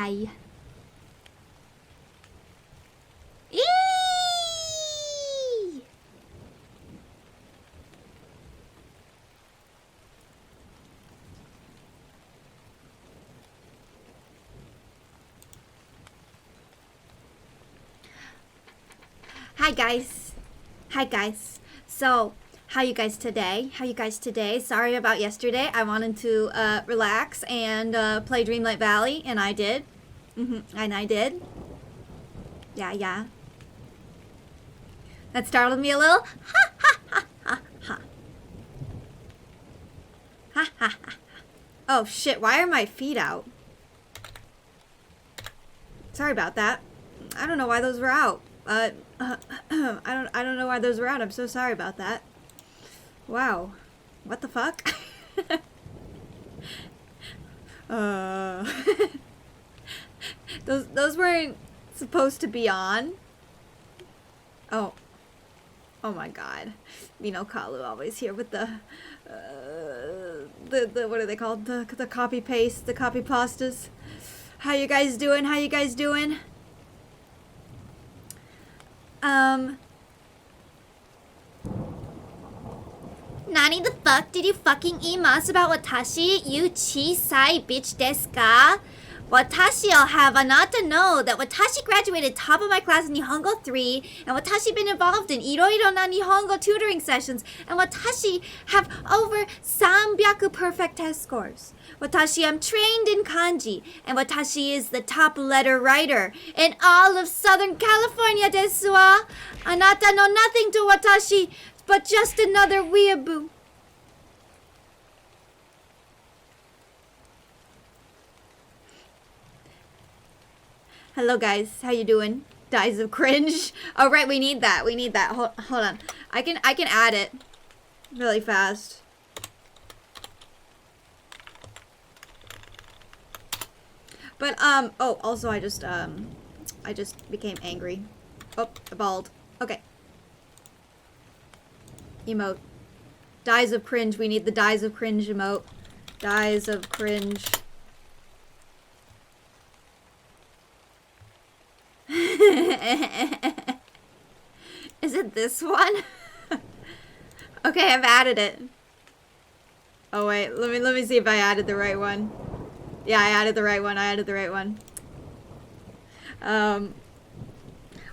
Hi. Eee! Hi guys. Hi guys. So, how you guys today? How you guys today? Sorry about yesterday. I wanted to relax and play Dreamlight Valley, and I did. And I did. Yeah. That startled me a little. Ha ha ha ha ha. Ha ha ha. Oh shit, why are my feet out? Sorry about that. I don't know why those were out. I don't know why those were out. I'm so sorry about that. Wow. What the fuck? Those weren't supposed to be on. Oh. Oh my god. Kalu always here with the what are they called? The copy paste, the copy pastas. How you guys doing? How you guys doing? Nani the fuck did you fucking imasu about watashi? You chisai bitch desu ka? Watashi, I'll have anata know that watashi graduated top of my class in Nihongo 3, and watashi been involved in iroiro na Nihongo tutoring sessions, and watashi have over 300 perfect test scores. Watashi am trained in kanji, and watashi is the top letter writer in all of Southern California desu wa. Anata know nothing to watashi, but just another weeaboo. Hello guys, how you doing? Dies of cringe. Oh right, we need that. We need that. Hold on. I can add it really fast. But oh, also I just became angry. Oh, bald. Okay. Emote. Dies of cringe. We need the dies of cringe emote. Dies of cringe. Is it this one? Okay, I've added it. Oh wait, let me see if I added the right one. Yeah, I added the right one.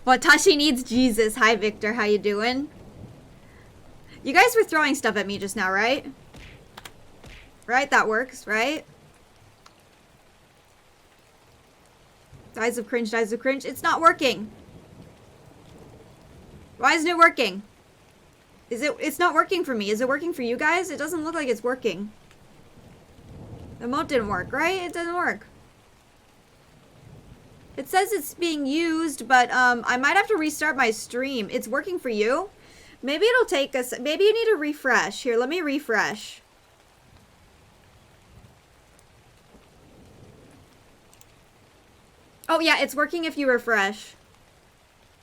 Watashi needs Jesus. Hi Victor, how you doing? You guys were throwing stuff at me just now, right? Right, that works, right? Dies of cringe, dies of cringe. It's not working. Why isn't it working? It's not working for me. Is it working for you guys? It doesn't look like it's working. The emote didn't work, right? It doesn't work. It says it's being used, but I might have to restart my stream. It's working for you? Maybe it'll take us... Maybe you need a refresh. Here, let me refresh. Oh, yeah, it's working if you refresh.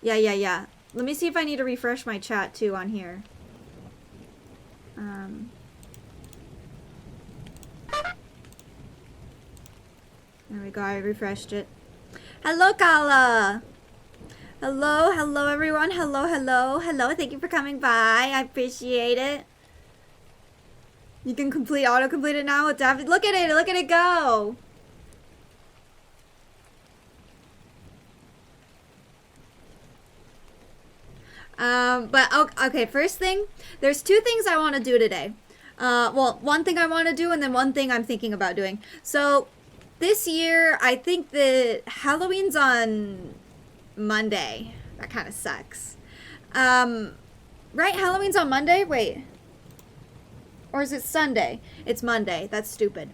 Yeah. Let me see if I need to refresh my chat, too, on here. There we go, I refreshed it. Hello, Kala! Hello, everyone. Hello. Thank you for coming by. I appreciate it. You can auto-complete it now with David. Look at it go! Okay, first thing, there's two things I want to do today. Well, one thing I want to do and then one thing I'm thinking about doing. So, this year, I think that Halloween's on Monday. That kind of sucks. Right? Halloween's on Monday? Wait. Or is it Sunday? It's Monday. That's stupid.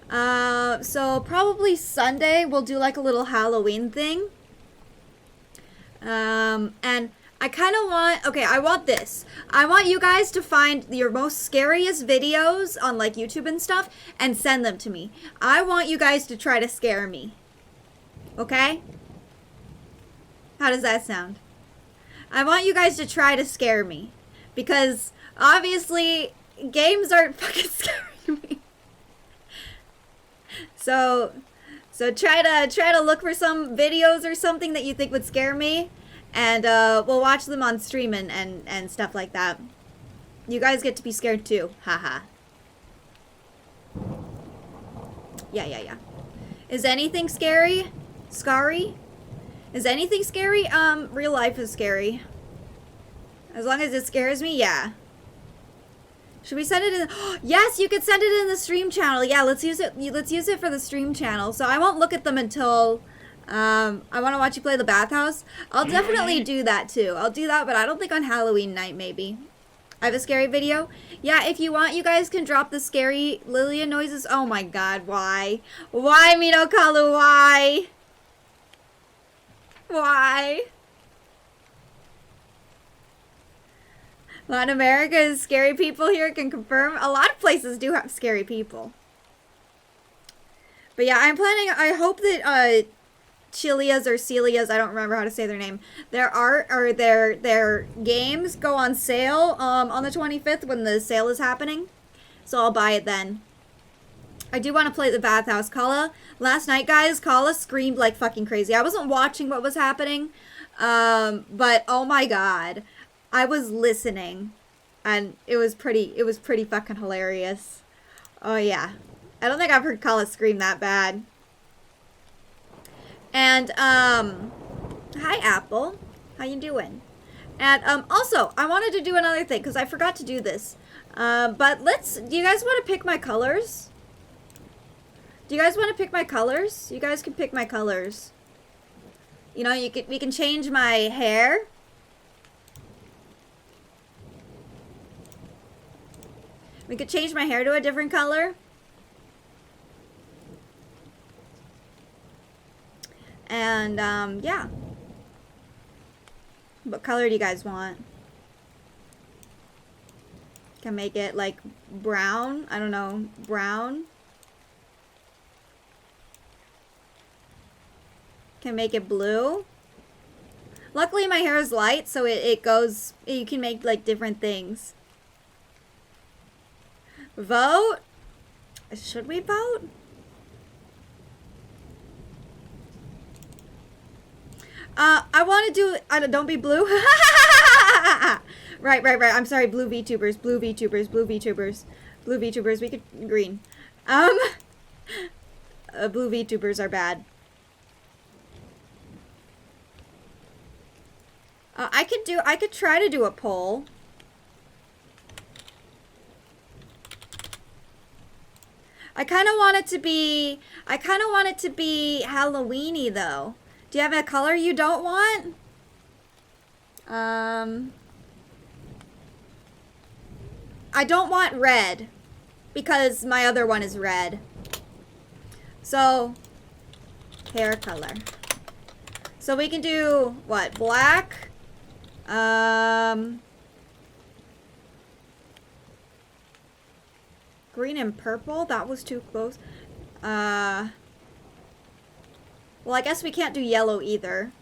So probably Sunday we'll do like a little Halloween thing. And I kind of want, okay, I want this. I want you guys to find your most scariest videos on like YouTube and stuff and send them to me. I want you guys to try to scare me. Okay? How does that sound? I want you guys to try to scare me. Because obviously games aren't fucking scaring me. So So try to look for some videos or something that you think would scare me, and we'll watch them on stream and stuff like that. You guys get to be scared too. Haha. Yeah. Is anything scary? Scary? Is anything scary? Real life is scary. As long as it scares me, yeah. Should we send it in? Yes, you could send it in the stream channel. Yeah, let's use it. Let's use it for the stream channel. So I won't look at them until I want to watch you play the bathhouse. I'll definitely do that too. I'll do that, but I don't think on Halloween night maybe. I have a scary video. Yeah, if you want, you guys can drop the scary Lillian noises. Oh my god, why? Why, Minokalu, why? Why? Latin America is scary people here, can confirm. A lot of places do have scary people. But yeah, I'm planning, I hope that Chilias or Celias, I don't remember how to say their name. Their games go on sale on the 25th when the sale is happening. So I'll buy it then. I do want to play the bathhouse. Kala, last night guys, Kala screamed like fucking crazy. I wasn't watching what was happening, but oh my god. I was listening and it was pretty fucking hilarious. Oh yeah. I don't think I've heard Kala scream that bad. And hi Apple. How you doing? And also, I wanted to do another thing because I forgot to do this. But do you guys want to pick my colors? Do you guys want to pick my colors? You guys can pick my colors. You know, we can change my hair. We could change my hair to a different color. And, yeah. What color do you guys want? Can make it, like, brown. I don't know. Brown. Can make it blue. Luckily, my hair is light, so it goes... You can make, like, different things. Vote? Should we vote? I want to do... don't be blue. Right. I'm sorry, blue VTubers. Blue VTubers. We could... Green. Blue VTubers are bad. I could try to do a poll. I kind of want it to be Halloween-y, though. Do you have a color you don't want? I don't want red, because my other one is red. So, hair color. So we can do, what, black? Green and purple? That was too close. Well, I guess we can't do yellow either.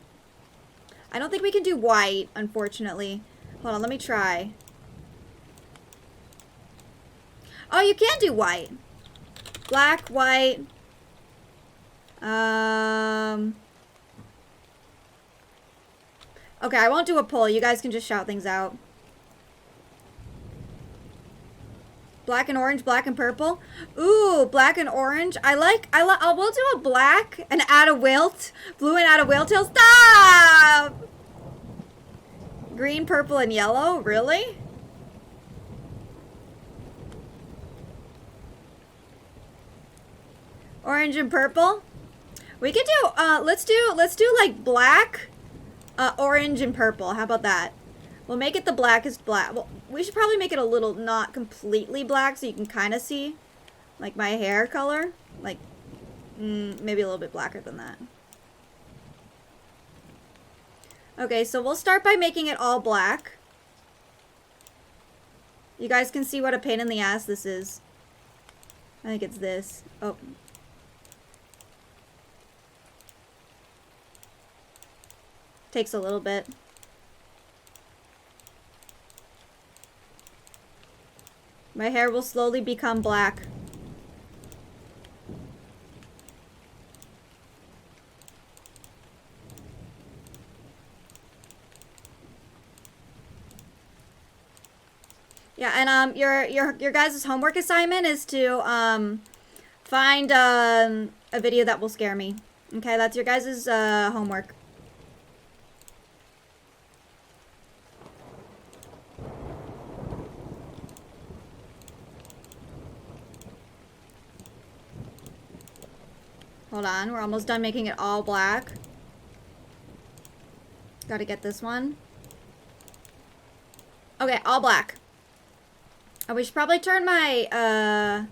I don't think we can do white, unfortunately. Hold on, let me try. Oh, you can do white. Black, white. Okay, I won't do a poll. You guys can just shout things out. Black and orange, black and purple. Ooh, black and orange. We'll do a black and add a wilt. Blue and add a whale tail. Stop! Green, purple, and yellow? Really? Orange and purple? We could do, let's do like black, orange, and purple. How about that? We'll make it the blackest black. Well, we should probably make it a little not completely black so you can kind of see, like, my hair color. Like, maybe a little bit blacker than that. Okay, so we'll start by making it all black. You guys can see what a pain in the ass this is. I think it's this. Oh. Takes a little bit. My hair will slowly become black. Yeah, and your guys' homework assignment is to find a video that will scare me. Okay, that's your guys' homework. Hold on, we're almost done making it all black. Gotta get this one. Okay, all black. Oh, we should probably turn my,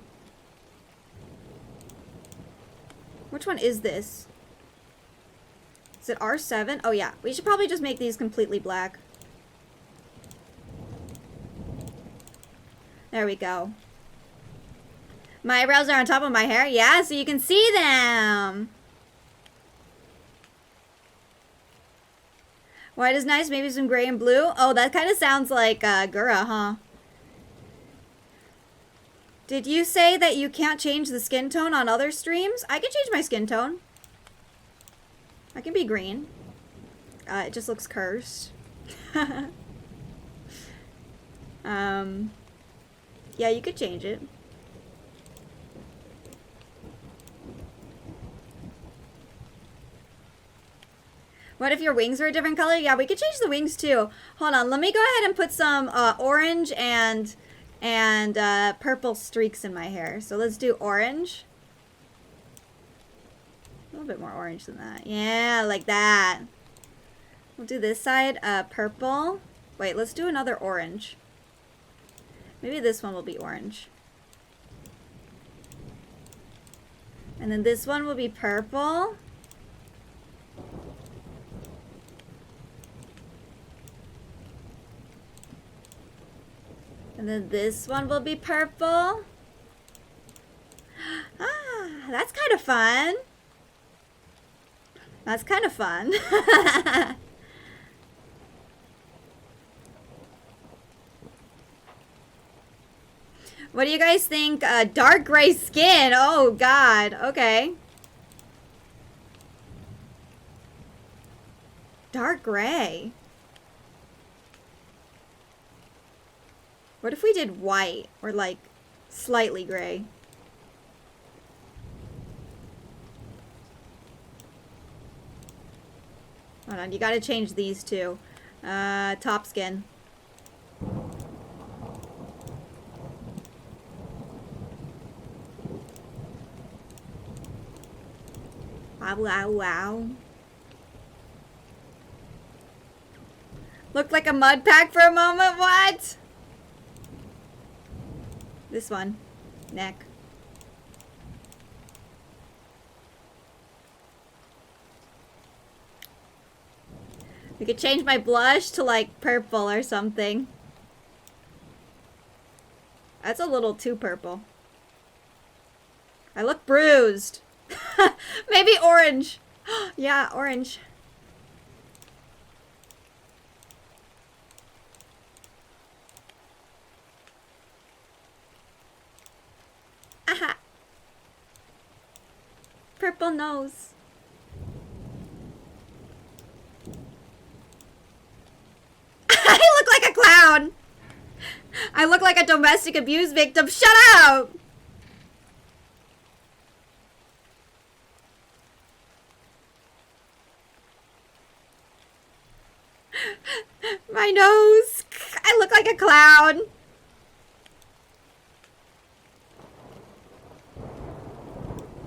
which one is this? Is it R7? Oh yeah, we should probably just make these completely black. There we go. My eyebrows are on top of my hair? Yeah, so you can see them. White is nice, maybe some gray and blue. Oh, that kind of sounds like Gura, huh? Did you say that you can't change the skin tone on other streams? I can change my skin tone. I can be green. It just looks cursed. Yeah, you could change it. What if your wings were a different color? Yeah, we could change the wings too. Hold on, let me go ahead and put some orange and purple streaks in my hair. So let's do orange. A little bit more orange than that. Yeah, like that. We'll do this side, purple. Wait, let's do another orange. Maybe this one will be orange. And then this one will be purple. And then this one will be purple. Ah, that's kind of fun. That's kind of fun. What do you guys think? Dark gray skin. Oh, God. Okay. Dark gray. What if we did white or like slightly gray? Hold on, you gotta change these two. Top skin. Wow, wow, wow. Looked like a mud pack for a moment, what? This one. Neck. We could change my blush to like purple or something. That's a little too purple. I look bruised. Maybe orange. Yeah, orange. Aha. Purple nose. I look like a clown. I look like a domestic abuse victim. Shut up. My nose. I look like a clown.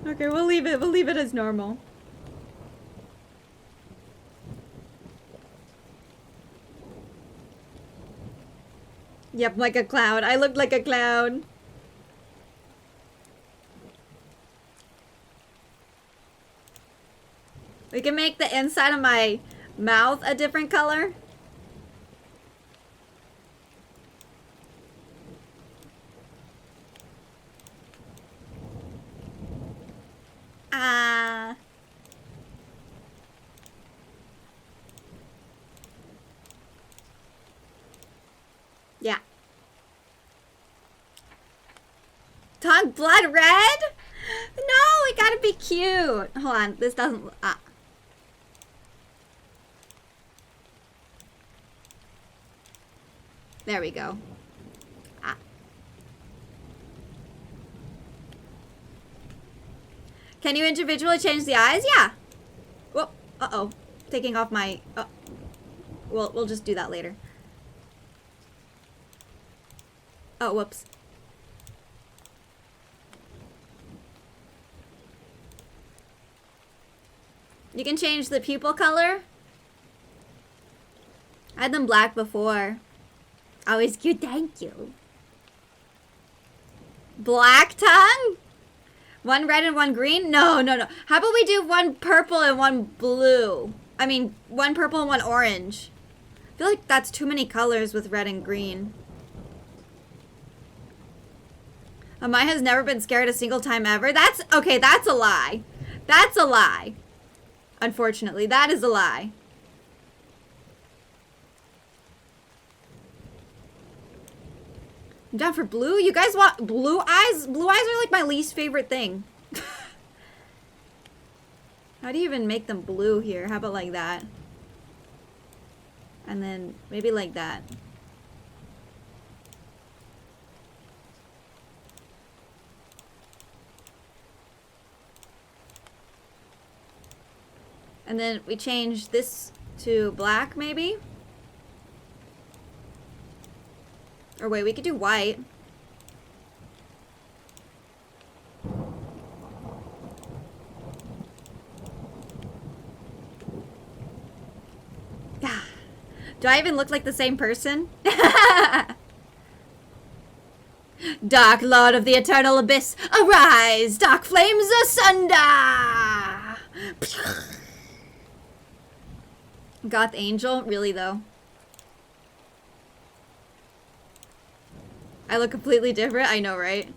Okay, we'll leave it. We'll leave it as normal. Yep, like a clown. I looked like a clown. We can make the inside of my mouth a different color. Ah. Yeah. Tongue blood red? No, it gotta be cute. Hold on, this doesn't. Ah. There we go. Can you individually change the eyes? Yeah. Whoop. Uh-oh. Taking off my... We'll just do that later. Oh, whoops. You can change the pupil color. I had them black before. Always cute, thank you. Black tongue? One red and one green? No. How about we do one purple and one blue? I mean, one purple and one orange. I feel like that's too many colors with red and green. Amaya has never been scared a single time ever. That's a lie. That's a lie. Unfortunately, that is a lie. I'm down for blue. You guys want blue eyes? Blue eyes are like my least favorite thing. How do you even make them blue here? How about like that? And then maybe like that. And then we change this to black, maybe? Or wait, we could do white. Do I even look like the same person? Dark Lord of the Eternal Abyss, arise! Dark flames asunder! Goth Angel? Really, though? I look completely different? I know, right?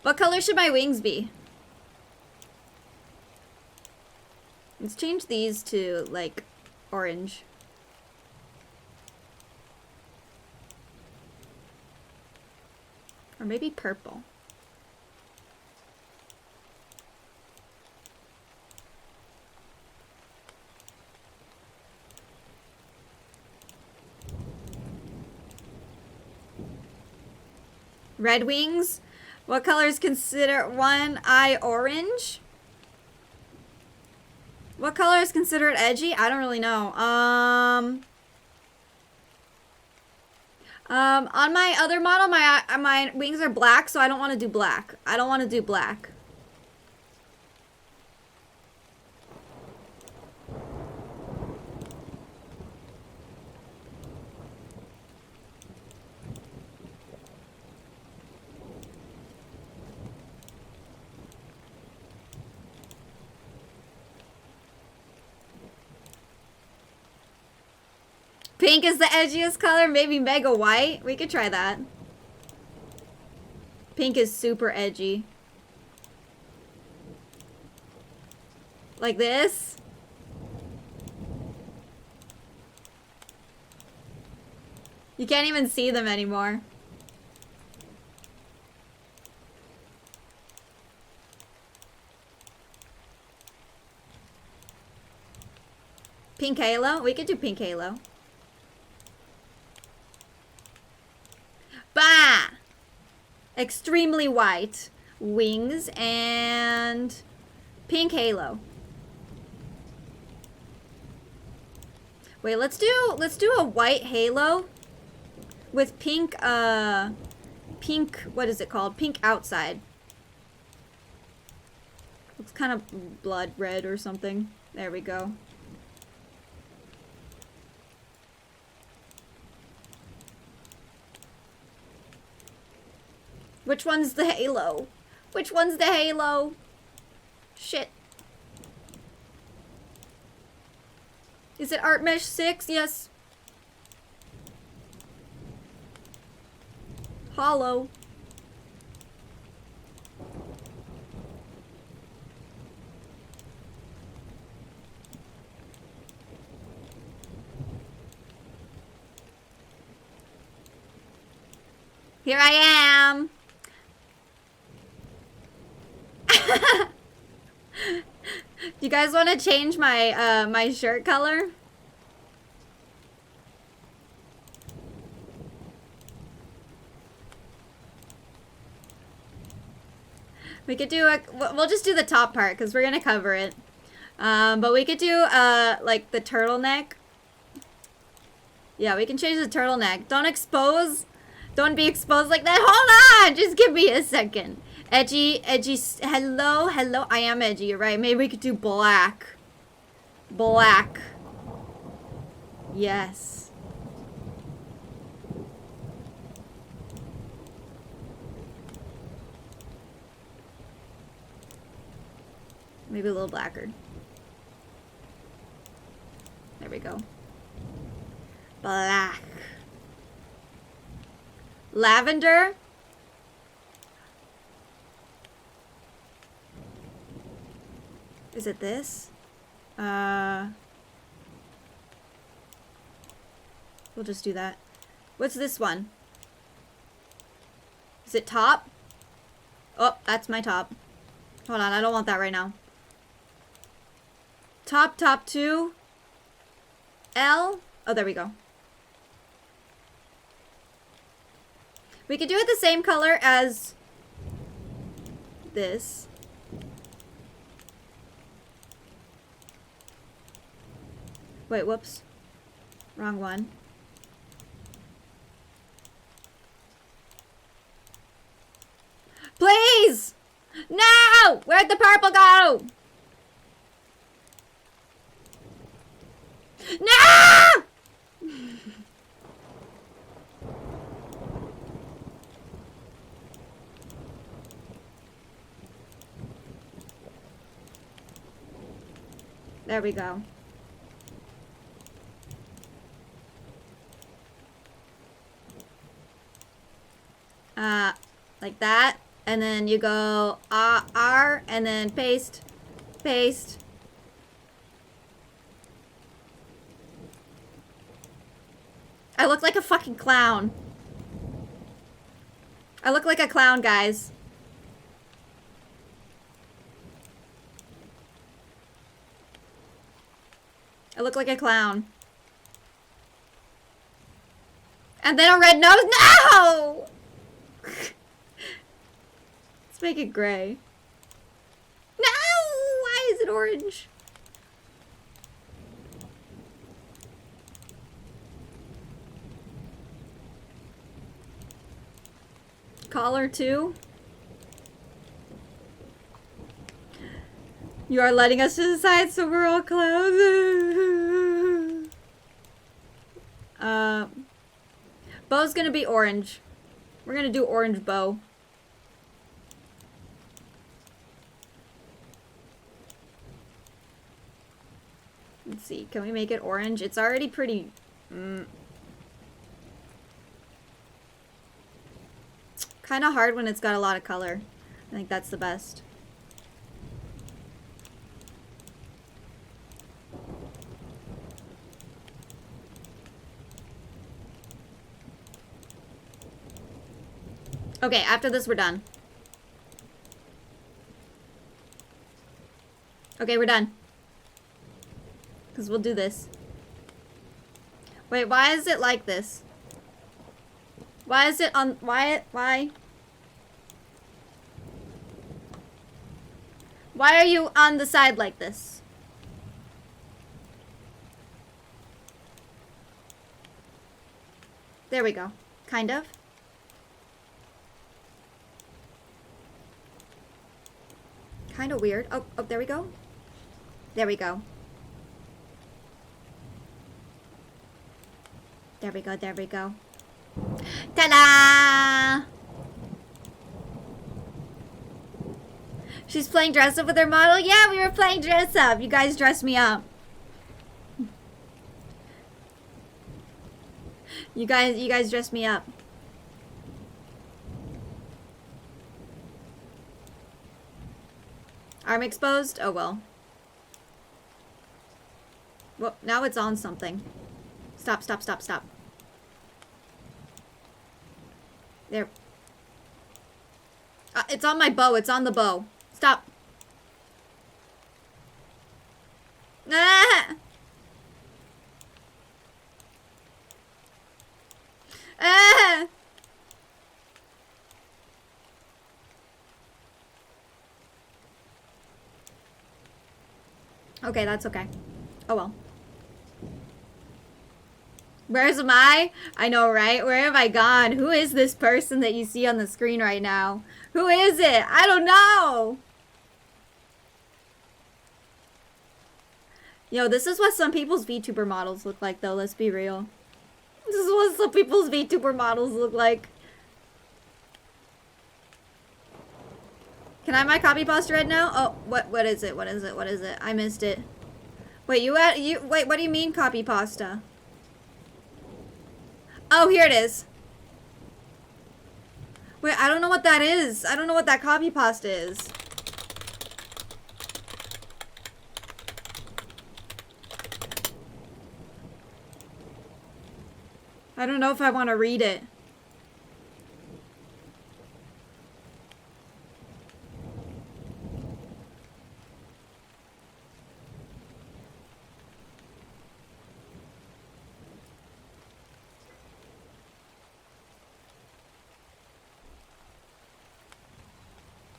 What color should my wings be? Let's change these to, like, orange. Or maybe purple. Red wings? What color is considered one eye orange? What color is considered edgy? I don't really know. On my other model, my wings are black, so I don't want to do black. I don't want to do black. Pink is the edgiest color, maybe mega white. We could try that. Pink is super edgy. Like this. You can't even see them anymore. Pink halo? We could do pink halo. Bah! Extremely white wings and pink halo. Wait, let's do a white halo with pink pink, what is it called? Pink outside. Looks kind of blood red or something. There we go. Which one's the halo? Which one's the halo? Shit. Is it Art Mesh 6? Yes. Hollow. Here I am. You guys want to change my my shirt color? We could do we'll just do the top part because we're gonna cover it. But we could do like the turtleneck. Yeah, we can change the turtleneck. Don't be exposed like that. Hold on, just give me a second. Edgy. Hello. I am edgy. You're right. Maybe we could do black. Yes. Maybe a little blacker. There we go. Black. Lavender. Is it this? We'll just do that. What's this one? Is it top? Oh, that's my top. Hold on, I don't want that right now. Top 2. L. Oh, there we go. We could do it the same color as this. Wait, whoops. Wrong one. Please! No! Where'd the purple go? No! There we go. Like that. And then you go R and then paste. I look like a fucking clown. I look like a clown, guys. I look like a clown. And then a red nose. No! Let's make it gray. No! Why is it orange? Collar too? You are letting us to the side so we're all clowns. Bow's gonna be orange. We're gonna do orange bow. Let's see, can we make it orange? It's already pretty... Kind of hard when it's got a lot of color. I think that's the best. Okay, after this we're done. Okay, we're done. Because we'll do this. Wait, why is it like this? Why is it on... Why? Why are you on the side like this? There we go. Kind of. Kind of weird. Oh, there we go. There we go. There we go, there we go. Ta-da! She's playing dress up with her model? Yeah, we were playing dress up. You guys dressed me up. You guys dressed me up. Arm exposed? Oh well. Well, now it's on something. Stop. There. It's on my bow. It's on the bow. Stop. Ah! Ah! Okay, that's okay. Oh well. Where's I? I know, right? Where have I gone? Who is this person that you see on the screen right now? Who is it? I don't know! Yo, this is what some people's VTuber models look like, though. Let's be real. This is what some people's VTuber models look like. Can I have my copy pasta right now? Oh, what is it? What is it? What is it? I missed it. Wait, wait, what do you mean copy pasta? Oh, here it is. Wait, I don't know what that is. I don't know what that copy pasta is. I don't know if I want to read it.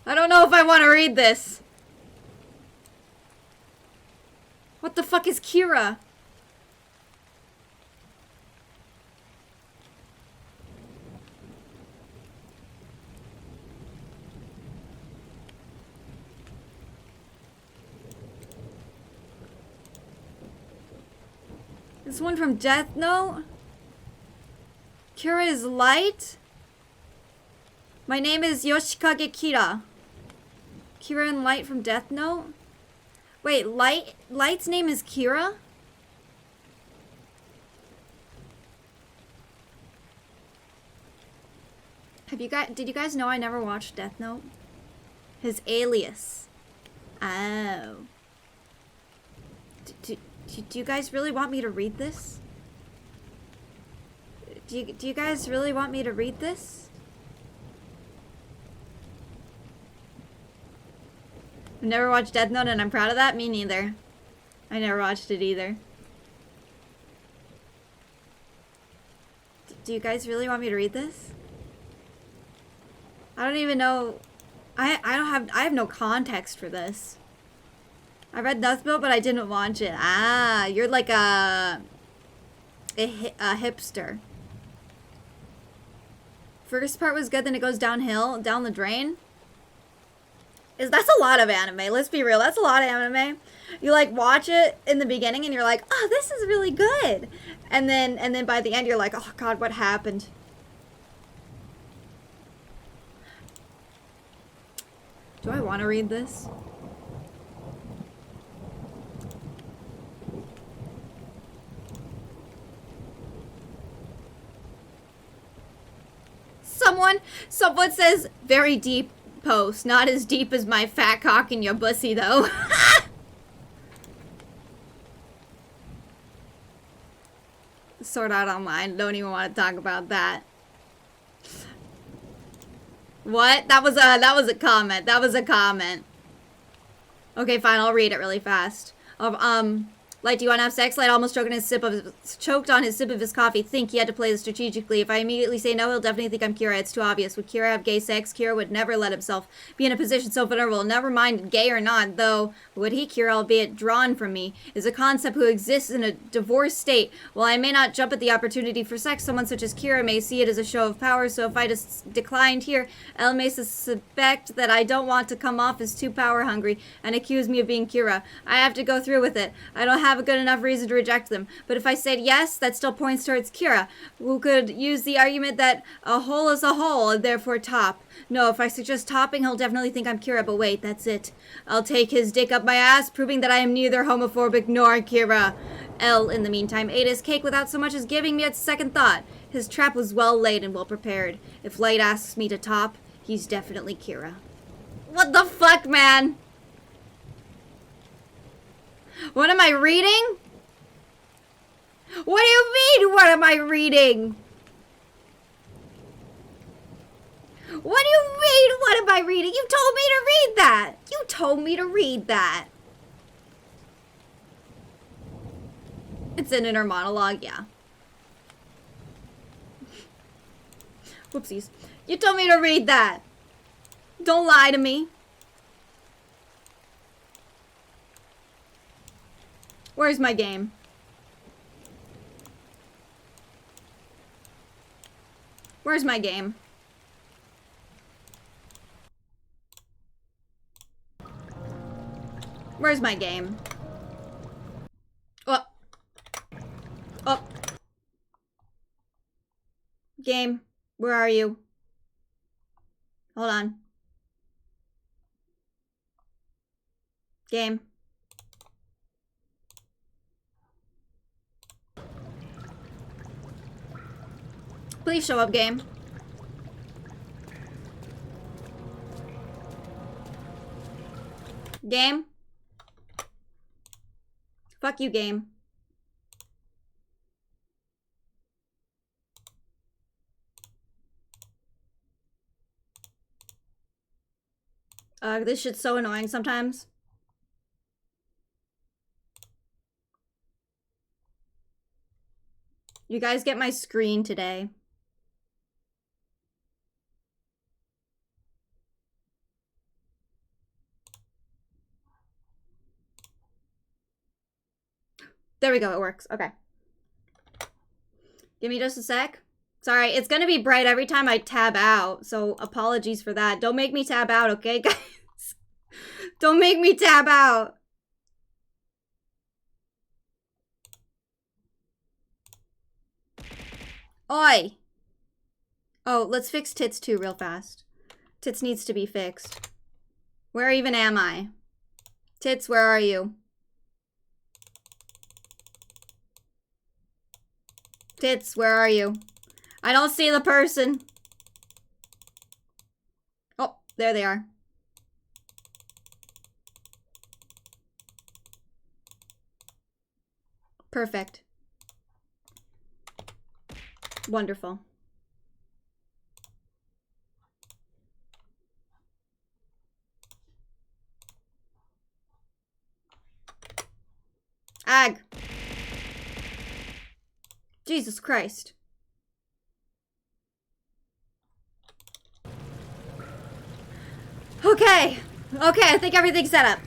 I don't know if I want to read this. What the fuck is Kira? This one from Death Note? Kira is light? My name is Yoshikage Kira. Kira and Light from Death Note? Wait, Light's name is Kira? Did you guys know I never watched Death Note? His alias. Oh. Do you guys really want me to read this? Do you guys really want me to read this? I've never watched Death Note and I'm proud of that. Me neither. I never watched it either. Do you guys really want me to read this? I don't even know. I have no context for this. I read Death Note, but I didn't watch it. Ah, you're like a hipster. First part was good, then it goes downhill, down the drain. That's a lot of anime. Let's be real. That's a lot of anime. You like watch it in the beginning and you're like, oh, this is really good. And then by the end you're like, oh God, what happened? Do I want to read this? Someone says very deep post. Not as deep as my fat cock in your pussy though. Sort out online. Don't even want to talk about that. What? That was a comment. That was a comment. Okay, fine. I'll read it really fast. Light, do you want to have sex? Light almost choked on his sip of his coffee. Think he had to play this strategically. If I immediately say no, he'll definitely think I'm Kira. It's too obvious. Would Kira have gay sex? Kira would never let himself be in a position so vulnerable. Never mind gay or not, though. Would he, Kira, albeit drawn from me, is a concept who exists in a divorced state. While I may not jump at the opportunity for sex, someone such as Kira may see it as a show of power. So if I just declined here, Elle may suspect that I don't want to come off as too power hungry and accuse me of being Kira. I have to go through with it. I don't have a good enough reason to reject them. But if I said yes, that still points towards Kira, who could use the argument that a hole is a hole and therefore top. No, if I suggest topping, he'll definitely think I'm Kira, but wait, that's it. I'll take his dick up my ass, proving that I am neither homophobic nor Kira. L, in the meantime, ate his cake without so much as giving me a second thought. His trap was well laid and well prepared. If Light asks me to top, he's definitely Kira. What the fuck, man? What am I reading? What do you mean, what am I reading? What do you mean, what am I reading? You told me to read that. You told me to read that. It's an inner monologue, yeah. Whoopsies. You told me to read that. Don't lie to me. Where's my game? Where's my game? Where's my game? Oh. Oh. Game, where are you? Hold on. Game. Please show up, game. Game. Fuck you, game. This shit's so annoying sometimes. You guys get my screen today. There we go, it works. Okay. Give me just a sec. Sorry, it's gonna be bright every time I tab out, so apologies for that. Don't make me tab out, okay, guys? Don't make me tab out. Oi! Oh, let's fix Tits too real fast. Tits needs to be fixed. Where even am I? Tits, where are you? Tits, where are you? I don't see the person. Oh, there they are. Perfect. Wonderful. Ag. Jesus Christ. Okay. Okay, I think everything's set up.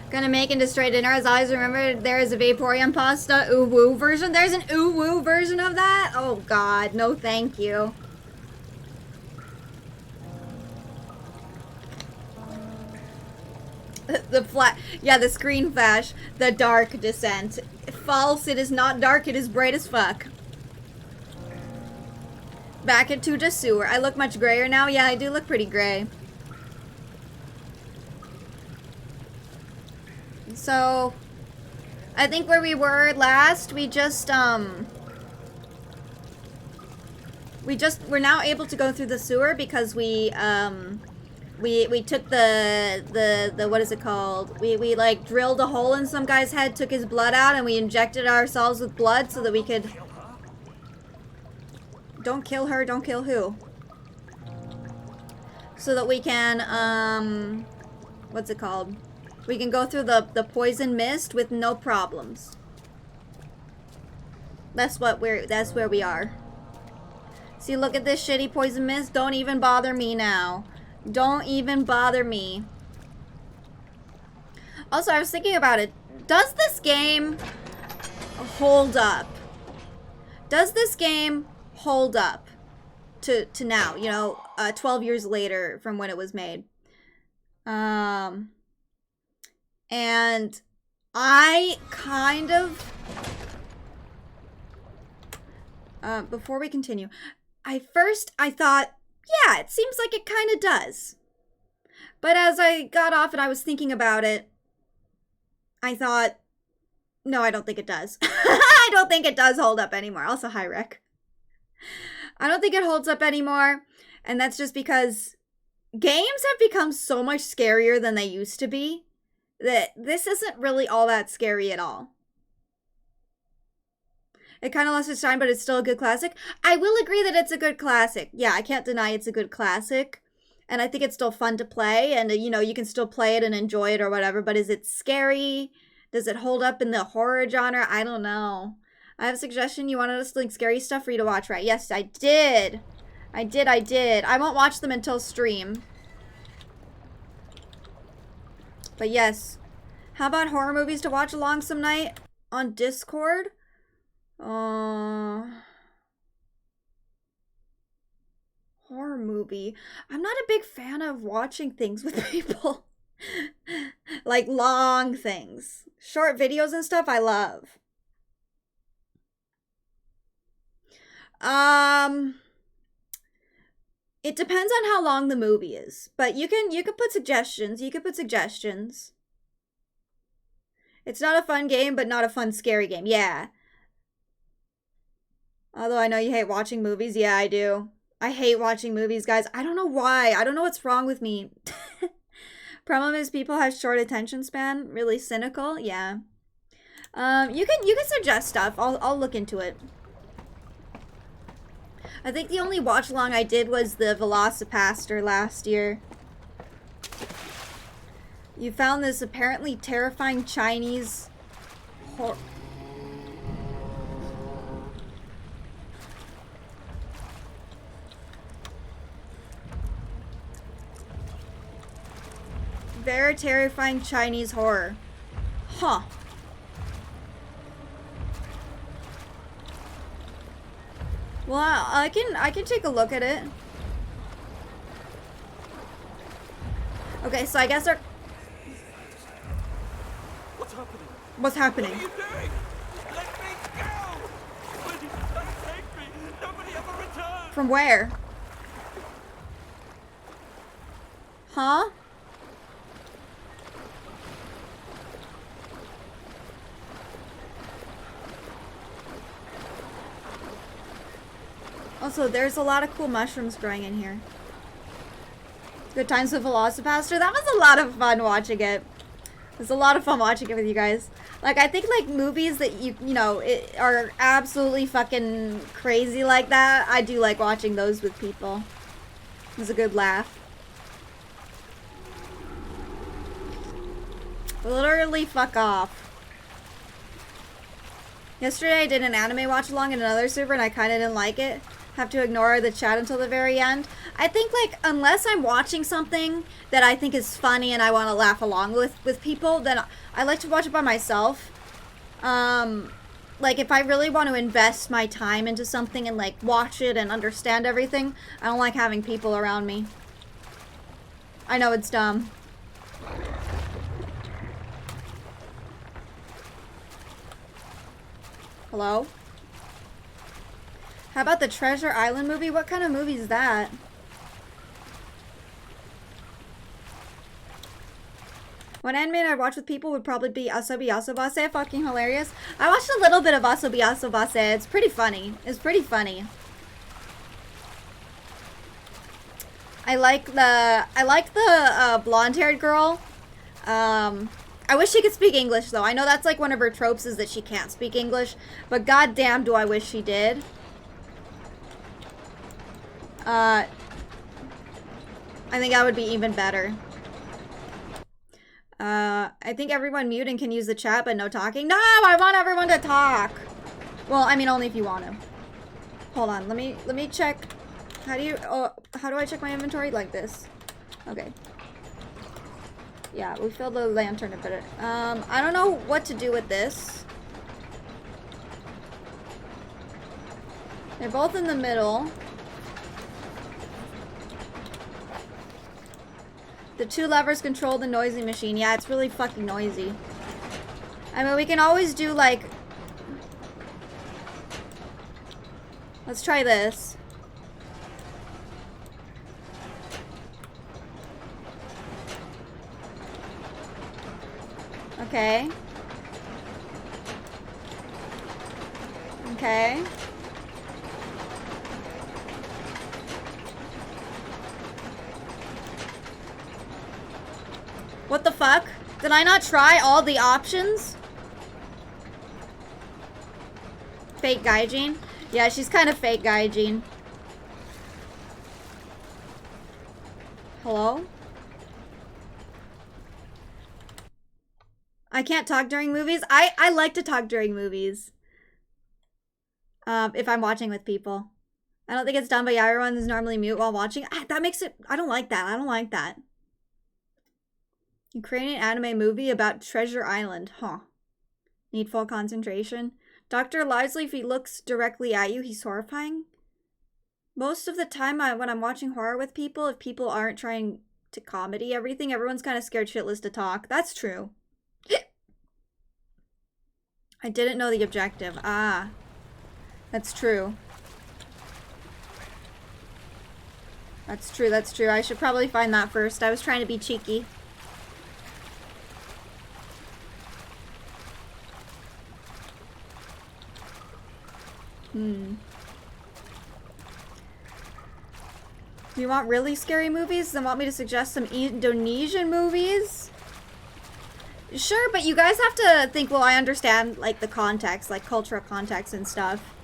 Gonna make into straight dinner. As always, remember there is a Vaporeon pasta ooh-woo version. There's an ooh-woo version of that? Oh god, no thank you. The flat, yeah, the screen flash, the dark descent. False, it is not dark, it is bright as fuck. Back into the sewer. I look much grayer now. Yeah, I do look pretty gray. So, I think where we were last, we're now able to go through the sewer because we took the what is it called? We like drilled a hole in some guy's head, took his blood out, and we injected ourselves with blood so that we could... Don't kill her, don't kill who? So that we can, what's it called? We can go through the poison mist with no problems. That's where we are. See, look at this shitty poison mist. Don't even bother me now. Don't even bother me. Also, I was thinking about it. Does this game hold up? Does this game hold up to now? You know, 12 years later from when it was made. And I kind of... before we continue, I thought, yeah, it seems like it kind of does. But as I got off and I was thinking about it, I thought, no, I don't think it does. I don't think it does hold up anymore. Also, hi, Rick. I don't think it holds up anymore. And that's just because games have become so much scarier than they used to be that this isn't really all that scary at all. It kind of lost its time, but it's still a good classic. I will agree that it's a good classic. Yeah, I can't deny it's a good classic. And I think it's still fun to play. And, you know, you can still play it and enjoy it or whatever. But is it scary? Does it hold up in the horror genre? I don't know. I have a suggestion. You wanted us to link scary stuff for you to watch, right? Yes, I did. I did. I won't watch them until stream. But yes. How about horror movies to watch along some night on Discord? Horror movie. I'm not a big fan of watching things with people. Like long things. Short videos and stuff I love. It depends on how long the movie is. But you can put suggestions. You can put suggestions. It's not a fun game, but not a fun scary game. Yeah. Although I know you hate watching movies. Yeah, I do. I hate watching movies, guys. I don't know why. I don't know what's wrong with me. Problem is people have short attention span. Really cynical. Yeah. You can suggest stuff. I'll look into it. I think the only watch along I did was the Velocipaster last year. You found this apparently terrifying Chinese very terrifying Chinese horror. Huh. Well, I can take a look at it. Okay, so I guess our... What's happening? What's happening? What are you doing? Let me go! Please don't take me! Nobody ever returns! From where? Huh? Also, there's a lot of cool mushrooms growing in here. Good times with Velocipaster. That was a lot of fun watching it. It was a lot of fun watching it with you guys. Like, I think, like, movies that you know, are absolutely fucking crazy like that, I do like watching those with people. It was a good laugh. Literally fuck off. Yesterday I did an anime watch along in another server and I kind of didn't like it. Have to ignore the chat until the very end. I think, like, unless I'm watching something that I think is funny and I want to laugh along with people, then I like to watch it by myself. Like, if I really want to invest my time into something and, like, watch it and understand everything, I don't like having people around me. I know it's dumb. Hello? How about the Treasure Island movie? What kind of movie is that? One anime I'd watch with people would probably be Asobi Asobase. Fucking hilarious. I watched a little bit of Asobi Asobase. It's pretty funny. It's pretty funny. I like the blonde-haired girl. I wish she could speak English, though. I know that's like one of her tropes is that she can't speak English, but goddamn do I wish she did. I think that would be even better. I think everyone mute and can use the chat, but no talking. No, I want everyone to talk. Well, I mean, only if you want to. Hold on, let me check. How do I check my inventory? Like this. Okay. Yeah, we filled the lantern a bit. I don't know what to do with this. They're both in the middle. The two levers control the noisy machine. Yeah, it's really fucking noisy. I mean, we can always do, like... Let's try this. Okay. Okay. What the fuck? Did I not try all the options? Fake Gaijin? Yeah, she's kind of fake Gaijin. Hello? I can't talk during movies. I like to talk during movies. If I'm watching with people. I don't think it's done, but yeah, everyone's normally mute while watching. That makes it... I don't like that. I don't like that. Ukrainian anime movie about Treasure Island. Huh. Need full concentration. Dr. Lively, if he looks directly at you, he's horrifying. Most of the time when I'm watching horror with people, if people aren't trying to comedy everything, everyone's kind of scared shitless to talk. That's true. I didn't know the objective. Ah. That's true. That's true, that's true. I should probably find that first. I was trying to be cheeky. Do you want really scary movies? Then want me to suggest some Indonesian movies? Sure, but you guys have to think, well, I understand, like, the context, like, cultural context and stuff.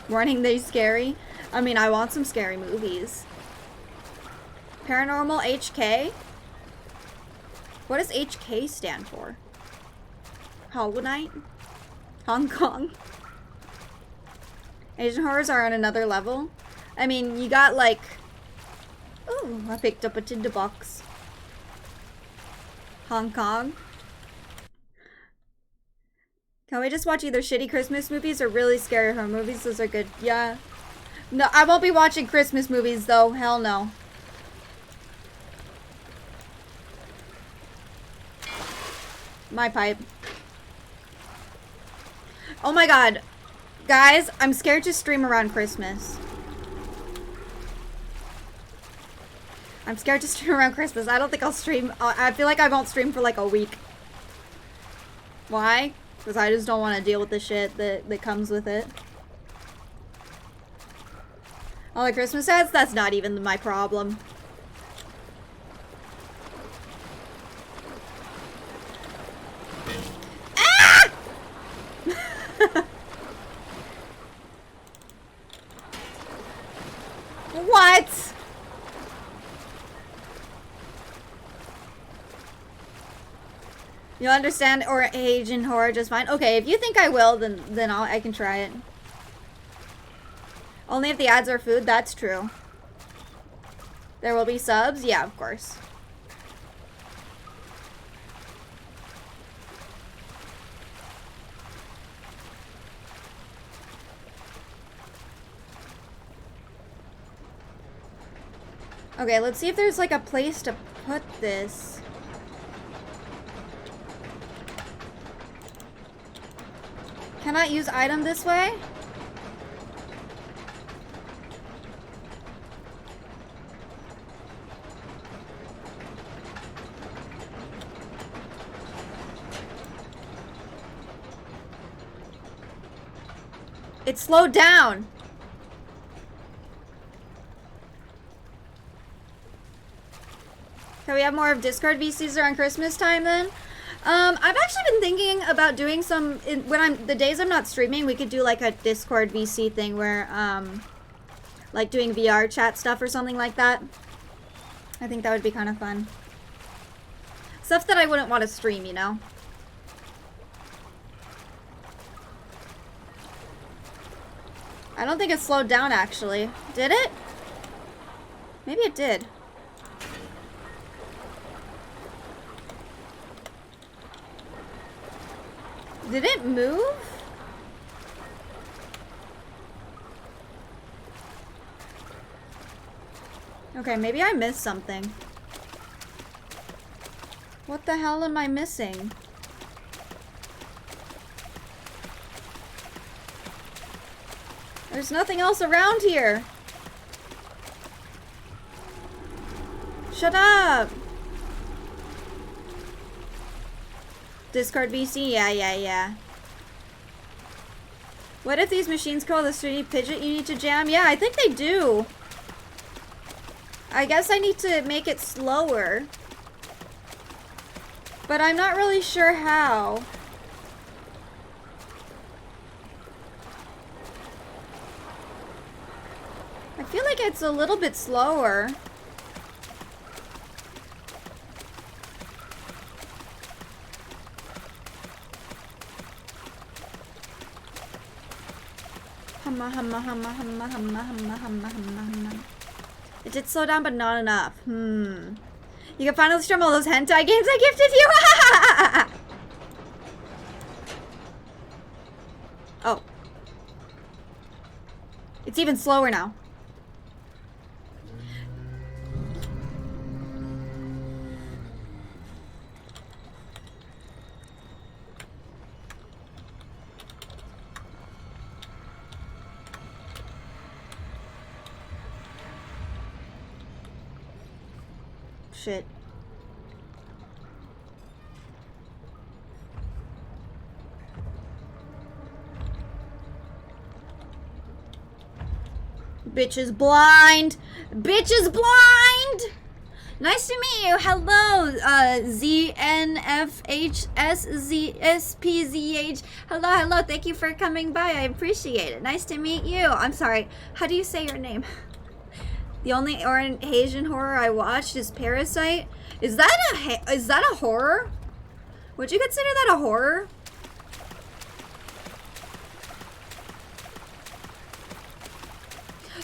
Warning, they scary. I mean, I want some scary movies. Paranormal HK? What does HK stand for? Hollow Knight? Hong Kong? Asian horrors are on another level. I mean, you got like... Ooh, I picked up a Tinder box. Hong Kong. Can we just watch either shitty Christmas movies or really scary horror movies? Those are good. Yeah. No, I won't be watching Christmas movies though. Hell no. My pipe. Oh my god. Guys, I'm scared to stream around Christmas. I'm scared to stream around Christmas. I don't think I'll stream. I feel like I won't stream for like a week. Why? Because I just don't want to deal with the shit that comes with it. All the Christmas ads? That's not even my problem. Ah! What? You'll understand or Asian horror just fine. Okay, if you think I will, then I can try it. Only if the ads are food, that's true. There will be subs? Yeah, of course. Okay, let's see if there's like a place to put this. Cannot use item this way? It slowed down. Can we have more of Discord VCs around Christmas time then? I've actually been thinking about doing some the days I'm not streaming, we could do like a Discord VC thing where like doing VR chat stuff or something like that. I think that would be kind of fun. Stuff that I wouldn't want to stream, you know. I don't think it slowed down actually. Did it? Maybe it did. Did it move? Okay, maybe I missed something. What the hell am I missing? There's nothing else around here. Shut up! Discord VC? Yeah. What if these machines call the 3D Pidget you need to jam? Yeah, I think they do. I guess I need to make it slower. But I'm not really sure how. I feel like it's a little bit slower. It did slow down, but not enough. You can finally stream all those hentai games I gifted you. Oh. It's even slower now. Shit. Bitch is blind. Bitch is blind. Nice to meet you. Hello, ZNFHSZSPZH. Hello, hello. Thank you for coming by. I appreciate it. Nice to meet you. I'm sorry. How do you say your name? The only Asian horror I watched is Parasite. Is that a horror? Would you consider that a horror?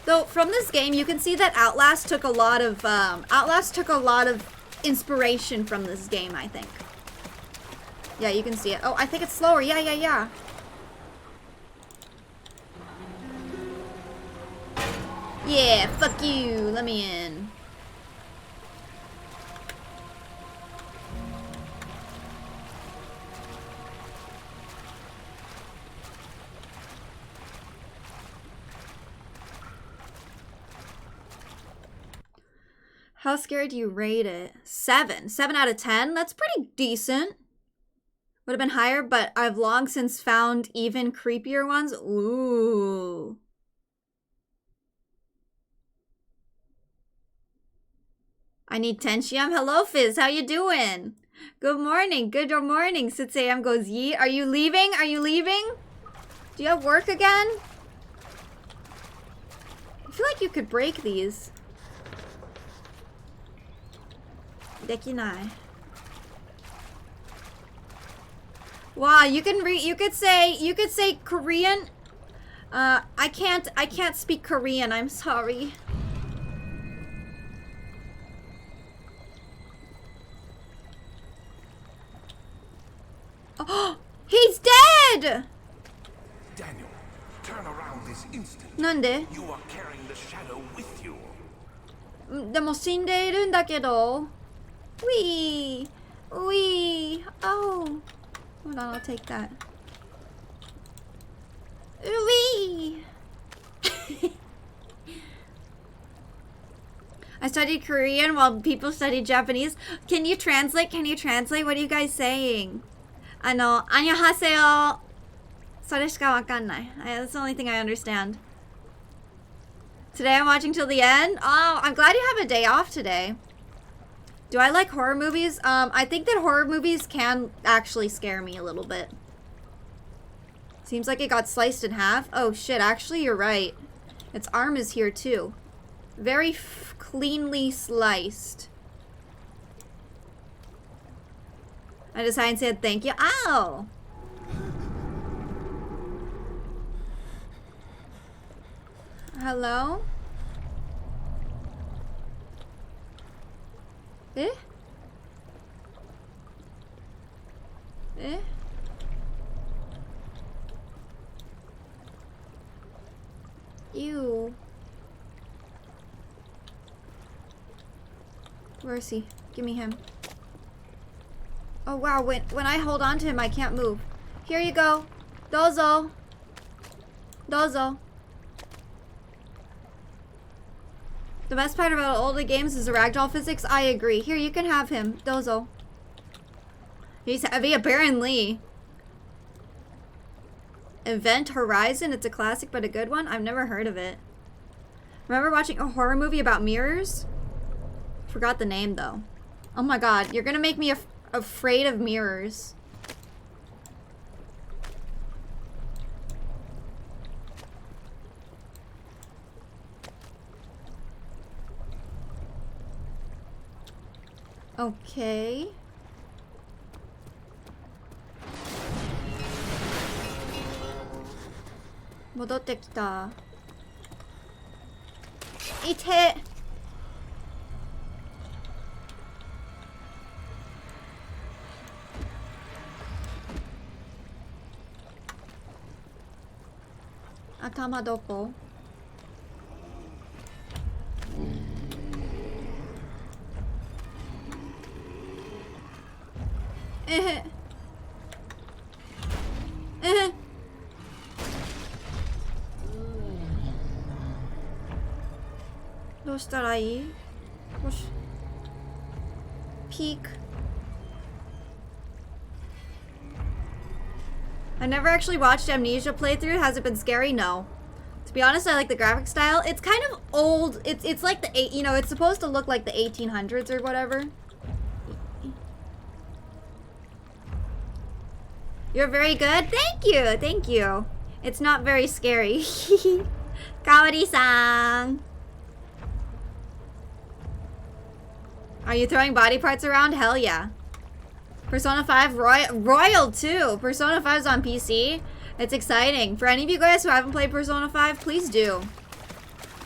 Though from this game, you can see that Outlast took a lot of inspiration from this game. I think. Yeah, you can see it. Oh, I think it's slower. Yeah. Yeah, fuck you. Let me in. How scared do you rate it? 7. 7 out of 10? That's pretty decent. Would have been higher, but I've long since found even creepier ones. Ooh. I need Tenchium. Hello, Fizz. How you doing? Good morning. Good morning. 6 a.m. goes Yee. Are you leaving? Are you leaving? Do you have work again? I feel like you could break these. Dekinai. Wow, you could say Korean. I can't speak Korean. I'm sorry. Oh, he's dead! Daniel, turn around this instant. なんで? You are carrying the shadow with you. でも死んでいるんだけど。Wee! Wee! Oh! Hold on, I'll take that. Wee! I studied Korean while people studied Japanese. Can you translate? Can you translate? What are you guys saying? 안녕하세요. それしかわかんない. That's the only thing I understand. Today I'm watching till the end. Oh, I'm glad you have a day off today. Do I like horror movies? I think that horror movies can actually scare me a little bit. Seems like it got sliced in half. Oh shit, actually you're right. Its arm is here too. Very cleanly sliced. I decided and said thank you. Ow! Hello? Eh? Eh? Ew. Where is he? Give me him. Oh wow, when I hold on to him, I can't move. Here you go. Dozo. Dozo. The best part about older games is the ragdoll physics. I agree. Here, you can have him. Dozo. He's heavy, apparently. Event Horizon. It's a classic, but a good one. I've never heard of it. Remember watching a horror movie about mirrors? Forgot the name, though. Oh my god. You're gonna make me afraid of mirrors. Okay. Modotte kita. Ite. 頭どこ？えへ。えへ。どうしたらいい？よし。Peek. I never actually watched Amnesia playthrough. Has it been scary? No. To be honest, I like the graphic style. It's kind of old. It's like the you know, it's supposed to look like the 1800s or whatever. You're very good. Thank you. Thank you. It's not very scary. Kawari-san. Are you throwing body parts around? Hell yeah. Persona 5 Royal too. Persona 5 is on PC. It's exciting. For any of you guys who haven't played Persona 5, please do.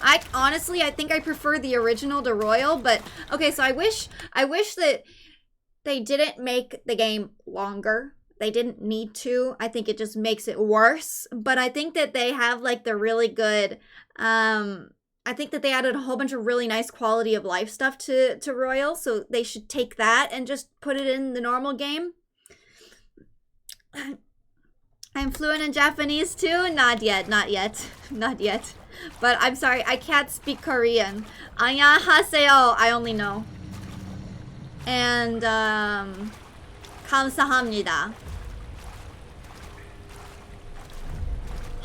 I honestly think I prefer the original to Royal, but okay, so I wish that they didn't make the game longer. They didn't need to. I think it just makes it worse. But I think that they have like the really good I think that they added a whole bunch of really nice quality of life stuff to Royal, so they should take that and just put it in the normal game. I'm fluent in Japanese too? Not yet, not yet, not yet. But I'm sorry, I can't speak Korean. 안녕하세요, I only know. And, 감사합니다.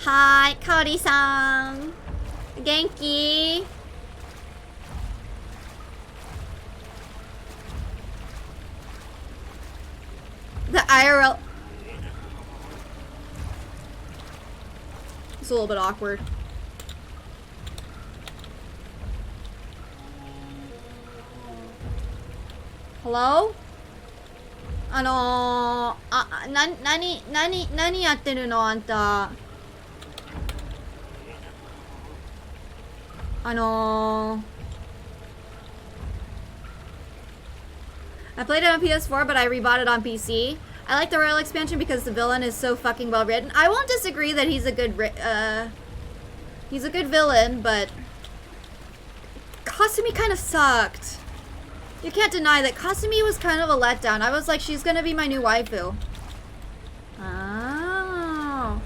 Hi, Kaori-san. Genki. The IRL. It's a little bit awkward. Hello? 何やってるのあんた。I played it on PS4, but I rebought it on PC. I like the Royal expansion because the villain is so fucking well written. I won't disagree that he's a good villain, but Kasumi kind of sucked. You can't deny that Kasumi was kind of a letdown. I was like, she's gonna be my new waifu. Oh.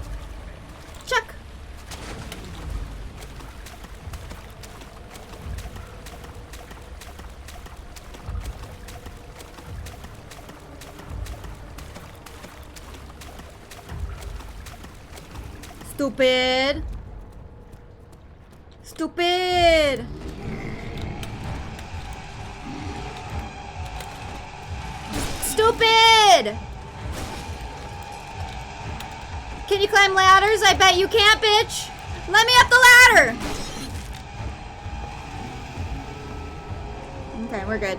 Check. Stupid. Stupid. Stupid. Can you climb ladders? I bet you can't, bitch. Let me up the ladder. Okay, we're good.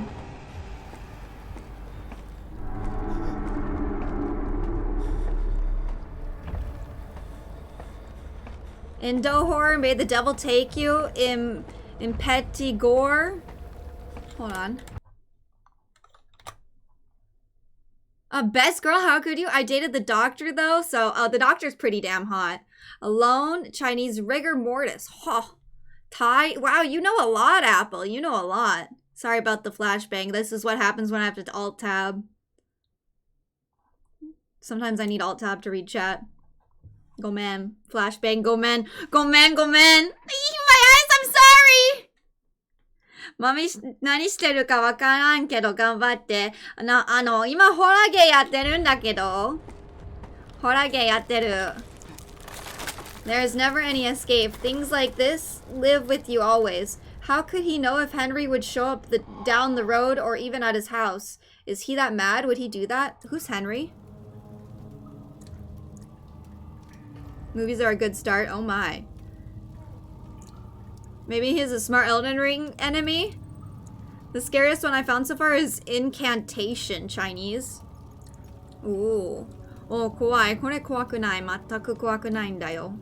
In Dohor, may the devil take you. In Petty Gore. Hold on. Best girl, how could you? I dated the doctor though, so the doctor's pretty damn hot. Alone, Chinese rigor mortis. Oh, Thai. Wow, you know a lot, Apple. You know a lot. Sorry about the flashbang. This is what happens when I have to alt tab. Sometimes I need alt tab to read chat. Go man. Flashbang, go man. Go man, go man. My eyes, I'm sorry! マミ、何してるかわからんけど頑張って。今ホラーゲーやってるんだけど。ホラーゲーやってる。There is never any escape. Things like this live with you always. How could he know if Henry would show up down the road or even at his house? Is he that mad? Would he do that? Who's Henry? Movies are a good start. Oh my. Maybe he's a smart Elden Ring enemy? The scariest one I found so far is Incantation Chinese. Ooh. Oh, 怖い。これ怖くない。全く怖くないんだよ。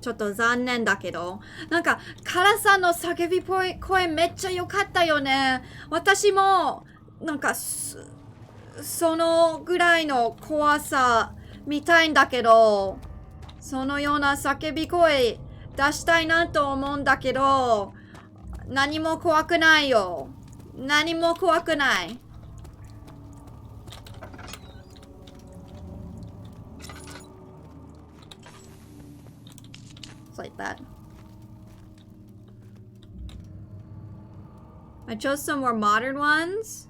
ちょっと残念だけど。なんか、カラさんの叫びっぽい声めっちゃ良かったよね。私も、なんか、そのぐらいの怖さ見たいんだけど。そのような叫び声出したいなと思うんだけど、何も怖くないよ。何も怖くない。It's like that. I chose some more modern ones.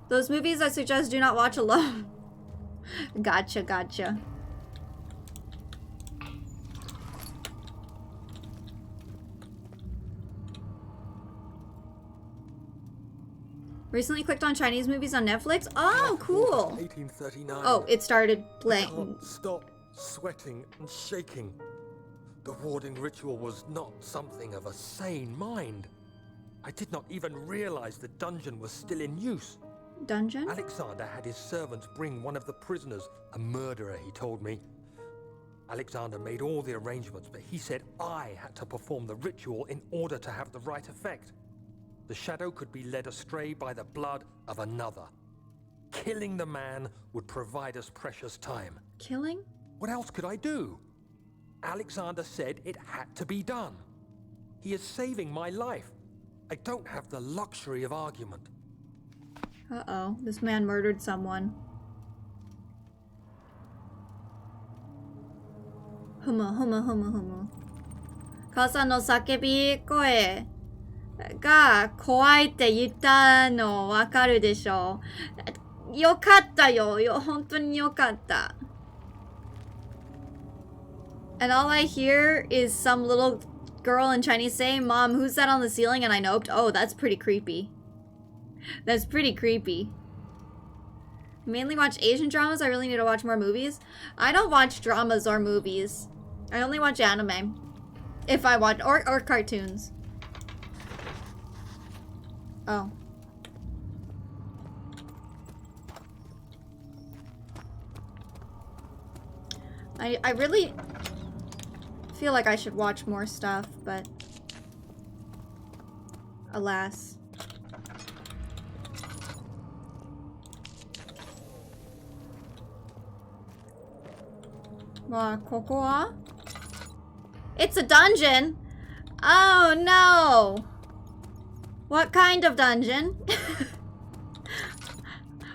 Those movies I suggest do not watch alone. Gotcha, gotcha. Recently clicked on Chinese movies on Netflix. Oh, cool. 1839. Oh, it started I playing. can't stop sweating and shaking. The warding ritual was not something of a sane mind. I did not even realize the dungeon was still in use. Dungeon? Alexander had his servants bring one of the prisoners, a murderer, he told me. Alexander made all the arrangements, but he said I had to perform the ritual in order to have the right effect. The shadow could be led astray by the blood of another. Killing the man would provide us precious time. Killing? What else could I do? Alexander said it had to be done. He is saving my life. I don't have the luxury of argument. Uh-oh. This man murdered someone. Humu. 母さんの叫び声が怖いって言ったのわかるでしょ。よかったよ。本当によかった。And all I hear is some little girl in Chinese saying, "Mom, who's that on the ceiling?" And I noped. Oh, that's pretty creepy. That's pretty creepy. I mainly watch Asian dramas. I really need to watch more movies. I don't watch dramas or movies. I only watch anime. If I watch, or cartoons. Oh. I really feel like I should watch more stuff, but alas. Kokoa? It's a dungeon! Oh no! What kind of dungeon?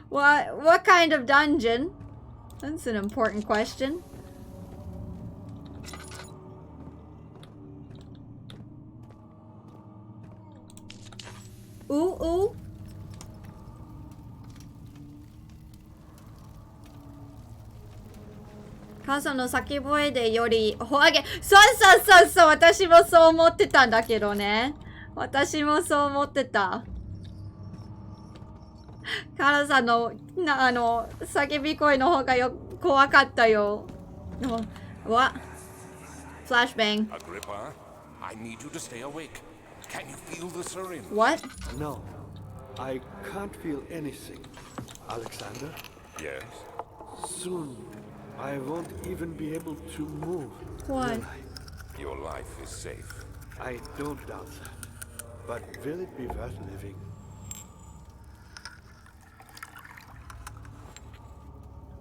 What kind of dungeon? That's an important question. Ooh. 母さんの叫び声でよりほあげ、そう、私もそう思ってたんだけどね。私もそう思ってた。母さんの叫び声の方が怖かったよ。What? Flashbang. Agrippa, I need you to stay awake. Can you feel the syringe? What? No, I can't feel anything. Alexander, Yes. soon I won't even be able to move. What? will I? Your life is safe. I don't doubt that. But will it be worth living?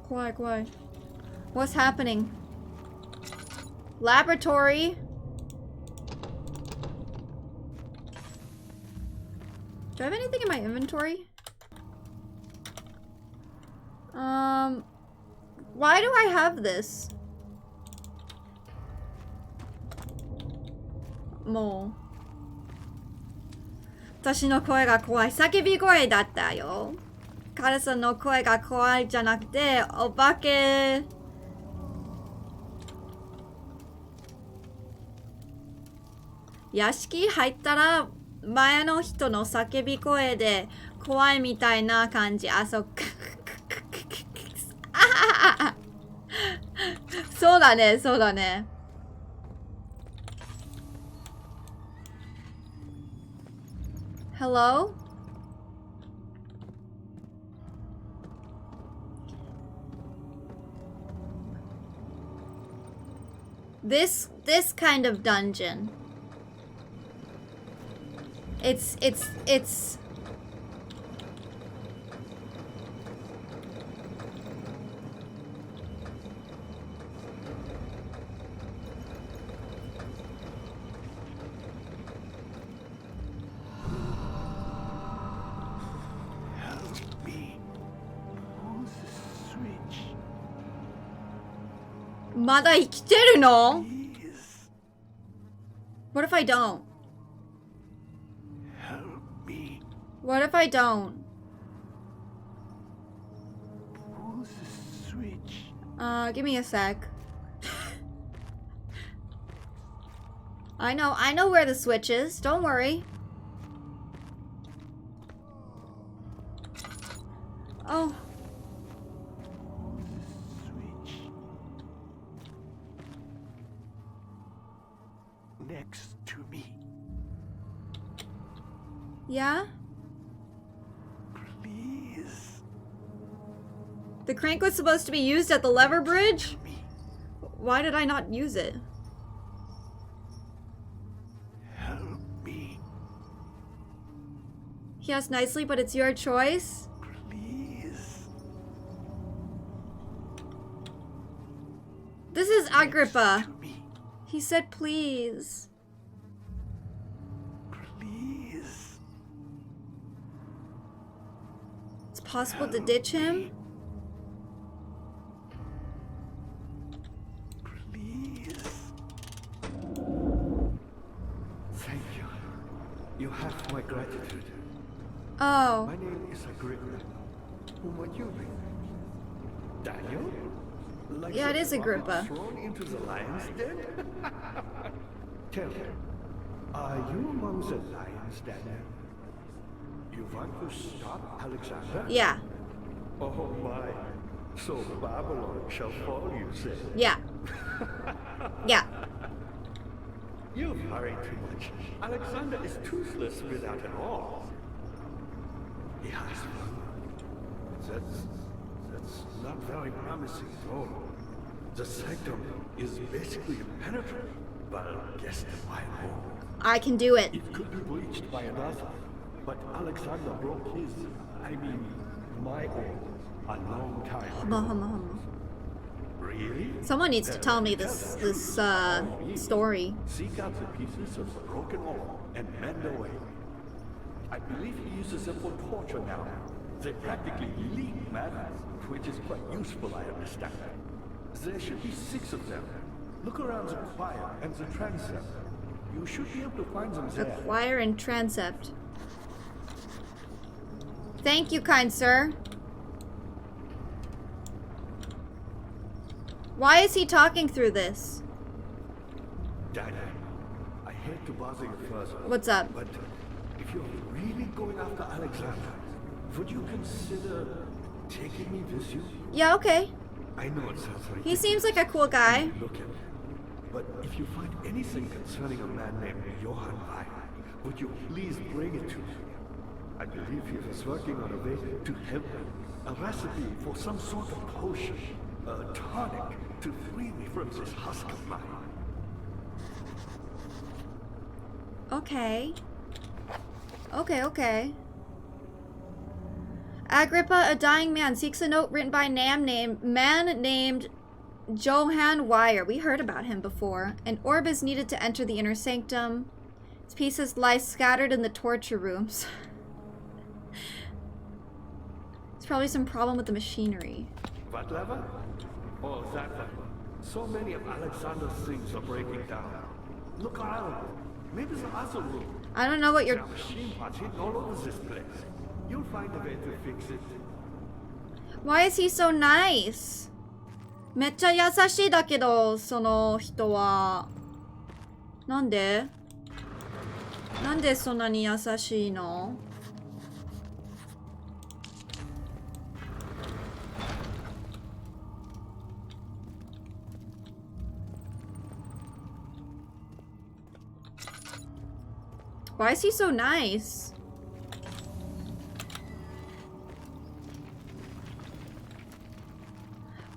Quiet. What's happening? Laboratory? Do I have anything in my inventory? Why do I have this? Mo. 私の声が怖い。叫び声だったよ。彼さんの声が怖いじゃなくて、お化け。屋敷入ったら、前の人の叫び声で怖いみたいな感じ。あ、そっか。そうだね。Hello? This kind of dungeon. It's まだ生きてるの? Please What if I don't? help me. What if I don't? Pull the switch. Give me a sec. I know where the switch is. Don't worry. Oh. Switch. Next to me. Yeah? Please. The crank was supposed to be used at the lever bridge? Me. Why did I not use it? Help me. Yes, nicely, but it's your choice. Please. This is Agrippa. To me. He said please. Please. It's possible to ditch him? Please. Thank you. You have my gratitude. Oh. My name is Agrippa. Who might you be? Daniel? Like Yeah, it the is Agrippa. rocket thrown into the lion's den? Tell me, are you among the lions, Daniel? You want to stop Alexander? Yeah. Oh my. So Babylon shall fall, you say? Yeah. Yeah. You've hurried too much. Alexander is toothless without an all. Yes. That's not very promising at all. The sanctum is basically impenetrable, but guess the why more. I can do it. It could be breached by another, but Alexander broke my own, a long time ago. Really? Someone needs to tell me this story. Seek out the pieces of the broken wall and mend away. I believe he uses them for torture now. They practically leak matter, which is quite useful, I understand. There should be 6 of them. Look around the choir and the transept. You should be able to find them there. Acquire and transept. Thank you, kind sir. Why is he talking through this? Daniel, I hate to bother you further. What's up? But if you're really going after Alexander, would you consider taking me with you? Yeah, okay. I know it sounds ridiculous. He seems like a cool guy. Look at me. But if you find anything concerning a man named Johann Weyer, would you please bring it to me? I believe he was working on a way to help me. A recipe for some sort of potion. A tonic to free me from this husk of mine. Okay. Okay. Agrippa, a dying man, seeks a note written by man named Johann Weyer. We heard about him before. An orb is needed to enter the inner sanctum. Its pieces lie scattered in the torture rooms. There's probably some problem with the machinery. What lever? Oh, that lever. So many of Alexander's things are breaking down. Look around. Maybe the other room. I don't know what There you're... are machine parts hidden all over this place. You'll find a way to fix it. Why is he so nice? めっちゃ優しいだけど、その人は。なんでそんなに優しいの? Why is he so nice?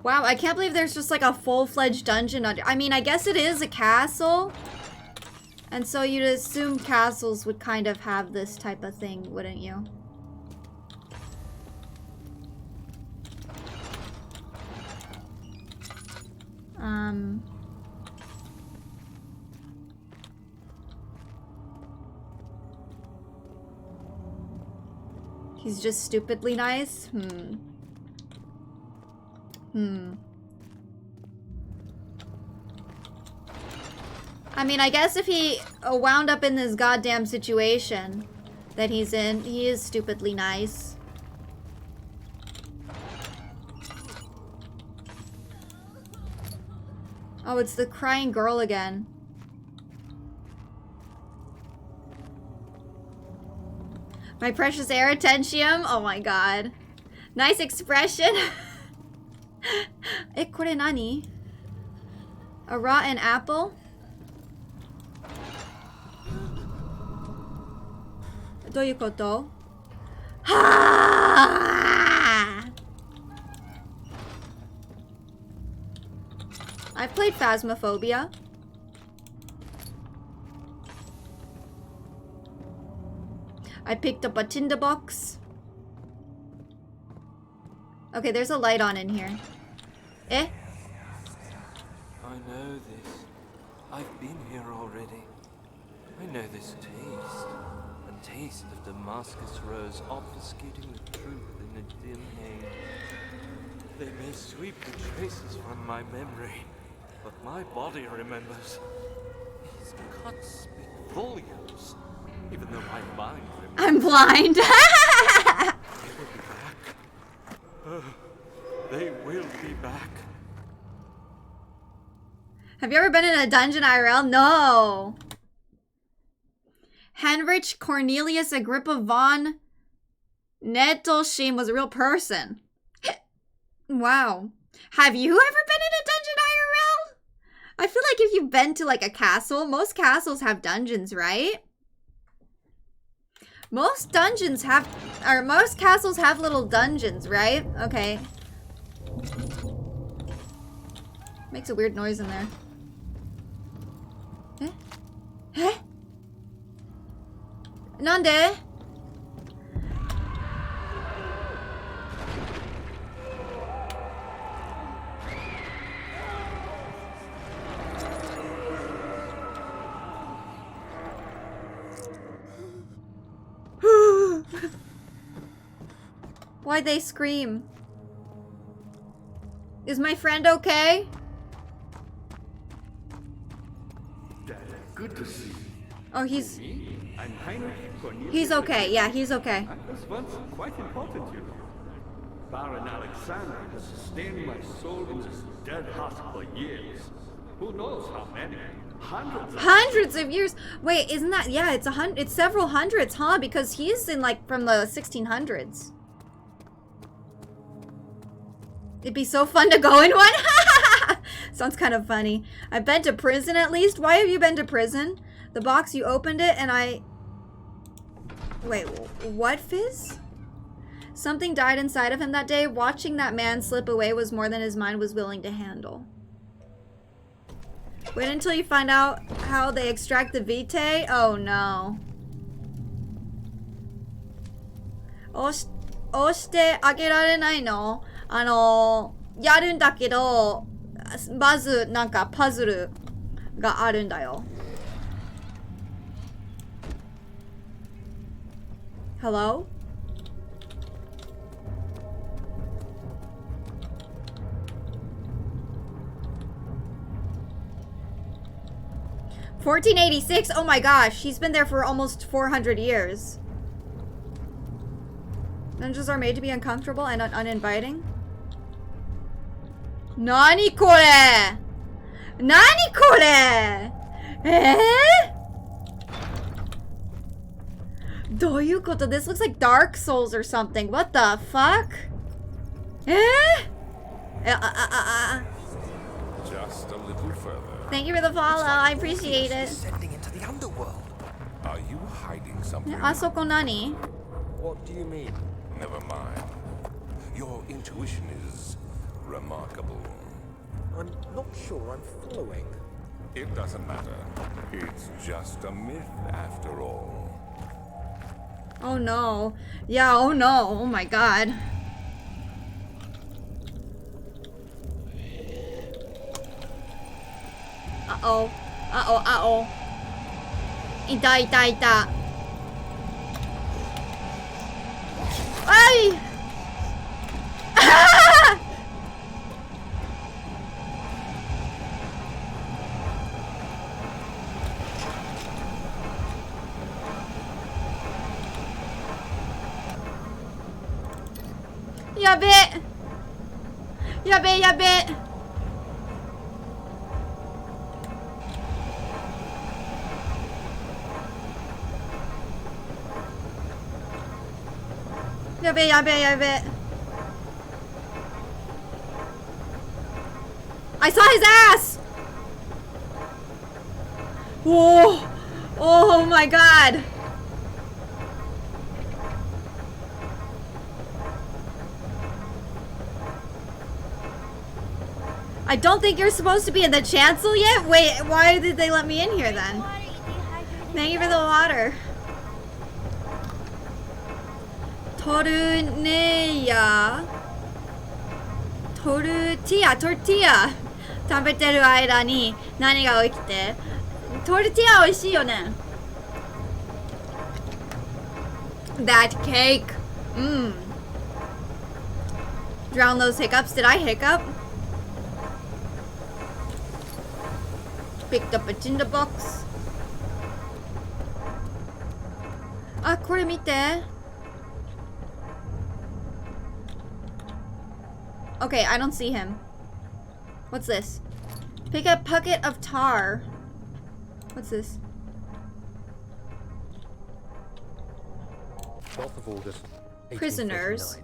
Wow, I can't believe there's just like a full-fledged dungeon under. I mean, I guess it is a castle. And so you'd assume castles would kind of have this type of thing, wouldn't you? He's just stupidly nice? I mean, I guess if he wound up in this goddamn situation that he's in, he is stupidly nice. Oh, it's the crying girl again. My precious Aratentium. Oh my god. Nice expression. Kore nani? A rotten apple? Doyukoto? I've played Phasmophobia. I picked up a tinderbox. Okay, there's a light on in here. Eh? I know this. I've been here already. I know this taste. A taste of Damascus rose obfuscating the truth in a dim haze. They may sweep the traces from my memory, but my body remembers. These cuts speak volumes, even though my mind remembers. I'm blind. They will be back. Have you ever been in a dungeon IRL? No. Heinrich Cornelius Agrippa von Nettelstein was a real person. Wow. Have you ever been in a dungeon IRL? I feel like if you've been to like a castle, most castles have dungeons, right? Most dungeons have, or most castles have little dungeons, right? Okay. Makes a weird noise in there. Eh? Eh? Nande? Why'd they scream? Is my friend okay? Dad, good to see you. Oh, he's I'm Heinrich Cornelius. he's okay. Yeah, he's okay. I was once quite important, you know. Baron Alexander has sustained my soul in this dead husk for years. Who knows how many? Hundreds of years. Wait, isn't that? Yeah, it's several hundreds, huh? Because he's in like from the 1600s. It'd be so fun to go in one. Sounds kind of funny. I've been to prison at least. Why have you been to prison? The box, you opened it and I... Wait, what, Fizz? Something died inside of him that day. Watching that man slip away was more than his mind was willing to handle. Wait until you find out how they extract the vitae. Oh no. 押してあげられないの？やるんだけど、まずなんかパズルがあるんだよ。Hello? $1486? Oh my gosh, he's been there for almost 400 years. Dungeons are made to be uncomfortable and uninviting. Nani kore? Nani kore? Eh? どういうこと? This looks like Dark Souls or something. What the fuck? Eh? Just a little further. Thank you for the follow. I appreciate it. Descending into the underworld. Are you hiding something? Asoko nani? What do you mean? Never mind. Your intuition is remarkable. I'm not sure I'm following. It doesn't matter. It's just a myth after all. Oh no. Yeah, oh no. Oh my god. Uh-oh. Uh-oh, uh-oh. Ita, ita, ita. Ay! Ah! やべえやべえやべえやべえやべえやべえ I saw his ass! Whoa! Oh my god! I don't think you're supposed to be in the chancel yet? Wait, why did they let me in here then? Thank you for the water. Tortilla. Tortilla. 食べてる間に何が起きてトルティア美味しいよね That cake Drown those hiccups. Did I hiccup? Picked up a tinder box あ、これ見て Okay, I don't see him. What's this? Pick a bucket of tar. What's this? 12th of August, Prisoners. 1859.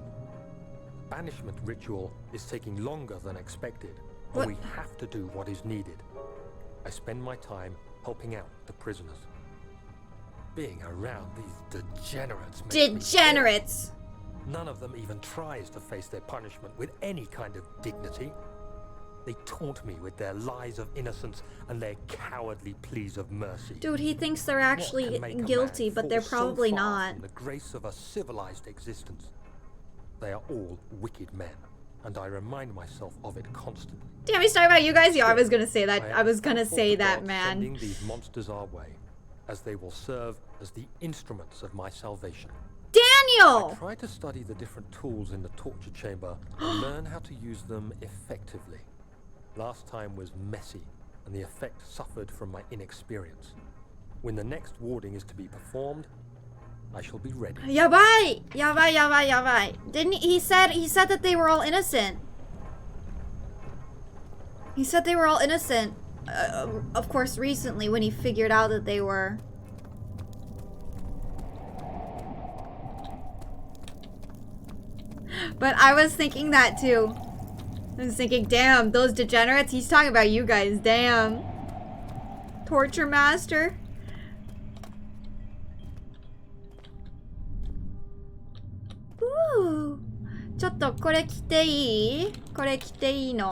Banishment ritual is taking longer than expected, What? but we have to do what is needed. I spend my time helping out the prisoners. Being around these degenerates makes me ill. Degenerates. None of them even tries to face their punishment with any kind of dignity. They taunt me with their lies of innocence and their cowardly pleas of mercy. Dude, he thinks they're What actually can make a guilty, man but they're fall so probably far not. from the grace of a civilized existence? They are all wicked men, and I remind myself of it constantly. Damn, he's talking about you guys? Yeah, I was gonna say that. am I was gonna thankful say to that, God man. sending these monsters our way, as they will serve as the instruments of my salvation. I Daniel! try to study the different tools in the torture chamber and learn how to use them effectively. Last time was messy, and the effect suffered from my inexperience. When the next warding is to be performed, I shall be ready. Yabai! Yabai, yabai, yabai. Didn't he said that they were all innocent. He said they were all innocent. Of course, recently when he figured out that they were. But I was thinking that too. I was thinking, damn, those degenerates. He's talking about you guys. Damn. Torture master. Ooh. ちょっとこれ着ていい? これ着ていいの?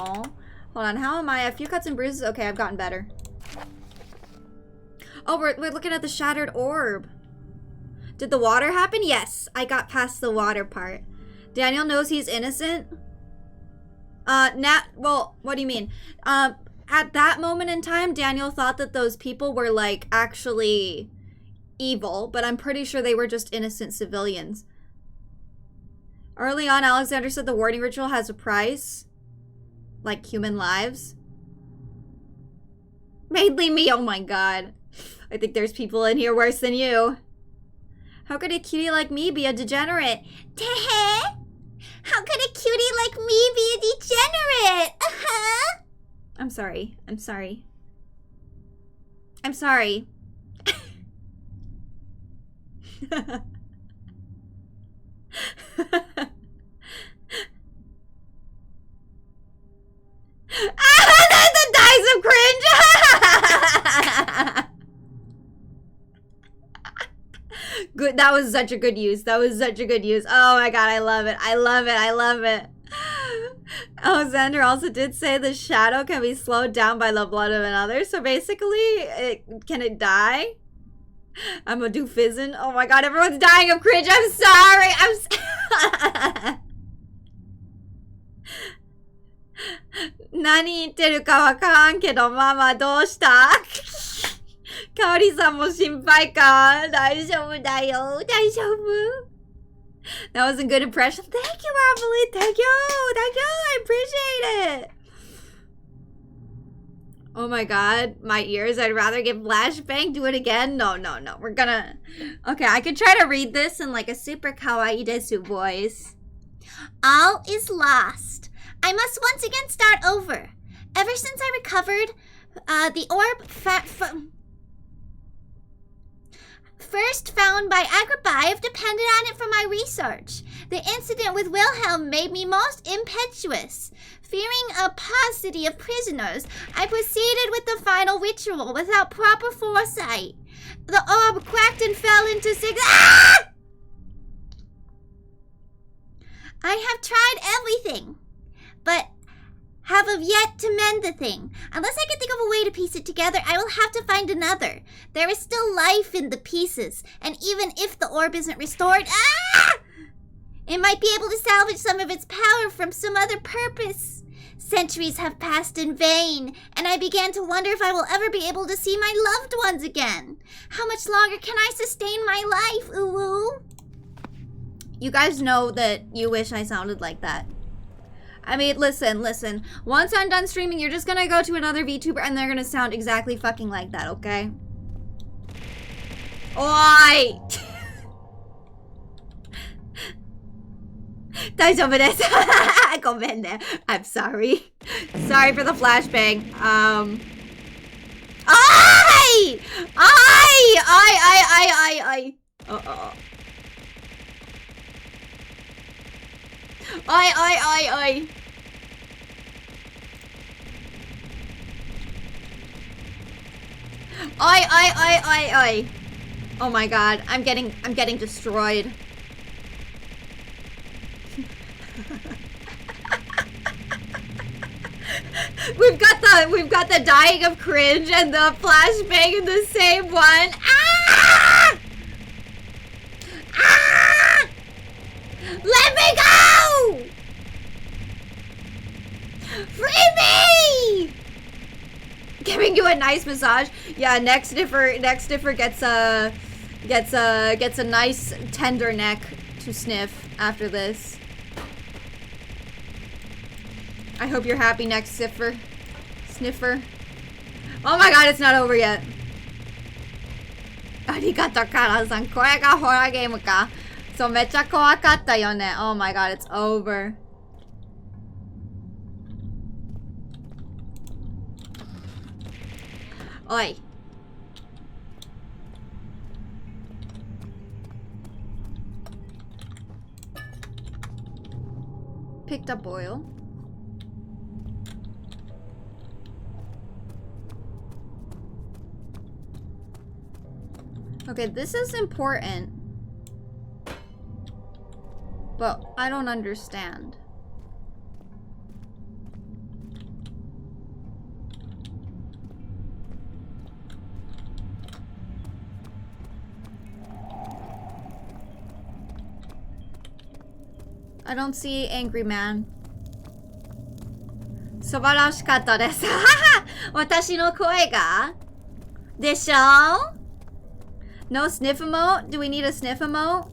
Hold on, how am I? A few cuts and bruises? Okay, I've gotten better. Oh, we're looking at the shattered orb. Did the water happen? Yes, I got past the water part. Daniel knows he's innocent? Well, what do you mean? At that moment in time, Daniel thought that those people were, like, actually evil, but I'm pretty sure they were just innocent civilians. Early on, Alexander said the warding ritual has a price. Like human lives. Mainly me, oh my god. I think there's people in here worse than you. How could a cutie like me be a degenerate? Tehe? How could a cutie like me be a degenerate? Uh-huh. I'm sorry. I'm sorry. I'm sorry. The dice of cringe! Good, that was such a good use. That was such a good use. Oh my god, I love it. I love it. I love it. Alexander also did say the shadow can be slowed down by the blood of another. So basically, can it die? I'm a doofism. Oh my god, everyone's dying of cringe. I'm sorry. I'm 何言ってるかわからんけど、ママどうしたかおりさんも心配か大丈夫だよ大丈夫 That was a good impression. Thank you, Emily. Thank you. Thank you. I appreciate it. Oh my god, my ears. I'd rather get flashbang. Do it again. No. We're gonna... Okay, I could try to read this in like a super kawaii desu voice. All is lost. I must once again start over. Ever since I recovered the orb first found by Agrippa, I have depended on it for my research. The incident with Wilhelm made me most impetuous. Fearing a paucity of prisoners, I proceeded with the final ritual without proper foresight. The orb cracked and fell into I have tried everything, but have yet to mend the thing. Unless I can think of a way to piece it together, I will have to find another. There is still life in the pieces, and even if the orb isn't restored, it might be able to salvage some of its power from some other purpose. Centuries have passed in vain, and I began to wonder if I will ever be able to see my loved ones again. How much longer can I sustain my life, Uwu? You guys know that you wish I sounded like that. I mean, listen. Once I'm done streaming, you're just gonna go to another VTuber and they're gonna sound exactly fucking like that, okay? Oi! 大丈夫です。ごめんね。I'm sorry. Sorry for the flashbang. I. Oh my god, I'm getting destroyed. We've got the dying of cringe and the flashbang in the same one. Ah! Ah! Let me go! Free me! Giving you a nice massage. Yeah, next Sniffer gets a nice tender neck to sniff after this. I hope you're happy next Sniffer. Oh my god, it's not over yet. Arigato, Kara-san. これがホラーゲームか。そう、めっちゃ怖かったよね。Oh my god, it's over. Oi. Picked up oil. Okay, this is important. But I don't understand. I don't see Angry Man. 素晴らしかったです。私の声がでしょ? No sniff emote? Do we need a sniff emote?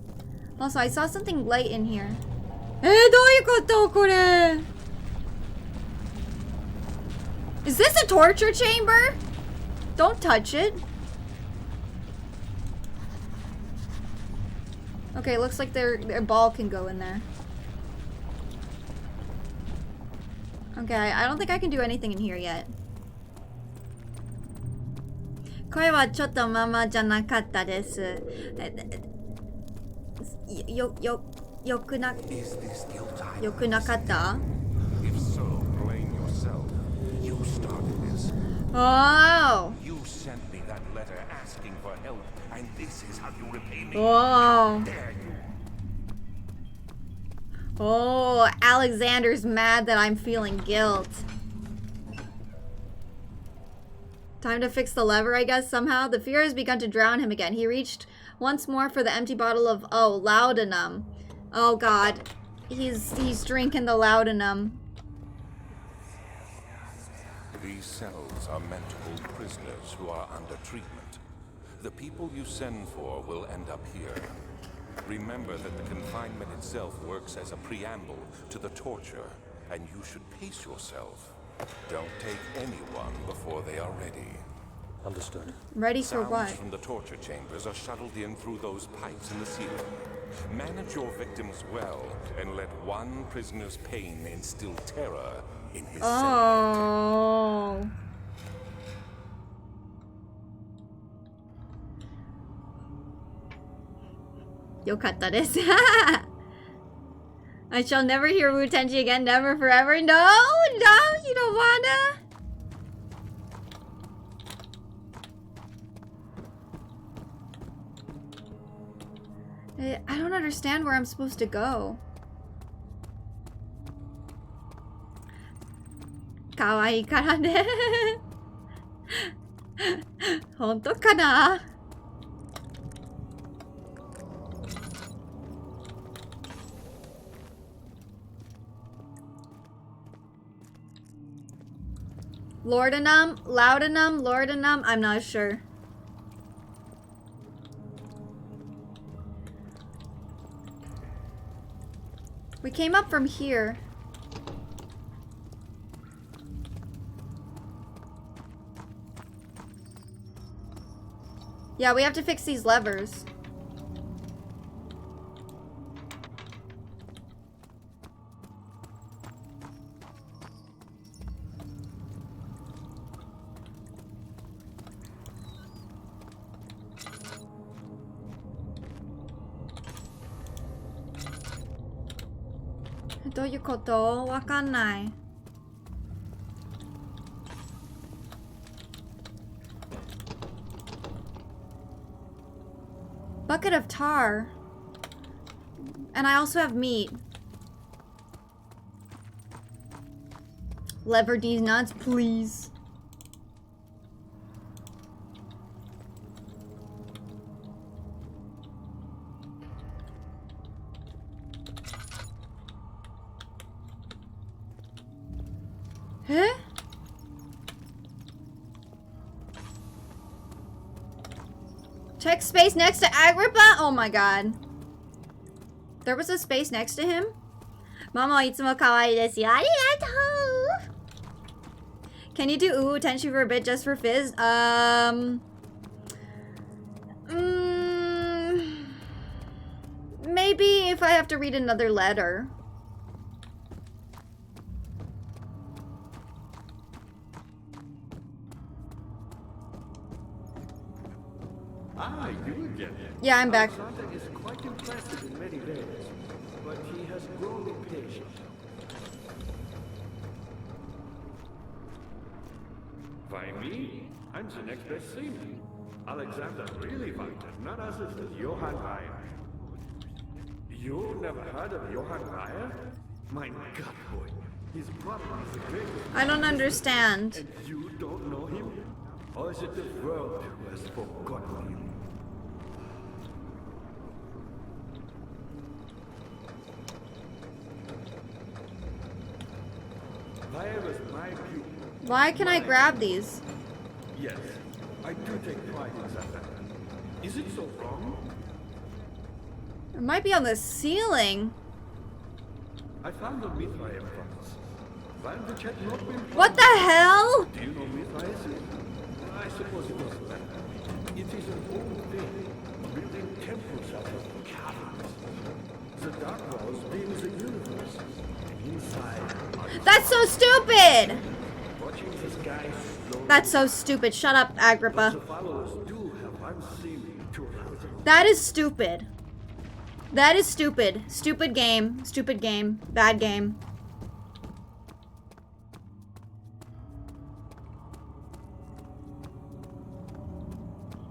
Also, I saw something light in here. どういうことこれ? Is this a torture chamber? Don't touch it. Okay, looks like their ball can go in there. Okay, I don't think I can do anything in here yet. 声はちょっとままじゃなかったです。よくなかった? If so, blame yourself. You started this. Oh. You sent me that letter asking for help, and this is how you repay me. Oh. Dare you? Oh, Alexander's mad that I'm feeling guilt. Time to fix the lever, I guess, somehow. The fear has begun to drown him again. He reached once more for the empty bottle of, laudanum. Oh, God. He's drinking the laudanum. These cells are meant to hold prisoners who are under treatment. The people you send for will end up here. Remember that the confinement itself works as a preamble to the torture, and you should pace yourself. Don't take anyone before they are ready. Understood. Ready for Sounds what? from the torture chambers are shuttled in through those pipes in the ceiling. Manage your victims well, and let one prisoner's pain instill terror in his cellmate. Oh. Yokatta desu. I shall never hear Wu Tenji again, never forever. No, no, you don't wanna. I don't understand where I'm supposed to go. Kawaii kara ne. Honto kana? Laudanum, laudanum, I'm not sure. We came up from here. Yeah, we have to fix these levers. Doyukoto? Wakanai. Bucket of tar. And I also have meat. Lever these nuts, please. Huh? Check space next to Agrippa? Oh my god. There was a space next to him? Mama, itsumo kawaii desu yo. Arigatou! Can you do Uwu Tenshi for a bit just for fizz? Maybe if I have to read another letter. Ah, you again. Yeah, I'm back. Alexander is quite impressive in many ways, but he has grown impatient. By me? I'm the next best thing. Alexander really wanted none other than Johann Reyer. You never heard of Johann Reyer? My God, boy. He's probably the greatest. I don't understand. And you don't know him? Or is it the world who has forgotten him? Reyer was my pupil. Why can I grab these? Yes, I do take pride in that. Is it so wrong? It might be on the ceiling. I found a Mithraeus once. While which had not been What the hell? Do you know Mithraeus? I suppose it doesn't matter. It is an old thing, building temples out of caverns. The dark walls being the universe. And inside are That's so stupid! watching the sky slowly. That's so stupid. Shut up, The Agrippa. followers do have unseen to allow them. That is stupid. That is stupid. Stupid game. Stupid game. Bad game.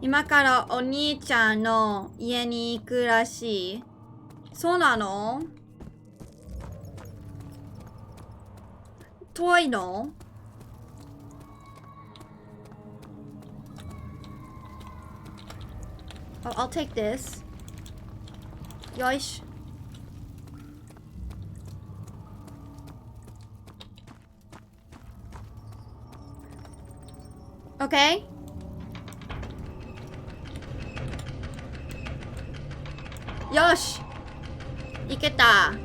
Imakara o nii-chan no ie ni iku rashii. So nano? Toi no? Oh, I'll take this. Yoish. Okay. Yosh! Iketa.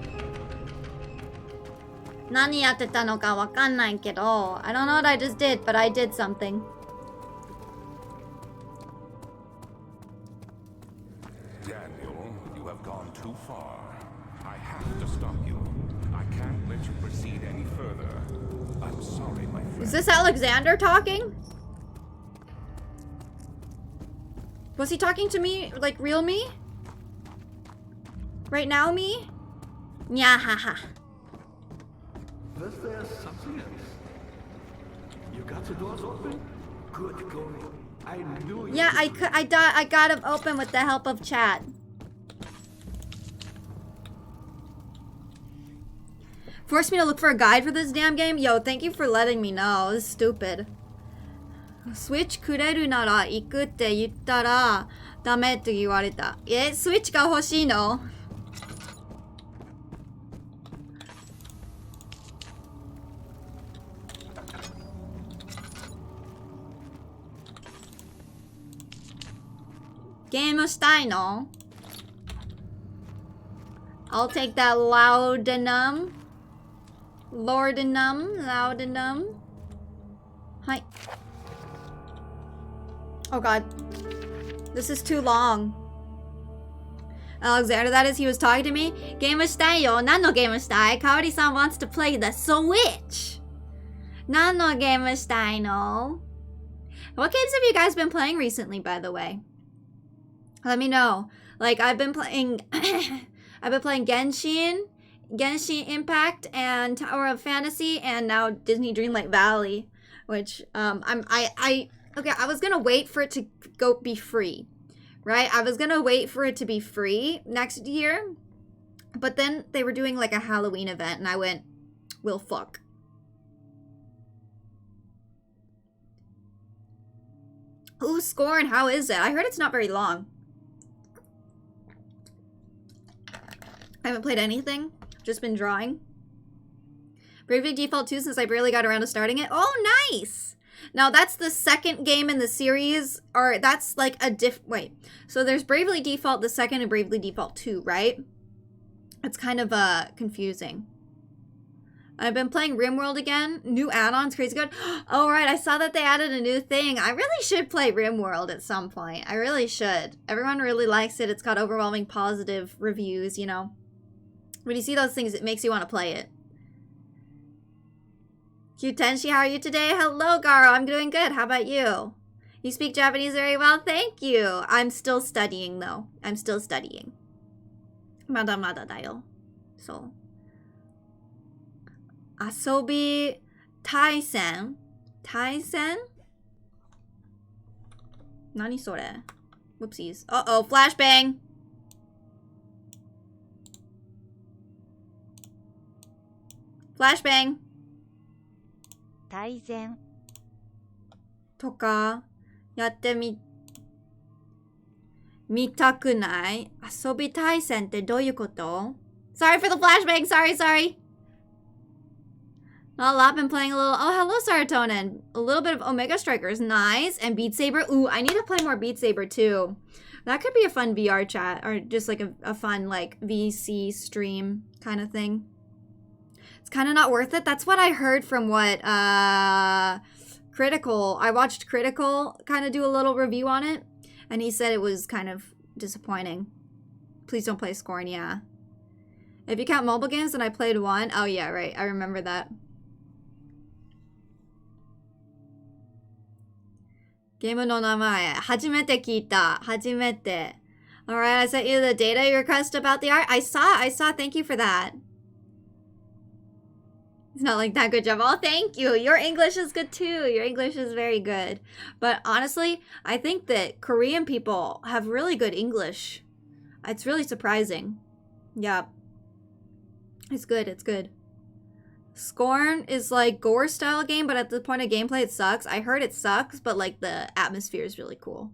Nani yatteta no ka wakannai kedo. I don't know what I just did, but I did something. Daniel, you have gone too far. I have to stop you. I can't let you proceed any further. I'm sorry, my friend. Is this Alexander talking? Was he talking to me, like real me? Right now me? Nyahaha. Was there something else? You got the doors open? Good going. I knew you. Yeah, I got him open with the help of chat. Forced me to look for a guide for this damn game? Yo, thank you for letting me know. This is stupid. Switch くれるなら行くって言ったらダメって言われた。スイッチが欲しいの？ゲームしたいの？ I'll take that laudanum. Laudanum. はい。Oh god. This is too long. Alexander, that is, he was talking to me. ゲームしたいよ。何のゲームしたい？かおりさん wants to play the Switch. 何のゲームしたいの？ What games have you guys been playing recently, by the way? Let me know. Like, I've been playing Genshin Impact, and Tower of Fantasy, and now Disney Dreamlight Valley, which okay, I was gonna wait for it to be free, right? I was gonna wait for it to be free next year, but then they were doing like a Halloween event, and I went, well, fuck. Ooh, Scorn, how is it? I heard it's not very long. I haven't played anything. Just been drawing. Bravely Default 2 since I barely got around to starting it. Oh, nice! Now, that's the second game in the series, or that's like a wait. So there's Bravely Default the second and Bravely Default 2, right? It's kind of confusing. I've been playing RimWorld again. New add-ons, crazy good. Oh, right, I saw that they added a new thing. I really should play RimWorld at some point. I really should. Everyone really likes it. It's got overwhelming positive reviews, you know. When you see those things, it makes you want to play it. Tenshi, how are you today? Hello, Garo. I'm doing good. How about you? You speak Japanese very well? Thank you. I'm still studying, though. I'm still studying. Mada mada da yo. So. Asobi Taisen. Taisen? Nani sore? Whoopsies. Uh-oh, flashbang. Flashbang. 大前とかやってみたくない？遊び対戦ってどういうこと？ Sorry for the flashbang. Sorry. Not a lot. Been playing a little. Oh, hello, Serotonin. A little bit of Omega Strikers. Nice. And Beat Saber. Ooh, I need to play more Beat Saber too. That could be a fun VR chat, or just like a fun like VC stream kind of thing. It's kind of not worth it. That's what I heard from what Critical. I watched Critical kind of do a little review on it, and he said it was kind of disappointing. Please don't play Scorn, yeah. If you count mobile games, then I played one. Oh yeah, right. I remember that. Game no namae. Hajimete kita. Hajimete. Alright, I sent you the data request about the art. I saw. Thank you for that. It's not like that. Good job. Oh, thank you. Your English is good too. Your English is very good. But honestly, I think that Korean people have really good English. It's really surprising. Yeah. It's good. It's good. Scorn is like gore style game, but at the point of gameplay it sucks. I heard it sucks, but like the atmosphere is really cool.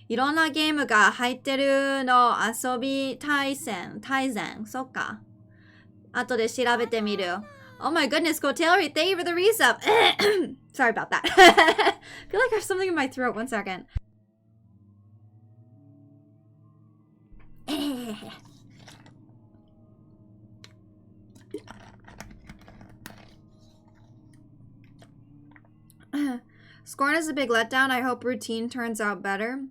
いろんなゲームが入ってるの遊び対戦。そっか。後で調べてみる。Oh my goodness, Cotelry, thank you for the resub. Sorry about that. I feel like I have something in my throat. 1 second. Scorn is a big letdown. I hope Routine turns out better.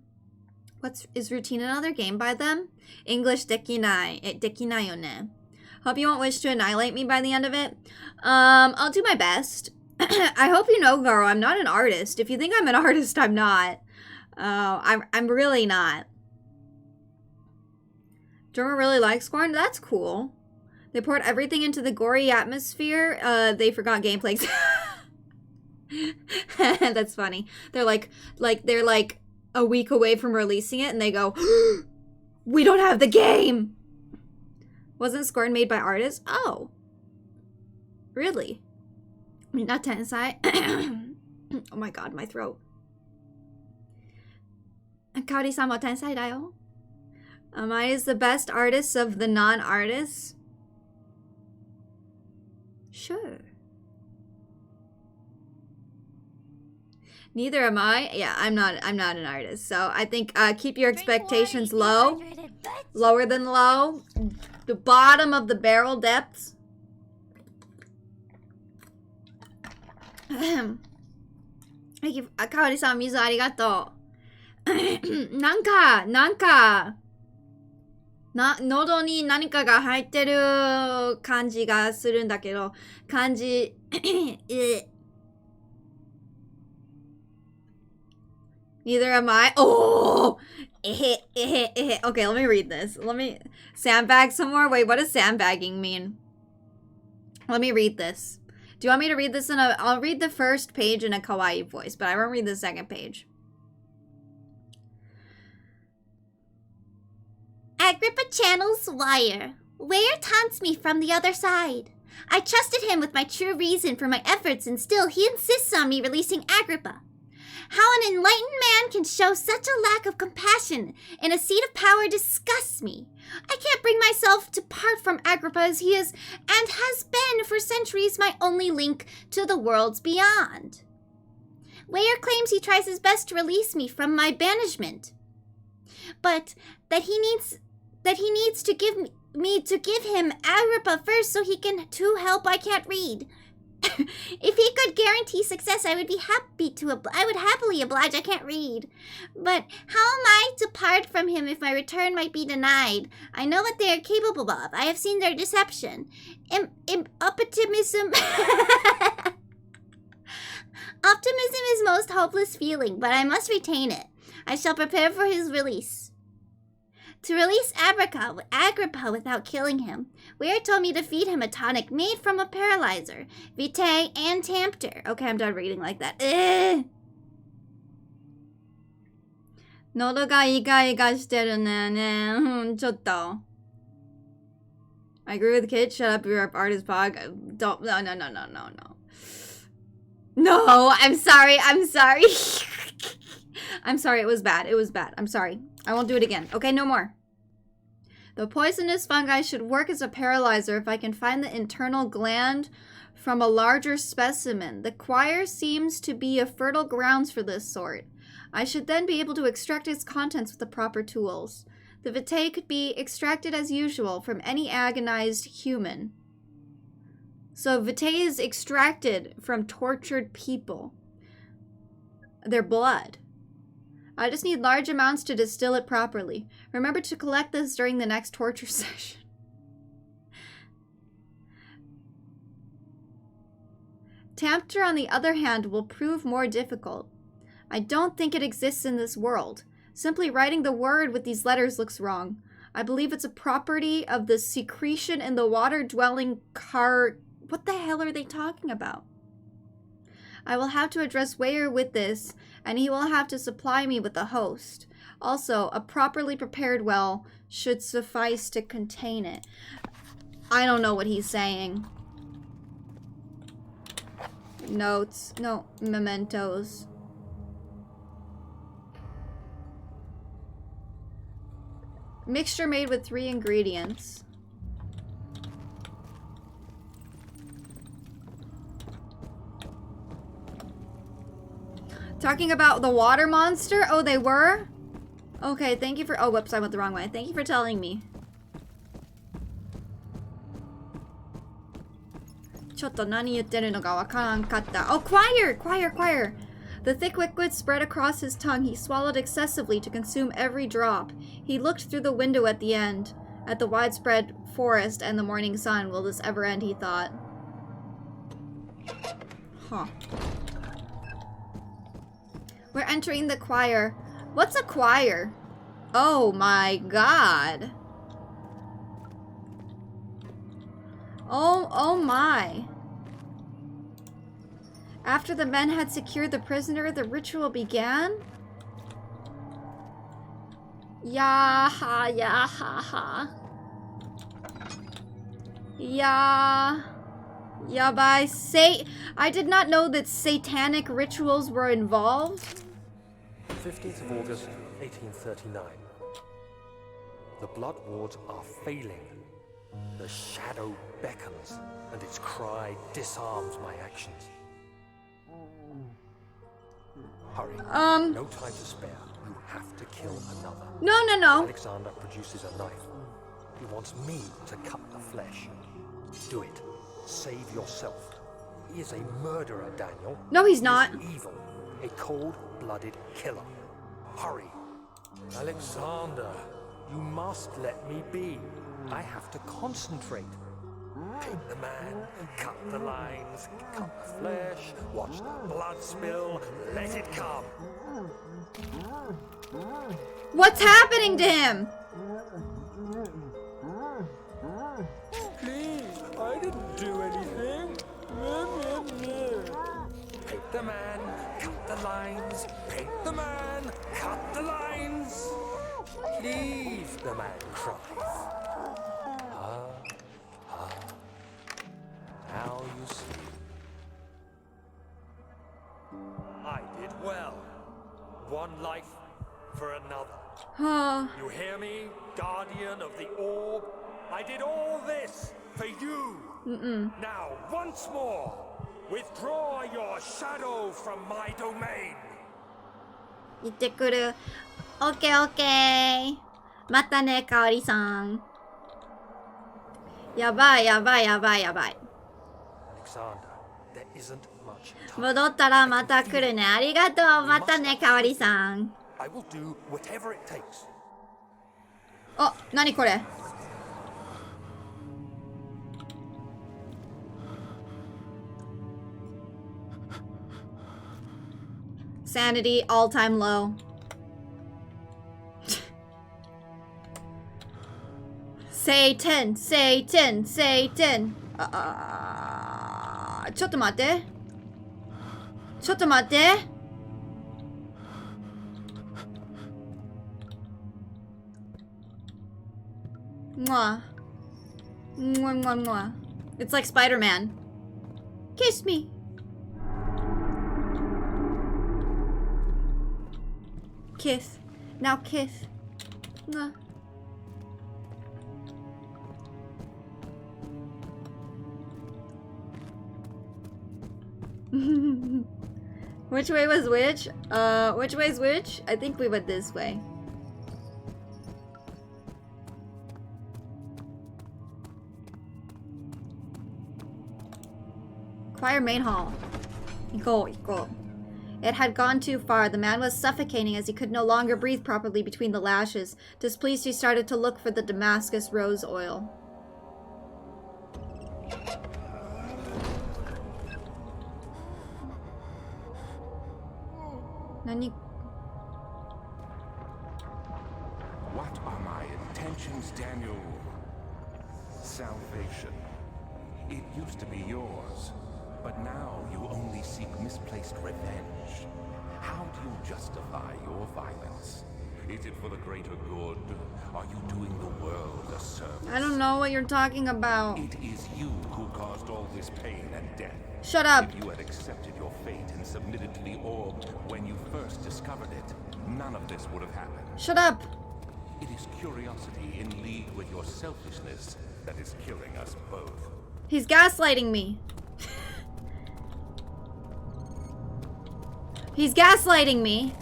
Is routine another game by them? English dekinai. Dekinai yo ne. Hope you won't wish to annihilate me by the end of it. I'll do my best. I hope you know, Garo, I'm not an artist. If you think I'm an artist, I'm not. I'm really not. Drummer really likes Scorn? That's cool. They poured everything into the gory atmosphere. They forgot gameplay. That's funny. They're like a week away from releasing it and they go, we don't have the game! Wasn't Scorn made by artists? Oh. Really? I mean, not Tensai. Oh my god, my throat. Kaori-san mo Tensai da yo. Mine is the best artist of the non-artists. Sure. Neither am I. Yeah, I'm not an artist. So I think keep your expectations low. Lower than low. The bottom of the barrel depths. Thank you, Kaori-san, mizu arigato. 喉に何かが入ってる感じがするんだけど、感じ、Neither am I. Oh! Okay, let me read this. Let me sandbag some more. Wait, what does sandbagging mean? Let me read this. Do you want me to read this in a... I'll read the first page in a kawaii voice, but I won't read the second page. Agrippa channels wire. Ware taunts me from the other side. I trusted him with my true reason for my efforts, and still he insists on me releasing Agrippa. How an enlightened man can show such a lack of compassion in a seat of power disgusts me. I can't bring myself to part from Agrippa as he is, and has been for centuries, my only link to the worlds beyond. Ware claims he tries his best to release me from my banishment, but that he needs to give him Agrippa first so he can help I can't read. If he could guarantee success, I would happily oblige. I can't read. But how am I to part from him if my return might be denied? I know what they are capable of. I have seen their deception. Optimism... Optimism is most hopeless feeling, but I must retain it. I shall prepare for his release. To release Agrippa without killing him, Ware told me to feed him a tonic made from a paralyzer, vitae, and Tampter. Okay, I'm done reading like that. Nodo ga iga iga shiteru ne. Chotto. I agree with the kid. Shut up, you're an artist pog. Don't. No. No, I'm sorry. I'm sorry, it was bad. I'm sorry. I won't do it again. Okay, no more. The poisonous fungi should work as a paralyzer if I can find the internal gland from a larger specimen. The choir seems to be a fertile grounds for this sort. I should then be able to extract its contents with the proper tools. The vitae could be extracted as usual from any agonized human. So vitae is extracted from tortured people. Their blood. I just need large amounts to distill it properly. Remember to collect this during the next torture session. Tampter, on the other hand, will prove more difficult. I don't think it exists in this world. Simply writing the word with these letters looks wrong. I believe it's a property of the secretion in the water-dwelling What the hell are they talking about? I will have to address Ware with this, and he will have to supply me with a host. Also, a properly prepared well should suffice to contain it. I don't know what he's saying. Notes. No, mementos. Mixture made with 3 ingredients. Talking about the water monster? Oh, they were? Okay, thank you for... Oh, whoops, I went the wrong way. Thank you for telling me. Chotto, nani yutteru no ga wakaran katta. Oh, choir! The thick liquid spread across his tongue. He swallowed excessively to consume every drop. He looked through the window at the end, at the widespread forest and the morning sun. Will this ever end, he thought. Huh. We're entering the choir. What's a choir? Oh my god. Oh my. After the men had secured the prisoner, the ritual began? Yaha, yaha. Ya. Yabai. I did not know that satanic rituals were involved. 15th of August, 1839. The blood wards are failing. The shadow beckons, and its cry disarms my actions. Hurry. No time to spare. You have to kill another. No. Alexander produces a knife. He wants me to cut the flesh. Do it. Save yourself. He is a murderer, Daniel. No, he's not. He is evil. A cold-blooded killer. Hurry. Alexander, you must let me be. I have to concentrate. Take the man, cut the lines, cut the flesh, watch the blood spill, let it come. What's happening to him? Please, I didn't do anything. Paint the man, cut the lines. Paint the man, cut the lines. Please, the man cries. Now you see. I did well. One life for another. You hear me, guardian of the orb? I did all this for you. Now, once more, withdraw your shadow from my domain. 行ってくる。オッケーオッケー。またね、かおりさん。やばい。Alexander, there isn't much time. 戻ったらまた来るね。ありがとう。またね、かおりさん。 I will do whatever it takes. あ、なにこれ。Sanity all-time low. Satan. ちょっと待って。Mwah. It's like Spider-Man. Kiss me. Kiss. Now kiss. Mwah. Which way was which? Which way's which? I think we went this way. Choir main hall. Go. It had gone too far. The man was suffocating as he could no longer breathe properly between the lashes. Displeased, he started to look for the Damascus rose oil. Nani? What are my intentions, Daniel? Salvation. It used to be yours, but now you only seek misplaced revenge. How do you justify your violence? Is it for the greater good? Are you doing the world a service? I don't know what you're talking about. It is you who caused all this pain and death. Shut up. If you had accepted your fate and submitted to the orb when you first discovered it, none of this would have happened. Shut up. It is curiosity in league with your selfishness that is killing us both. He's gaslighting me. He's gaslighting me.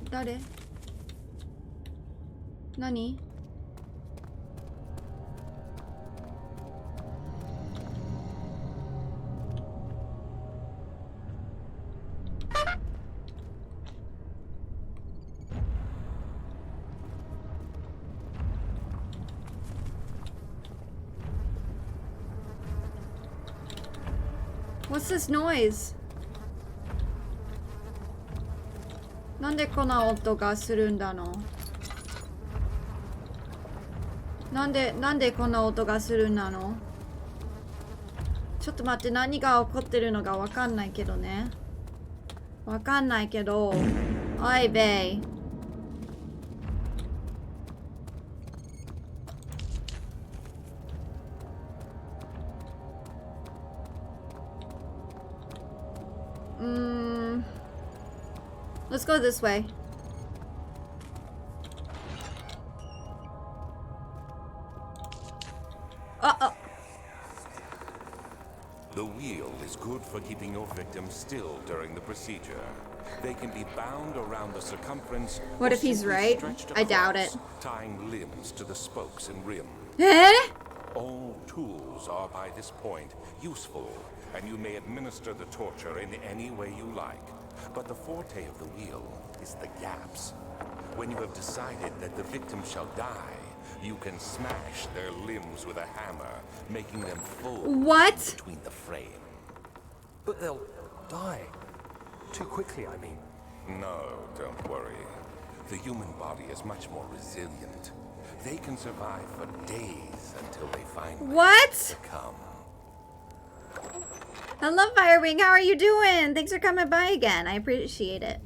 Dare? Nani? What's this noise? なんでこんな音がするんだの？なんでこんな音がするんだの？ちょっと待って、何が起こってるのかわかんないけどね。わかんないけど。おいベイ。Let's go this way. Uh-oh. The wheel is good for keeping your victims still during the procedure. They can be bound around the circumference. What or if he's simply right? stretched I doubt across, it. Tying limbs to the spokes and rim. Eh? All tools are by this point useful, and you may administer the torture in any way you like. But the forte of the wheel is the gaps. When you have decided that the victim shall die, you can smash their limbs with a hammer, making them full What? between the frame. But they'll die. Too quickly, I mean. No, don't worry. The human body is much more resilient. They can survive for days until they find What? to come. Hello, Firewing. How are you doing? Thanks for coming by again. I appreciate it.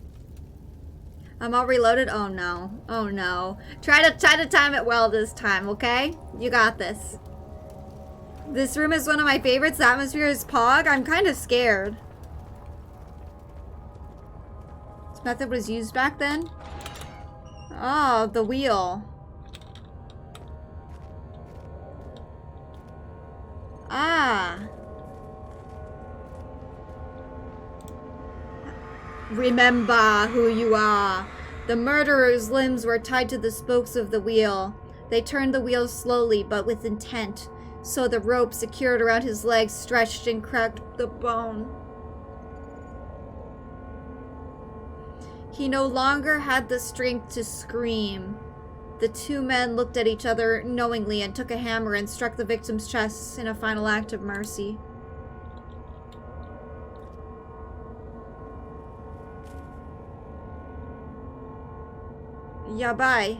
I'm all reloaded. Oh no. Oh no. Try to time it well this time, okay? You got this. This room is one of my favorites. The atmosphere is Pog. I'm kind of scared. This method was used back then? Oh, the wheel. Ah. Remember who you are. The murderer's limbs were tied to the spokes of the wheel. They turned the wheel slowly, but with intent, so the rope secured around his legs stretched and cracked the bone. He no longer had the strength to scream. The two men looked at each other knowingly and took a hammer and struck the victim's chest in a final act of mercy. Yabai.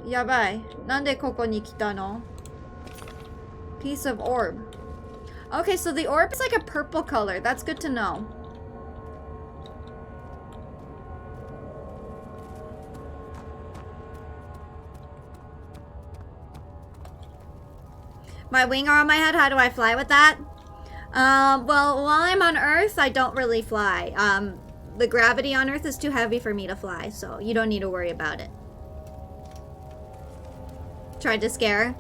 Yabai. Nande koko ni kita no? Piece of orb. Okay, so the orb is like a purple color. That's good to know. My wing are on my head. How do I fly with that? Well, while I'm on Earth, I don't really fly. The gravity on Earth is too heavy for me to fly, so you don't need to worry about it. Tried to scare her.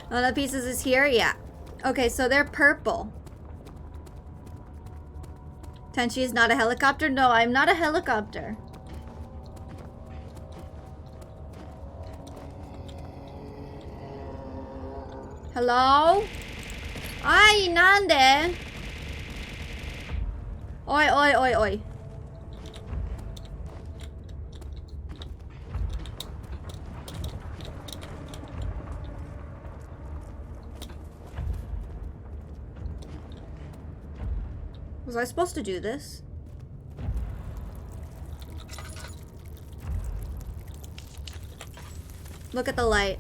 One of the pieces is here? Yeah. Okay, so they're purple. Tenchi is not a helicopter? No, I'm not a helicopter. Hello? Ay, nande? Oi, oi, oi, oi. Was I supposed to do this? Look at the light.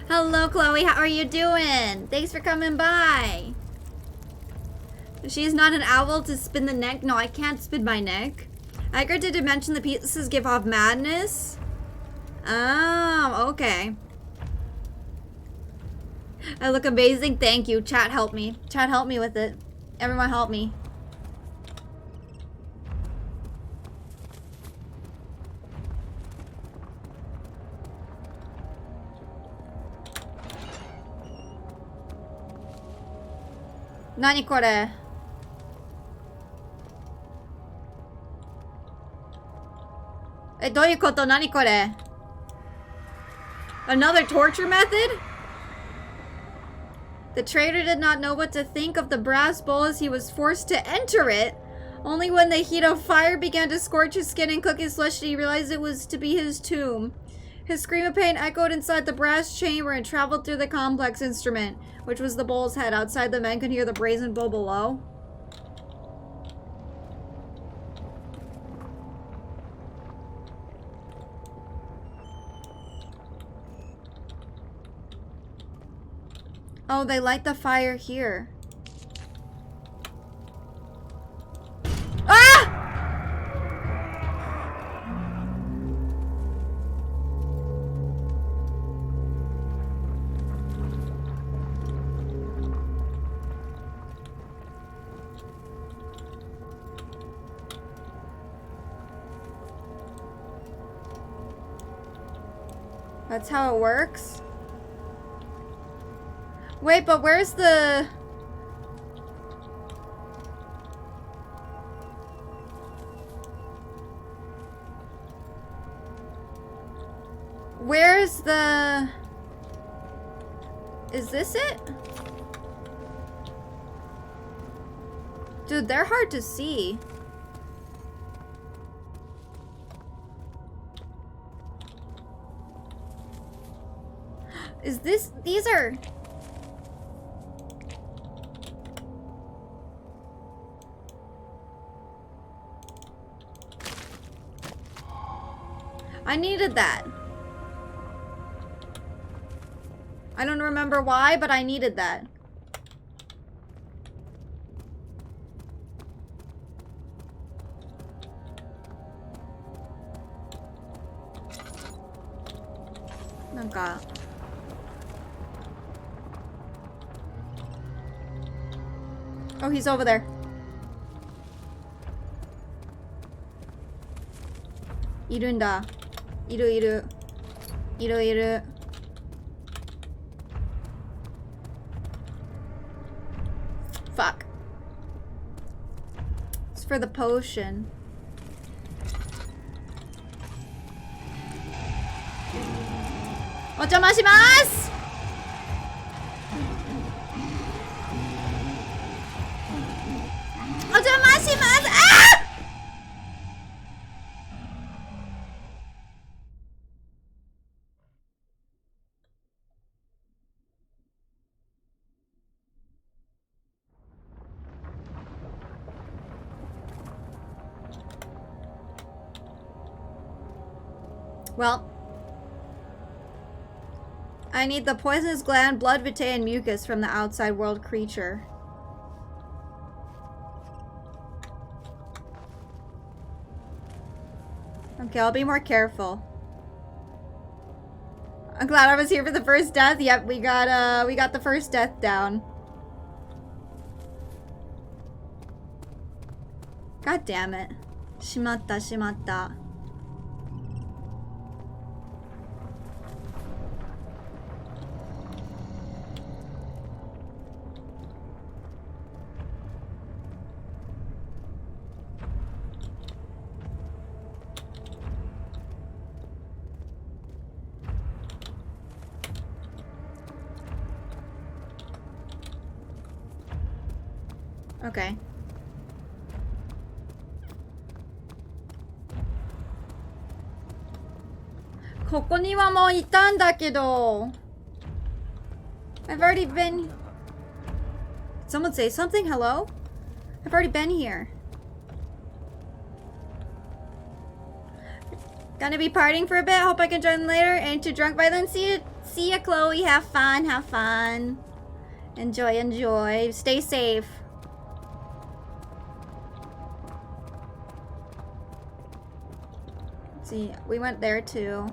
Hello, Chloe. How are you doing? Thanks for coming by. She's not an owl to spin the neck. No, I can't spin my neck. Edgar, did you mention the pieces give off madness? Oh, okay. I look amazing. Thank you. Chat, help me. Chat, help me with it. Everyone, help me. Nani kore? Doyu koto? Nani kore? Another torture method? The traitor did not know what to think of the brass bowl as he was forced to enter it. Only when the heat of fire began to scorch his skin and cook his flesh did he realize it was to be his tomb. His scream of pain echoed inside the brass chamber and traveled through the complex instrument, which was the bull's head. Outside, the men could hear the brazen bull below. Oh, they light the fire here. Ah! That's how it works? Wait, but where's the... Where's the... Is this it? Dude, they're hard to see. Is this... These are... I needed that. I don't remember why, but I needed that. Oh, he's over there. 이른다. 이루. Fuck. It's for the potion. Ochamashimasu! Ochamashimasu! Ah! Well, I need the poisonous gland, blood, vitae, and mucus from the outside world creature. Okay, I'll be more careful. I'm glad I was here for the first death. Yep, we got the first death down. God damn it. Shimatta. Okay. I've already been... Did someone say something? Hello? I've already been here. Gonna be partying for a bit. Hope I can join later. Ain't too drunk by then. See ya, Chloe. Have fun. Enjoy. Stay safe. See, we went there too.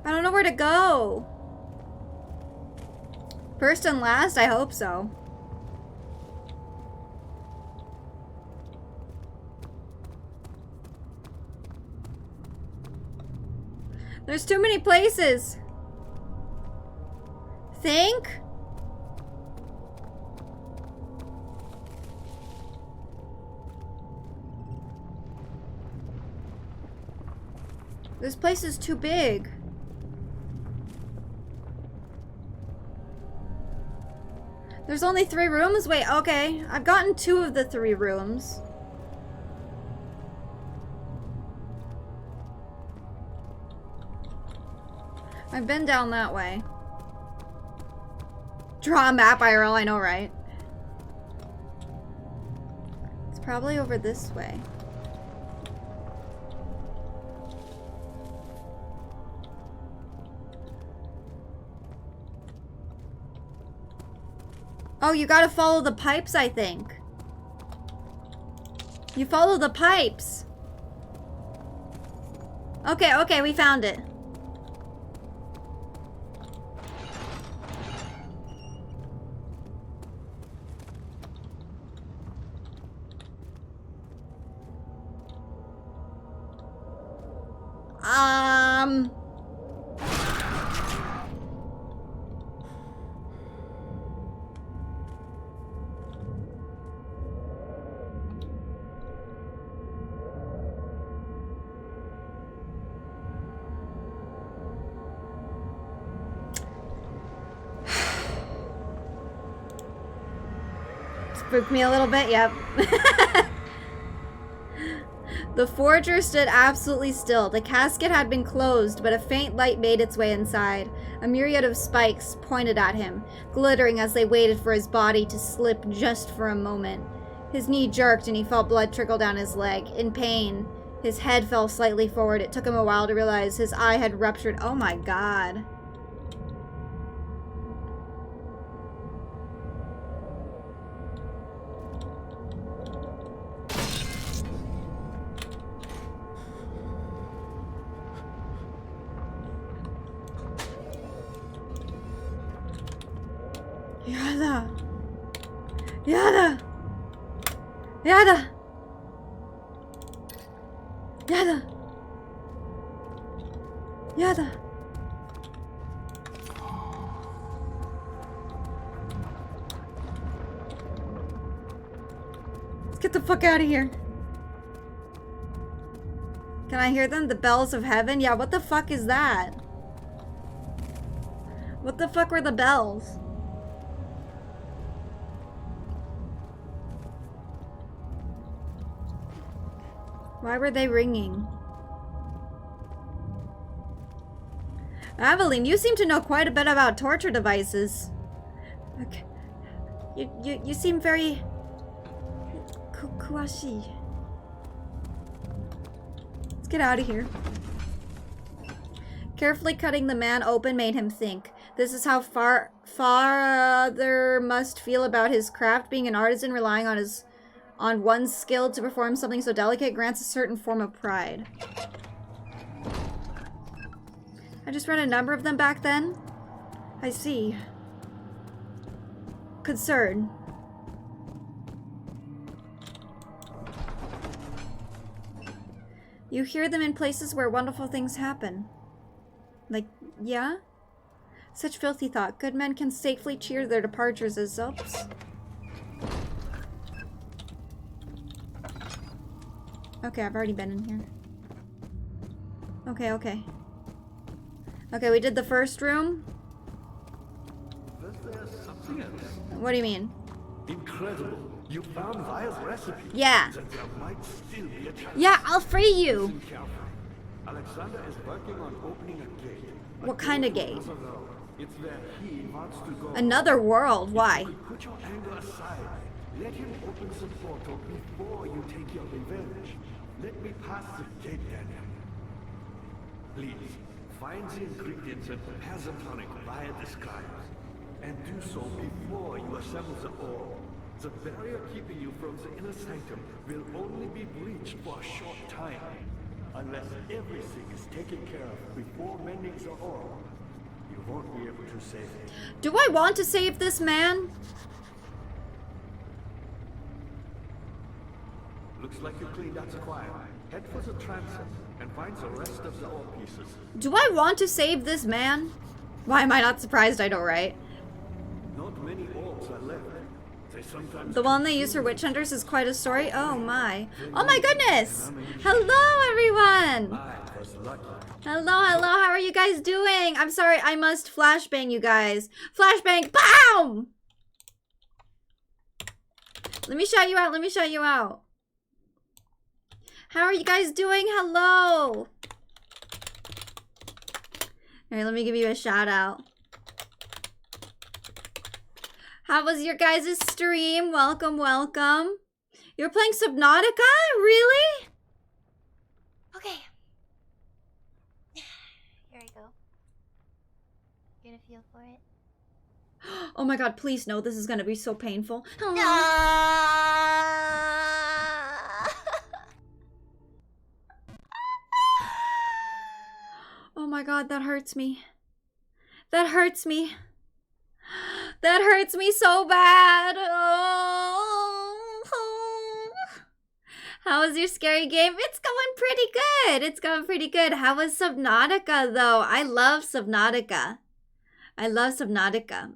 I don't know where to go. First and last? I hope so. There's too many places. Think? This place is too big. There's only 3 rooms? Wait, okay. I've gotten 2 of the 3 rooms. I've been down that way. Draw a map IRL, I know, right? It's probably over this way. Oh, you gotta follow the pipes, I think. You follow the pipes. Okay, okay, we found it. Spooked me a little bit, yep. The forger stood absolutely still. The casket had been closed, but a faint light made its way inside. A myriad of spikes pointed at him, glittering as they waited for his body to slip just for a moment. His knee jerked and he felt blood trickle down his leg. In pain, his head fell slightly forward. It took him a while to realize his eye had ruptured. Oh my god. Yada! Yada! Yada! Yada! Yada! Let's get the fuck out of here. Can I hear them? The bells of heaven? Yeah, what the fuck is that? What the fuck were the bells? Why were they ringing? Aveline, you seem to know quite a bit about torture devices. Okay. You seem very... kuwashi. Let's get out of here. Carefully cutting the man open made him think. This is how father must feel about his craft, being an artisan relying on one's skill to perform something so delicate grants a certain form of pride. I just read a number of them back then. I see. Concern. You hear them in places where wonderful things happen. Like, yeah? Such filthy thought. Good men can safely cheer their departures as oops. Okay, I've already been in here. Okay, okay. Okay, we did the first room. There's something else. What do you mean? Incredible. You found Via's recipe. Yeah. That there might still be a chance. Yeah, I'll free you. Listen carefully. Alexander is working on opening a gate. What kind of gate? It's where he wants to go. Another world. Why? Put your anger aside. Let him open some portal before you take your revenge. Let me pass the gate, Daniel. Please, find the ingredients and prepare the tonic via disguise. And do so before you assemble the ore. The barrier keeping you from the inner sanctum will only be breached for a short time. Unless everything is taken care of before mending the ore, you won't be able to save it. Do I want to save this man? Looks like you cleaned out the choir. Head for the transept and find the rest of the ore pieces. Do I want to save this man? Why am I not surprised? I know, right? Not many orbs are left. They sometimes The one they use for witch hunters is quite a story. Oh my. Oh my goodness! Hello, everyone! I was lucky. Hello, hello. How are you guys doing? I'm sorry. I must flashbang you guys. Flashbang. BAM! Let me shout you out. Let me shout you out. How are you guys doing? Hello. All right, let me give you a shout out. How was your guys' stream? Welcome, welcome. You're playing Subnautica? Really? Okay. Here I go. You gonna feel for it? Oh my god, please no, this is gonna be so painful. Oh. Oh my god, that hurts me. That hurts me. That hurts me so bad. Oh. How was your scary game? It's going pretty good. It's going pretty good. How was Subnautica though? I love Subnautica. I love Subnautica.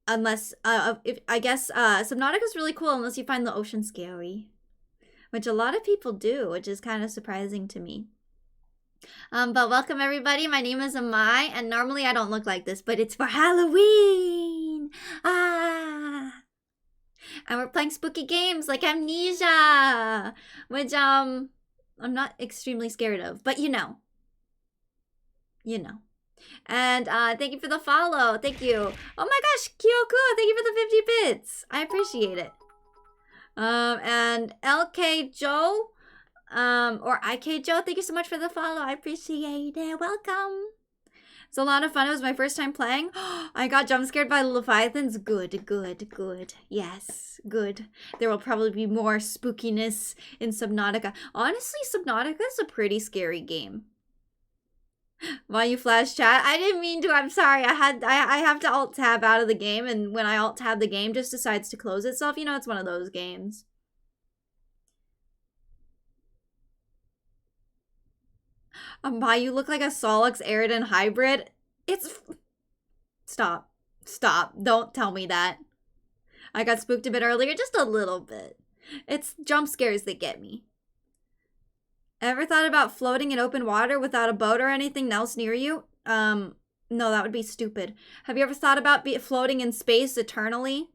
Unless if I guess Subnautica's really cool unless you find the ocean scary, which a lot of people do, which is kind of surprising to me. But welcome everybody. My name is Amai, and normally I don't look like this, but it's for Halloween. And we're playing spooky games like Amnesia, which I'm not extremely scared of, but you know. And thank you for the follow. Thank you. Oh my gosh, Kyoku, thank you for the 50 bits. I appreciate it. And LK Joe, or IK Joe, thank you so much for the follow. I appreciate it. Welcome. It's a lot of fun. It was my first time playing. I got jump scared by the Leviathans. Good, good, good. Yes, good. There will probably be more spookiness in Subnautica. Honestly, Subnautica is a pretty scary game. Why you flash chat? I didn't mean to. I'm sorry. I have to alt tab out of the game, and when I alt tab the game, just decides to close itself. You know, it's one of those games. Why you look like a Solix Aridin hybrid? It's... Stop. Stop. Don't tell me that. I got spooked a bit earlier, just a little bit. It's jump scares that get me. Ever thought about floating in open water without a boat or anything else near you? No, that would be stupid. Have you ever thought about floating in space eternally?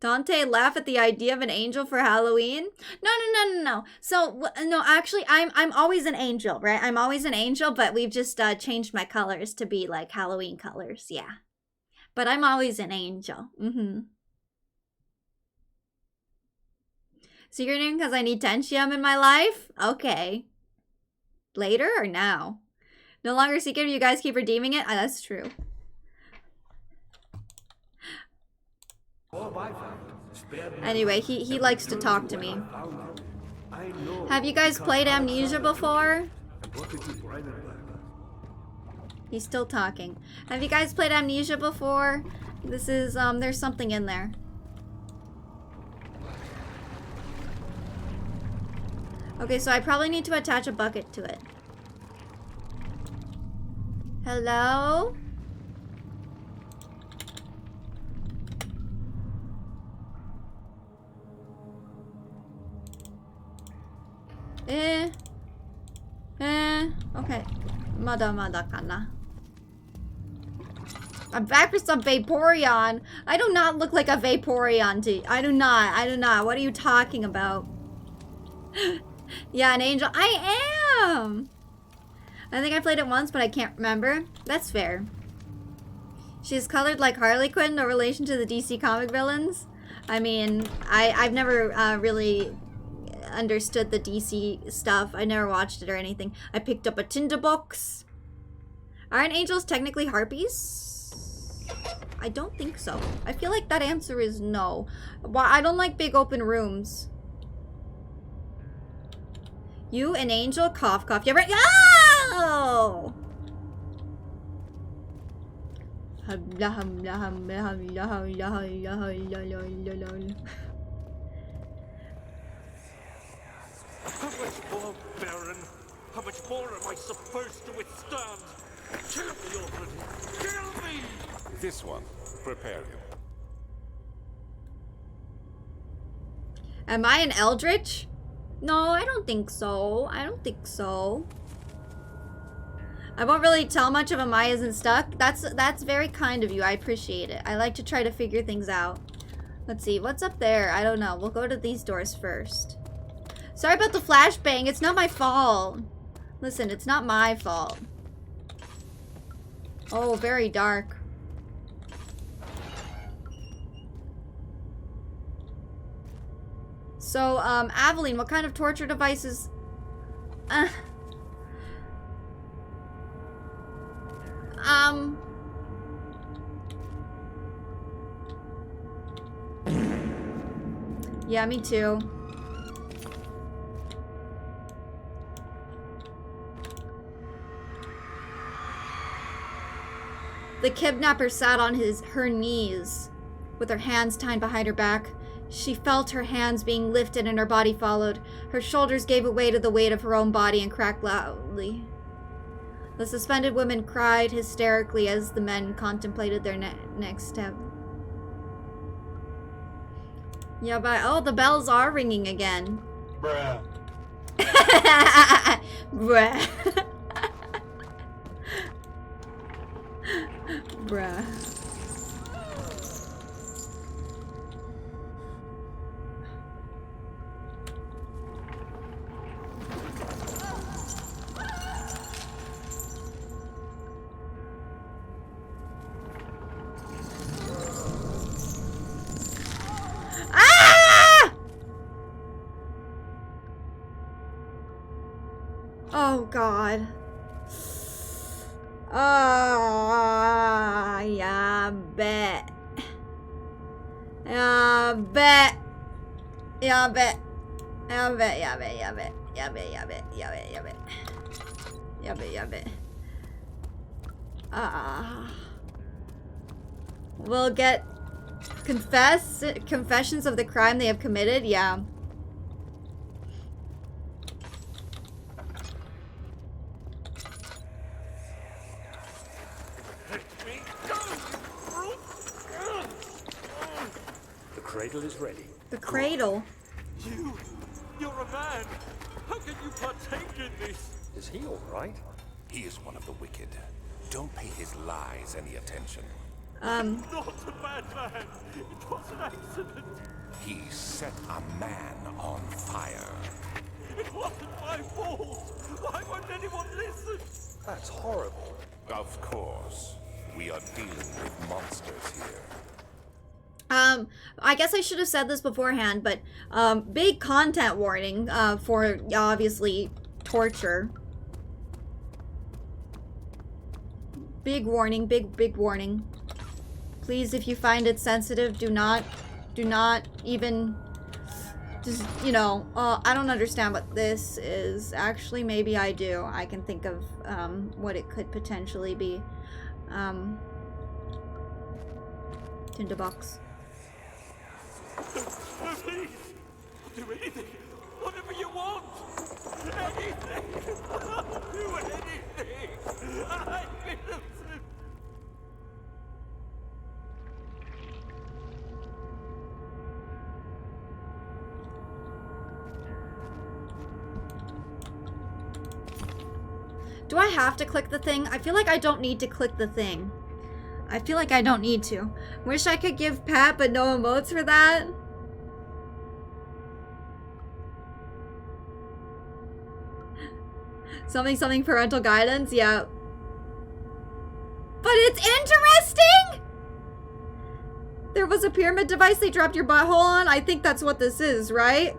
Dante laugh at the idea of an angel for Halloween? No. So, no, actually, I'm always an angel, right? I'm always an angel, but we've just changed my colors to be like Halloween colors, yeah. But I'm always an angel. So you're doing because I need Tensium in my life? Okay. Later or now? No longer secret, you guys keep redeeming it? That's true. Anyway, he likes to talk to me. Have you guys played Amnesia before? He's still talking. Have you guys played Amnesia before? This is, there's something in there. Okay, so I probably need to attach a bucket to it. Hello? Okay. Mada kana. I'm back for some Vaporeon. I do not look like a Vaporeon to you. I do not. What are you talking about? Yeah, an angel. I am! I think I played it once, but I can't remember. That's fair. She's colored like Harley Quinn, no relation to the DC comic villains. I mean, I've never really understood the DC stuff. I never watched it or anything. I picked up a tinderbox. Aren't angels technically harpies? I don't think so. I feel like that answer is no. Why? I don't like big open rooms. You an angel? Cough, cough. Yeah, right. Oh! How much more, Baron? How much more am I supposed to withstand? Kill me already! Kill me! This one. Prepare him. Am I an eldritch? No, I don't think so. I don't think so. I won't really tell much if Amaya isn't stuck. That's very kind of you. I appreciate it. I like to try to figure things out. Let's see. What's up there? I don't know. We'll go to these doors first. Sorry about the flashbang. It's not my fault. Listen, it's not my fault. Oh, very dark. So, Aveline, what kind of torture devices? Yeah, me too. The kidnapper sat on her knees with her hands tied behind her back. She felt her hands being lifted and her body followed. Her shoulders gave way to the weight of her own body and cracked loudly. The suspended woman cried hysterically as the men contemplated their next step. Yeah, but oh, the bells are ringing again. Bruh. Bruh. Bruh. Ah! Oh God. Yeah, bet. Yeah, bet. Yeah, bet. Yeah, bet. Yeah, bet. Yeah, bet. Yeah, bet. Yeah, bet. Yeah, bet. Yeah, bet. Yeah, bet. Yeah, bet. We'll get confessions of the crime they have committed. Yeah. The cradle is ready. The cradle. You're a man. How can you partake in this? Is he all right? He is one of the wicked. Don't pay his lies any attention. Not a bad man. It was an accident. He set a man on fire. It wasn't my fault. Why won't anyone listen? That's horrible. Of course. We are dealing with monsters here. I guess I should have said this beforehand, but big content warning for obviously torture. Big warning, big warning. Please, if you find it sensitive, do not even just, you know, I don't understand what this is. Actually, maybe I do. I can think of what it could potentially be. Tinderbox. Please, do anything. Whatever you want. Anything. I'll do anything. I'm innocent. Do I have to click the thing? I feel like I don't need to click the thing. I feel like I don't need to. Wish I could give Pat, but no emotes for that. Something parental guidance, yeah. But it's interesting! There was a pyramid device they dropped your butthole on. I think that's what this is, right?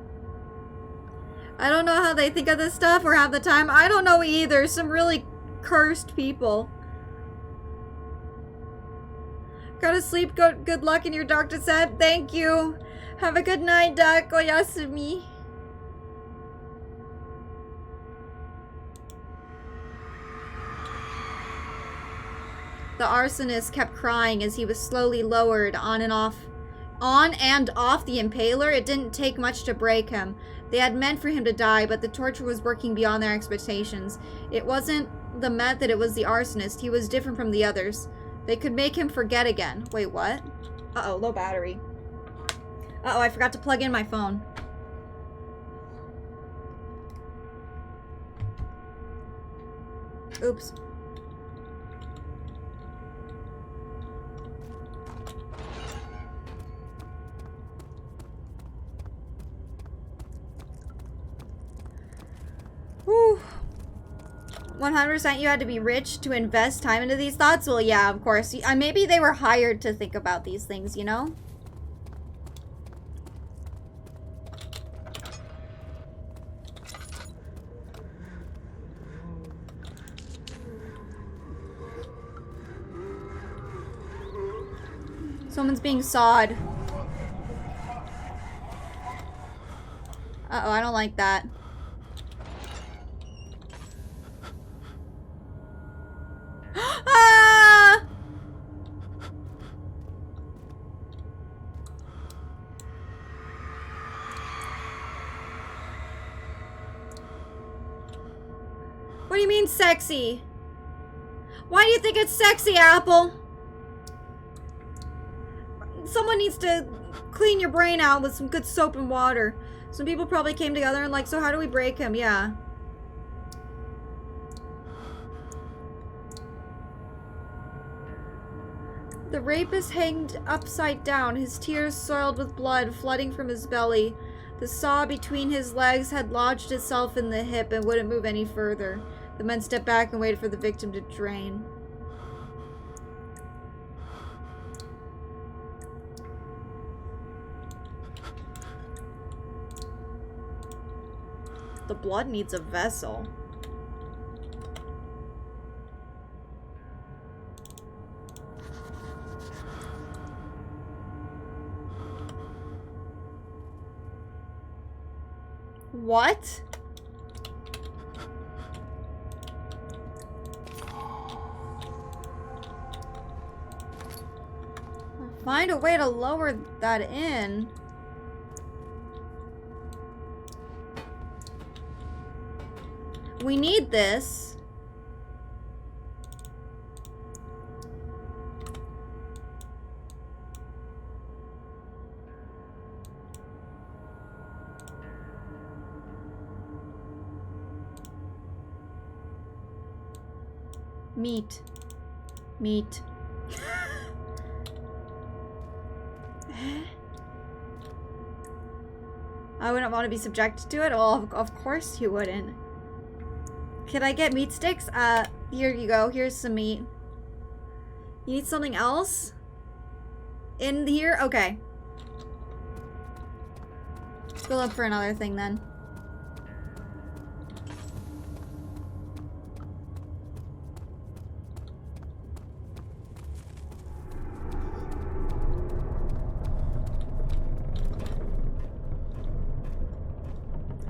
I don't know how they think of this stuff or have the time. I don't know either. Some really cursed people. Gotta sleep. Good luck in your dark descent. Thank you. Have a good night, Duck. Oyasumi. The arsonist kept crying as he was slowly lowered on and off the impaler. It didn't take much to break him. They had meant for him to die, but the torture was working beyond their expectations. It wasn't the method, it was the arsonist. He was different from the others. They could make him forget again. Wait, what? Uh-oh, low battery. Uh-oh, I forgot to plug in my phone. Oops. Whew. 100% you had to be rich to invest time into these thoughts? Well, yeah, of course. Maybe they were hired to think about these things, you know? Someone's being sawed. Uh-oh, I don't like that. Ah! What do you mean sexy? Why do you think it's sexy, Apple? Someone needs to clean your brain out with some good soap and water. Some people probably came together and like, so how do we break him? Yeah. The rapist hanged upside down, his tears soiled with blood flooding from his belly. The saw between his legs had lodged itself in the hip and wouldn't move any further. The men stepped back and waited for the victim to drain. The blood needs a vessel. What? Find a way to lower that in. We need this. Meat. Meat. I wouldn't want to be subjected to it? Well, of course you wouldn't. Can I get meat sticks? Here you go. Here's some meat. You need something else? In here? Okay. Let's go look for another thing then.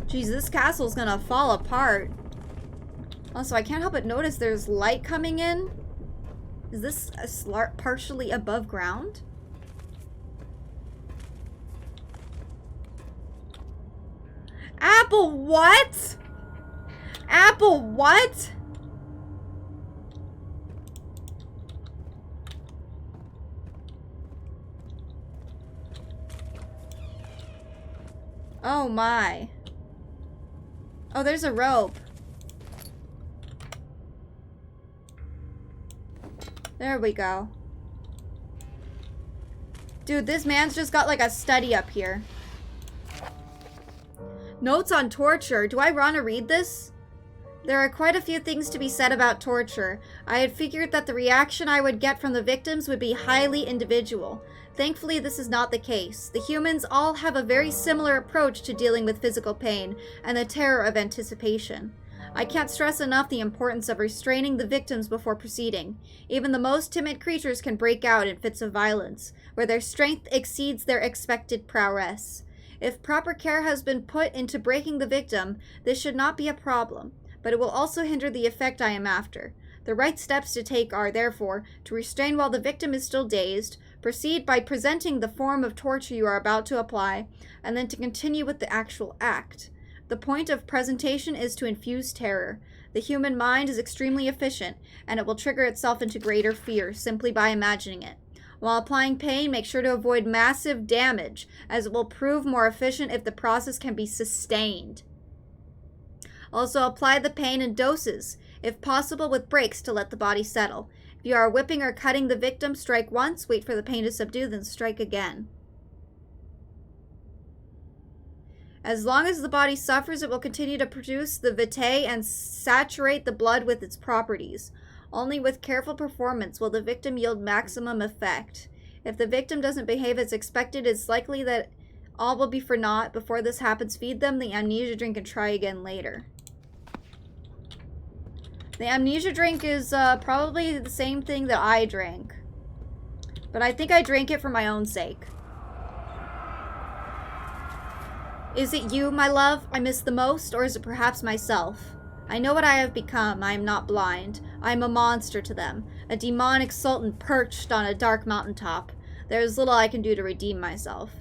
Jeez, this castle's gonna fall apart. Also, I can't help but notice there's light coming in. Is this partially above ground? Apple, what? Apple, what? Oh my. Oh, there's a rope. There we go. Dude, this man's just got like a study up here. Notes on torture. Do I want to read this? There are quite a few things to be said about torture. I had figured that the reaction I would get from the victims would be highly individual. Thankfully, this is not the case. The humans all have a very similar approach to dealing with physical pain and the terror of anticipation. I can't stress enough the importance of restraining the victims before proceeding. Even the most timid creatures can break out in fits of violence, where their strength exceeds their expected prowess. If proper care has been put into breaking the victim, this should not be a problem, but it will also hinder the effect I am after. The right steps to take are, therefore, to restrain while the victim is still dazed, proceed by presenting the form of torture you are about to apply, and then to continue with the actual act. The point of presentation is to infuse terror. The human mind is extremely efficient, and it will trigger itself into greater fear simply by imagining it. While applying pain, make sure to avoid massive damage, as it will prove more efficient if the process can be sustained. Also, apply the pain in doses. If possible, with breaks to let the body settle. If you are whipping or cutting the victim, strike once, wait for the pain to subdue, then strike again. As long as the body suffers, it will continue to produce the vitae and saturate the blood with its properties. Only with careful performance will the victim yield maximum effect. If the victim doesn't behave as expected, it's likely that all will be for naught. Before this happens, feed them the amnesia drink and try again later. The amnesia drink is probably the same thing that I drank. But I think I drank it for my own sake. Is it you, my love, I miss the most, or is it perhaps myself? I know what I have become. I am not blind. I am a monster to them, a demonic sultan perched on a dark mountaintop. There is little I can do to redeem myself.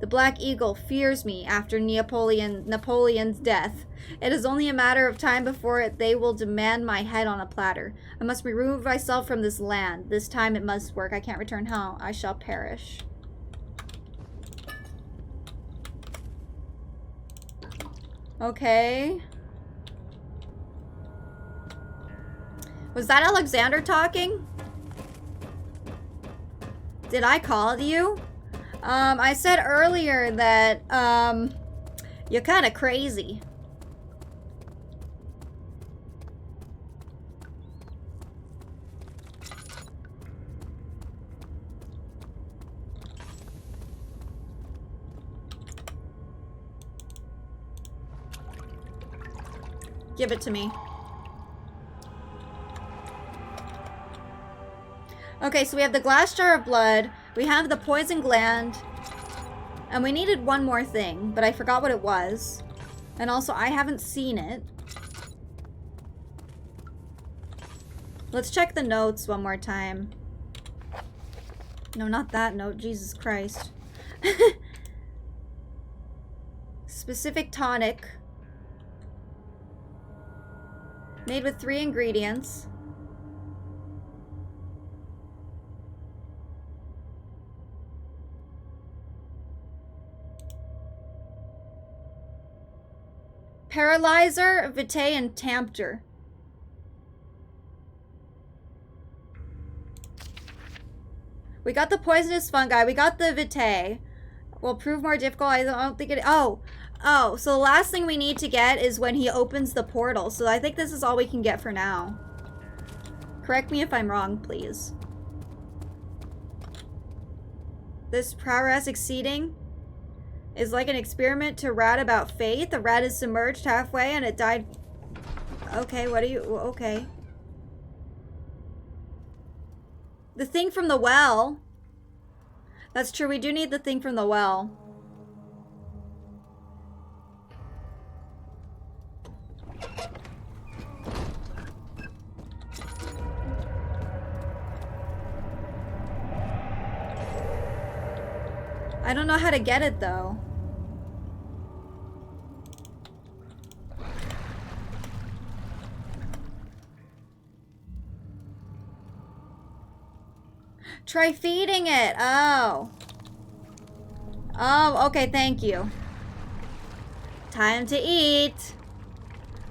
The Black Eagle fears me after Napoleon's death. It is only a matter of time before they will demand my head on a platter. I must remove myself from this land. This time it must work. I can't return home. I shall perish. Okay. Was that Alexander talking? Did I call you? I said earlier that, you're kind of crazy. Give it to me. Okay, so we have the glass jar of blood, we have the poison gland, and we needed one more thing, but I forgot what it was. And also, I haven't seen it. Let's check the notes one more time. No, not that note. Jesus Christ. Specific tonic. Made with 3 ingredients. Paralyzer, vitae, and Tampter. We got the poisonous fungi. We got the vitae. Will prove more difficult. I don't think it... Oh, so the last thing we need to get is when he opens the portal. So I think this is all we can get for now. Correct me if I'm wrong, please. This prowess exceeding is like an experiment to rat about faith. A rat is submerged halfway and it died. Okay, what are you... Okay. The thing from the well. That's true, we do need the thing from the well. I don't know how to get it though. Try feeding it. Oh. Oh, okay, thank you. Time to eat.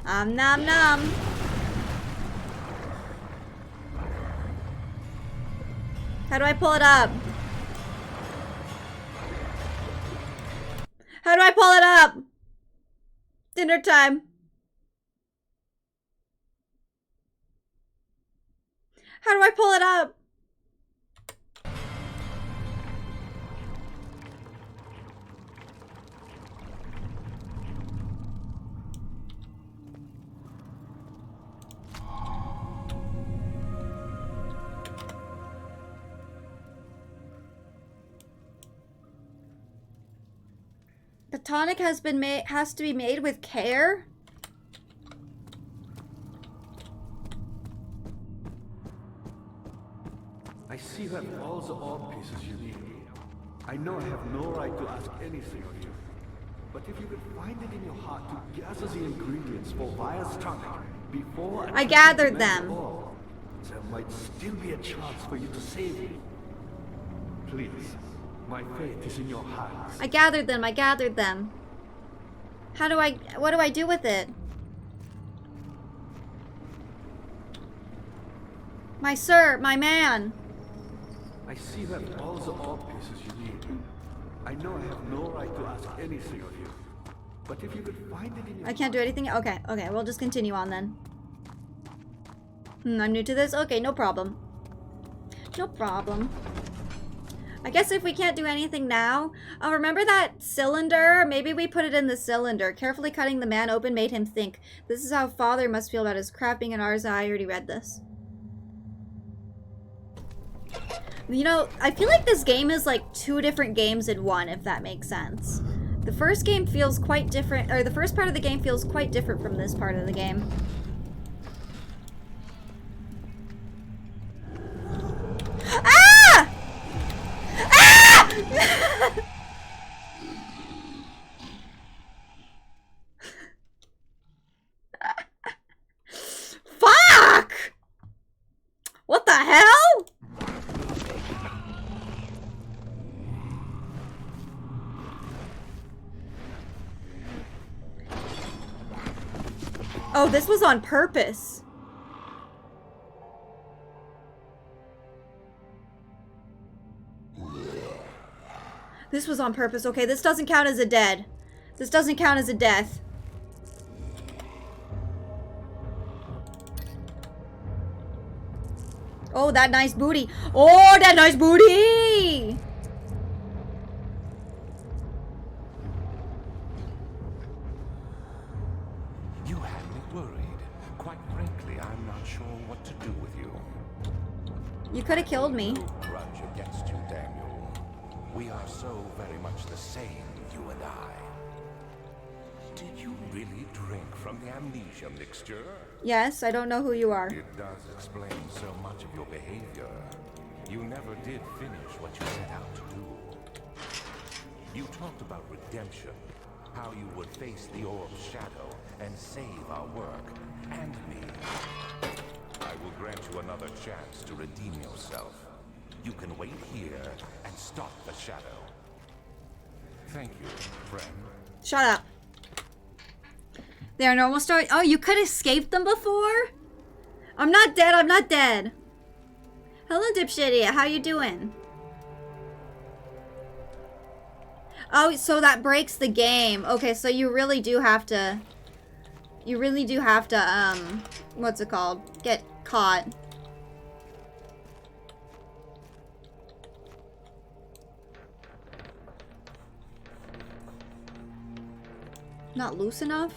Nom nom. How do I pull it up? How do I pull it up? Dinner time. How do I pull it up? The tonic has to be made with care. I see you have all the orb pieces you need. I know I have no right to ask anything of you, but if you could find it in your heart to gather the ingredients for Vire's tonic before I gathered them. There might still be a chance for you to save me. Please, my fate is in your hands. I gathered them. What do I do with it? My sir, my man. I see you have all the art pieces you need. I know I have no right to ask anything of you. But if you could find it in your I can't do anything? Okay, okay, we'll just continue on then. I'm new to this? Okay, no problem. No problem. I guess if we can't do anything now... Oh, remember that cylinder? Maybe we put it in the cylinder. Carefully cutting the man open made him think. This is how father must feel about his craft being in ours. I already read this. You know, I feel like this game is like 2 different games in one, if that makes sense. The first game feels quite different, or the first part of the game feels quite different from this part of the game. Ah! Ah! Fuck! What the hell? Oh, this was on purpose. This was on purpose. Okay, this doesn't count as a dead. This doesn't count as a death. Oh, that nice booty. Oh, that nice booty! You had me worried. Quite frankly, I'm not sure what to do with you. You could have killed me. No grudge against you, Daniel. We are so very much the same, you and I. Did you really drink from the amnesia mixture? Yes, I don't know who you are. It does explain so much of your behavior. You never did finish what you set out to do. You talked about redemption, how you would face the orb's shadow and save our work, and me. I will grant you another chance to redeem yourself. You can wait here and stop the shadow. Thank you, friend. Shut up. They are normal story. Oh, you could escape them before? I'm not dead, I'm not dead. Hello, dipshitty. How you doing? Oh, so that breaks the game. Okay, so you really do have to... You really do have to, what's it called? Get caught. Not loose enough?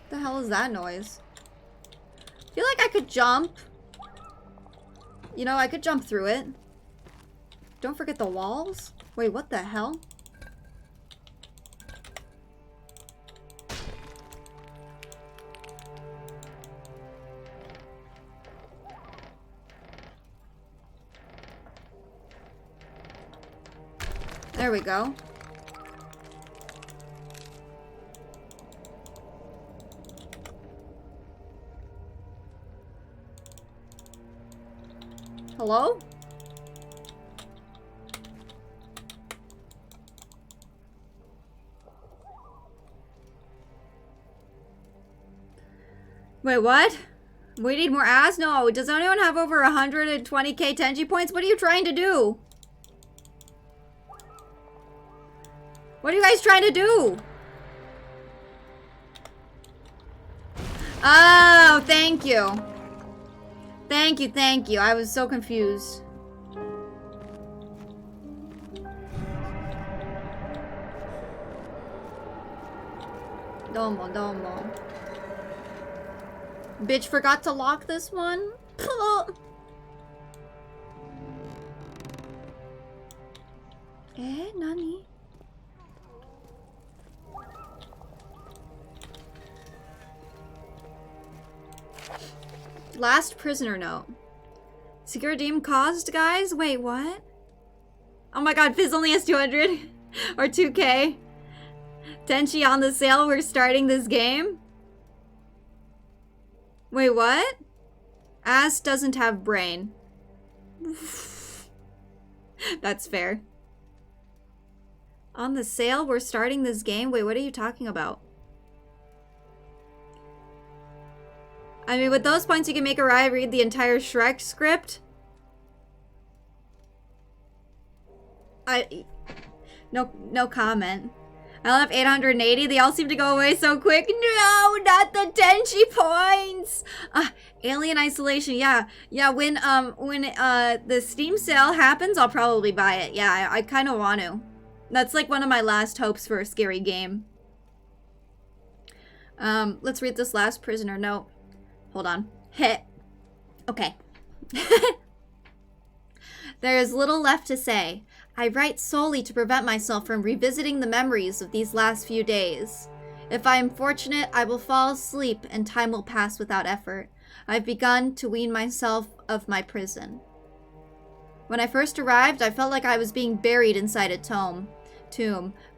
The hell is that noise? I feel like I could jump. You know, I could jump through it. Don't forget the walls. Wait, what the hell? There we go. Hello? Wait, what? We need more ass? No, does anyone have over 120k Tenji points? What are you trying to do? What are you guys trying to do? Oh, thank you. Thank you, thank you. I was so confused. Domo, domo. Bitch forgot to lock this one? Nani? Last prisoner note. Secure redeem cost, guys? Wait, what? Oh my god, Fizz only has 200 or 2k. Tenchi on the sale, we're starting this game. Wait, what? Ass doesn't have brain. That's fair. On the sale, we're starting this game? Wait, what are you talking about? I mean, with those points, you can make Araya read the entire Shrek script. No comment. I only have 880. They all seem to go away so quick. No, not the Tenchi points. Alien Isolation. Yeah. When the Steam sale happens, I'll probably buy it. Yeah, I kind of want to. That's like one of my last hopes for a scary game. Let's read this last prisoner note. Hold on. Hit. Okay. There is little left to say. I write solely to prevent myself from revisiting the memories of these last few days. If I am fortunate, I will fall asleep and time will pass without effort. I've begun to wean myself of my prison. When I first arrived, I felt like I was being buried inside a tomb,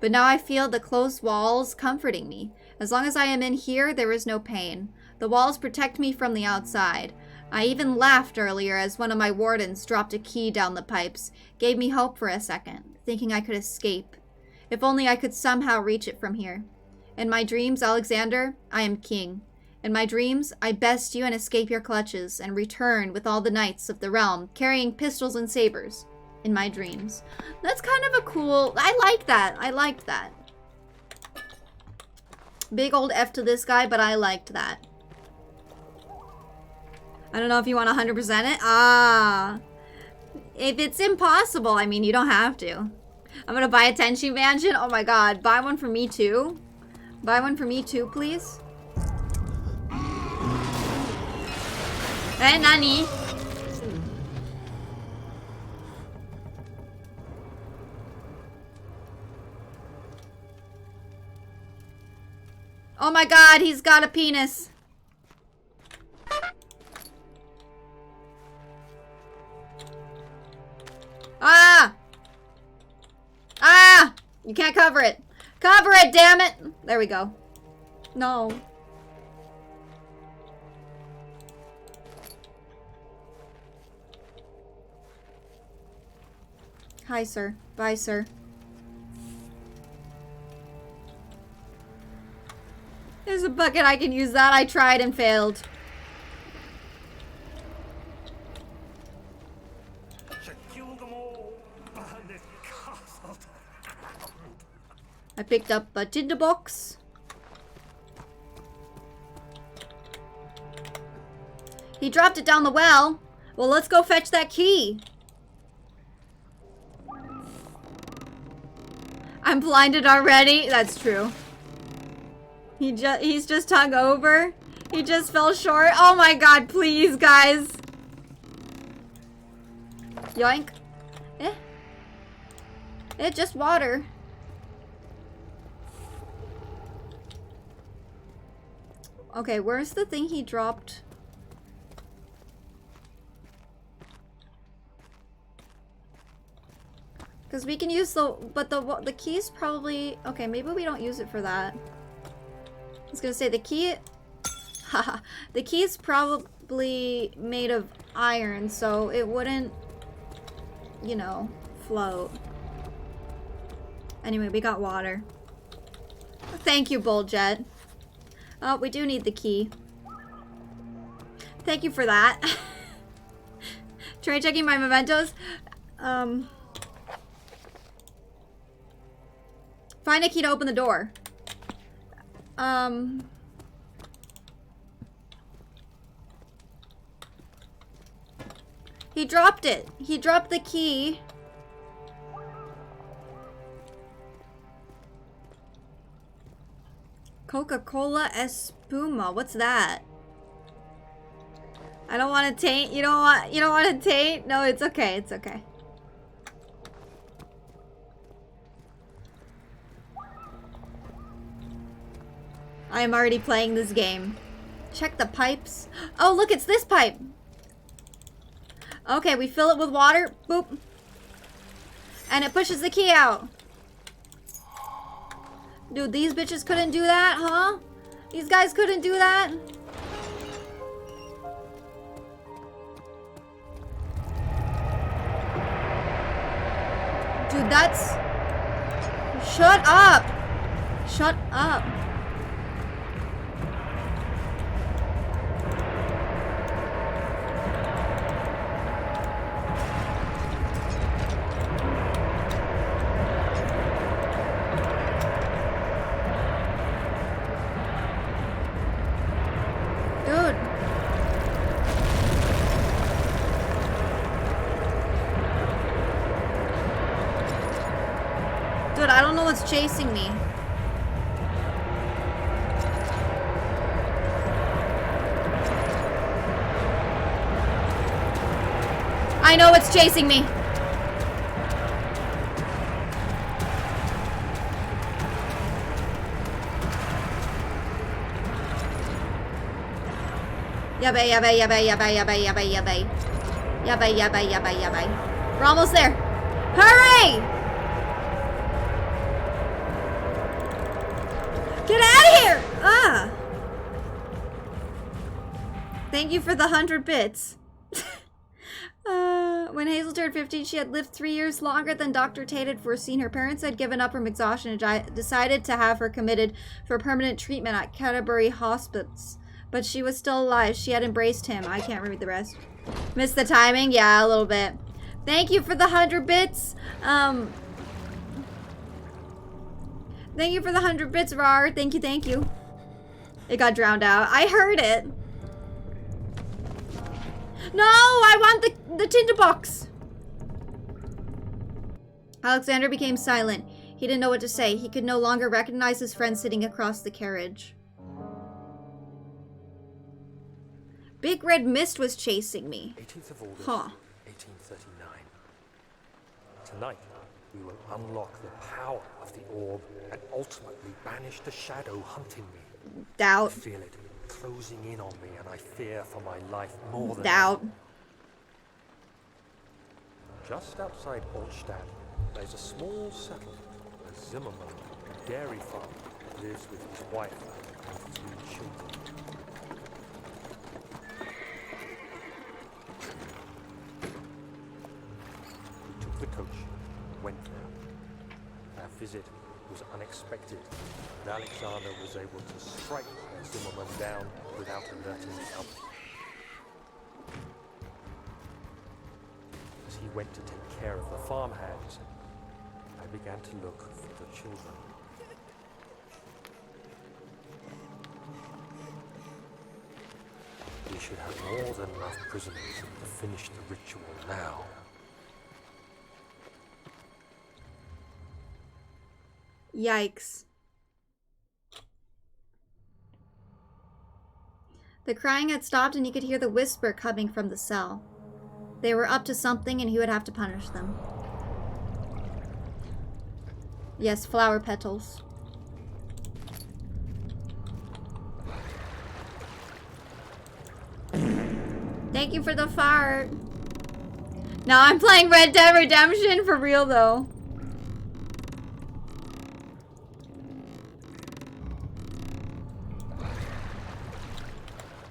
but now I feel the closed walls comforting me. As long as I am in here, there is no pain. The walls protect me from the outside. I even laughed earlier as one of my wardens dropped a key down the pipes, gave me hope for a second, thinking I could escape. If only I could somehow reach it from here. In my dreams, Alexander, I am king. In my dreams, I best you and escape your clutches, and return with all the knights of the realm, carrying pistols and sabers. In my dreams. That's kind of a cool... I like that. I liked that. Big old F to this guy, but I liked that. I don't know if you want to 100% it. If it's impossible, I mean, you don't have to. I'm going to buy a Tenchi mansion. Oh my god. Buy one for me too. Buy one for me too, please. Hey, Nani? Oh my god, he's got a penis. You can't cover it. Cover it, damn it! There we go. No. Hi, sir. Bye, sir. There's a bucket, I can use that. I tried and failed. I picked up a tinderbox. He dropped it down the well. Well, let's go fetch that key. I'm blinded already. That's true. He's just hung over. He just fell short. Oh my god, please, guys. Yoink. Just water. Okay, where's the thing he dropped? Because we can use the key's probably... Okay, maybe we don't use it for that. I was gonna say the key... Haha. The key is probably made of iron, so it wouldn't, you know, float. Anyway, we got water. Thank you, Bulljet. Oh, we do need the key. Thank you for that. Try checking my mementos. Find a key to open the door. He dropped it. He dropped the key. Coca-Cola Espuma. What's that? I don't want to taint. You don't want to taint? No, it's okay. It's okay. I am already playing this game. Check the pipes. Oh, look, it's this pipe. Okay, we fill it with water. Boop. And it pushes the key out. Dude, these bitches couldn't do that, huh? These guys couldn't do that? Dude, that's... Shut up! Shut up. what's chasing me. I know what's chasing me. Yabay, yabay, yabay, yabay, yabay, yabay, yabay. Yabay, yabay, yabay, yabay. We're almost there. Hurry! Get out of here! Ah! Thank you for the 100 bits. When Hazel turned 15, she had lived 3 years longer than Dr. Tate had foreseen. Her parents had given up from exhaustion and decided to have her committed for permanent treatment at Canterbury Hospice. But she was still alive. She had embraced him. I can't read the rest. Missed the timing? Yeah, a little bit. Thank you for the 100 bits. Thank you for the 100 bits, Rar. Thank you, thank you. It got drowned out. I heard it. No, I want the tinderbox. Alexander became silent. He didn't know what to say. He could no longer recognize his friend sitting across the carriage. Big red mist was chasing me. 18th of August, Huh. 1839. Tonight, we will unlock the power of the orb and ultimately banish the shadow hunting me. Doubt. I feel it closing in on me, and I fear for my life more than Doubt. Just outside Altstadt, there's a small settlement, a Zimmerman dairy farm, lives with his wife and 3 children. We took the coach, went there. Our visit was unexpected, and Alexander was able to strike Zimmerman down without alerting the others. As he went to take care of the farmhands, I began to look for the children. We should have more than enough prisoners to finish the ritual now. Yikes. The crying had stopped and he could hear the whisper coming from the cell. They were up to something and he would have to punish them. Yes, flower petals. Thank you for the fart. Now I'm playing Red Dead Redemption for real though.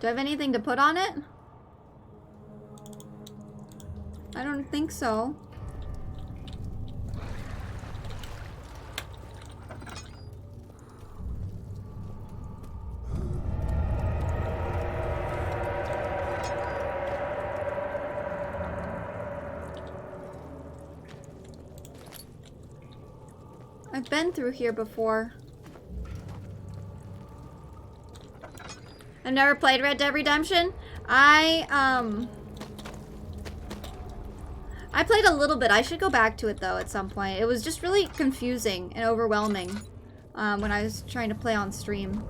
Do I have anything to put on it? I don't think so. I've been through here before. I've never played Red Dead Redemption. I played a little bit. I should go back to it though at some point. It was just really confusing and overwhelming when I was trying to play on stream.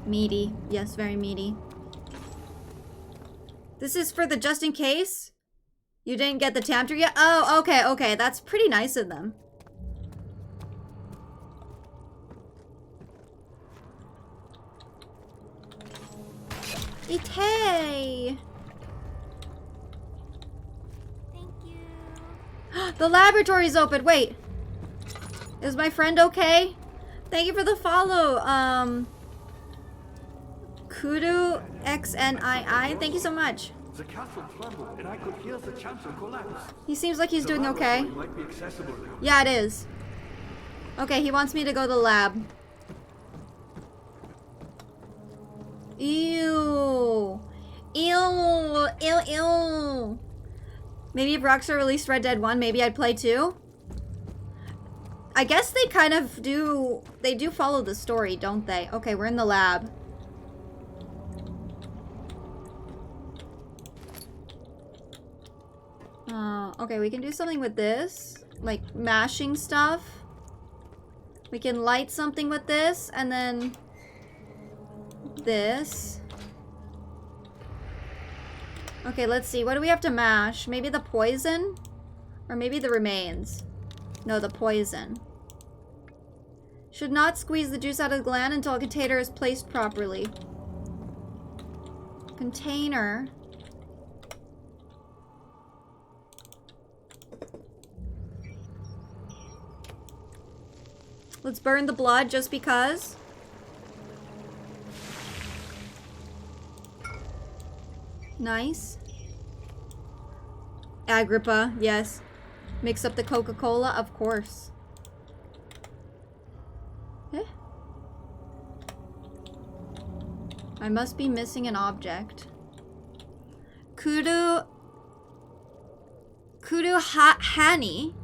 Meaty. Yes, very meaty. This is for the just in case? You didn't get the Tamter yet? Oh, okay, okay. That's pretty nice of them. Hey! Thank you. The laboratory's open. Wait. Is my friend okay? Thank you for the follow. Kudu XNII. Thank you so much. The castle trembled, and I could hear the chancel collapse. He seems like he's doing okay. Might be accessible now. Yeah, it is. Okay, he wants me to go to the lab. Ew. Ew. Ew, ew. Maybe if Rockstar released Red Dead 1, maybe I'd play 2? I guess they kind of do... They do follow the story, don't they? Okay, we're in the lab. Okay, we can do something with this. Like, mashing stuff. We can light something with this, and then... this. Okay, let's see. What do we have to mash? Maybe the poison? Or maybe the remains. No, the poison. Should not squeeze the juice out of the gland until a container is placed properly. Container. Let's burn the blood just because. Nice. Agrippa, yes. Mix up the Coca-Cola, of course. Eh? I must be missing an object. Kudu Hani?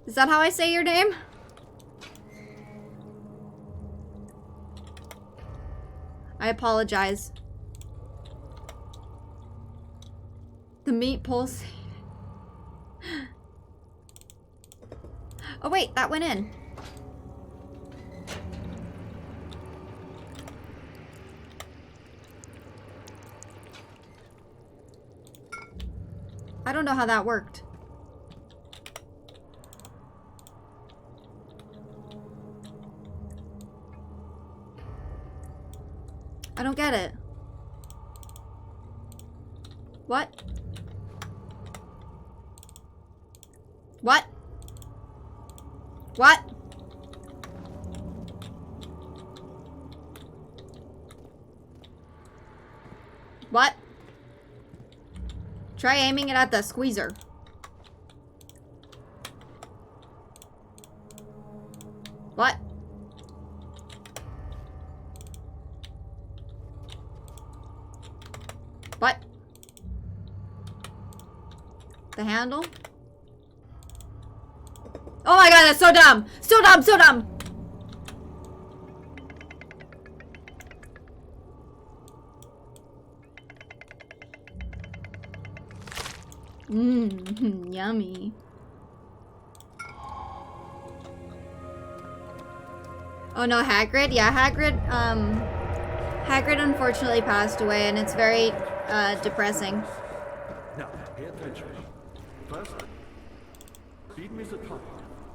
Is that how I say your name? I apologize. The meat pulse. Oh wait, that went in. I don't know how that worked. I don't get it. What? What? What? What? Try aiming it at the squeezer. What? What? The handle? Oh my god, that's so dumb! So dumb, so dumb! Mmm, yummy. Oh no, Hagrid? Yeah, Hagrid unfortunately passed away, and it's very, depressing. Now, pay attention. First, feed me the tonic,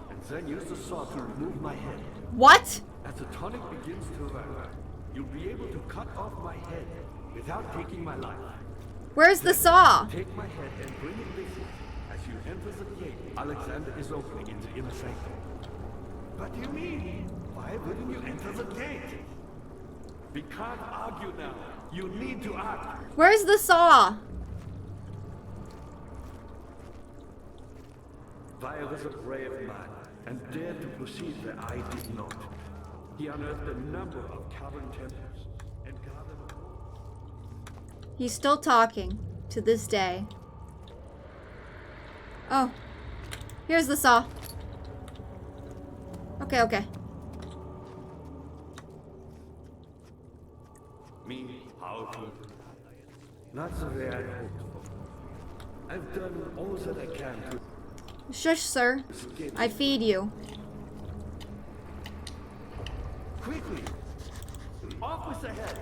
and then use the saw to remove my head. What? As the tonic begins to work, you'll be able to cut off my head without taking my life. Where's the saw? Take my head and bring it with you. As you enter the gate, Alexander is opening in the inner sanctum. What do you mean? Why wouldn't you enter the gate? We can't argue now. You need to act. Where's the saw? Via was a brave man and dared to proceed where I did not. He unearthed a number of cavern temples and gathered a... He's still talking to this day. Oh. Here's the saw. Okay, okay. Me, powerful. Not the way I hoped for. I've done all that I can to Shush, sir. I feed you. quickly. Off with the head.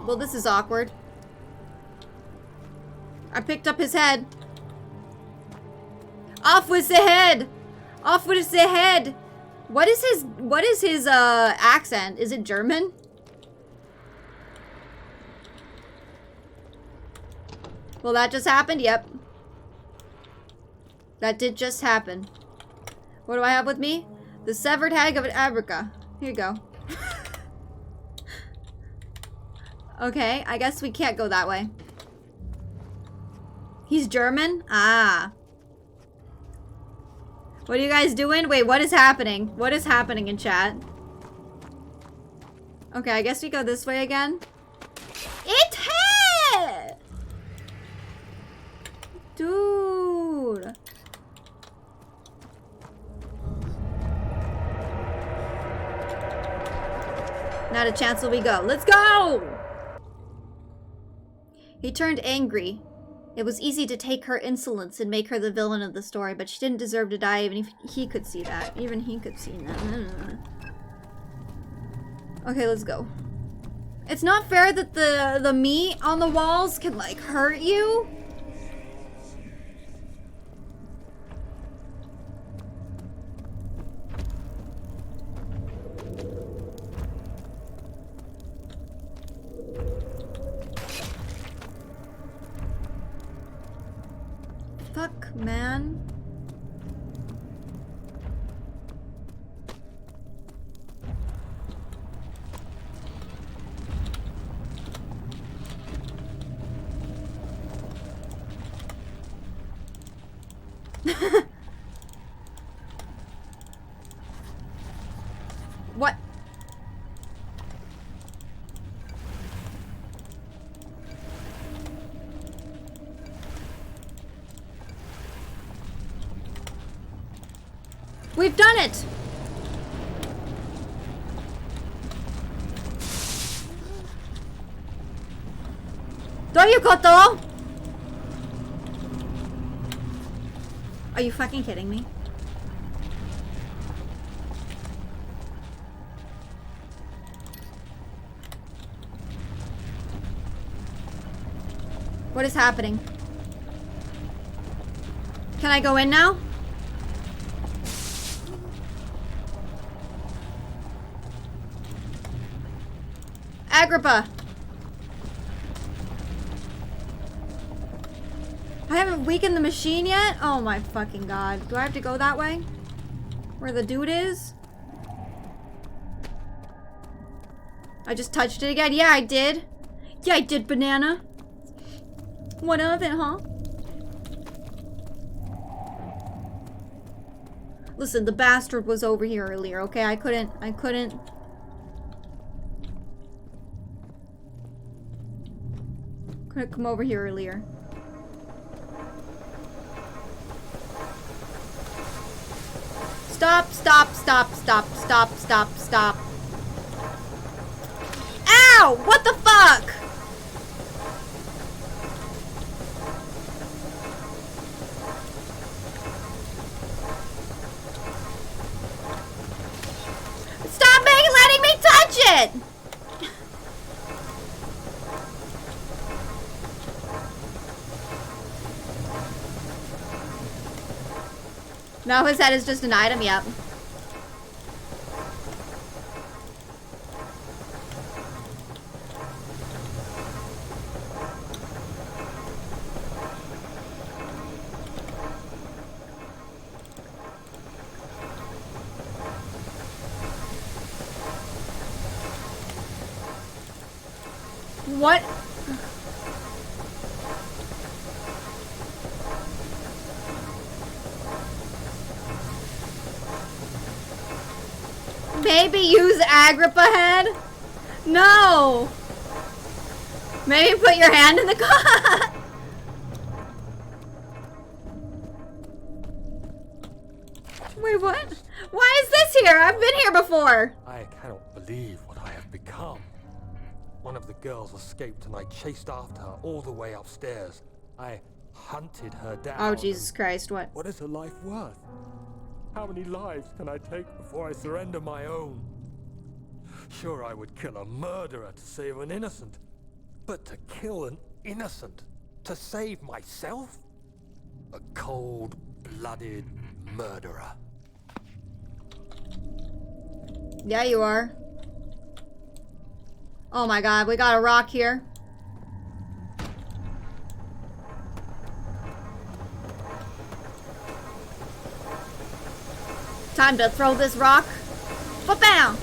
Well, this is awkward. I picked up his head. Off with the head! Off with the head! What is his accent? Is it German? Well, that just happened? Yep. That did just happen. What do I have with me? The severed head of Abrica. Here you go. Okay, I guess we can't go that way. He's German? Ah. What are you guys doing? Wait, what is happening? What is happening in chat? Okay, I guess we go this way again. It hit! Dude. Not a chance till we go. Let's go! He turned angry. It was easy to take her insolence and make her the villain of the story, but she didn't deserve to die, even if he could see that. Even he could see that. Okay, let's go. It's not fair that the meat on the walls can, like, hurt you. Fuck, man. What? We've done it! Doyukoto? Are you fucking kidding me? What is happening? Can I go in now? Agrippa! I haven't weakened the machine yet? Oh my fucking god. Do I have to go that way? Where the dude is? I just touched it again? Yeah, I did. Yeah, I did, banana. One of it, huh? Listen, the bastard was over here earlier, okay? I couldn't come over here earlier. Stop, stop, stop, stop, stop, stop, stop. Ow! What the fuck? Stop letting me touch it! No, his head is just an item, yep. What? Maybe use Agrippa head? No! Maybe put your hand in the car. Wait, what? Why is this here? I've been here before. I cannot believe what I have become. One of the girls escaped and I chased after her all the way upstairs. I hunted her down. Oh, Jesus Christ, what? What is her life worth? How many lives can I take before I surrender my own? Sure, I would kill a murderer to save an innocent. But to kill an innocent to save myself? A cold-blooded murderer. Yeah, you are. Oh my god, we got a rock here. Time to throw this rock. Ba-bam!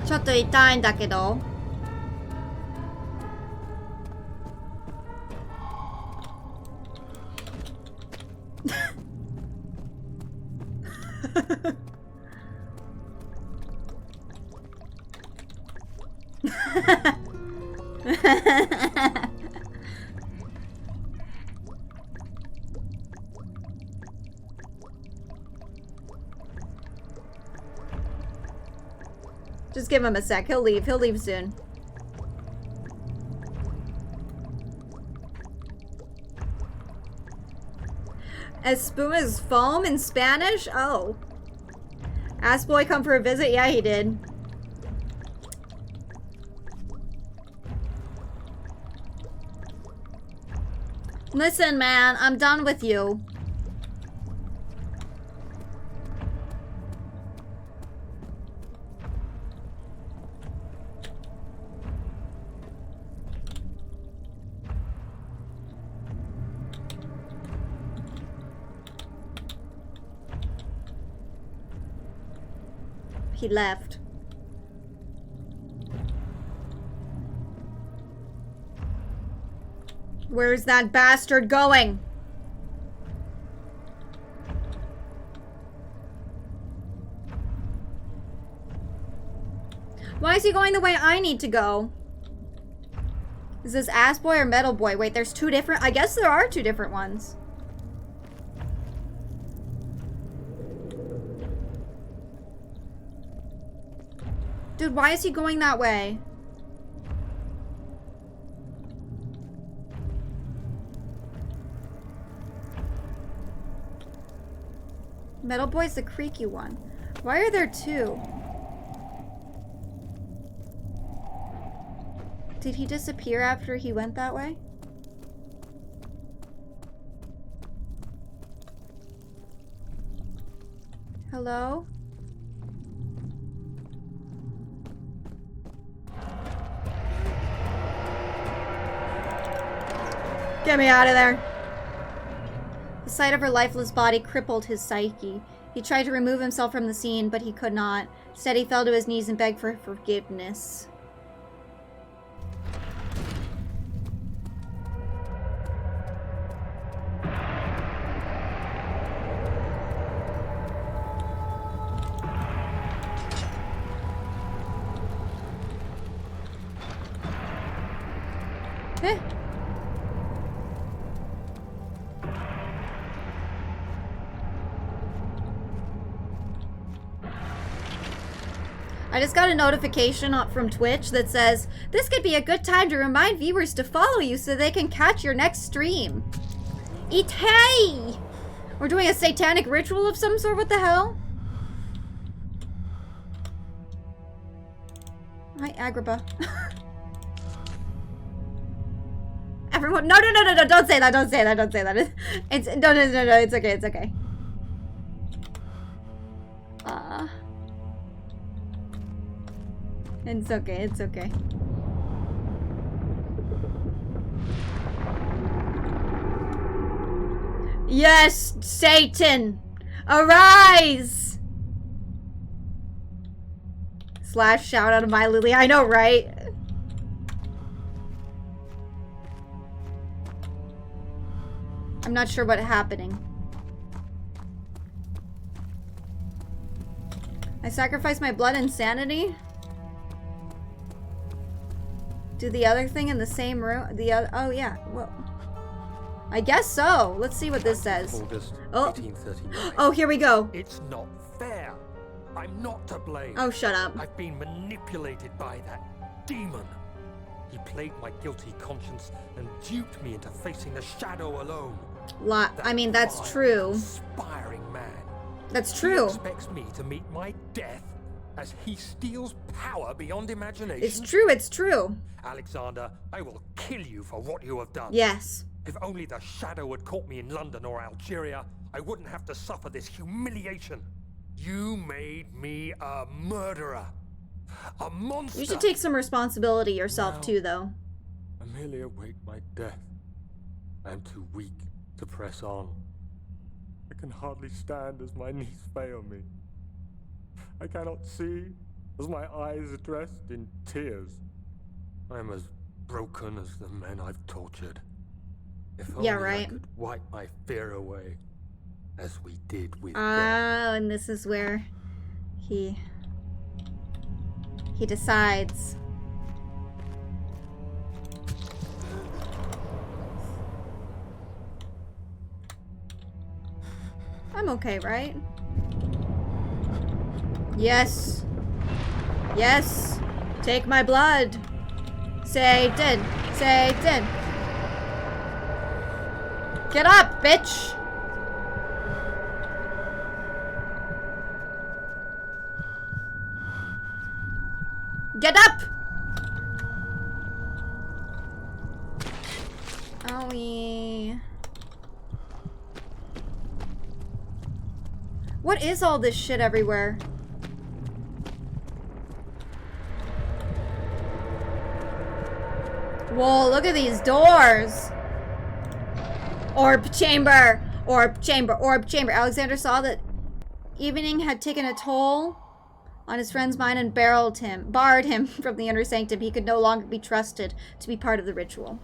ちょっと痛いんだけど。Just give him a sec. He'll leave. He'll leave soon. Espuma is foam in Spanish? Oh. Ass boy come for a visit? Yeah, he did. Listen, man, I'm done with you. He left. Where's that bastard going? Why is he going the way I need to go? Is this ass boy or metal boy? Wait, there's two different... I guess there are two different ones. Dude, why is he going that way? Metal Boy's the creaky one. Why are there two? Did he disappear after he went that way? Hello? Get me out of there. The sight of her lifeless body crippled his psyche. He tried to remove himself from the scene, but he could not. Instead, he fell to his knees and begged for forgiveness. Eh. I just got a notification from Twitch that says, this could be a good time to remind viewers to follow you so they can catch your next stream. Itay! We're doing a satanic ritual of some sort? What the hell? Hi, Agrippa. Everyone, no, don't say that, don't say that, don't say that. It's, no, it's okay, it's okay. It's okay, it's okay. Yes, Satan! Arise! Slash shout out of my Lily. I know, right? I'm not sure what's happening. I sacrificed my blood and sanity? Do the other thing in the same room? The other, oh yeah. Well, I guess so. Let's see what this says. August, Oh. 1839. Oh, here we go. It's not fair. I'm not to blame. Oh, shut up. I've been manipulated by that demon. He played my guilty conscience and duped me into facing the shadow alone. I mean, that's vile, true. Inspiring man. That's true. He expects me to meet my death as he steals power beyond imagination. It's true, it's true. Alexander, I will kill you for what you have done. Yes. If only the shadow had caught me in London or Algeria, I wouldn't have to suffer this humiliation. You made me a murderer. A monster. You should take some responsibility yourself too, though. I merely await my death. I am too weak to press on. I can hardly stand as my knees fail me. I cannot see as my eyes are dressed in tears. I am as broken as the men I've tortured. If only right. I could wipe my fear away, as we did with Oh, them. and this is where he decides. I'm okay, right? Yes. Yes. Take my blood. Satan. Satan. Get up, bitch. Get up. Owie. What is all this shit everywhere? Whoa, look at these doors. Orb chamber. Orb chamber. Orb chamber. Alexander saw that evening had taken a toll on his friend's mind and barred him from the inner sanctum. He could no longer be trusted to be part of the ritual.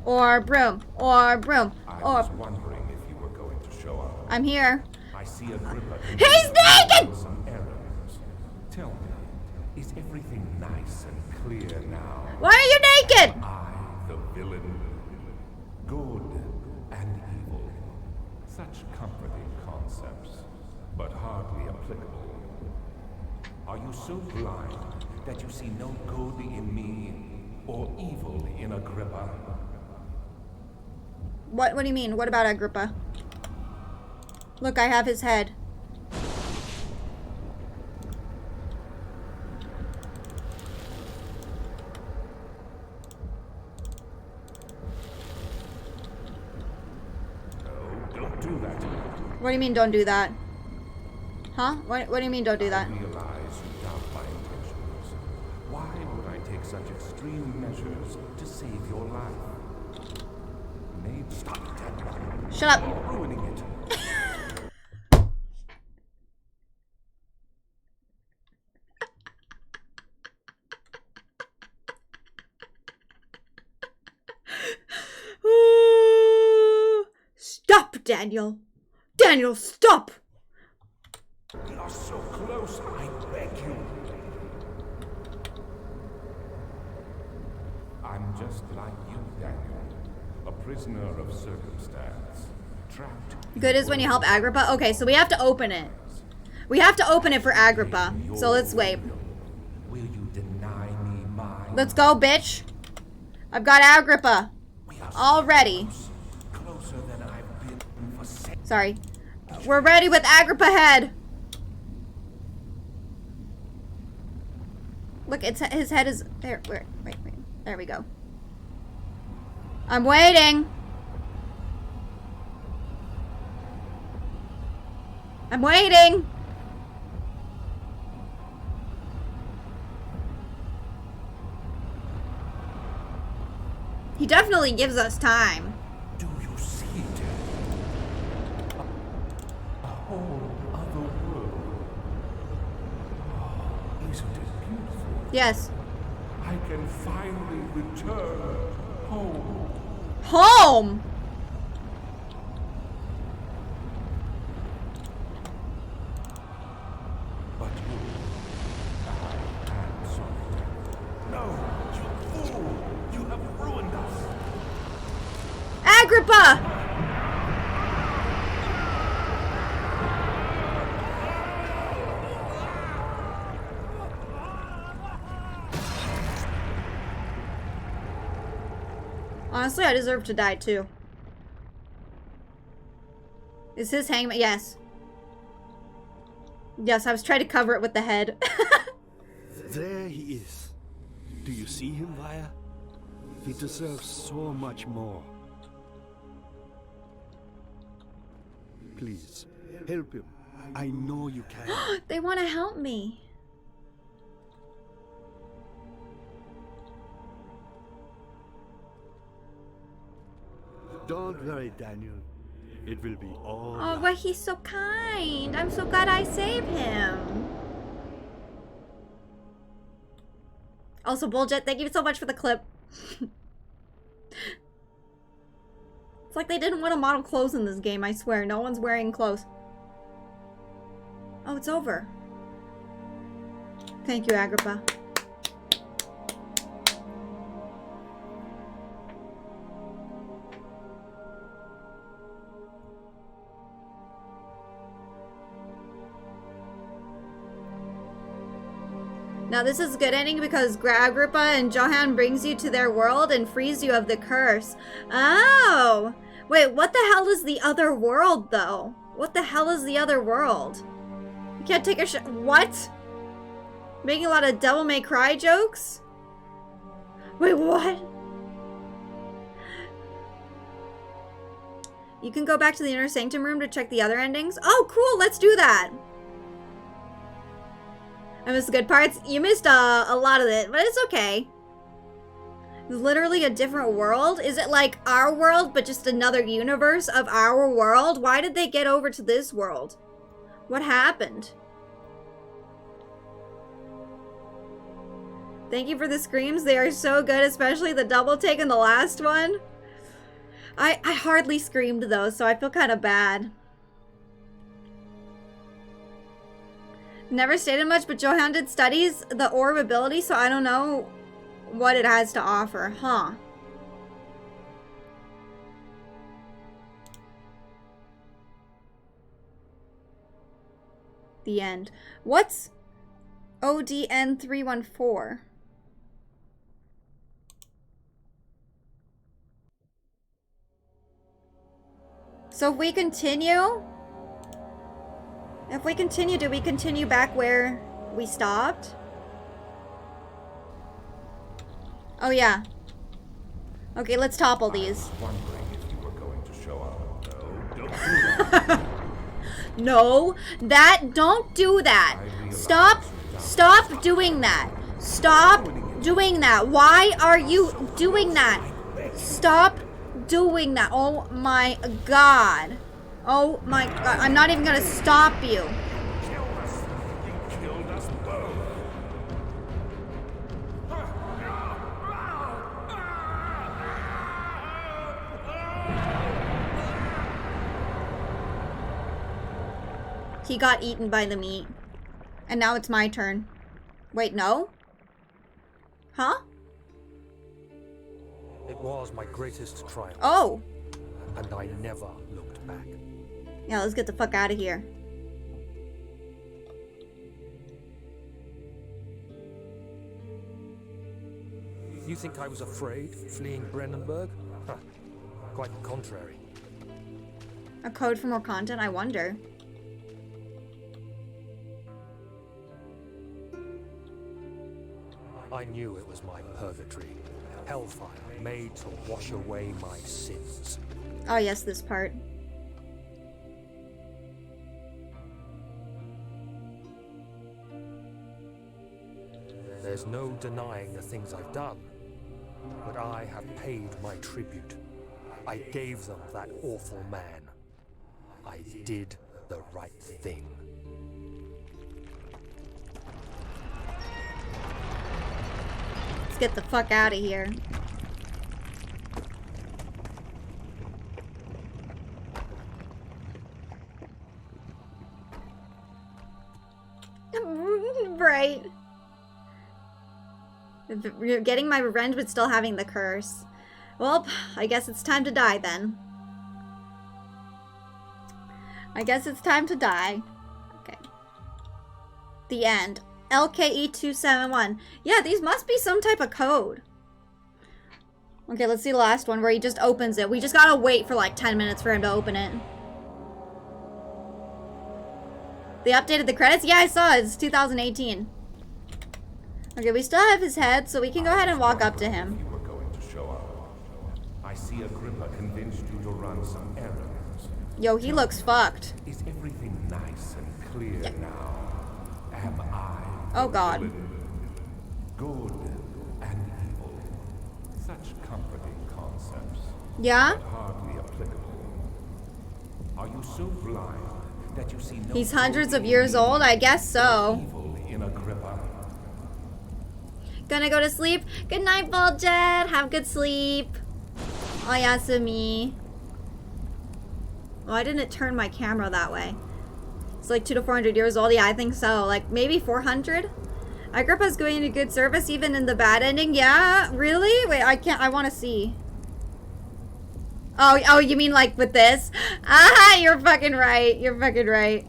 Orb room. Orb room. I Orb. was wondering if you were going to show up. I'm here. I see Agrippa. He's naked! Some errands. Tell me, is everything nice and clear now? Why are you naked? I, the villain, good and evil. Such comforting concepts, but hardly applicable. Are you so blind that you see no good in me or evil in Agrippa? What do you mean? What about Agrippa? Look, I have his head. No, don't do that. What do you mean don't do that? Huh? What do you mean don't do that? I realize you doubt my intentions. Why would I take such extreme measures to save your life? Maybe stop it. Shut up. You're ruining it. Stop, Daniel. Daniel, stop. We are so close, I beg you. I'm just like you, Daniel. A prisoner of circumstance. Trapped. Good is when you help Agrippa. Okay, so we have to open it. We have to open it for Agrippa. So let's wait. Will you deny me mine? Let's go, bitch. I've got Agrippa. We are Already. closer than I've been for Sorry. We're ready with Agrippa head. Look, it's his head is there. Wait. There we go. I'm waiting. I'm waiting. He definitely gives us time. Do you see it? A whole other world. Oh, isn't it beautiful? Yes. I can finally return home. Home. But you, I am sorry. No, you fool! You have ruined us. Agrippa. Honestly, I deserve to die too. Is his hangman? Yes. Yes, I was trying to cover it with the head. There he is. Do you see him, Vaya? He deserves so much more. Please, help him. I know you can. They want to help me. Don't worry, Daniel. It will be all Oh, right. but he's so kind. I'm so glad I saved him. Also, Bulljet, thank you so much for the clip. It's like they didn't want to model clothes in this game, I swear. No one's wearing clothes. Oh, it's over. Thank you, Agrippa. Now this is a good ending because Agrippa and Johann brings you to their world and frees you of the curse. Oh! Wait, what the hell is the other world, though? What the hell is the other world? You can't take a what? Making a lot of Devil May Cry jokes? Wait, what? You can go back to the Inner Sanctum room to check the other endings? Oh, cool, let's do that! I missed the good parts. You missed a lot of it, but it's okay. It's literally a different world. Is it like our world, but just another universe of our world? Why did they get over to this world? What happened? Thank you for the screams. They are so good, especially the double take in the last one. I hardly screamed though, so I feel kind of bad. Never stated much, but Johann did studies the orb ability, so I don't know what it has to offer. Huh. The end. What's ODN 314? So if we continue... If we continue, do we continue back where we stopped? Oh, yeah. Okay, let's topple these. Wondering if you were going to show up. No, don't do that. No, don't do that. Stop doing that. Stop doing that. Why are you doing that? Stop doing that. Oh my god. Oh my god. I'm not even gonna stop you. Killed us both. He got eaten by the meat. And now it's my turn. Wait, no? Huh? It was my greatest triumph. Oh! And I never looked back. Yeah, let's get the fuck out of here. You think I was afraid, fleeing Brennenburg? Huh. Quite the contrary. A code for more content? I wonder. I knew it was my purgatory. Hellfire made to wash away my sins. Oh yes, this part. There's no denying the things I've done, but I have paid my tribute. I gave them that awful man. I did the right thing. Let's get the fuck out of here. Right. Getting my revenge but still having the curse. Well, I guess it's time to die then. I guess it's time to die. Okay. The end. LKE271. Yeah, these must be some type of code. Okay, let's see the last one where he just opens it. We just gotta wait for like 10 minutes for him to open it. They updated the credits? Yeah, I saw it. It's 2018. Okay, we still have his head, so we can go ahead and walk up to him. You were going to show up. I see Agrippa convinced you to run some errands. Yo, he looks fucked. Is everything nice and clear now? Am I Oh god. good and evil? Such comforting concepts, Yeah? but hardly applicable. Are you so blind that you see no He's hundreds good of years old? I guess or so. evil in Agrippa? Gonna go to sleep? Good night, Buljet. Have good sleep. Oyasumi. Why didn't it turn my camera that way? It's like 200 to 400 years old. Yeah, I think so. Like maybe 400? Agrippa's going into good service even in the bad ending. Yeah, really? Wait, I can't. I want to see. Oh, you mean like with this? Ah, you're fucking right. You're fucking right.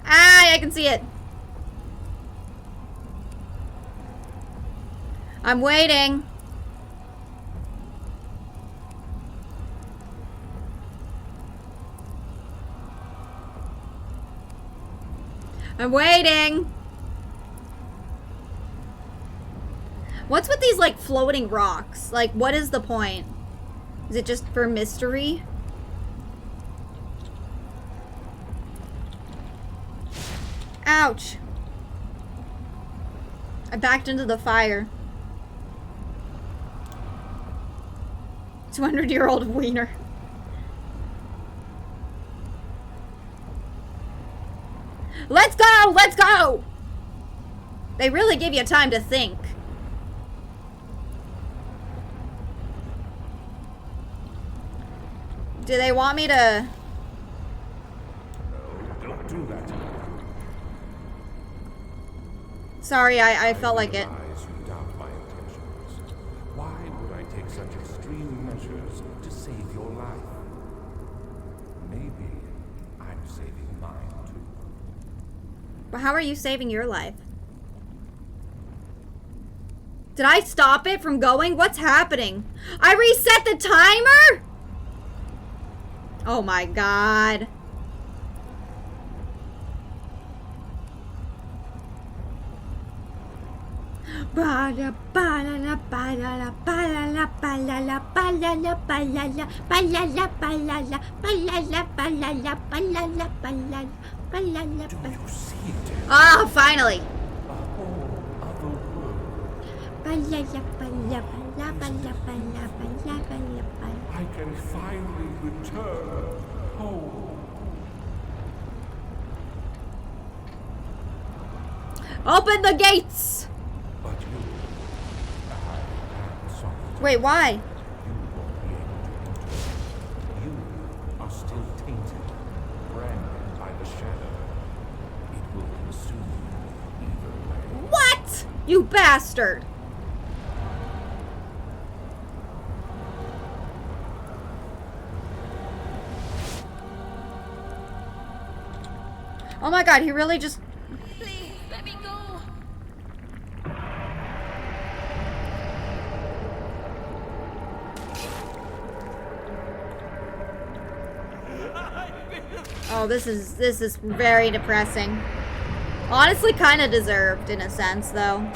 Ah, I can see it. I'm waiting. I'm waiting. What's with these, like, floating rocks? Like, what is the point? Is it just for mystery? Ouch. I backed into the fire. 200-year-old wiener. Let's go! Let's go! They really give you time to think. Do they want me to... No, don't do that. Sorry, I felt like it. Realize you doubt my intentions. Why would I take such extreme measures to save your life? Maybe I'm saving mine too. But how are you saving your life? Did I stop it from going? What's happening? I reset the timer? Oh my god. Ah, finally. I can finally return home. Open the gates. But you, I am sorry. Wait, why? You won't be able to enter. You are still tainted, branded by the shadow. It will consume you either way. What? You bastard. Oh my god, he really just... Please, let me go. Oh, this is very depressing. Honestly, kind of deserved in a sense, though.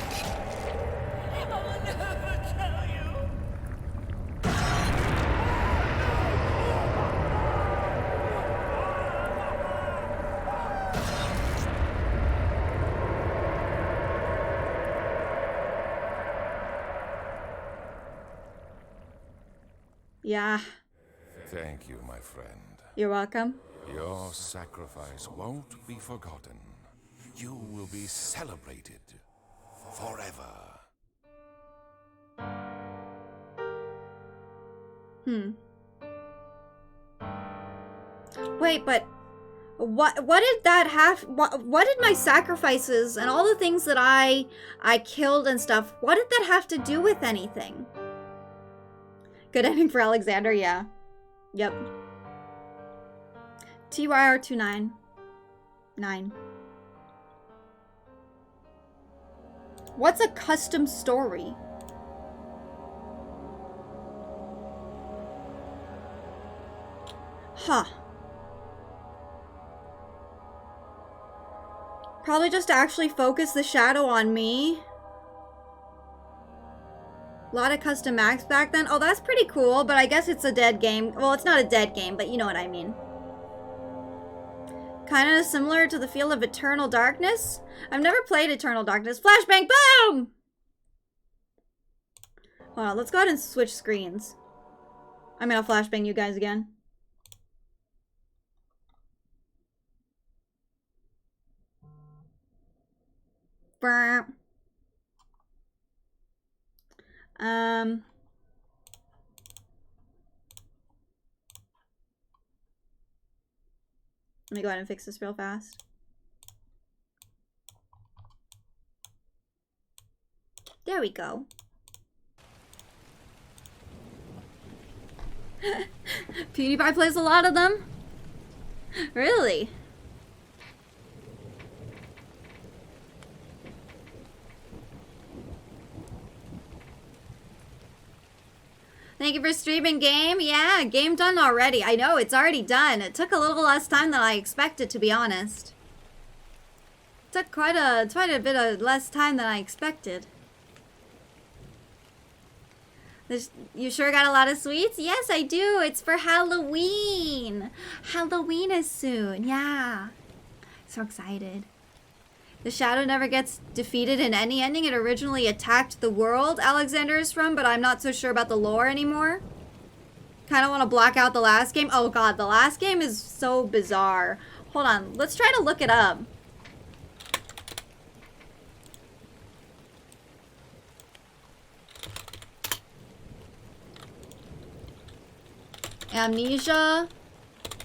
I'll never tell you. Yeah, Thank you, my friend. you're welcome. Your sacrifice won't be forgotten. You will be celebrated forever. Wait, but what did that have? What did my sacrifices and all the things that I killed and stuff? What did that have to do with anything? Good ending for Alexander, yeah. Yep. TYR29. 9. What's a custom story? Huh. Probably just to actually focus the shadow on me. A lot of custom maps back then. Oh, that's pretty cool, but I guess it's a dead game. Well, it's not a dead game, but you know what I mean. Kind of similar to the feel of Eternal Darkness. I've never played Eternal Darkness. Flashbang, boom! Hold on, let's go ahead and switch screens. I'm gonna flashbang you guys again. Brr. Let me go ahead and fix this real fast. There we go. PewDiePie plays a lot of them? Really? Thank you for streaming, game. Yeah, game done already. I know, it's already done. It took a little less time than I expected, to be honest. It took quite a bit of less time than I expected. You sure got a lot of sweets? Yes, I do. It's for Halloween. Halloween is soon. Yeah. So excited. The shadow never gets defeated in any ending. It originally attacked the world Alexander is from, but I'm not so sure about the lore anymore. Kind of want to block out the last game. Oh god, the last game is so bizarre. Hold on. Let's try to look it up. Amnesia,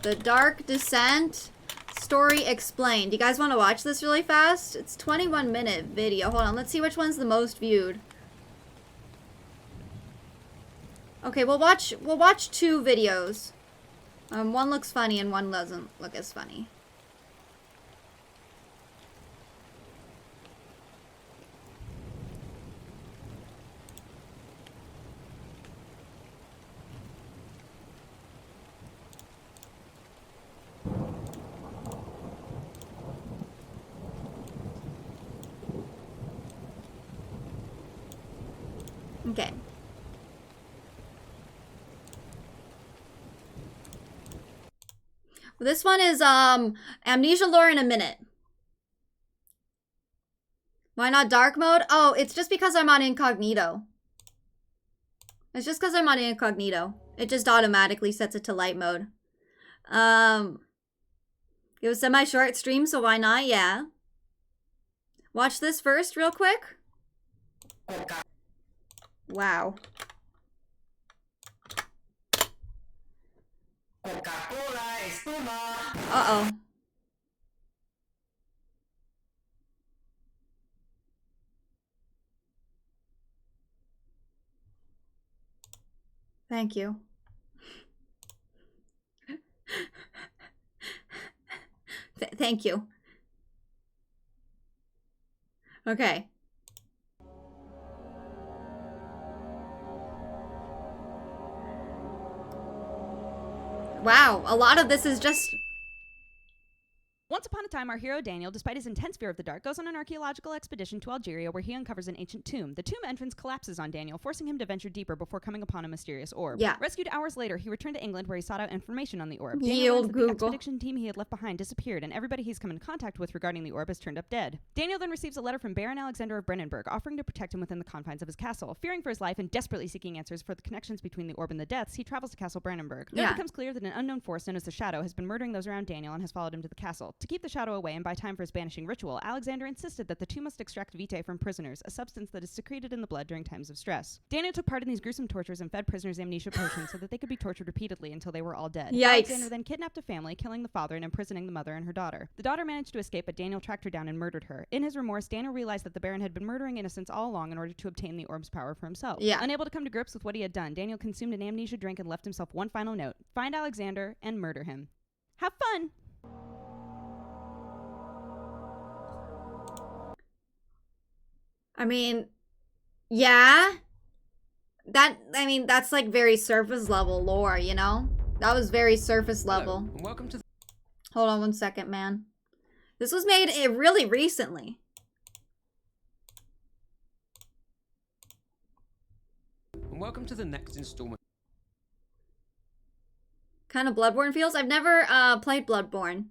The Dark Descent, Story Explained. Do you guys want to watch this really fast? It's 21-minute video. Hold on, let's see which one's the most viewed. Okay, we'll watch 2 videos. One looks funny and one doesn't look as funny. Okay. Well, this one is amnesia lore in a minute. Why not dark mode? Oh, it's just because I'm on incognito. It's just because I'm on incognito. It just automatically sets it to light mode. It was semi-short stream, so why not? Yeah. Watch this first real quick. Wow. Uh-oh. Thank you. Thank you. Okay. Wow, a lot of this is just... Once upon a time, our hero Daniel, despite his intense fear of the dark, goes on an archaeological expedition to Algeria where he uncovers an ancient tomb. The tomb entrance collapses on Daniel, forcing him to venture deeper before coming upon a mysterious orb. Yeah. Rescued hours later, he returned to England where he sought out information on the orb. Ye Daniel old learns that Google. the expedition team he had left behind disappeared, and everybody he's come in contact with regarding the orb has turned up dead. Daniel then receives a letter from Baron Alexander of Brennenburg, offering to protect him within the confines of his castle. Fearing for his life and desperately seeking answers for the connections between the orb and the deaths, he travels to Castle Brennenburg. Then it becomes clear that an unknown force known as the Shadow has been murdering those around Daniel and has followed him to the castle. To keep the Shadow away and buy time for his banishing ritual, Alexander insisted that the two must extract vitae from prisoners, a substance that is secreted in the blood during times of stress. Daniel took part in these gruesome tortures and fed prisoners amnesia potions so that they could be tortured repeatedly until they were all dead. Yikes. Alexander then kidnapped a family, killing the father and imprisoning the mother and her daughter. The daughter managed to escape, but Daniel tracked her down and murdered her. In his remorse, Daniel realized that the Baron had been murdering innocents all along in order to obtain the orb's power for himself. Yeah. Unable to come to grips with what he had done, Daniel consumed an amnesia drink and left himself one final note: find Alexander and murder him. Have fun! I mean, yeah. That's like very surface level lore, you know? That was very surface level. Hello, and welcome to Hold on one second, man. This was made really recently. welcome to the next installment. Kind of Bloodborne feels. I've never played Bloodborne.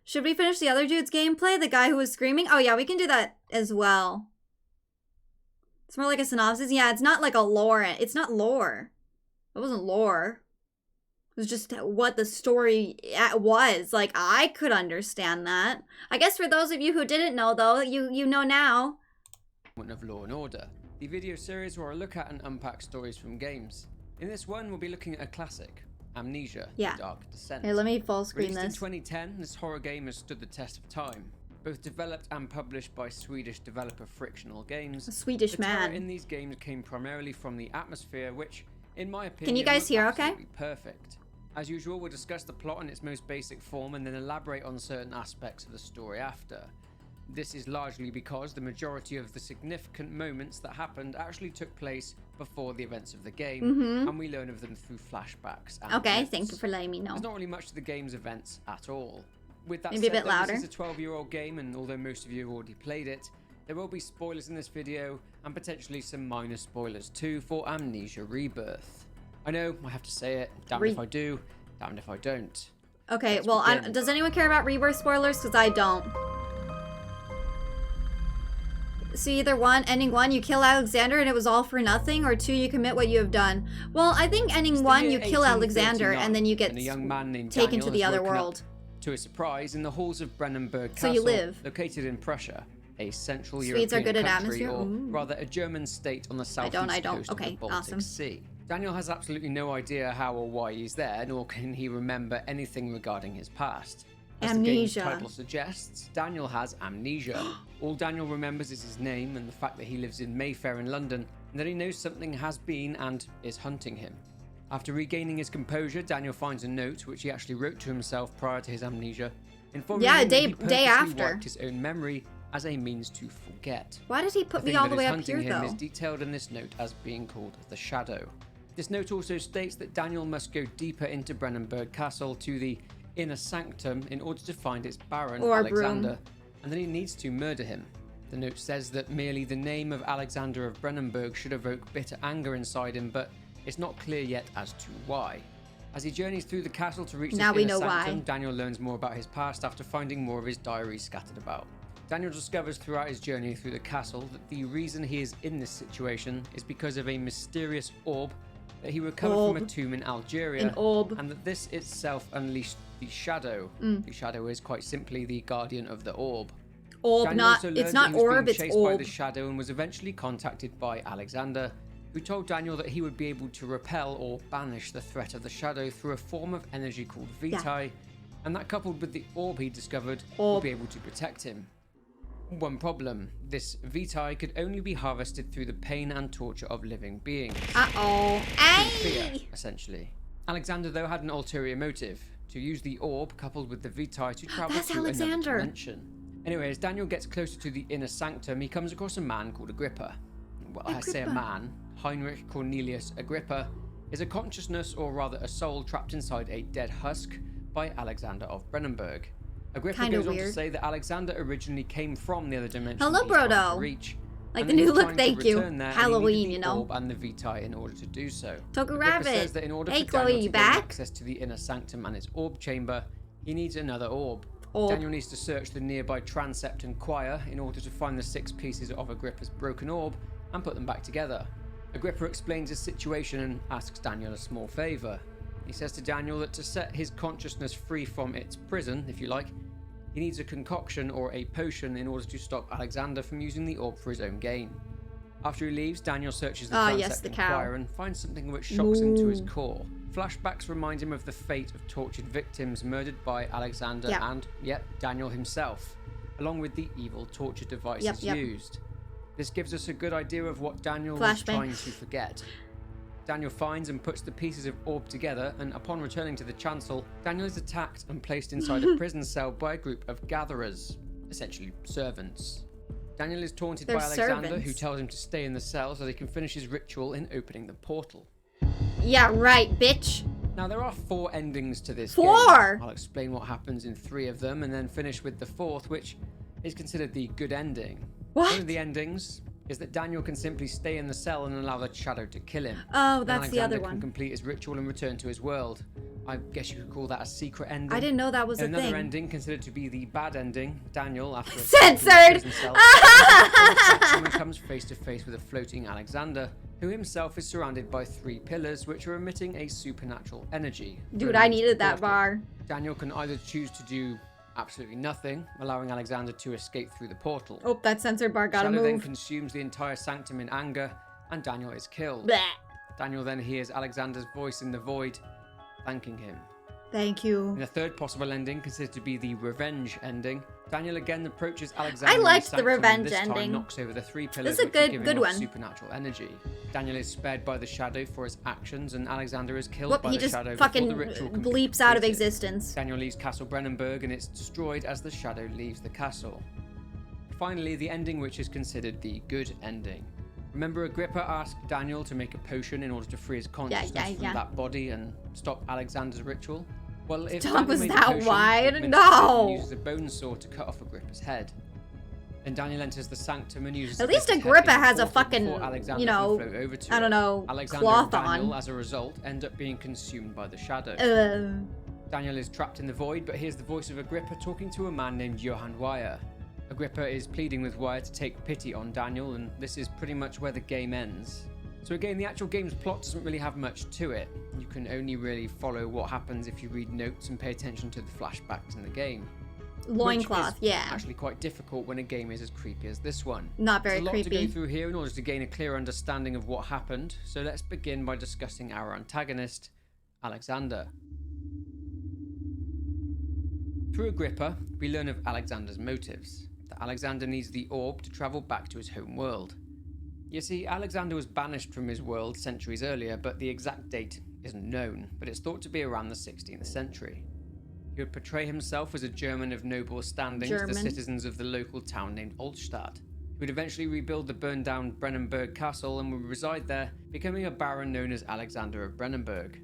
Should we finish the other dude's gameplay? The guy who was screaming? Oh yeah, we can do that as well. It's more like a synopsis. Yeah, it's not like a lore. It's not lore. It wasn't lore. It was just what the story was. Like, I could understand that. I guess for those of you who didn't know, though, you know now. Of Law and Order, the video series where I look at and unpack stories from games. In this one, we'll be looking at a classic, Amnesia: Yeah. The Dark Descent. Here, let me full screen Released this. in 2010, this horror game has stood the test of time. Both developed and published by Swedish developer Frictional Games. A Swedish the terror man. in these games came primarily from the atmosphere, which, in my opinion, Can you guys looked hear okay? absolutely perfect. As usual, we'll discuss the plot in its most basic form and then elaborate on certain aspects of the story after. This is largely because the majority of the significant moments that happened actually took place before the events of the game, and we learn of them through flashbacks. And Okay, notes. thank you for letting me know. There's not really much to the game's events at all. With that Maybe a said, bit though, louder. this is a 12-year-old game, and although most of you have already played it, there will be spoilers in this video, and potentially some minor spoilers too for Amnesia Rebirth. I know, I have to say it, damned if I do, damned if I don't. Okay, Let's well, begin. does anyone care about Rebirth spoilers? Because I don't. So either one, ending 1, you kill Alexander and it was all for nothing, or 2, you commit what you have done. Well, I think ending It's the 1, year you kill Alexander 1839, and then you get and a young man named taken Daniel to the has other woken up world. To his surprise, in the halls of Brennenburg So Castle, you live. located in Prussia, a central Swedes are European good at country, atmosphere. or Ooh. rather a German state on the southeast I don't. coast Okay, of the Baltic awesome. Sea. Daniel has absolutely no idea how or why he's there, nor can he remember anything regarding his past. As the game's Amnesia. title suggests, Daniel has amnesia. All Daniel remembers is his name and the fact that he lives in Mayfair in London, and that he knows something has been and is hunting him. After regaining his composure, Daniel finds a note which he actually wrote to himself prior to his amnesia, informing Yeah, him that he day purposely after. wiped his own memory as a means to forget. Why did he put The me thing all that the way is up hunting here, him though? is detailed in this note as being called the Shadow. This note also states that Daniel must go deeper into Brennenburg Castle to the inner sanctum in order to find its Baron, Or Alexander, Broom. and then he needs to murder him. The note says that merely the name of Alexander of Brennenburg should evoke bitter anger inside him, but it's not clear yet as to why. As he journeys through the castle to reach Now this we inner know sanctum, why. Daniel learns more about his past after finding more of his diary scattered about. Daniel discovers throughout his journey through the castle that the reason he is in this situation is because of a mysterious orb that he recovered from a tomb in Algeria, An orb. and that this itself unleashed the Shadow. The Shadow is quite simply the guardian of the orb. Orb, Daniel not, also learned it's that not he was orb, being it's chased by orb. the Shadow and was eventually contacted by Alexander, who told Daniel that he would be able to repel or banish the threat of the Shadow through a form of energy called Vitae, and that coupled with the orb he discovered would be able to protect him. One problem, this Vitae could only be harvested through the pain and torture of living beings. Uh-oh. Fear, Ay! essentially. Alexander, though, had an ulterior motive, to use the orb coupled with the Vitae to travel That's to another Alexander. dimension. Anyway, as Daniel gets closer to the inner sanctum, he comes across a man called Agrippa. Well, I say a Agrippa. man. Heinrich Cornelius Agrippa is a consciousness, or rather a soul, trapped inside a dead husk by Alexander of Brennenburg. Agrippa Kinda goes on to weird. say that Alexander originally came from the other dimension Hello, he's trying to Brodo. reach, Like and the that new he's look, trying to thank you. return there, and he Halloween, needed the you know. orb and the Vitae in order to do so. Toga Agrippa Rabbit. says that in order Hey, for Chloe, Daniel you to gain back? access to the inner sanctum and its orb chamber, he needs another orb. Orb. Daniel needs to search the nearby transept and choir in order to find the 6 pieces of Agrippa's broken orb and put them back together. Agrippa explains his situation and asks Daniel a small favour. He says to Daniel that to set his consciousness free from its prison, if you like, he needs a concoction or a potion in order to stop Alexander from using the orb for his own gain. After he leaves, Daniel searches the Ah, transept yes, the and cow. choir and finds something which shocks him to his Moo. core. Flashbacks remind him of the fate of tortured victims murdered by Alexander Yeah. and, Daniel himself, along with the evil torture devices Yep. used. This gives us a good idea of what Daniel was Flashbang. trying to forget. Daniel finds and puts the pieces of orb together, and upon returning to the chancel, Daniel is attacked and placed inside a prison cell by a group of gatherers, essentially servants. Daniel is taunted They're by Alexander, servants. who tells him to stay in the cell so he can finish his ritual in opening the portal. Yeah, right, bitch. Now, there are 4 endings to this 4? game. I'll explain what happens in 3 of them and then finish with the 4th, which is considered the good ending. What? One of the endings is that Daniel can simply stay in the cell and allow the Shadow to kill him. Oh, Then that's the Alexander other can one. complete his ritual and return to his world. I guess you could call that a secret ending. I didn't know that was a Another thing. ending considered to be the bad ending. Daniel, after a Censored! prison cell, comes face to face with a floating Alexander, who himself is surrounded by 3 pillars which are emitting a supernatural energy. Dude, thrown I into the needed that portal. bar. Daniel can either choose to do absolutely nothing, allowing Alexander to escape through the portal. Oh, that censored bar gotta Shadow then move. consumes the entire sanctum in anger, and Daniel is killed. Bleh. Daniel then hears Alexander's voice in the void, thanking him. Thank In you. the third possible ending, considered to be the revenge ending, Daniel again approaches Alexander. I in liked the sanctum, and revenge this time ending. knocks over the 3 pillars, This is a which are good- giving good off one. supernatural energy. Daniel is spared by the Shadow for his actions, and Alexander is killed Whoop, by he the just Shadow fucking before the ritual can be bleeps out of completed. existence. Daniel leaves Castle Brennenburg, and it's destroyed as the Shadow leaves the castle. Finally, the ending which is considered the good ending. Remember, Agrippa asked Daniel to make a potion in order to free his consciousness from that body and stop Alexander's ritual? Well, if Tongue Daniel was made the that potion, wide? it meant No. he uses a bone saw to cut off Agrippa's head. Then Daniel enters the sanctum and uses. At least Agrippa's head Agrippa in the has a portal fucking, before Alexander you can know, float over to I don't it. know, Alexander cloth and Daniel, on. as a result, end up being consumed by the shadow. Daniel is trapped in the void, but hears the voice of Agrippa talking to a man named Johann Weyer. Agrippa is pleading with Weyer to take pity on Daniel, and this is pretty much where the game ends. So again, the actual game's plot doesn't really have much to it. You can only really follow what happens if you read notes and pay attention to the flashbacks in the game. Loincloth, yeah. Actually quite difficult when a game is as creepy as this one. Not very There's a lot creepy. to go through here in order to gain a clear understanding of what happened, so let's begin by discussing our antagonist, Alexander. Through Agrippa, we learn of Alexander's motives, that Alexander needs the orb to travel back to his home world. You see, Alexander was banished from his world centuries earlier, but the exact date isn't known, but it's thought to be around the 16th century. He would portray himself as a German of noble standing to the citizens of the local town named Altstadt. He would eventually rebuild the burned down Brennenburg castle and would reside there, becoming a baron known as Alexander of Brennenburg.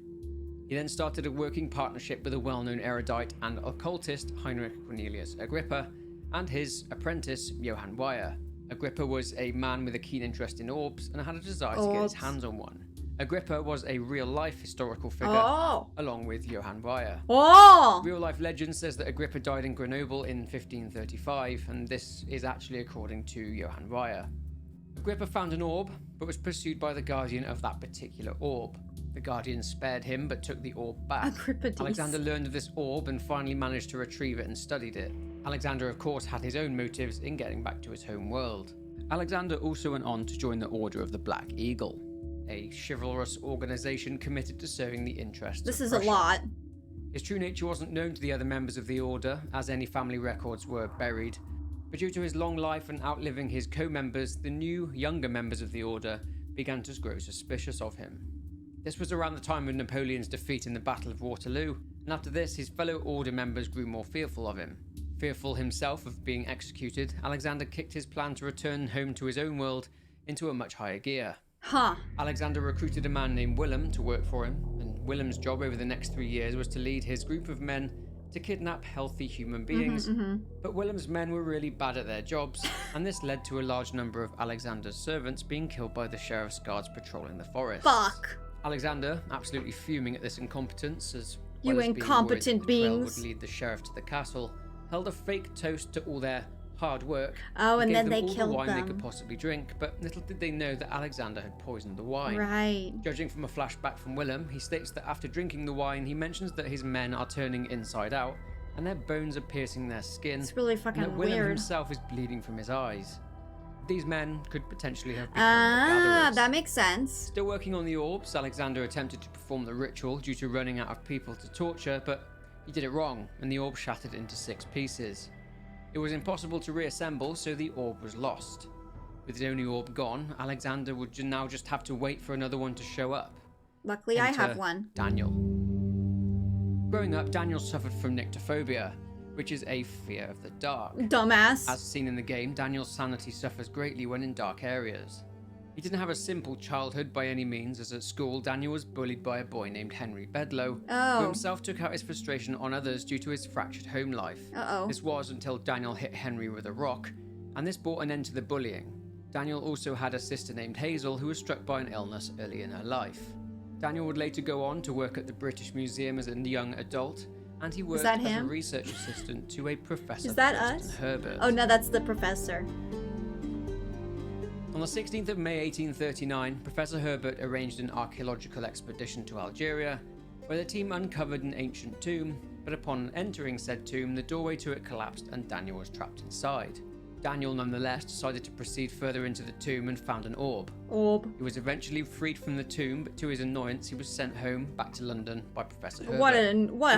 He then started a working partnership with a well-known erudite and occultist Heinrich Cornelius Agrippa and his apprentice Johann Weyer. Agrippa was a man with a keen interest in orbs and had a desire to get his hands on one. Agrippa was a real-life historical figure, along with Johann Weyer. Real-life legend says that Agrippa died in Grenoble in 1535, and this is actually according to Johann Weyer. Agrippa found an orb, but was pursued by the guardian of that particular orb. The guardian spared him, but took the orb back. Alexander learned of this orb and finally managed to retrieve it and studied it. Alexander, of course, had his own motives in getting back to his home world. Alexander also went on to join the Order of the Black Eagle, a chivalrous organization committed to serving the interests This of is Prussia. a lot. His true nature wasn't known to the other members of the Order, as any family records were buried. But due to his long life and outliving his co-members, the new, younger members of the Order began to grow suspicious of him. This was around the time of Napoleon's defeat in the Battle of Waterloo, and after this, his fellow Order members grew more fearful of him. Fearful himself of being executed, Alexander kicked his plan to return home to his own world into a much higher gear. Alexander recruited a man named Willem to work for him, and Willem's job over the next 3 years was to lead his group of men to kidnap healthy human beings. But Willem's men were really bad at their jobs, and this led to a large number of Alexander's servants being killed by the sheriff's guards patrolling the forest. Alexander, absolutely fuming at this incompetence, as well as incompetent being worried that the beings. would lead the sheriff to the castle, held a fake toast to all their hard work. And gave then them they all killed the wine them. they could possibly drink, but little did they know that Alexander had poisoned the wine. Right. Judging from a flashback from Willem, he states that after drinking the wine, he mentions that his men are turning inside out, and their bones are piercing their skin. It's really and fucking that Willem weird. himself is bleeding from his eyes. These men could potentially have become the gatherers. That makes sense. Still working on the orbs, Alexander attempted to perform the ritual due to running out of people to torture, but he did it wrong, and the orb shattered into 6 pieces. It was impossible to reassemble, so the orb was lost. With his only orb gone, Alexander would now just have to wait for another one to show up. Luckily, I have Enter one. Daniel. Growing up, Daniel suffered from nyctophobia, which is a fear of the dark. Dumbass. As seen in the game, Daniel's sanity suffers greatly when in dark areas. He didn't have a simple childhood by any means, as at school, Daniel was bullied by a boy named Henry Bedlow, who himself took out his frustration on others due to his fractured home life. This was until Daniel hit Henry with a rock, and this brought an end to the bullying. Daniel also had a sister named Hazel who was struck by an illness early in her life. Daniel would later go on to work at the British Museum as a young adult, and he worked as a research assistant to a Professor Herbert. Oh no, that's the professor. On the 16th of May 1839, Professor Herbert arranged an archaeological expedition to Algeria, where the team uncovered an ancient tomb, but upon entering said tomb, the doorway to it collapsed and Daniel was trapped inside. Daniel nonetheless decided to proceed further into the tomb and found an orb. He was eventually freed from the tomb, but to his annoyance, he was sent home back to London by Professor Herbert.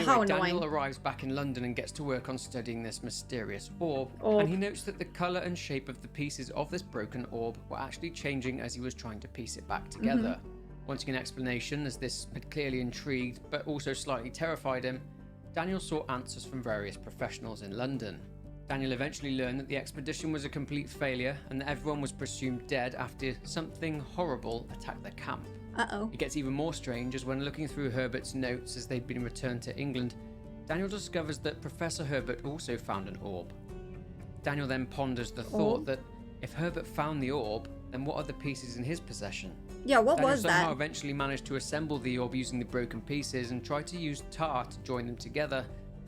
How annoying. Daniel arrives back in London and gets to work on studying this mysterious orb, and he notes that the colour and shape of the pieces of this broken orb were actually changing as he was trying to piece it back together. Wanting an explanation, as this had clearly intrigued but also slightly terrified him, Daniel sought answers from various professionals in London. Daniel eventually learned that the expedition was a complete failure and that everyone was presumed dead after something horrible attacked their camp. Uh-oh. It gets even more strange as when looking through Herbert's notes as they'd been returned to England, Daniel discovers that Professor Herbert also found an orb. Daniel then ponders the thought that if Herbert found the orb, then what are the pieces in his possession? Yeah, what Daniel was somehow that? eventually managed to assemble the orb using the broken pieces and tried to use tar to join them together,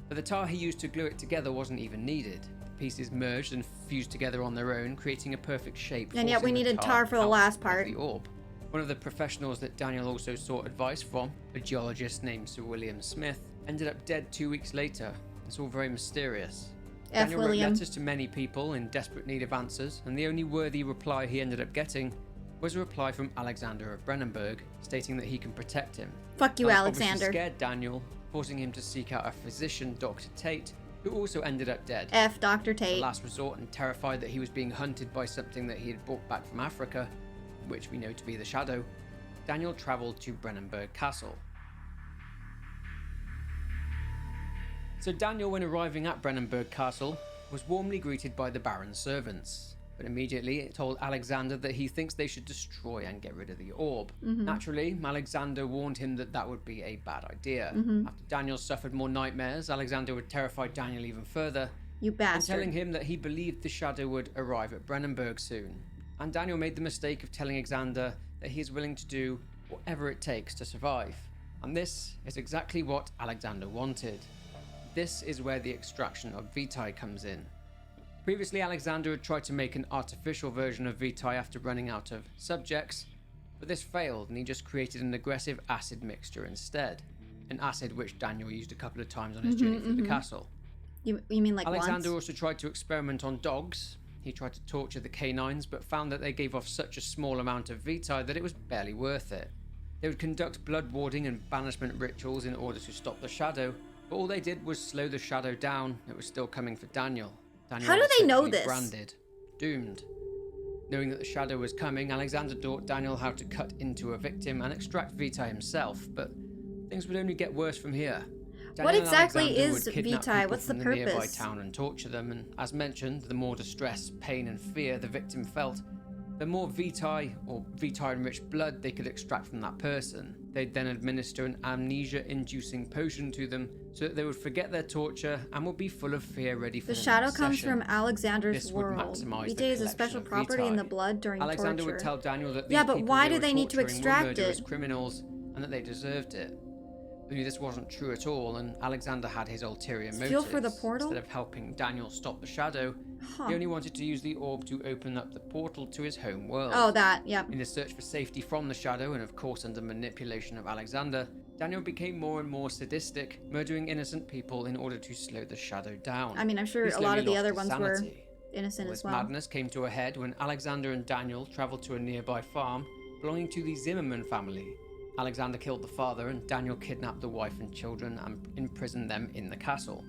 but the tar he used to glue it together wasn't even needed. The pieces merged and fused together on their own, creating a perfect shape. And yet we forcing the needed tar for the out last of part. The orb. One of the professionals that Daniel also sought advice from, a geologist named Sir William Smith, ended up dead 2 weeks later. It's all very mysterious. Daniel wrote letters to many people in desperate need of answers, and the only worthy reply he ended up getting was a reply from Alexander of Brennenburg, stating that he can protect him. Fuck you, That Alexander. obviously scared Daniel, forcing him to seek out a physician, Dr. Tate, who also ended up dead. F. Dr. As a Tate. last resort, and terrified that he was being hunted by something that he had brought back from Africa, which we know to be the Shadow, Daniel travelled to Brennenburg Castle. So Daniel, when arriving at Brennenburg Castle, was warmly greeted by the Baron's servants, but immediately it told Alexander that he thinks they should destroy and get rid of the orb. Naturally, Alexander warned him that that would be a bad idea. After Daniel suffered more nightmares, Alexander would terrify Daniel even further, You and bastard. telling him that he believed the Shadow would arrive at Brennenburg soon. And Daniel made the mistake of telling Alexander that he is willing to do whatever it takes to survive. And this is exactly what Alexander wanted. This is where the extraction of Vitae comes in. Previously, Alexander had tried to make an artificial version of Vitae after running out of subjects, but this failed and he just created an aggressive acid mixture instead. An acid which Daniel used a couple of times on his journey through the castle. You mean like Alexander once? also tried to experiment on dogs. He tried to torture the canines, but found that they gave off such a small amount of Vitae that it was barely worth it. They would conduct blood warding and banishment rituals in order to stop the Shadow, but all they did was slow the Shadow down. It was still coming for Daniel. Daniel How do was they know essentially this? Branded, doomed. Knowing that the Shadow was coming, Alexander taught Daniel how to cut into a victim and extract Vitae himself, but things would only get worse from here. What Daniel and exactly Alexander is would kidnap Vitae? people What's the from the nearby purpose? town and torture them, and as mentioned, the more distress, pain and fear the victim felt, the more Vitae or Vitae-enriched blood they could extract from that person. They'd then administer an amnesia-inducing potion to them so that they would forget their torture and would be full of fear, ready for The the shadow next comes session. from Alexander's This would world. maximise the Vitae is a collection special of property in Vitae. the blood during Alexander torture. would tell Daniel that these Yeah, but people why they do were they need to torturing were extract murderous it? criminals and that they deserved it. Only this wasn't true at all, and Alexander had his ulterior motives. Fuel for the portal? Instead of helping Daniel stop the Shadow, he only wanted to use the orb to open up the portal to his home world. Oh, that, yep. In his search for safety from the Shadow, and of course under manipulation of Alexander, Daniel became more and more sadistic, murdering innocent people in order to slow the Shadow down. I mean, I'm sure He a lot slowly of the lost other his ones were sanity. innocent All as this well. madness came to a head when Alexander and Daniel travelled to a nearby farm belonging to the Zimmerman family. Alexander killed the father and Daniel kidnapped the wife and children and imprisoned them in the castle.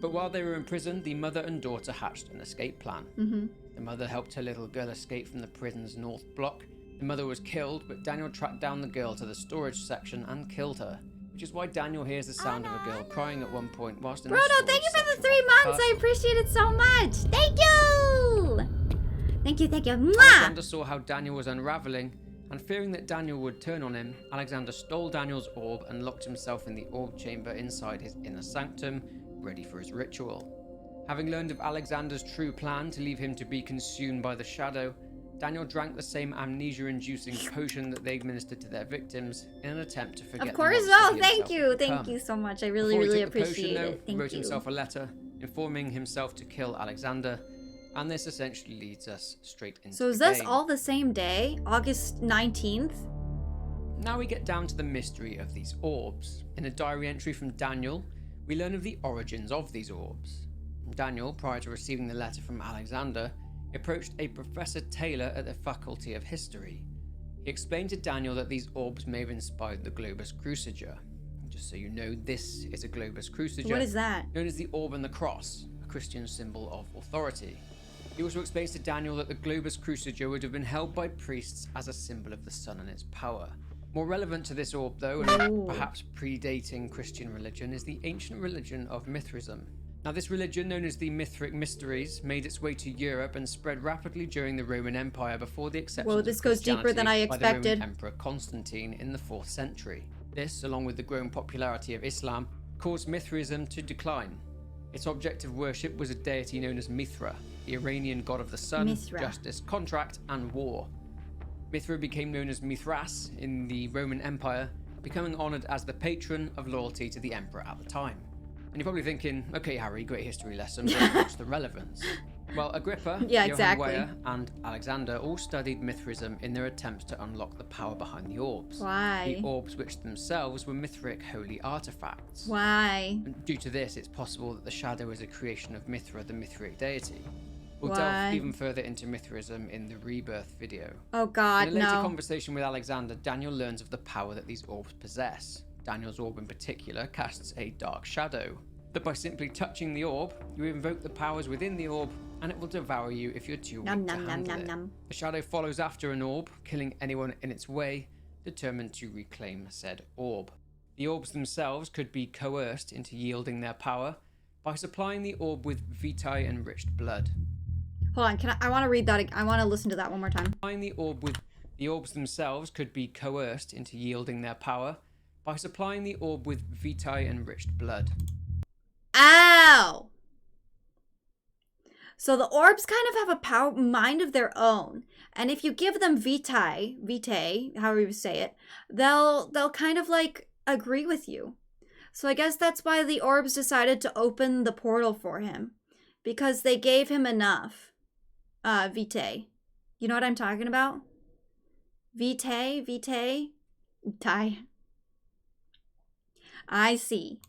But while they were in prison, the mother and daughter hatched an escape plan. The mother helped her little girl escape from the prison's north block. The mother was killed, but Daniel tracked down the girl to the storage section and killed her, which is why Daniel hears the sound of a girl crying at one point whilst in the Brodo, storage thank you for section the 3 of the months. I castle. appreciate it so much. Thank you. Thank you, thank you. Mwah! Alexander saw how Daniel was unraveling, and fearing that Daniel would turn on him, Alexander stole Daniel's orb and locked himself in the orb chamber inside his inner sanctum, ready for his ritual. Having learned of Alexander's true plan to leave him to be consumed by the Shadow, Daniel drank the same amnesia-inducing potion that they administered to their victims in an attempt to forget Of course, the monster oh, he thank himself you. had Thank become. you so much. I really, Before he really took the potion, appreciate though, it. he Thank wrote you. himself a letter informing himself to kill Alexander, and this essentially leads us straight into So is the this game. all the same day? August 19th? Now we get down to the mystery of these orbs. In a diary entry from Daniel, we learn of the origins of these orbs. Daniel, prior to receiving the letter from Alexander, approached a Professor Taylor at the Faculty of History. He explained to Daniel that these orbs may have inspired the Globus Cruciger. Just so you know, this is a Globus Cruciger. What is that? Known as the Orb and the Cross, a Christian symbol of authority. He also explains to Daniel that the Globus Cruciger would have been held by priests as a symbol of the sun and its power. More relevant to this orb, though, and perhaps predating Christian religion, is the ancient religion of Mithraism. Now, this religion, known as the Mithric Mysteries, made its way to Europe and spread rapidly during the Roman Empire before the acceptance Whoa, of this goes deeper than I Christianity by the Roman expected. Emperor Constantine in the 4th century. This, along with the growing popularity of Islam, caused Mithraism to decline. Its object of worship was a deity known as Mithra, the Iranian god of the sun, Mithra. justice, contract, and war. Mithra became known as Mithras in the Roman Empire, becoming honoured as the patron of loyalty to the emperor at the time. And you're probably thinking, okay, Harry, great history lesson, but what's the relevance? Well, Agrippa, Yeah, Johann exactly. Weyer, and Alexander all studied Mithraism in their attempts to unlock the power behind the orbs. Why? The orbs, which themselves were Mithric holy artifacts. Why? And due to this, it's possible that the shadow is a creation of Mithra, the Mithric deity. We'll Why? delve even further into Mithraism in the Rebirth video. Oh God, In a later no. conversation with Alexander, Daniel learns of the power that these orbs possess. Daniel's orb in particular casts a dark shadow. That by simply touching the orb, you invoke the powers within the orb, and it will devour you if you're too weak Nom to nom nom handle nom it. nom. The shadow follows after an orb, killing anyone in its way, determined to reclaim said orb. The orbs themselves could be coerced into yielding their power by supplying the orb with vitae enriched blood. Hold on, I want to read that. I want to listen to that one more time. Supplying the orb with the orbs themselves could be coerced into yielding their power by supplying the orb with vitae enriched blood. Ow! So the orbs kind of have a mind of their own, and if you give them vitae, however you say it, they'll kind of like agree with you. So I guess that's why the orbs decided to open the portal for him, because they gave him enough vitae. You know what I'm talking about? Vitae. I see.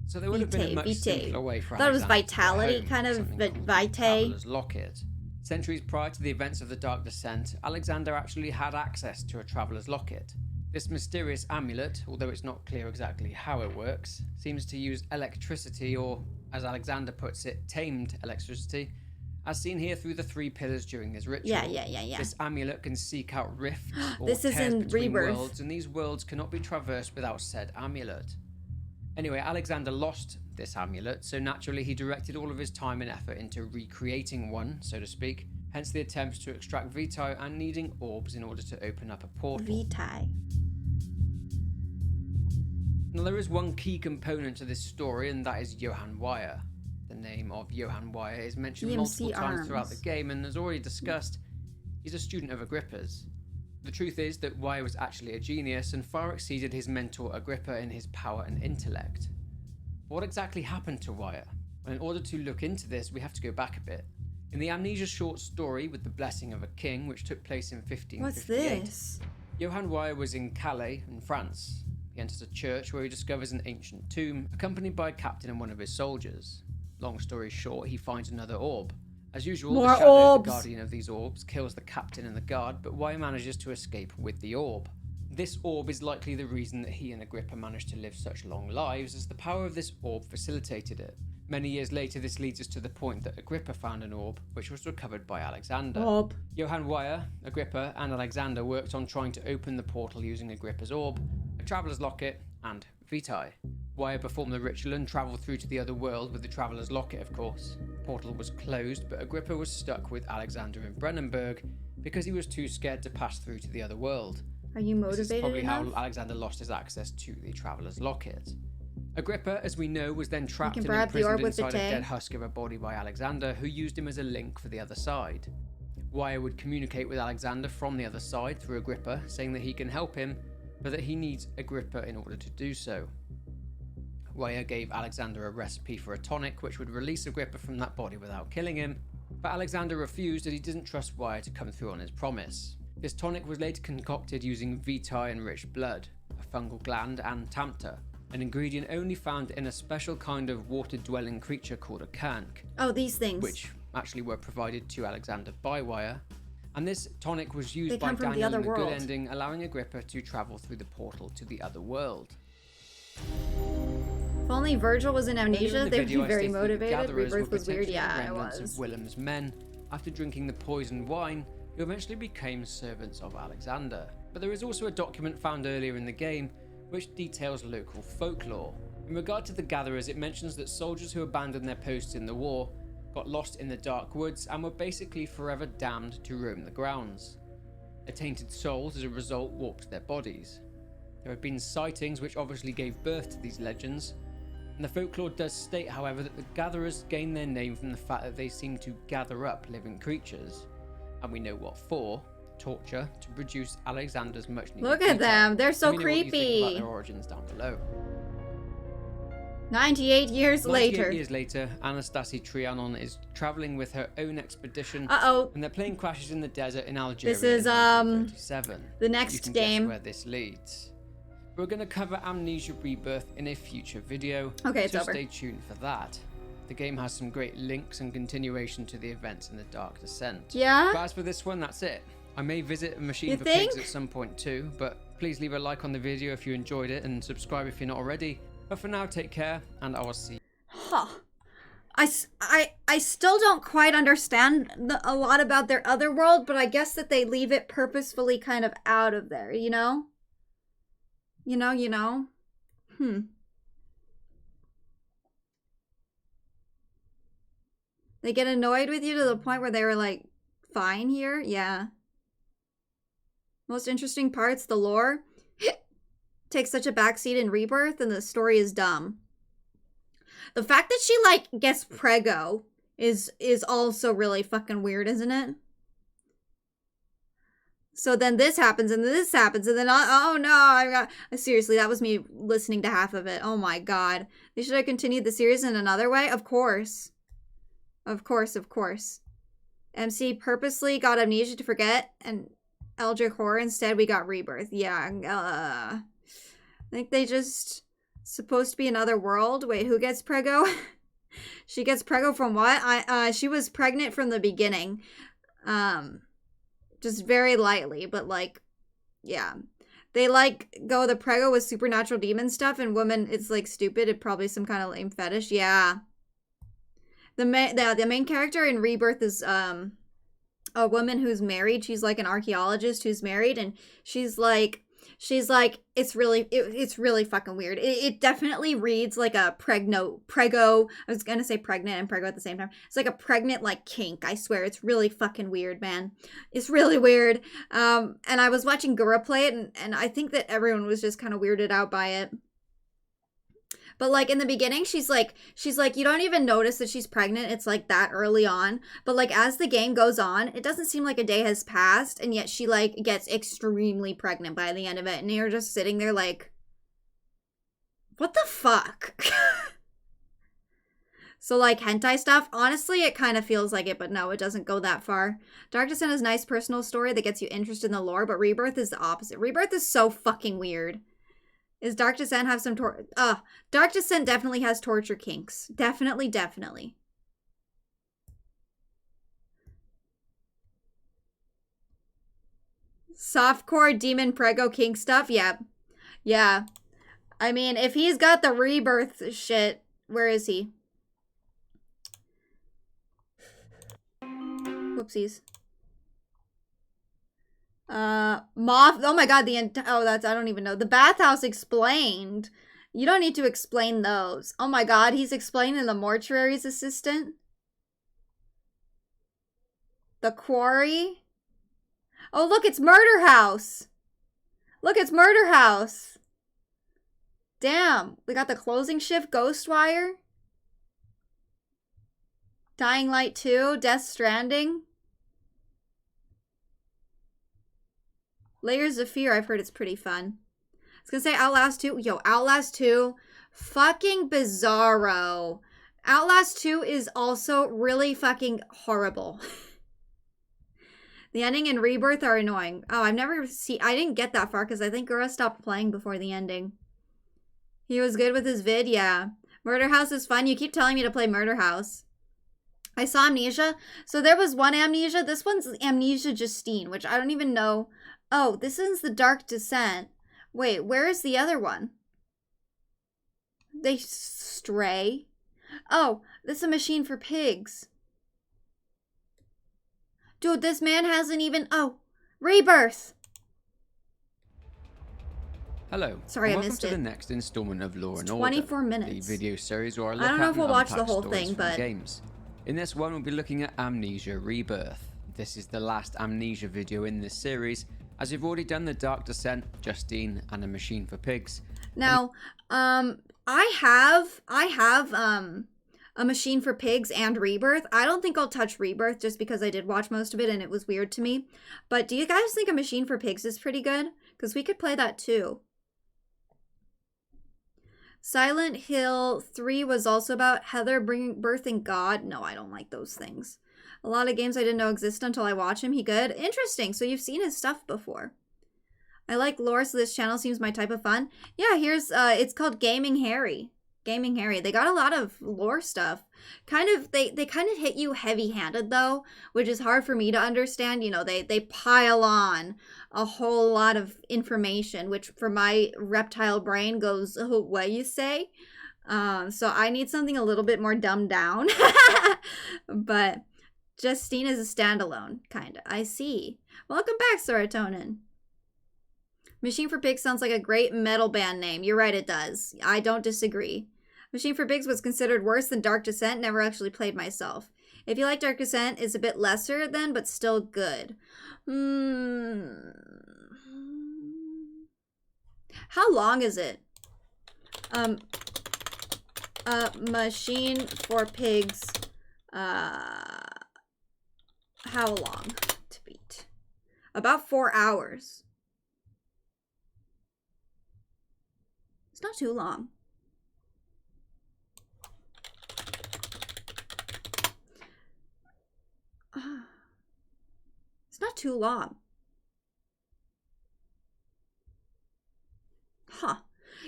So there would have been a much Vitae. simpler way for Thought it was Alexander to get vitality, home, kind of, something but called vitae. the Traveller's Locket. Centuries prior to the events of the Dark Descent, Alexander actually had access to a Traveller's Locket. This mysterious amulet, although it's not clear exactly how it works, seems to use electricity, or, as Alexander puts it, tamed electricity, as seen here through the 3 pillars during his ritual. Yeah. This amulet can seek out rifts or This is tears in between Rebirth. worlds, and these worlds cannot be traversed without said amulet. Anyway, Alexander lost this amulet, so naturally he directed all of his time and effort into recreating one, so to speak, hence the attempts to extract vitae and needing orbs in order to open up a portal. Vitae. Now there is one key component to this story, and that is Johann Weyer. The name of Johann Weyer is mentioned multiple times throughout the game, and as already discussed, he's a student of Agrippa's. The truth is that Weyer was actually a genius and far exceeded his mentor Agrippa in his power and intellect. What exactly happened to Weyer? Well, in order to look into this, we have to go back a bit. In the Amnesia short story With the Blessing of a King, which took place in 1558, What's this? Johann Weyer was in Calais, in France. He enters a church where he discovers an ancient tomb, accompanied by a captain and one of his soldiers. Long story short, he finds another orb. As usual, More the shadow, orbs. the guardian of these orbs, kills the captain and the guard, but Weyer manages to escape with the orb. This orb is likely the reason that he and Agrippa managed to live such long lives, as the power of this orb facilitated it. Many years later, this leads us to the point that Agrippa found an orb, which was recovered by Alexander. Orb. Johann Weyer, Agrippa, and Alexander worked on trying to open the portal using Agrippa's orb, a Traveller's Locket, and vitae. Weyer performed the ritual and travelled through to the other world with the Traveller's Locket, of course. The portal was closed, but Agrippa was stuck with Alexander in Brennenburg because he was too scared to pass through to the other world. Are you This is motivated probably enough? how Alexander lost his access to the Traveller's Locket. Agrippa, as we know, was then trapped can and grab the orb imprisoned with the inside a tay. dead husk of a body by Alexander, who used him as a link for the other side. Weyer would communicate with Alexander from the other side through Agrippa, saying that he can help him, but that he needs Agrippa in order to do so. Weyer gave Alexander a recipe for a tonic which would release Agrippa from that body without killing him, but Alexander refused as he didn't trust Weyer to come through on his promise. This tonic was later concocted using vitae enriched blood, a fungal gland, and tamta, an ingredient only found in a special kind of water-dwelling creature called a kank, Oh, these things. which actually were provided to Alexander by Weyer. And this tonic was used They by come from the Daniel other in the good world. ending, allowing Agrippa to travel through the portal to the other world. If only Virgil was in Earlier in Amnesia, the they'd video, be I very stated that the motivated. gatherers Rebirth were was weird. potentially Yeah, it remnants was. of Willem's men, after drinking the poisoned wine, who eventually became servants of Alexander. But there is also a document found earlier in the game which details local folklore. In regard to the Gatherers, it mentions that soldiers who abandoned their posts in the war got lost in the dark woods and were basically forever damned to roam the grounds. Their tainted souls, as a result, warped their bodies. There have been sightings which obviously gave birth to these legends, and the folklore does state, however, that the Gatherers gained their name from the fact that they seem to gather up living creatures, and we know what for: torture, to produce Alexander's much needed Look at them. They're so Let me know what you think about creepy. their origins down below. 98 years 98 later. years later, Anastasia Trianon is traveling with her own expedition, Uh-oh. and their plane crashes in the desert in Algeria. This is, in 1937. the You next can game. guess where this leads. We're going to cover Amnesia Rebirth in a future video, Okay, it's so over. stay tuned for that. The game has some great links and continuation to the events in the Dark Descent. Yeah? But as for this one, that's it. I may visit a machine You for think? pigs at some point too, but please leave a like on the video if you enjoyed it and subscribe if you're not already. But for now, take care, and I will see you. Huh. I still don't quite understand a lot about their other world, but I guess that they leave it purposefully kind of out of there, you know? You know? They get annoyed with you to the point where they were like, fine here? Yeah. Most interesting parts, the lore takes such a backseat in Rebirth, and the story is dumb. The fact that she, like, gets preggo is also really fucking weird, isn't it? So then this happens, and this happens, and then, oh no, I got... Seriously, that was me listening to half of it. Oh my god. They should have continued the series in another way? Of course. Of course, of course. MC purposely got Amnesia to forget, and Eldritch Horror instead we got Rebirth. Yeah, I think they just... Supposed to be another world? Wait, who gets preggo? She gets preggo from what? She was pregnant from the beginning. Just very lightly, but like, yeah. They like go the preggo with supernatural demon stuff, and woman, it's like stupid. It's probably some kind of lame fetish. Yeah. The main character in Rebirth is a woman who's married. She's like an archaeologist who's married, and she's like it's really fucking weird. It definitely reads like a prego. I was gonna say pregnant and prego at the same time. It's like a pregnant like kink. I swear, it's really fucking weird, man. It's really weird. And I was watching Gura play it, and I think that everyone was just kind of weirded out by it. But like in the beginning, she's like, you don't even notice that she's pregnant. It's like that early on. But like as the game goes on, it doesn't seem like a day has passed. And yet she like gets extremely pregnant by the end of it. And you're just sitting there like, what the fuck? So like hentai stuff, honestly, it kind of feels like it, but no, it doesn't go that far. Dark Descent is a nice personal story that gets you interested in the lore, but Rebirth is the opposite. Rebirth is so fucking weird. Is Dark Descent have some Dark Descent definitely has torture kinks. Definitely. Softcore demon prego kink stuff? Yep. Yeah. I mean, if he's got the Rebirth shit, where is he? Whoopsies. Moth. Oh my god, I don't even know. The bathhouse explained. You don't need to explain those. Oh my god, he's explaining the mortuary's assistant. The quarry. Oh, look, it's Murder House. Look, it's Murder House. Damn, we got the closing shift, Ghostwire. Dying Light 2, Death Stranding. Layers of Fear, I've heard it's pretty fun. I was gonna say Outlast 2. Yo, Outlast 2, fucking bizarro. Outlast 2 is also really fucking horrible. The ending and Rebirth are annoying. Oh, I didn't get that far because I think Gura stopped playing before the ending. He was good with his vid, yeah. Murder House is fun. You keep telling me to play Murder House. I saw Amnesia. So there was one Amnesia. This one's Amnesia Justine, which I don't even know. Oh, this is the Dark Descent. Wait, where is the other one? They stray. Oh, this is a machine for pigs. Dude, this man hasn't even... Oh, Rebirth. Hello. Sorry, and I welcome missed to it. the next installment of Law It's and 24 Order, minutes. the video series where I look I don't know at if we'll and watch the unpack whole stories thing, from but games. In this one, we'll be looking at Amnesia Rebirth. This is the last Amnesia video in this series, as we've already done the Dark Descent, Justine, and A Machine for Pigs. now, I have A Machine for Pigs and Rebirth. I don't think I'll touch Rebirth just because I did watch most of it and it was weird to me. But do you guys think A Machine for Pigs is pretty good? Because we could play that too. Silent Hill 3 was also about Heather birthing God. No, I don't like those things. A lot of games I didn't know existed until I watched him. He good? Interesting. So you've seen his stuff before. I like lore, so this channel seems my type of fun. Yeah, here's, it's called Gaming Harry. Gaming Harry. They got a lot of lore stuff. They kind of hit you heavy-handed, though, which is hard for me to understand. You know, they pile on a whole lot of information, which for my reptile brain goes, oh, what you say? So I need something a little bit more dumbed down. But Justine is a standalone, kind of. I see. Welcome back, Serotonin. Machine for Pigs sounds like a great metal band name. You're right, it does. I don't disagree. Machine for Pigs was considered worse than Dark Descent. Never actually played myself. If you like Dark Descent, it's a bit lesser then, but still good. How long is it? Machine for Pigs. How long to beat? About 4 hours. It's not too long. It's not too long. Huh.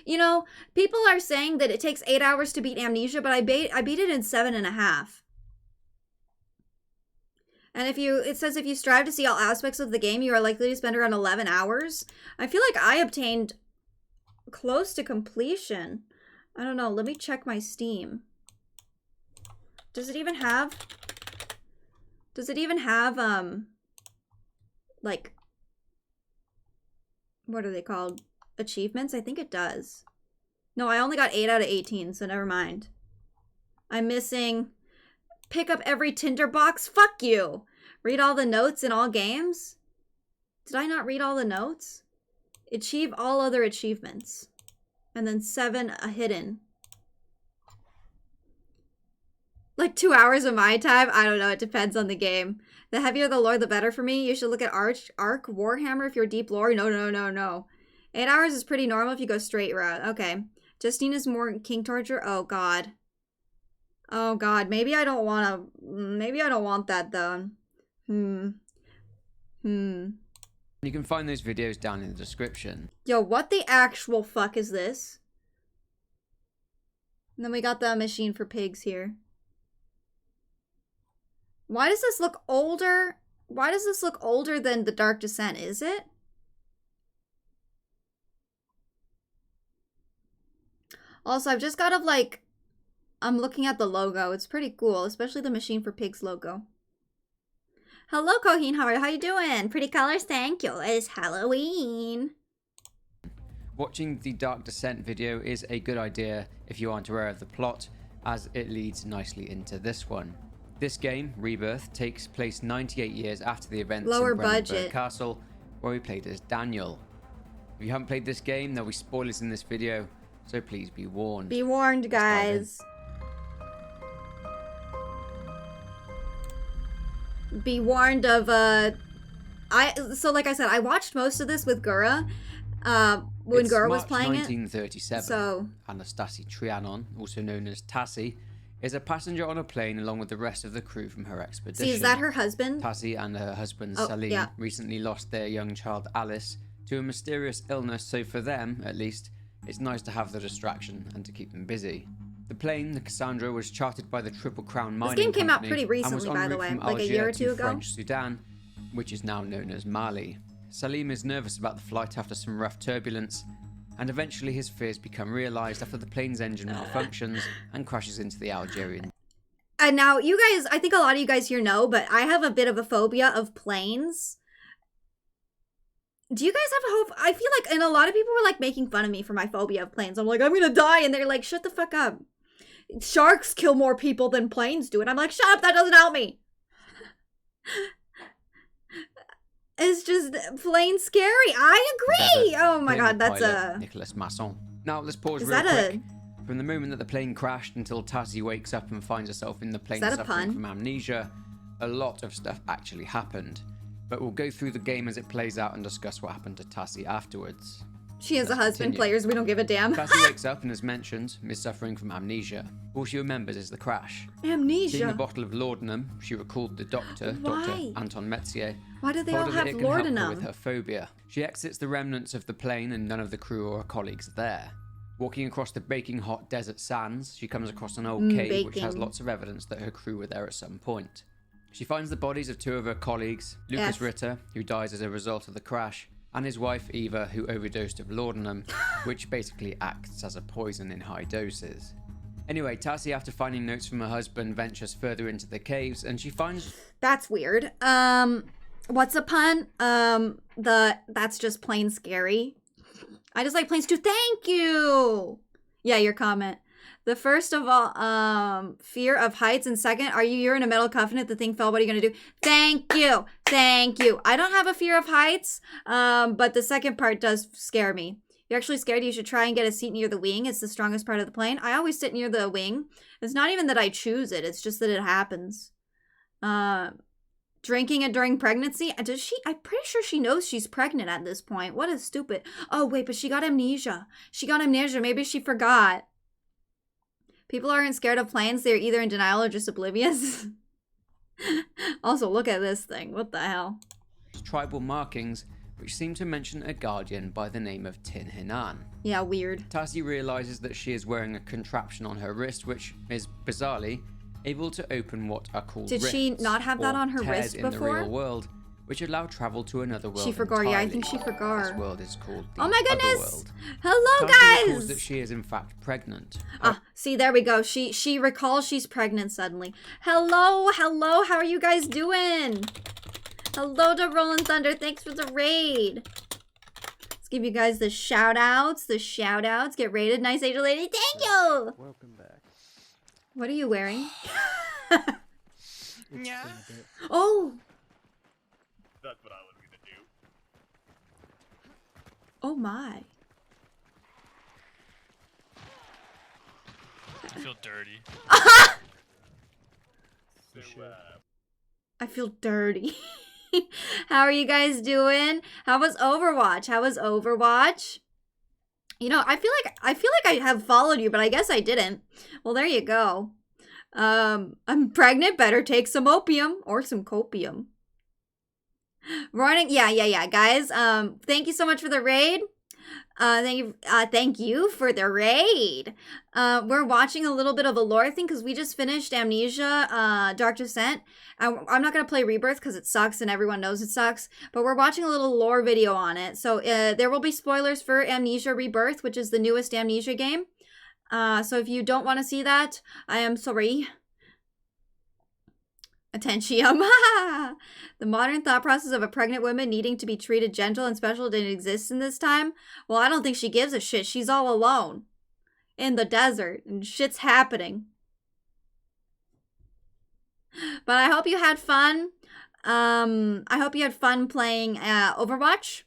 You know, people are saying that it takes 8 hours to beat Amnesia, but I beat it in 7.5. And it says if you strive to see all aspects of the game, you are likely to spend around 11 hours. I feel like I obtained close to completion. I don't know. Let me check my Steam. Does it even have like, what are they called? Achievements? I think it does. No, I only got 8 out of 18, so never mind. I'm missing pick up every tinderbox. Fuck you. Read all the notes in all games. Did I not read all the notes? Achieve all other achievements. And then 7 hidden. Like 2 hours of my time? I don't know. It depends on the game. The heavier the lore, the better for me. You should look at Arc Warhammer if you're deep lore. No. 8 hours is pretty normal if you go straight route. Okay. Justine is more King Torture. Oh, God. Oh, God. Maybe I don't want that, though. You can find those videos down in the description. Yo, what the actual fuck is this? And then we got the Machine for Pigs here. Why does this look older? Why does this look older than the Dark Descent? Is it? Also, I've just got to like... I'm looking at the logo. It's pretty cool, especially the Machine for Pigs logo. Hello, Coheen. How you doing? Pretty colors, thank you. It's Halloween. Watching the Dark Descent video is a good idea if you aren't aware of the plot, as it leads nicely into this one. This game, Rebirth, takes place 98 years after the events Lower in Brennenburg budget. Castle, where we played as Daniel. If you haven't played this game, there'll be spoilers in this video, so please be warned. Be warned, guys. Be warned of so like I said, I watched most of this with Gura when It's Gura was March playing 1937. So Anastasi Trianon, also known as Tassie, is a passenger on a plane along with the rest of the crew from her expedition. See, is that her husband? Tassie and her husband Oh, Salim yeah. recently lost their young child Alice to a mysterious illness, so for them, at least, it's nice to have the distraction and to keep them busy. The plane, the Cassandra, was chartered by the Triple Crown Mining game came out Company pretty and was recently, en by the route way, from like a Algiers year or to two ago. French Sudan, which is now known as Mali. Salim is nervous about the flight after some rough turbulence, and eventually his fears become realised after the plane's engine malfunctions and crashes into the Algerian. And now, you guys, I think a lot of you guys here know, but I have a bit of a phobia of planes. Do you guys have hope? I feel like, and a lot of people were like making fun of me for my phobia of planes. I'm like, I'm gonna die, and they're like, shut the fuck up. Sharks kill more people than planes do, and I'm like, shut up, that doesn't help me. It's just plain scary. I agree. Oh my god, that's Nicholas Masson. Now let's pause Is real that quick. From the moment that the plane crashed until Tassie wakes up and finds herself in the plane that a suffering pun? from amnesia, a lot of stuff actually happened. But we'll go through the game as it plays out and discuss what happened to Tassie afterwards. She has a Let's husband, continue. players, we don't give a damn. Tassie wakes up and, as mentioned, is suffering from amnesia. All she remembers is the crash. Seeing a Amnesia. bottle of laudanum, she recalled the doctor, Why? Dr. Anton Metzier, Why do they told all her have that it can help her with laudanum? her phobia. She exits the remnants of the plane and none of the crew or her colleagues are there. Walking across the baking hot desert sands, she comes across an old cave which has baking. lots of evidence that her crew were there at some point. She finds the bodies of two of her colleagues, Lucas F. Ritter, who dies as a result of the crash, and his wife Eva, who overdosed of laudanum, which basically acts as a poison in high doses. Anyway, Tassie, after finding notes from her husband, ventures further into the caves, and she finds... That's weird. What's a pun? That's just plain scary. I just like planes too. Thank you. Yeah, your comment. The first of all, fear of heights, and second, you're in a metal covenant, the thing fell, what are you gonna do? Thank you. Thank you. I don't have a fear of heights, but the second part does scare me. You're actually scared, you should try and get a seat near the wing. It's the strongest part of the plane. I always sit near the wing. It's not even that I choose it, it's just that it happens. Drinking it during pregnancy? I'm pretty sure she knows she's pregnant at this point. What a stupid... Oh, wait, but she got amnesia. She got amnesia. Maybe she forgot. People aren't scared of planes. They're either in denial or just oblivious. Also, look at this thing. What the hell? tribal markings which seem to mention a guardian by the name of Tin Hinan. Yeah, weird. Tassie realizes that she is wearing a contraption on her wrist which is, bizarrely, able to open what are called Did rifts, she not have that or on her tears wrist in the before? real world, which allow travel to another world She forgot. Yeah, I think entirely. she forgot. This world is called the Oh my goodness! Otherworld. Hello, Tassie recalls that guys! she is in fact pregnant. Ah, see, there we go. She recalls she's pregnant suddenly. Hello, hello, how are you guys doing? Hello to Rolling Thunder, thanks for the raid. Let's give you guys the shout outs, Get rated, nice angel lady, thank you! Welcome back. What are you wearing? Yeah. Oh! That's what I was gonna do. Oh my. I feel dirty. I feel dirty. How are you guys doing? How was Overwatch? You know, I feel like I have followed you, but I guess I didn't. Well, there you go. I'm pregnant, better take some opium or some copium. Running, yeah, guys. Thank you so much for the raid. Thank you for the raid. We're watching a little bit of a lore thing because we just finished Amnesia, Dark Descent. I'm not gonna play Rebirth because it sucks and everyone knows it sucks. But we're watching a little lore video on it, so there will be spoilers for Amnesia Rebirth, which is the newest Amnesia game. So if you don't want to see that, I am sorry. Attention. The modern thought process of a pregnant woman needing to be treated gentle and special didn't exist in this time. Well, I don't think she gives a shit. She's all alone in the desert and shit's happening. But I hope you had fun. I hope you had fun playing Overwatch.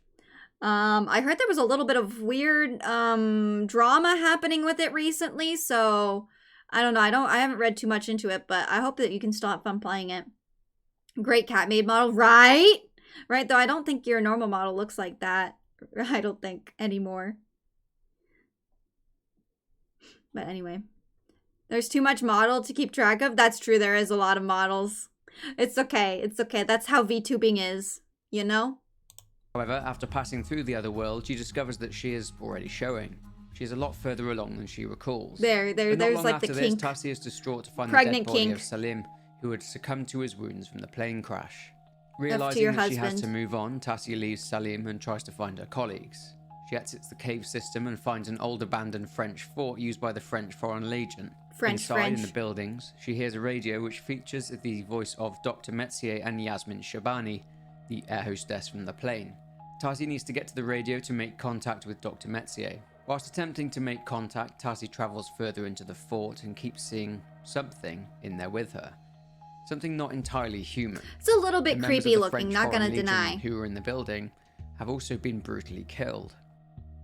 I heard there was a little bit of weird drama happening with it recently, so I don't know. I haven't read too much into it, but I hope that you can still have fun playing it. Great cat made model, right? Right, though I don't think your normal model looks like that. I don't think anymore. But anyway, there's too much model to keep track of. That's true. There is a lot of models. It's okay. It's okay. That's how VTubing is, you know? However, after passing through the other world, she discovers that she is already showing. She is a lot further along than she recalls. There's like the this, kink. Tassie is distraught to find Pregnant the dead body kink. of Salim, who had succumbed to his wounds from the plane crash. your Realizing that she has husband. to move on, Tassie leaves Salim and tries to find her colleagues. She exits the cave system and finds an old abandoned French fort used by the French Foreign Legion. Inside in the buildings, she hears a radio which features the voice of Dr. Metzier and Yasmin Shabani, the air hostess from the plane. Tassi needs to get to the radio to make contact with Dr. Metzier. Whilst attempting to make contact, Tassi travels further into the fort and keeps seeing something in there with her. Something not entirely human. It's a little bit The members creepy of the looking, French not gonna Foreign Legion deny. who were in the building have also been brutally killed.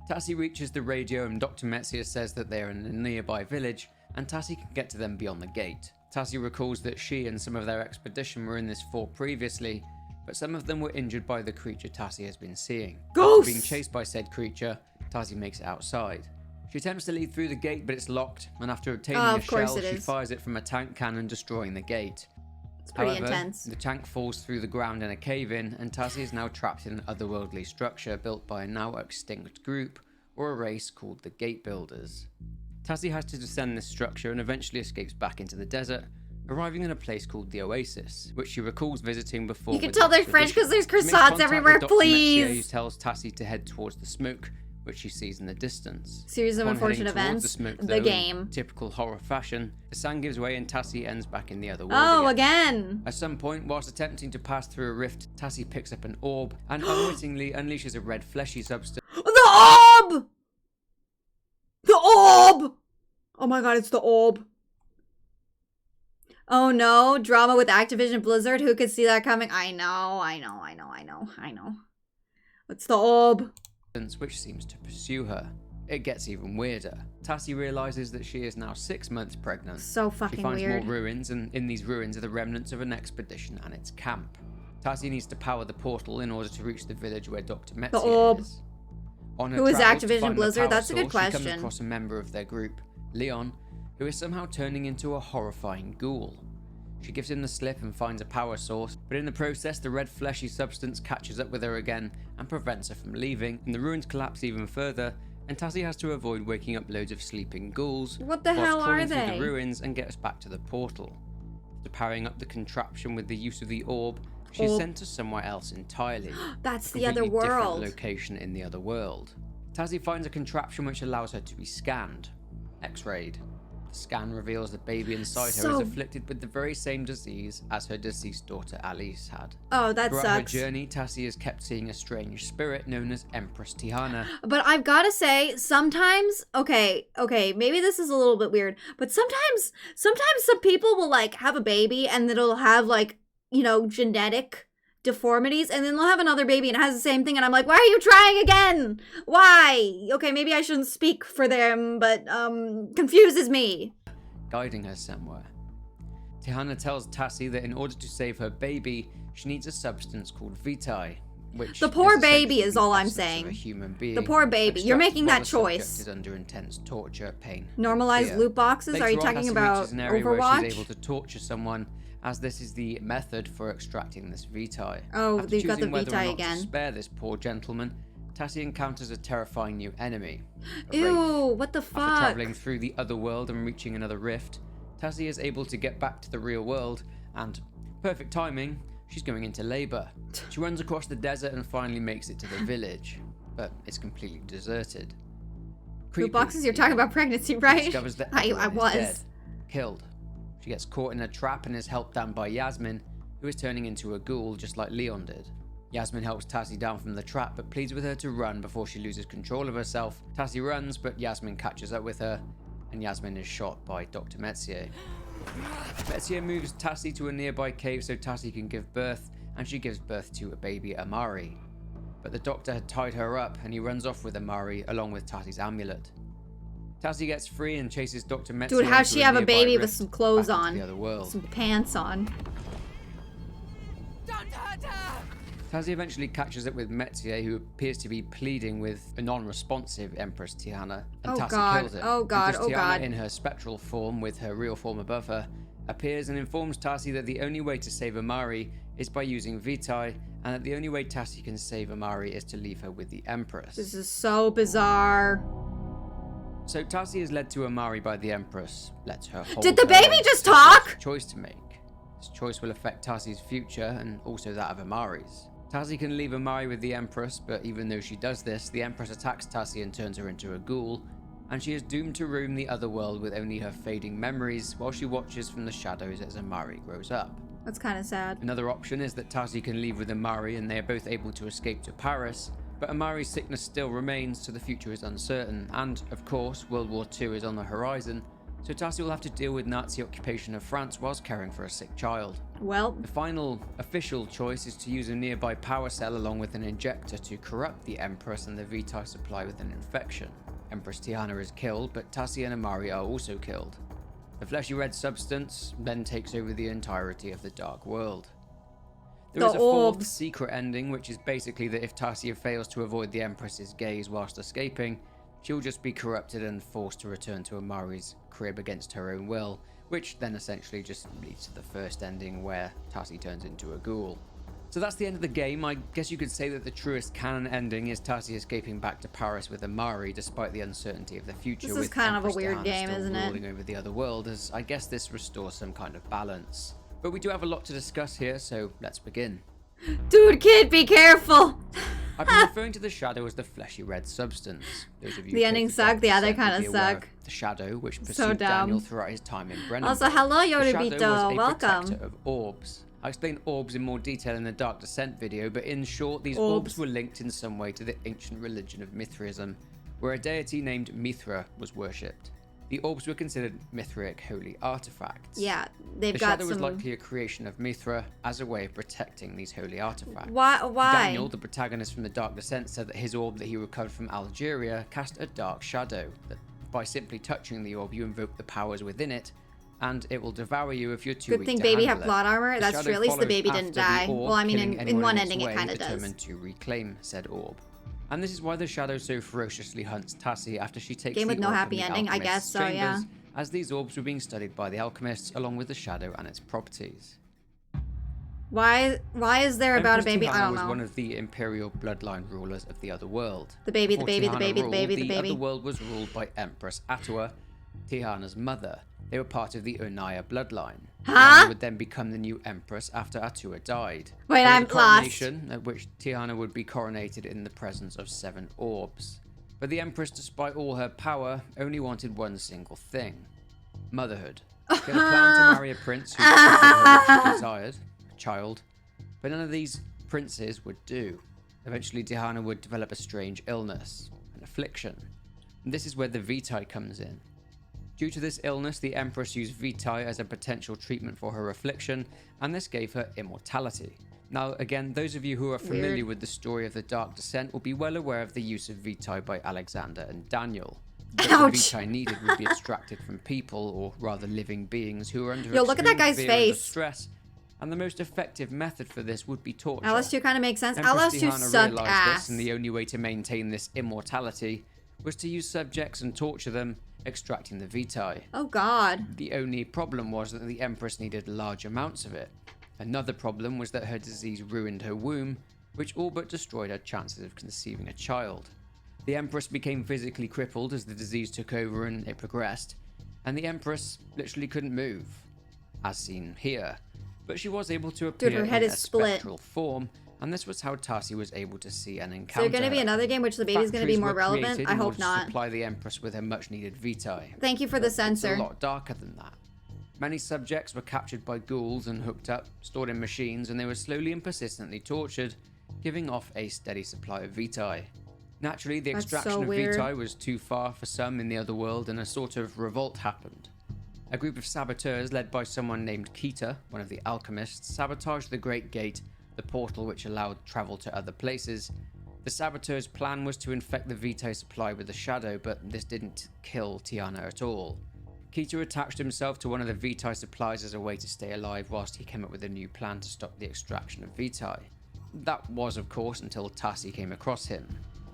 Tassi reaches the radio and Dr. Metzier says that they are in a nearby village and Tassi can get to them beyond the gate. Tassi recalls that she and some of their expedition were in this fort previously, but some of them were injured by the creature Tassi has been seeing. Ghosts! After being chased by said creature, Tassi makes it outside. She attempts to lead through the gate, but it's locked, and after obtaining a shell, she fires it from a tank cannon, destroying the gate. It's pretty However, intense. the tank falls through the ground in a cave-in, and Tassi is now trapped in an otherworldly structure built by a now extinct group, or a race called the Gate Builders. Tassi has to descend this structure and eventually escapes back into the desert, arriving in a place called the Oasis, which she recalls visiting before. You can with tell the they're French because there's expedition. She makes croissants contact everywhere, with Dr. Metzier, please. who tells Tassi to head towards the smoke, which she sees in the distance. Series of Upon unfortunate heading towards events. The, smoke, The though, in game. typical horror fashion, the sand gives way and Tassi ends back in the other world. Oh, again. At some point, whilst attempting to pass through a rift, Tassi picks up an orb and unwittingly unleashes a red fleshy substance. The orb! The orb! Oh my god, it's the orb. Oh no, drama with Activision Blizzard. Who could see that coming? I know. It's the orb. Which seems to pursue her. It gets even weirder. Tassi realizes that she is now 6 months pregnant. So fucking She finds weird. more ruins, and in these ruins are the remnants of an expedition and its camp. Tassi needs to power the portal in order to reach the village where Dr. Metzier orb. is. On her Who is travels to Activision find the Blizzard? power That's a good source, She question. comes across a member of their group, Leon, who is somehow turning into a horrifying ghoul. She gives him the slip and finds a power source, but in the process the red fleshy substance catches up with her again and prevents her from leaving, and the ruins collapse even further, and Tassi has to avoid waking up loads of sleeping ghouls What the whilst hell crawling are through they? the ruins and get us back to the portal. After powering up the contraption with the use of the orb, she's Orb. sent to somewhere else entirely. That's a the other completely different world. location in the other world. Tassi finds a contraption which allows her to be scanned, X-rayed. The scan reveals the baby inside her So- is afflicted with the very same disease as her deceased daughter Alice had. Oh, that Throughout sucks. her journey, Tassi is kept seeing a strange spirit known as Empress Tihana. But I've got to say, sometimes, okay, maybe this is a little bit weird, but sometimes some people will like have a baby and it'll have like, you know, genetic deformities, and then they'll have another baby and it has the same thing, and I'm like, why are you trying again? Why? Okay, maybe I shouldn't speak for them, but confuses me. Guiding her somewhere. Tihana tells Tassi that in order to save her baby, she needs a substance called Vitae, which The poor is baby essentially is the all I'm essence of saying. a human being, The poor baby. You're extracted making while that the subject choice. is under intense torture, pain, and Normalized fear. loot boxes? Are you Later on, talking Tassi about reaches an area where Overwatch? she's able to torture someone, as this is the method for extracting this Vitae. Oh, After they've got the choosing whether or Vitae not again. To spare this poor gentleman, Tassi encounters a terrifying new enemy. a wraith. Ew, what the After fuck? traveling through the other world and reaching another rift, Tassi is able to get back to the real world, and perfect timing, she's going into labor. She runs across the desert and finally makes it to the village, but it's completely deserted. Loot Creepy, boxes, you're yeah. talking about pregnancy, She right? discovers that I everyone is was. dead, killed. She gets caught in a trap and is helped down by Yasmin, who is turning into a ghoul just like Leon did. Yasmin helps Tassi down from the trap but pleads with her to run before she loses control of herself. Tassi runs, but Yasmin catches up with her, and Yasmin is shot by Dr. Metzier. Metzier moves Tassi to a nearby cave so Tassi can give birth, and she gives birth to a baby Amari. But the doctor had tied her up, and he runs off with Amari along with Tassi's amulet. Tassi gets free and chases Dr. Metzier. Dude, how'd into she have a nearby baby with rift some clothes back into on? the other world. Some pants on. Tassi eventually catches up with Metzier, who appears to be pleading with a non-responsive Empress Tihana, and Oh Tassi God, kills her. oh God, Empress oh Tihana, God. in her spectral form with her real form above her, appears and informs Tassi that the only way to save Amari is by using Vitae, and that the only way Tassi can save Amari is to leave her with the Empress. This is so bizarre. So Tassi is led to Amari by the Empress, lets her hold Did the her baby and just says she has talk? a choice to make. This choice will affect Tassi's future and also that of Amari's. Tassi can leave Amari with the Empress, but even though she does this, the Empress attacks Tassi and turns her into a ghoul, and she is doomed to roam the other world with only her fading memories while she watches from the shadows as Amari grows up. That's kind of sad. Another option is that Tassi can leave with Amari and they are both able to escape to Paris, But Amari's sickness still remains, so the future is uncertain. And, of course, World War II is on the horizon, so Tassie will have to deal with Nazi occupation of France whilst caring for a sick child. Well, The final official choice is to use a nearby power cell along with an injector to corrupt the Empress and the Vitae supply with an infection. Empress Tiana is killed, but Tassie and Amari are also killed. The fleshy red substance then takes over the entirety of the Dark World. There is a fourth orbs. secret ending, which is basically that if Tassia fails to avoid the Empress's gaze whilst escaping, she'll just be corrupted and forced to return to Amari's crib against her own will, which then essentially just leads to the first ending where Tassie turns into a ghoul. So that's the end of the game. I guess you could say that the truest canon ending is Tassie escaping back to Paris with Amari despite the uncertainty of the future. This is with kind of a Empress weird Diana game, still isn't it? ruling over the other world, as I guess this restores some kind of balance. But we do have a lot to discuss here, so let's begin. dude, kid, be careful. I've been referring to the shadow as the fleshy red substance. Those of you The who ending played sucked, the Dark other Descent will kinda be aware suck. of the shadow, which So pursued dumb. Daniel throughout his time in Brennenburg. Also, hello, The shadow Yorubito, was a welcome. protector of orbs. I explained orbs in more detail in the Dark Descent video, but in short, these Orbs. orbs were linked in some way to the ancient religion of Mithraism, where a deity named Mithra was worshipped. The orbs were considered Mithraic holy artifacts. Yeah, they've The got shadow was some. likely a creation of Mithra as a way of protecting these holy artifacts. Why? Daniel, the protagonist from the Dark Descent, said that his orb that he recovered from Algeria cast a dark shadow, that by simply touching the orb you invoke the powers within it, and it will devour you if you're too Good weak thing to baby handle had it. plot armor. The That's shadow true. At least the follows baby after didn't the die. orb, Well, I mean, killing in anyone one its ending it way, kind of does. determined to reclaim said orb. And this is why the shadow so ferociously hunts Tassie after she takes Game the with no orb from happy the ending, I alchemist's guess, so, yeah. chambers, as these orbs were being studied by the alchemists along with the shadow and its properties. Why is there about a Empress baby? I Tiana don't was know. one of the imperial bloodline rulers of the other world. The baby, the Before baby, the Tiana baby, the ruled, baby, the The baby. other world was ruled by Empress Atua, Tiana's mother. They were part of the Onaya bloodline. Huh? Tiana would then become the new empress after Atua died. Wait, There was I'm a coronation at which Tiana would be coronated in the presence of 7 orbs. But the empress, despite all her power, only wanted one single thing: motherhood. She had a plan to marry a prince who desired a child, but none of these princes would do. Eventually, Tiana would develop a strange illness, an affliction. And this is where the Vitae comes in. Due to this illness, the Empress used Vitae as a potential treatment for her affliction, and this gave her immortality. Now, again, those of you who are familiar Weird. with the story of the Dark Descent will be well aware of the use of Vitae by Alexander and Daniel. Ouch. The Vitae needed would be extracted from people, or rather living beings, who are under Yo, look at that extreme guy's fear and face. distress, and the most effective method for this would be torture. LS2 kind of makes sense. Empress LS2 Tiana sucked realised ass. this, and the only way to maintain this immortality was to use subjects and torture them, extracting the Vitae. Oh god. The only problem was that the Empress needed large amounts of it. Another problem was that her disease ruined her womb, which all but destroyed her chances of conceiving a child. The Empress became physically crippled as the disease took over and it progressed, and the Empress literally couldn't move, as seen here. But she was able to appear her head in is a split. spectral form, and this was how Tassie was able to see and Is encounter there going to be her. another game which the baby's going to be Factories more were relevant? created I in hope order to not. supply the Empress with her much-needed Vitae. Thank you for the It's censor. a lot darker than that. Many subjects were captured by ghouls and hooked up, stored in machines, and they were slowly and persistently tortured, giving off a steady supply of Vitae. Naturally, the That's extraction so of weird. Vitae was too far for some in the other world, and a sort of revolt happened. A group of saboteurs led by someone named Kita, one of the alchemists, sabotaged the Great Gate, the portal which allowed travel to other places. The saboteurs' plan was to infect the Vitae supply with the shadow, but this didn't kill Tiana at all. Kita attached himself to one of the Vitae supplies as a way to stay alive whilst he came up with a new plan to stop the extraction of Vitae. That was, of course, until Tassie came across him.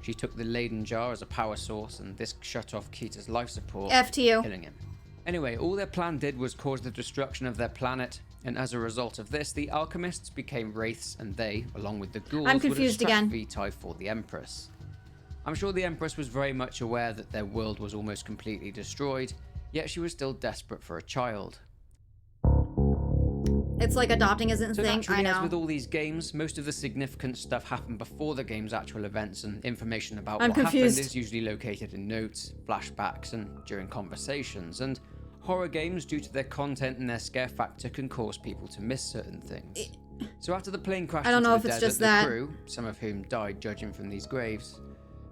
She took the Leyden jar as a power source, and this shut off Kita's life support, FTU. killing him. Anyway, all their plan did was cause the destruction of their planet, and as a result of this, the alchemists became wraiths, and they, along with the ghouls, I'm would confused extract again. Vitae for the Empress. I'm sure the Empress was very much aware that their world was almost completely destroyed, yet she was still desperate for a child. It's like adopting isn't So a thing. I naturally, as know. with all these games, most of the significant stuff happened before the game's actual events, and information about I'm what confused. happened is usually located in notes, flashbacks, and during conversations. And horror games, due to their content and their scare factor, can cause people to miss certain things. So after the plane crashed I don't into know the if it's desert, just the that. crew, some of whom died judging from these graves,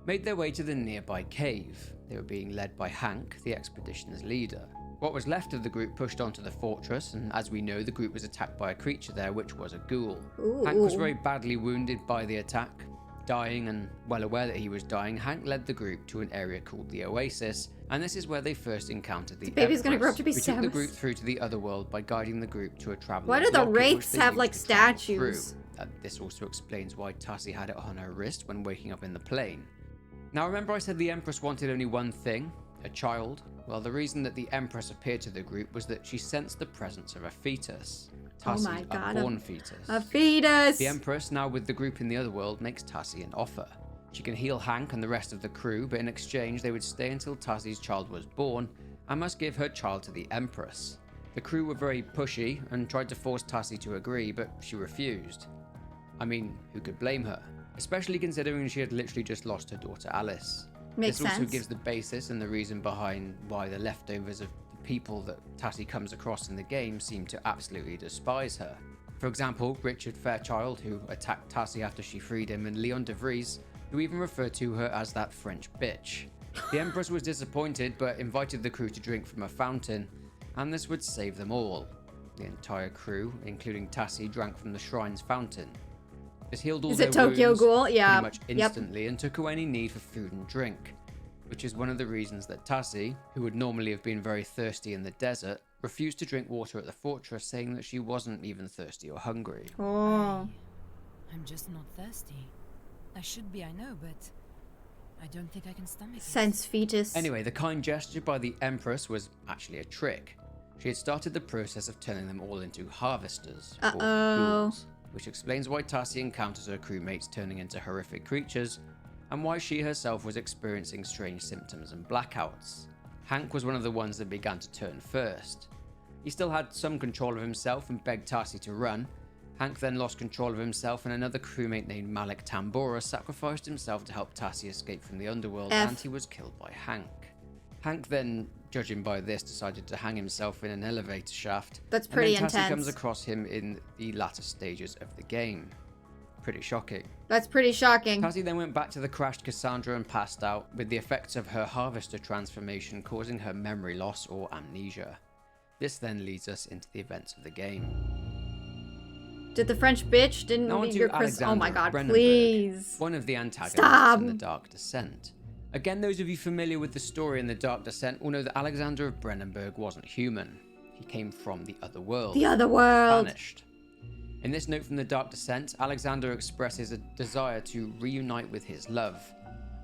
made their way to the nearby cave. They were being led by Hank, the expedition's leader. What was left of the group pushed onto the fortress, and as we know, the group was attacked by a creature there, which was a ghoul. Ooh. Hank was very badly wounded by the attack. Dying and well aware that he was dying, Hank led the group to an area called the Oasis, and this is where they first encountered the baby's gonna grow up to be who took the Samus. group through to the other world by guiding the group to a traveler's Why do the locket, which wraiths they have used like to travel statues? through. This also explains why Tassie had it on her wrist when waking up in the plane. Now remember I said the Empress wanted only one thing, a child? Well, the reason that the Empress appeared to the group was that she sensed the presence of a fetus. Tassie's Oh my God, a born fetus. A fetus! The Empress, now with the group in the other world, makes Tassie an offer. She can heal Hank and the rest of the crew, but in exchange they would stay until Tassie's child was born and must give her child to the Empress. The crew were very pushy and tried to force Tassie to agree, but she refused. I mean, who could blame her? Especially considering she had literally just lost her daughter Alice. Makes This also sense. gives the basis and the reason behind why the leftovers of the people that Tassie comes across in the game seem to absolutely despise her. For example, Richard Fairchild, who attacked Tassie after she freed him, and Leon de Vries, who even referred to her as that French bitch. The Empress was disappointed, but invited the crew to drink from a fountain, and this would save them all. The entire crew, including Tassie, drank from the shrine's fountain. This healed all Is their it Tokyo wounds Ghoul? Yeah. pretty much instantly and took away any need for food and drink, which is one of the reasons that Tassie, who would normally have been very thirsty in the desert, refused to drink water at the fortress, saying that she wasn't even thirsty or hungry. Oh. I'm just not thirsty. I should be, I know, but I don't think I can stomach it. Sense fetus. Anyway, the kind gesture by the Empress was actually a trick. She had started the process of turning them all into harvesters, or ghouls, which explains why Tassie encounters her crewmates turning into horrific creatures, and why she herself was experiencing strange symptoms and blackouts. Hank was one of the ones that began to turn first. He still had some control of himself and begged Tassie to run. Hank then lost control of himself, and another crewmate named Malik Tambora sacrificed himself to help Tassie escape from the underworld, and he was killed by Hank. Hank then, judging by this, decided to hang himself in an elevator shaft. That's pretty and then Tassie intense. comes across him in the latter stages of the game. Pretty shocking. That's pretty shocking. Tassie then went back to the crashed Cassandra and passed out, with the effects of her harvester transformation causing her memory loss or amnesia. This then leads us into the events of the game. Did the French bitch didn't Now on leave to your Chris? Alexander Oh my God! Brennenberg, Please. one of the antagonists Stop. in the Dark Descent. Again, those of you familiar with the story in the Dark Descent will know that Alexander of Brennenberg wasn't human. He came from the other world. The other world. Banished. In this note from the Dark Descent, Alexander expresses a desire to reunite with his love.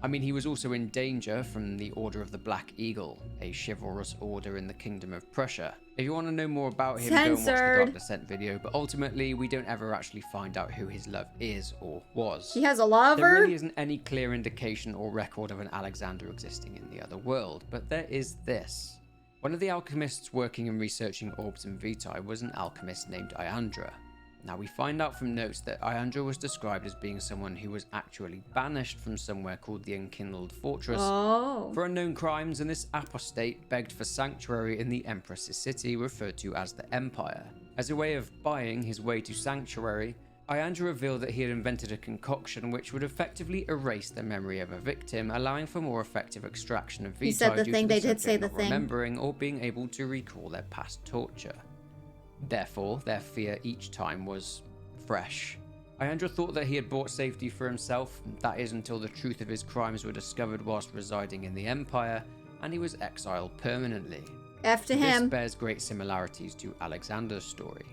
I mean, he was also in danger from the Order of the Black Eagle, a chivalrous order in the Kingdom of Prussia. If you want to know more about him, go and watch the Dark Descent video, but ultimately, we don't ever actually find out who his love is or was. He has a lover? There really isn't any clear indication or record of an Alexander existing in the other world, but there is this. One of the alchemists working and researching orbs and vitae was an alchemist named Iandra. Now, we find out from notes that Iandra was described as being someone who was actually banished from somewhere called the Enkindled Fortress for unknown crimes, and this apostate begged for sanctuary in the Empress's city, referred to as the Empire. As a way of buying his way to sanctuary, Iandra revealed that he had invented a concoction which would effectively erase the memory of a victim, allowing for more effective extraction of vitae. He said the due thing, to they did subject say the not thing. remembering or being able to recall their past torture. Therefore, their fear each time was fresh. Iandra thought that he had bought safety for himself, that is until the truth of his crimes were discovered whilst residing in the Empire, and he was exiled permanently. F to This him. bears great similarities to Alexander's story.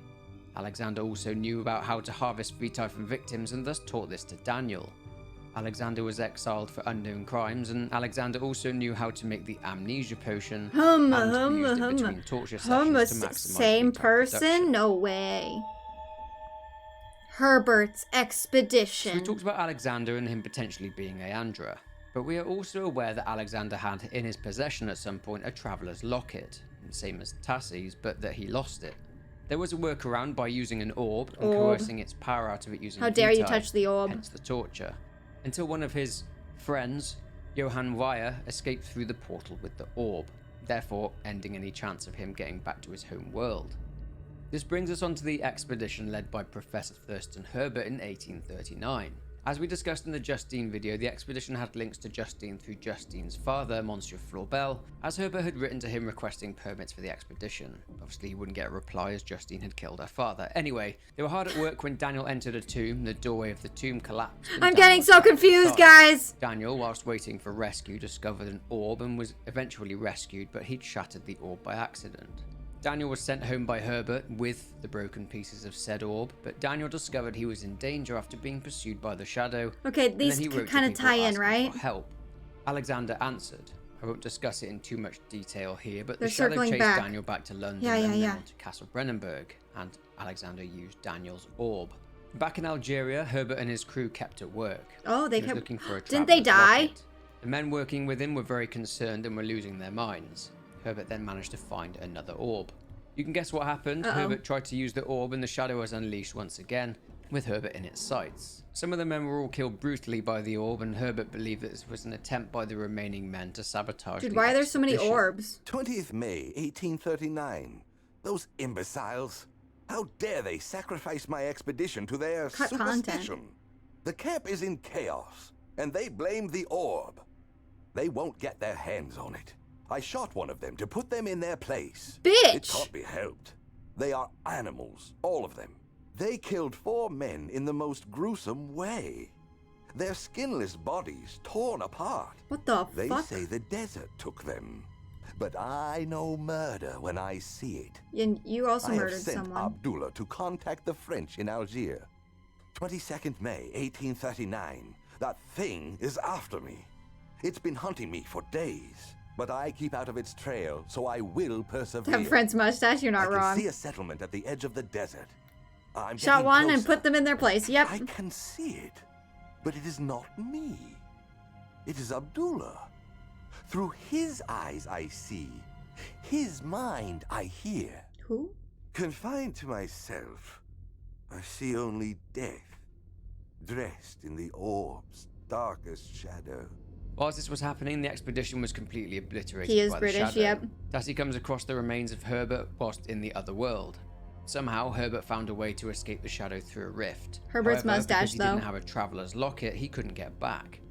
Alexander also knew about how to harvest vitae from victims and thus taught this to Daniel. Alexander was exiled for unknown crimes, and Alexander also knew how to make the amnesia potion and used it between torture sessions to maximize Same vitae person? production. No way. Herbert's So expedition. we talked about Alexander and him potentially being Iandra, but we are also aware that Alexander had in his possession at some point a traveller's locket, same as Tassie's, but that he lost it. There was a workaround by using an orb and coercing its power out of it using How dare you vitae, touch the orb. hence the torture, until one of his friends, Johann Weyer, escaped through the portal with the orb, therefore ending any chance of him getting back to his home world. This brings us on to the expedition led by Professor Thurston Herbert in 1839. As we discussed in the Justine video, the expedition had links to Justine through Justine's father, Monsieur Florbel, as Herbert had written to him requesting permits for the expedition. Obviously, he wouldn't get a reply as Justine had killed her father. Anyway, they were hard at work when Daniel entered a tomb. The doorway of the tomb collapsed. I'm getting so confused, guys! Daniel, whilst waiting for rescue, discovered an orb and was eventually rescued, but he'd shattered the orb by accident. Daniel was sent home by Herbert with the broken pieces of said orb, but Daniel discovered he was in danger after being pursued by the shadow. Okay, these kind of tie in, right? For help. Alexander answered. I won't discuss it in too much detail here, but They're the shadow circling chased back. Daniel back to London Yeah, and yeah. then on to Castle Brennenburg, and Alexander used Daniel's orb. Back in Algeria, Herbert and his crew kept at work. Oh, they He was kept... looking for a Didn't they traveller's die? locket. The men working with him were very concerned and were losing their minds. Herbert then managed to find another orb. You can guess what happened. Herbert tried to use the orb and the shadow was unleashed once again, with Herbert in its sights. Some of the men were all killed brutally by the orb, and Herbert believed that this was an attempt by the remaining men to sabotage Dude, the why are there so many expedition. orbs? 20th May, 1839. Those imbeciles. How dare they sacrifice my expedition to their Cut superstition? content. The camp is in chaos, and they blame the orb. They won't get their hands on it. I shot one of them to put them in their place. Bitch! It can't be helped. They are animals, all of them. They killed 4 men in the most gruesome way. Their skinless bodies torn apart. What the They fuck? say the desert took them. But I know murder when I see it. And you also I have murdered sent someone. Abdullah to contact the French in Algiers. 22nd May, 1839. That thing is after me. It's been hunting me for days. But I keep out of its trail, so I will persevere. That French mustache, you're not I can wrong. see a settlement at the edge of the desert. I'm Shot getting one and closer. put them in their place. Yep. I can see it, but it is not me. It is Abdullah. Through his eyes I see. His mind I hear. Who? Confined to myself, I see only death, dressed in the orb's darkest shadow. Whilst this was happening, the expedition was completely obliterated He is by British, the shadow. yep. Tassie comes across the remains of Herbert whilst in the other world. Somehow, Herbert found a way to escape the shadow through a rift. Herbert's However, mustache, because he though. didn't have a traveller's locket, he couldn't get back.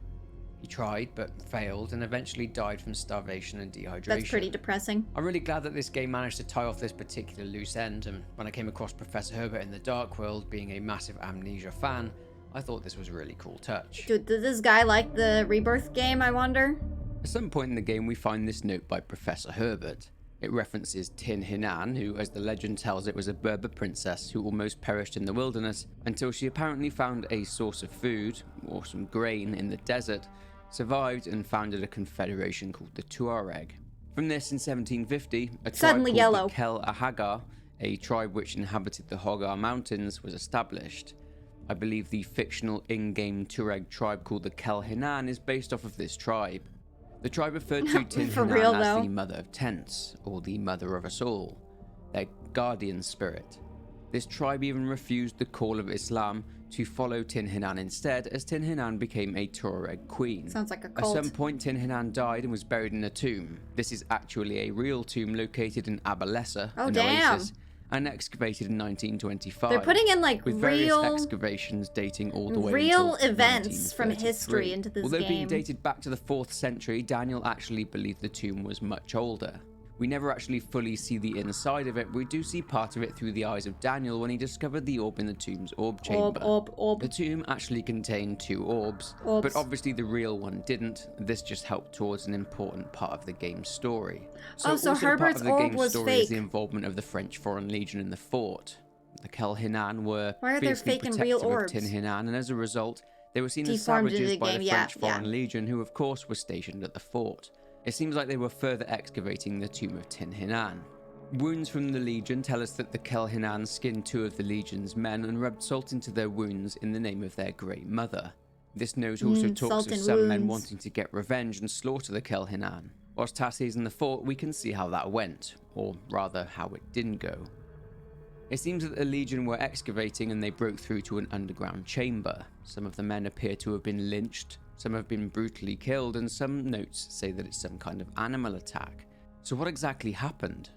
He tried, but failed, and eventually died from starvation and dehydration. That's pretty depressing. I'm really glad that this game managed to tie off this particular loose end, and when I came across Professor Herbert in the Dark World, being a massive Amnesia fan, I thought this was a really cool touch. Dude, did this guy like the Rebirth game, I wonder? At some point in the game, we find this note by Professor Herbert. It references Tin Hinan, who, as the legend tells it, was a Berber princess who almost perished in the wilderness until she apparently found a source of food, or some grain, in the desert, survived and founded a confederation called the Tuareg. From this, in 1750, a tribe Suddenly called yellow. the Kel Ahagar, a tribe which inhabited the Hogar Mountains, was established. I believe the fictional in-game Tuareg tribe called the Kel Hinan is based off of this tribe. The tribe referred to Tin For Hinan real, as though. the mother of tents, or the mother of us all, their guardian spirit. This tribe even refused the call of Islam to follow Tin Hinan instead, as Tin Hinan became a Tuareg queen. Sounds like a At cult. some point, Tin Hinan died and was buried in a tomb. This is actually a real tomb located in Abalessa, Oh, an damn. oasis, and excavated in 1925. They're putting in, like, with various real- excavations dating all the way real until events from 1933. history into this Although being game. dated back to the 4th century, Daniel actually believed the tomb was much older. We never actually fully see the inside of it, but we do see part of it through the eyes of Daniel when he discovered the orb in the tomb's orb chamber. Orb. The tomb actually contained 2 orbs, Orbs. but obviously the real one didn't. This just helped towards an important part of the game's story. So also part Herbert's of the orb game's was story is the fake. involvement of the French Foreign Legion in the fort. The Kel Hinan were Why are there fiercely fake and real protective of orbs? Tin Hinan, and as a result, they were seen as Deformed into savages the by game, the yeah, French Foreign yeah. Legion, who of course were stationed at the fort. It seems like they were further excavating the tomb of Tin Hinan. Wounds from the Legion tell us that the Kel Hinan skinned 2 of the Legion's men and rubbed salt into their wounds in the name of their Great Mother. This note also talks salt of and some men wounds. wanting to get revenge and slaughter the Kel Hinan. Whilst Tassie's in the fort, we can see how that went, or rather how it didn't go. It seems that the Legion were excavating and they broke through to an underground chamber. Some of the men appear to have been lynched, some have been brutally killed, and some notes say that it's some kind of animal attack. So what exactly happened?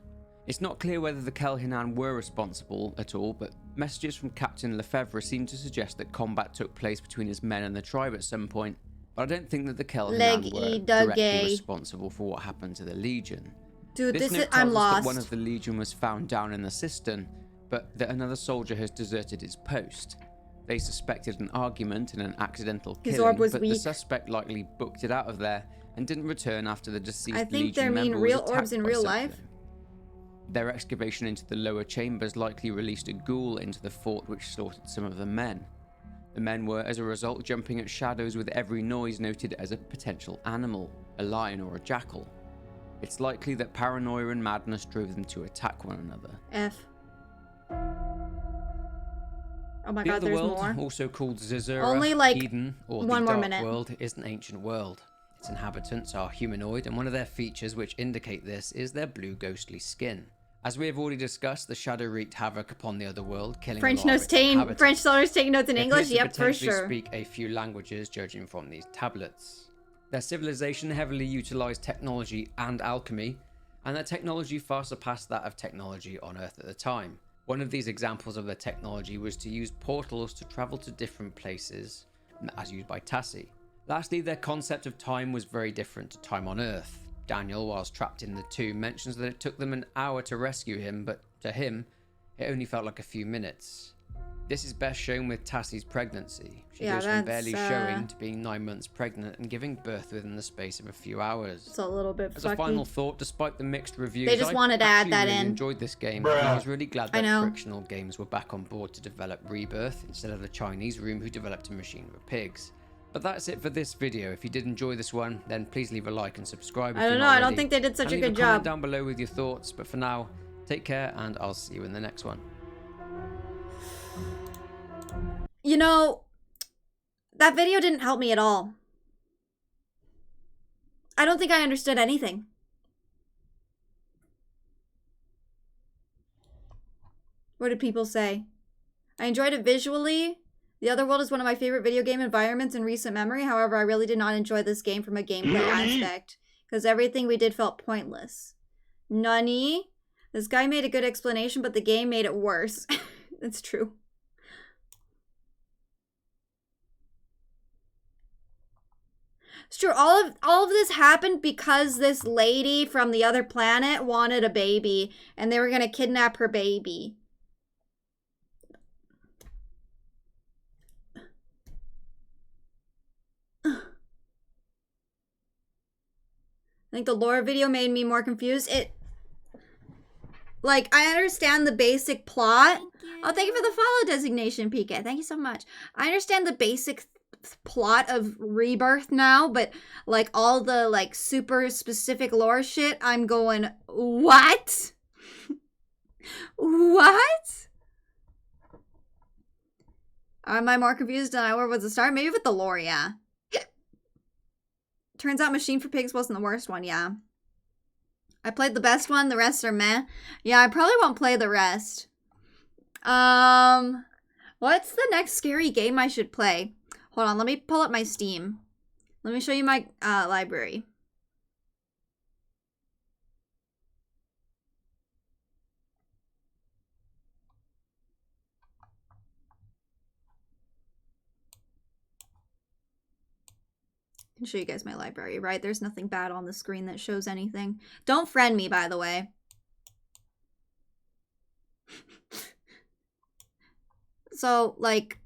It's not clear whether the Kelhinan were responsible at all, but messages from Captain Lefebvre seem to suggest that combat took place between his men and the tribe at some point, but I don't think that the Kelhinan were directly responsible for what happened to the Legion. Dude, This note is... tells I'm us lost. that one of the Legion was found down in the cistern, but that another soldier has deserted his post. They suspected an argument and an accidental killing, His orb was but weak. the suspect likely booked it out of there and didn't return after the deceased I think Legion they mean member real was orbs attacked in by real something. life. Their excavation into the lower chambers likely released a ghoul into the fort which slaughtered some of the men. The men were, as a result, jumping at shadows with every noise noted as a potential animal, a lion or a jackal. It's likely that paranoia and madness drove them to attack one another. F. Oh my The god, other there's world, more. also called Zazura, Only, like, Eden, or the one more Dark minute. World, is an ancient world. Its inhabitants are humanoid, and one of their features which indicate this is their blue ghostly skin. As we have already discussed, the shadow wreaked havoc upon the other world, killing French a lot of its inhabitants. French soldiers taking notes in They English? appear to Yep, for potentially sure. speak a few languages, judging from these tablets. Their civilization heavily utilized technology and alchemy, and their technology far surpassed that of technology on Earth at the time. One of these examples of their technology was to use portals to travel to different places, as used by Tassi. Lastly, their concept of time was very different to time on Earth. Daniel, whilst trapped in the tomb, mentions that it took them an hour to rescue him, but to him, it only felt like a few minutes. This is best shown with Tassi's pregnancy. She goes from barely showing to being 9 months pregnant and giving birth within the space of a few hours. It's a little bit As a final thought, despite the mixed reviews, They just wanted to add that really in. enjoyed this game. I was really glad I that know. Frictional Games were back on board to develop Rebirth instead of the Chinese room who developed A Machine for Pigs. But that's it for this video. If you did enjoy this one, then please leave a like and subscribe if I don't you're know, not I don't already. think they did such And a leave good comment job. down below with your thoughts. But for now, take care and I'll see you in the next one. You know, that video didn't help me at all. I don't think I understood anything. What did people say? I enjoyed it visually. The Other World is one of my favorite video game environments in recent memory. However, I really did not enjoy this game from a gameplay aspect, because everything we did felt pointless. Nani? This guy made a good explanation, but the game made it worse. That's true. It's true. All of this happened because this lady from the other planet wanted a baby, and they were gonna kidnap her baby. I think the lore video made me more confused. Like, I understand the basic plot. Oh, thank you for the follow designation, PK. Thank you so much. I understand the basic plot of Rebirth now, but like all the like super specific lore shit, I'm going, what? What? Am I more confused than I were with the start? Maybe with the lore, yeah. Turns out Machine for Pigs wasn't the worst one, yeah. I played the best one, the rest are meh. Yeah, I probably won't play the rest. What's the next scary game I should play? Hold on, let me pull up my Steam. Let me show you my library. I can show you guys my library, right? There's nothing bad on the screen that shows anything. Don't friend me, by the way. So, like,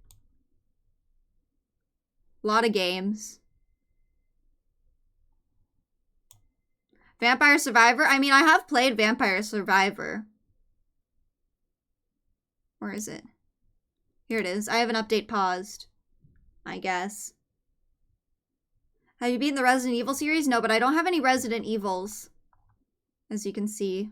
a lot of games. Vampire Survivor? I mean, I have played Vampire Survivor. Where is it? Here it is. I have an update paused, I guess. Have you beaten the Resident Evil series? No, but I don't have any Resident Evils, as you can see.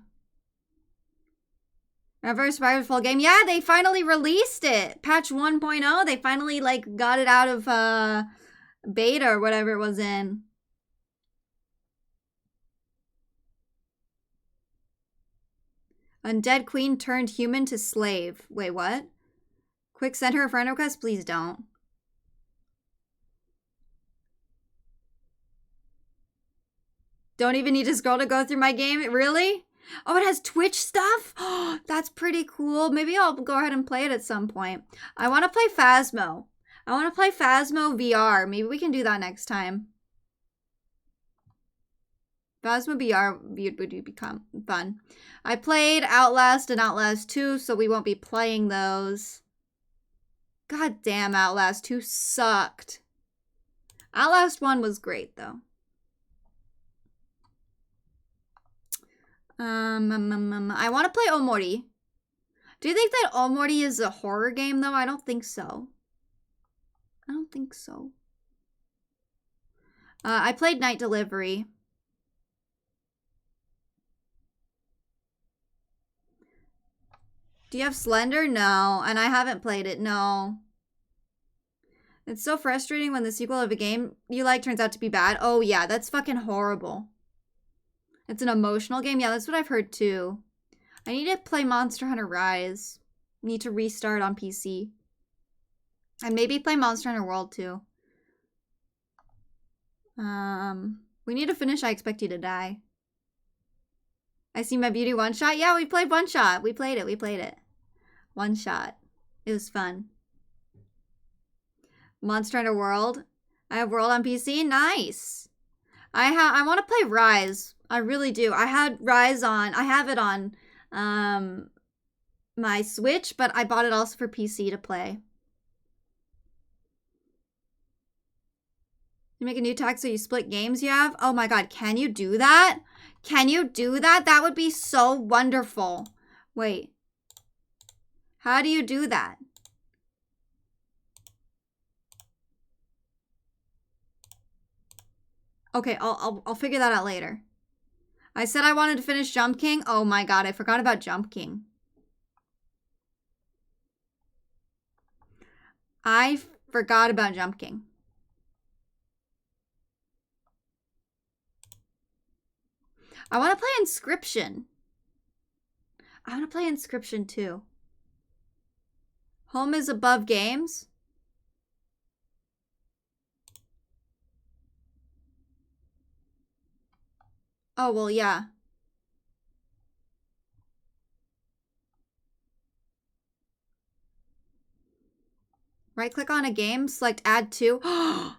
Vampire Survivor full game. Yeah, they finally released it. Patch 1.0. They finally, like, got it out of beta or whatever it was in. Undead Queen turned human to slave. Wait, what? Quick, send her a friend request? Please don't. Don't even need to scroll to go through my game? Really? Oh, it has Twitch stuff? Oh, that's pretty cool. Maybe I'll go ahead and play it at some point. I want to play Phasmo. I want to play Phasmo VR. Maybe we can do that next time. Phasmo VR would become fun. I played Outlast and Outlast 2, so we won't be playing those. God damn, Outlast 2 sucked. Outlast 1 was great, though. I want to play Omori. Do you think that Omori is a horror game, though? I don't think so. I don't think so. I played Night Delivery. Do you have Slender? No. And I haven't played it. No. It's so frustrating when the sequel of a game you like turns out to be bad. Oh, yeah. That's fucking horrible. It's an emotional game. Yeah, that's what I've heard, too. I need to play Monster Hunter Rise. Need to restart on PC. And maybe play Monster Hunter World, too. We need to finish I Expect You to Die. I See My Beauty One Shot. Yeah, we played One Shot. We played it. One Shot. It was fun. Monster Hunter World. I have World on PC. Nice. I want to play Rise. I really do. I had Rise on. I have it on my Switch, but I bought it also for PC to play. You make a new tag so you split games you have? Oh my god, can you do that? Can you do that? That would be so wonderful. Wait. How do you do that? Okay, I'll figure that out later. I said I wanted to finish Jump King. Oh my god, I forgot about Jump King. I forgot about Jump King. I want to play Inscription. I want to play Inscription too. Home is above games. Oh, well, yeah. Right click on a game, select add to. Oh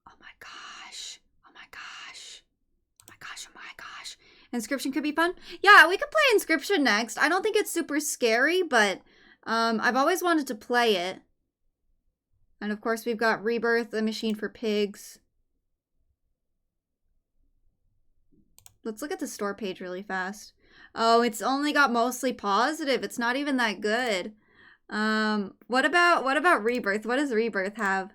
my gosh. Oh my gosh. Oh my gosh. Oh my gosh. Inscription could be fun. Yeah, we could play Inscription next. I don't think it's super scary, but I've always wanted to play it. And of course, we've got Rebirth, the Machine for Pigs. Let's look at the store page really fast. Oh, it's only got mostly positive. It's not even that good. What about Rebirth? What does Rebirth have?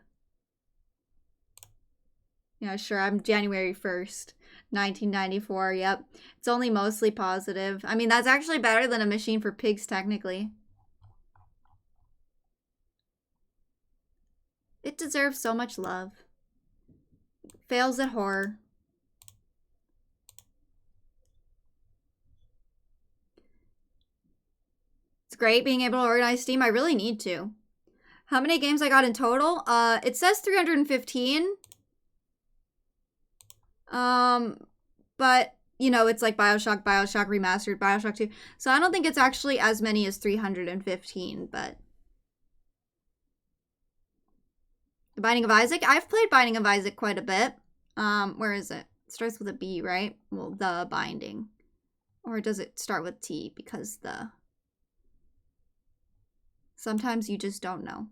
Yeah, sure. I'm January 1st, 1994. Yep. It's only mostly positive. I mean, that's actually better than a Machine for Pigs, technically. It deserves so much love. Fails at horror. It's great being able to organize Steam. I really need to. How many games I got in total? It says 315. But, you know, it's like Bioshock Remastered, Bioshock 2. So I don't think it's actually as many as 315, but... The Binding of Isaac? I've played Binding of Isaac quite a bit. Where is it? It starts with a B, right? Well, The Binding. Or does it start with T? Because the... Sometimes you just don't know.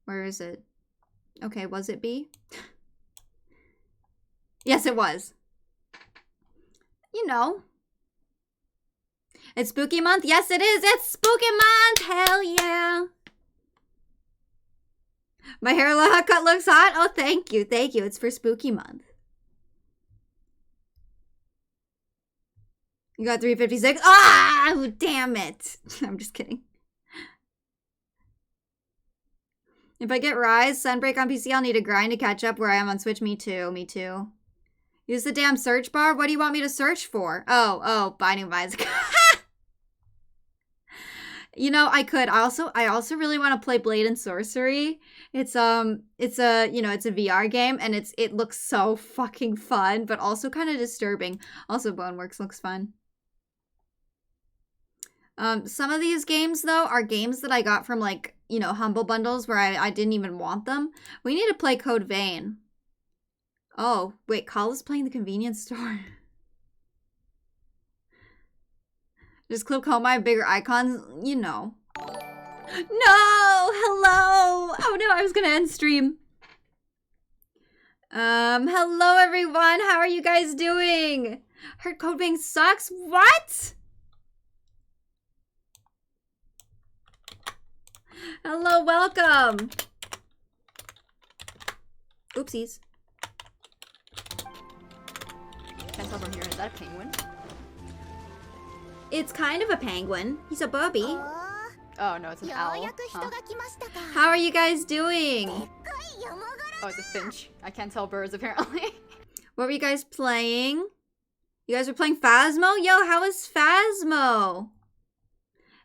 Where is it? Okay, was it B? Yes, it was. You know. It's spooky month? Yes, it is. It's spooky month. Hell yeah. My haircut looks hot. Oh, thank you. Thank you. It's for spooky month. You got 356. Ah, damn it. I'm just kidding. If I get Rise, Sunbreak on PC, I'll need to grind to catch up where I am on Switch. Me too. Me too. Use the damn search bar. What do you want me to search for? Oh, Binding of Isaac. You know, I could. I also really want to play Blade and Sorcery. It's a, it's a VR game and it looks so fucking fun, but also kind of disturbing. Also Boneworks looks fun. Some of these games though are games that I got from like, you know, Humble Bundles where I didn't even want them. We need to play Code Vein. Oh, wait, Call is playing the convenience store. Just click home, I have bigger icons, you know. No! Hello! Oh no, I was gonna end stream. Hello everyone, how are you guys doing? Heard Code Vein sucks? What? Hello, welcome. Oopsies. Can't tell from here, is that a penguin? It's kind of a penguin. He's a bubby. Oh no, it's an owl. Huh. How are you guys doing? Oh, it's a finch. I can't tell birds apparently. What were you guys playing? You guys were playing Phasmo? Yo, how was Phasmo?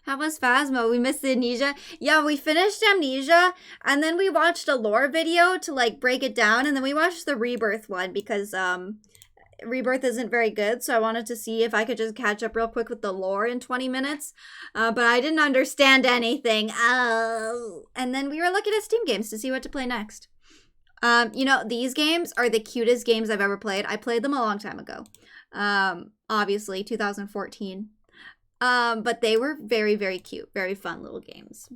How was Phasmo? We missed the Amnesia. Yeah, we finished Amnesia, and then we watched a lore video to like break it down, and then we watched the Rebirth one because Rebirth isn't very good, so I wanted to see if I could just catch up real quick with the lore in 20 minutes. But I didn't understand anything. And then we were looking at Steam games to see what to play next. You know, these games are the cutest games I've ever played. I played them a long time ago. Obviously, 2014. But they were very, very cute. Very fun little games.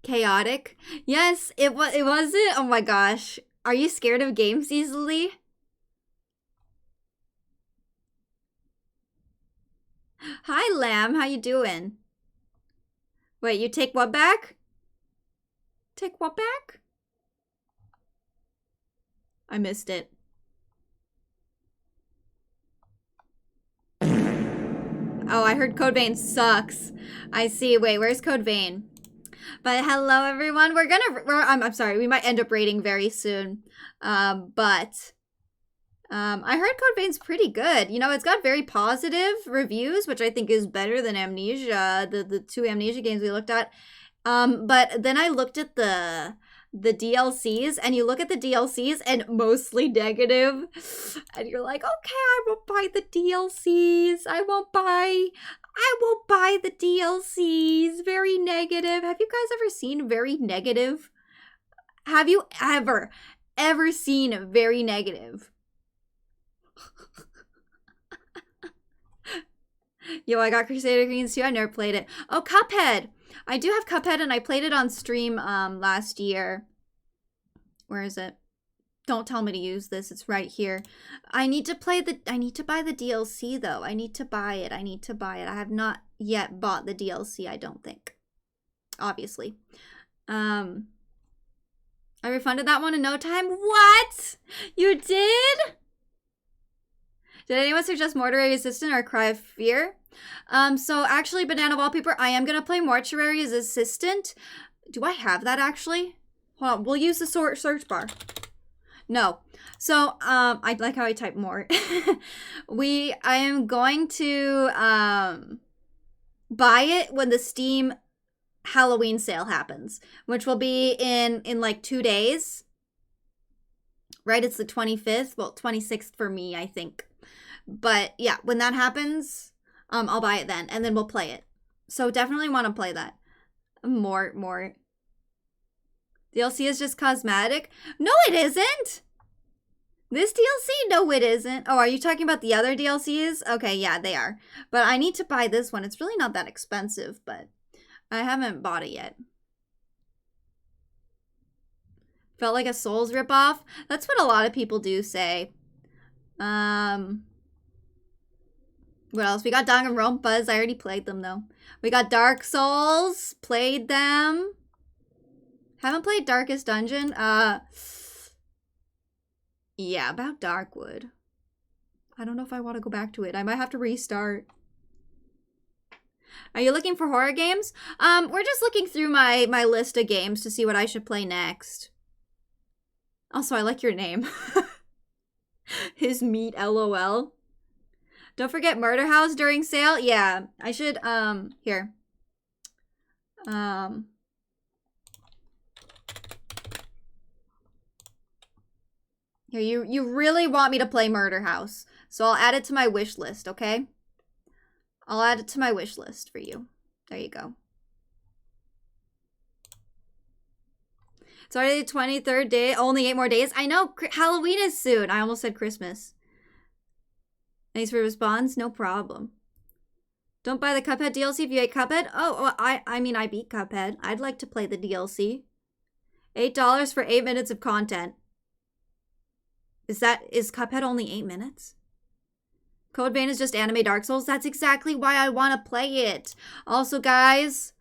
Chaotic. Yes, it wasn't. Oh my gosh. Are you scared of games easily? Hi, Lamb. How you doing? Wait, you take what back? Take what back? I missed it. Oh, I heard Code Vein sucks. I see. Wait, where's Code Vein? But hello, everyone. I'm sorry. We might end up rating very soon. I heard Code Vein's pretty good. You know, it's got very positive reviews, which I think is better than Amnesia, the two Amnesia games we looked at. But then I looked at the DLCs, and you look at the DLCs and mostly negative, and you're like, okay, I won't buy the DLCs. I won't buy the DLCs. Very negative. Have you guys ever seen very negative? Have you ever seen very negative? Yo, I got Crusader Greens too. I never played it. Oh, Cuphead. I do have Cuphead, and I played it on stream last year. Where is it? Don't tell me to use this. It's right here. I need to buy the DLC though. I need to buy it. I have not yet bought the DLC, I don't think. Obviously. I refunded that one in no time. What? You did? Did anyone suggest Mortuary Assistant or Cry of Fear? So actually, Banana Wallpaper, I am gonna play Mortuary as Assistant. Do I have that actually? Hold on, we'll use the search bar. No. So, I like how I type more. I am going to buy it when the Steam Halloween sale happens, which will be in like 2 days. Right? It's the 25th. Well, 26th for me, I think. But yeah, when that happens, I'll buy it then, and then we'll play it. So definitely want to play that. More. DLC is just cosmetic? No, it isn't! This DLC? No, it isn't. Oh, are you talking about the other DLCs? Okay, yeah, they are. But I need to buy this one. It's really not that expensive, but I haven't bought it yet. Felt like a Souls ripoff? That's what a lot of people do say. What else? We got Danganronpas. I already played them, though. We got Dark Souls. Played them. Haven't played Darkest Dungeon. Yeah, about Darkwood. I don't know if I want to go back to it. I might have to restart. Are you looking for horror games? We're just looking through my list of games to see what I should play next. Also, I like your name. His meat, LOL. Don't forget Murder House during sale. Yeah, I should, here. Here, you really want me to play Murder House. So I'll add it to my wish list, okay? I'll add it to my wish list for you. There you go. It's already the 23rd day. Only 8 more days. I know. Halloween is soon. I almost said Christmas. Thanks for response. No problem. Don't buy the Cuphead DLC if you hate Cuphead. Oh, well, I mean, I beat Cuphead. I'd like to play the DLC. $8 for 8 minutes of content. Is Cuphead only 8 minutes? Code Vein is just anime Dark Souls. That's exactly why I want to play it. Also, guys,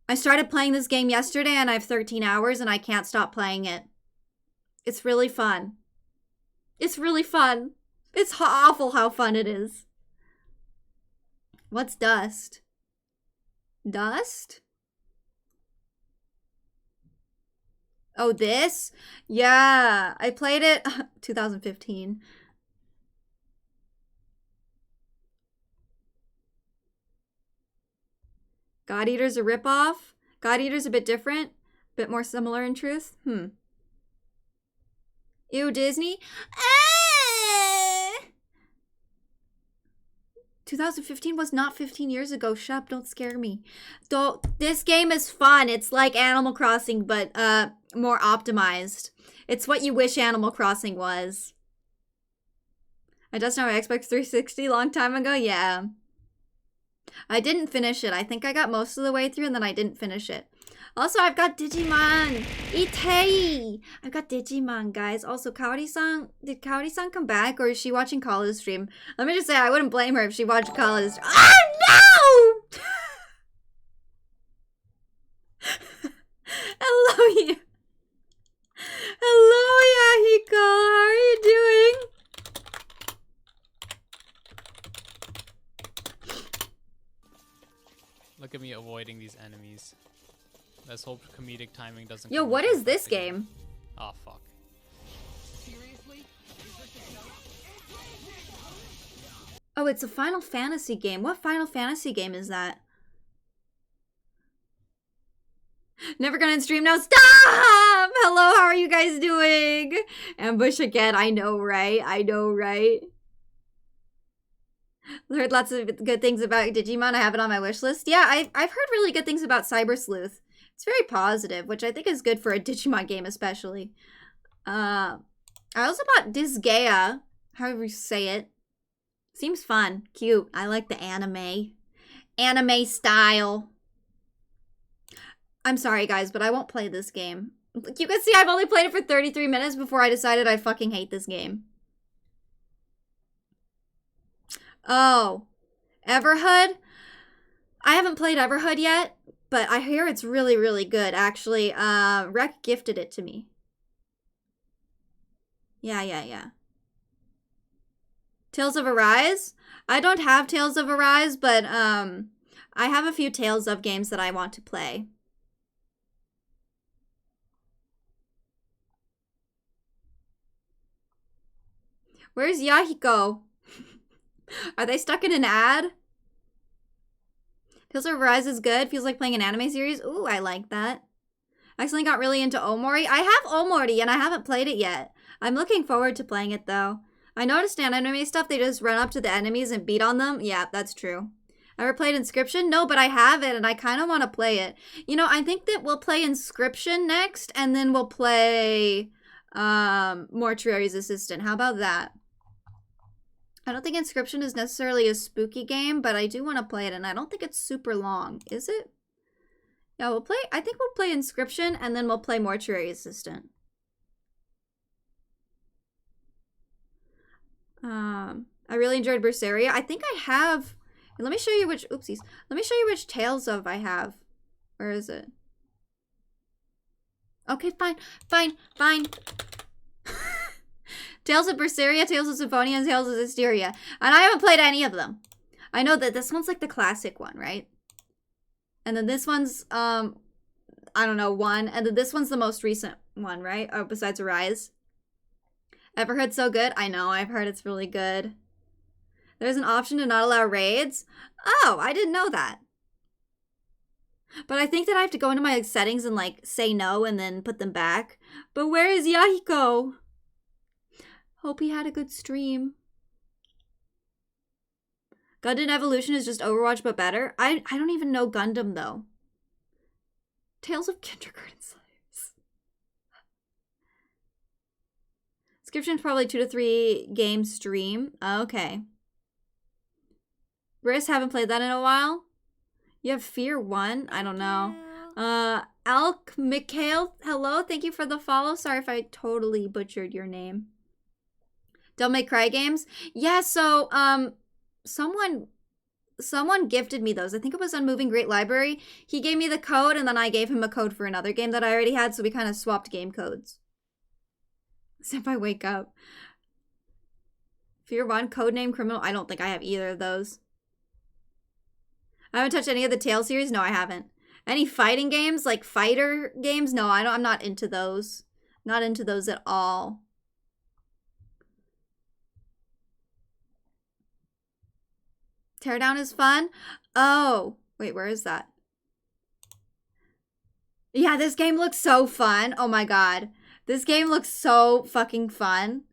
I started playing this game yesterday and I have 13 hours and I can't stop playing it. It's really fun. It's really fun. It's awful how fun it is. What's Dust? Dust? Oh, this? Yeah, I played it 2015. God Eater's a ripoff. God Eater's a bit different, bit more similar in truth. Ew, Disney. 2015 was not 15 years ago. Shut up, don't scare me. This game is fun. It's like Animal Crossing, but more optimized. It's what you wish Animal Crossing was. I just know my Xbox 360 a long time ago. Yeah. I didn't finish it. I think I got most of the way through and then I didn't finish it. Also, I've got Digimon. Itei. I've got Digimon, guys. Also, Kaori-san, did Kaori-san come back or is she watching Kala's stream? Let me just say, I wouldn't blame her if she watched Kala's stream. Oh, no! Hello, Hello, Yahiko. How are you doing? Look at me avoiding these enemies. Let's hope comedic timing doesn't. Yo, what is this game? Oh fuck. Oh, it's a Final Fantasy game. What Final Fantasy game is that? Never gonna end stream now. Stop! Hello, how are you guys doing? Ambush again. I know, right? I know, right? Heard lots of good things about Digimon. I have it on my wish list. Yeah, I've heard really good things about Cyber Sleuth. It's very positive, which I think is good for a Digimon game especially. I also bought Disgaea, however you say it. Seems fun. Cute. I like the anime. Anime style. I'm sorry, guys, but I won't play this game. You can see I've only played it for 33 minutes before I decided I fucking hate this game. Oh, Everhood? I haven't played Everhood yet, but I hear it's really, really good, actually. Rec gifted it to me. Yeah. Tales of Arise? I don't have Tales of Arise, but I have a few Tales of games that I want to play. Where's Yahiko? Are they stuck in an ad? Tales of Arise is good. Feels like playing an anime series. Ooh, I like that. I accidentally got really into Omori. I have Omori and I haven't played it yet. I'm looking forward to playing it though. I noticed in anime stuff, they just run up to the enemies and beat on them. Yeah, that's true. Ever played Inscription? No, but I have it and I kind of want to play it. You know, I think that we'll play Inscription next and then we'll play Mortuary's Assistant. How about that? I don't think Inscription is necessarily a spooky game, but I do want to play it, and I don't think it's super long. Is it? Yeah, we'll play. I think we'll play Inscription, and then we'll play Mortuary Assistant. I really enjoyed Berseria. I think I have. Let me show you which. Oopsies. Let me show you which Tales of I have. Where is it? Okay, fine. Tales of Berseria, Tales of Symphonia, and Tales of Hysteria. And I haven't played any of them. I know that this one's like the classic one, right? And then this one's, I don't know, one. And then this one's the most recent one, right? Oh, besides Arise. Everhood's so good? I know, I've heard it's really good. There's an option to not allow raids. Oh, I didn't know that. But I think that I have to go into my settings and like say no and then put them back. But where is Yahiko? Hope he had a good stream. Gundam Evolution is just Overwatch but better. I don't even know Gundam though. Tales of Kindergarten Slaves. Description's probably 2 to 3 game stream. Okay. Briss, haven't played that in a while. You have Fear 1? I don't know. Alk Mikhail, hello. Thank you for the follow. Sorry if I totally butchered your name. Don't Make Cry games? Yeah, so, someone gifted me those. I think it was on Moving Great Library. He gave me the code, and then I gave him a code for another game that I already had, so we kind of swapped game codes. Except I wake up. Fear 1, Codename Criminal. I don't think I have either of those. I haven't touched any of the Tale series. No, I haven't. Any fighting games, like fighter games? No, I'm not into those. Not into those at all. Teardown is fun. Oh, wait, where is that? Yeah, this game looks so fun. Oh my god. This game looks so fucking fun.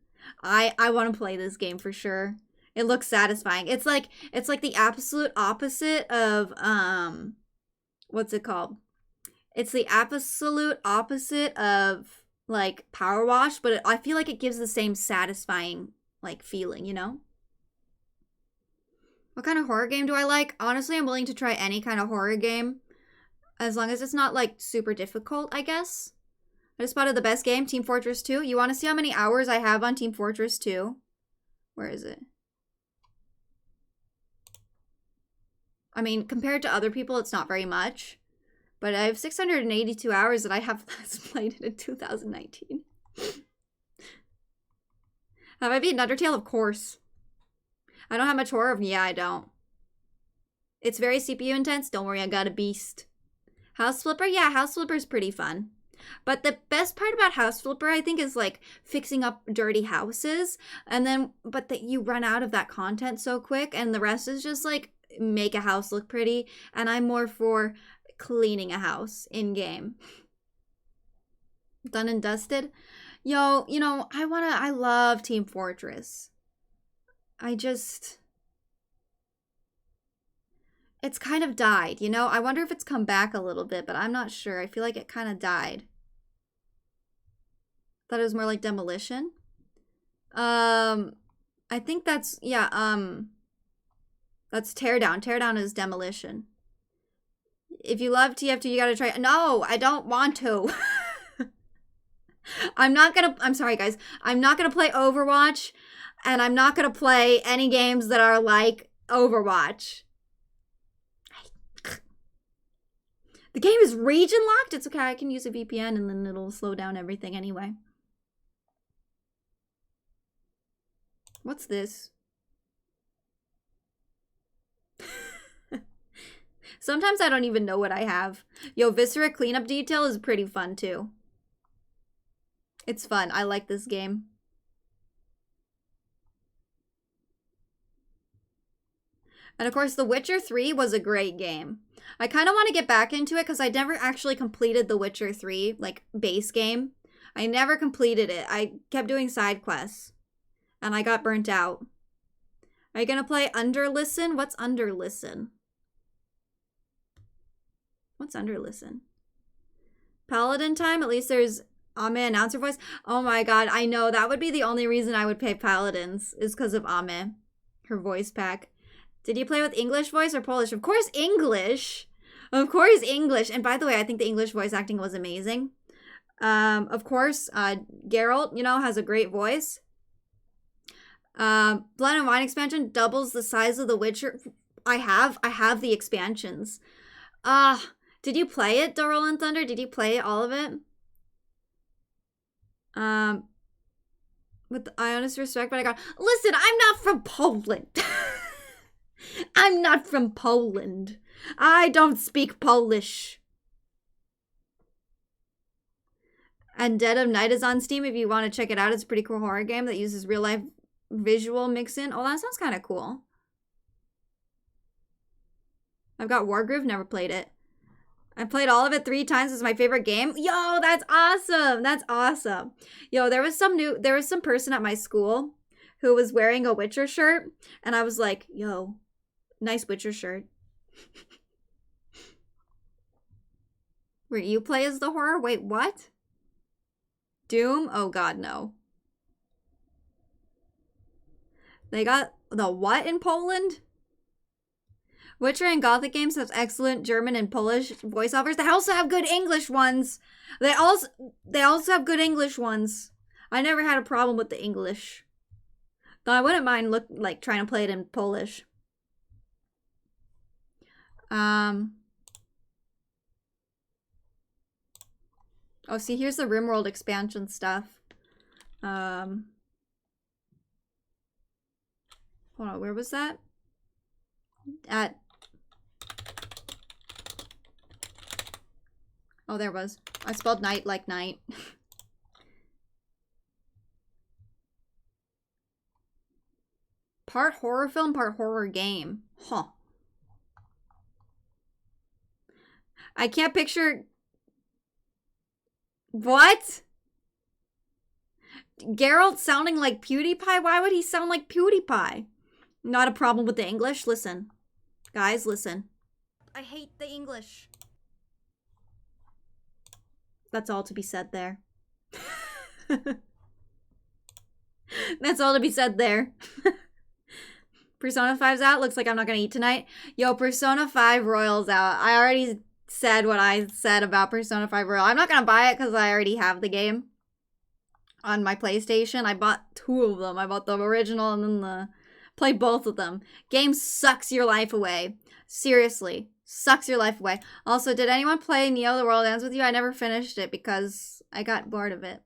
I want to play this game for sure. It looks satisfying. It's like the absolute opposite of what's it called? It's the absolute opposite of like Power Wash, but I feel like it gives the same satisfying like feeling, you know? What kind of horror game do I like? Honestly, I'm willing to try any kind of horror game as long as it's not like super difficult, I guess. I just spotted the best game, Team Fortress 2. You want to see how many hours I have on Team Fortress 2? Where is it? I mean, compared to other people, it's not very much. But I have 682 hours that I have last played it in 2019. Have I beaten Undertale? Of course. I don't have much horror. Yeah, I don't. It's very CPU intense. Don't worry, I got a beast. House Flipper? Yeah, House Flipper's pretty fun. But the best part about House Flipper, I think, is like fixing up dirty houses. And then, but that you run out of that content so quick. And the rest is just like make a house look pretty. And I'm more for cleaning a house in game. Done and dusted. Yo, you know, I love Team Fortress. It's kind of died, you know? I wonder if it's come back a little bit, but I'm not sure. I feel like it kind of died. Thought it was more like Demolition. I think that's, yeah, that's Teardown. Teardown is Demolition. If you love TF2, you gotta try. No, I don't want to. I'm sorry, guys. I'm not gonna play Overwatch, and I'm not gonna play any games that are like Overwatch. The game is region locked? It's okay, I can use a VPN and then it'll slow down everything anyway. What's this? Sometimes I don't even know what I have. Yo, Viscera cleanup detail is pretty fun too. It's fun. I like this game. And of course, The Witcher 3 was a great game. I kind of want to get back into it because I never actually completed The Witcher 3, like, base game. I never completed it. I kept doing side quests. And I got burnt out. Are you going to play Underlisten? What's Underlisten? What's Underlisten? Paladin time? At least there's Ame announcer voice. Oh my god, I know. That would be the only reason I would pay Paladins, is because of Ame. Her voice pack. Did you play with English voice or Polish? Of course English! Of course English! And by the way, I think the English voice acting was amazing. Of course, Geralt, you know, has a great voice. Blood and Wine expansion doubles the size of The Witcher. I have the expansions. Did you play it, Doral and Thunder? Did you play all of it? With the honest respect, but I got... Listen, I'm not from Poland. I'm not from Poland. I don't speak Polish. And Dead of Night is on Steam if you want to check it out. It's a pretty cool horror game that uses real-life visual mix-in. Oh, that sounds kind of cool. I've got Wargroove, never played it. I played all of it 3 times. It's my favorite game. Yo, that's awesome. That's awesome. Yo, there was some person at my school who was wearing a Witcher shirt, and I was like, yo, nice Witcher shirt. Where you play as the horror? Wait, what? Doom? Oh god, no. They got the what in Poland? Witcher and Gothic games have excellent German and Polish voiceovers. They also have good English ones. They also have good English ones. I never had a problem with the English. Though I wouldn't mind trying to play it in Polish. Oh, see, here's the RimWorld expansion stuff. Hold on, where was that? Oh, there was. I spelled night like night. Part horror film, part horror game. Huh. I can't picture... What? Geralt sounding like PewDiePie? Why would he sound like PewDiePie? Not a problem with the English? Listen. Guys, listen. I hate the English. That's all to be said there. That's all to be said there. Persona 5's out. Looks like I'm not gonna eat tonight. Yo, Persona 5 Royal's out. I already said what I said about Persona 5 Royal. I'm not gonna buy it because I already have the game on my PlayStation. I bought 2 of them. I bought the original and then the... Played both of them. Game sucks your life away. Seriously. Sucks your life away. Also, did anyone play Neo The World Ends With You? I never finished it because I got bored of it.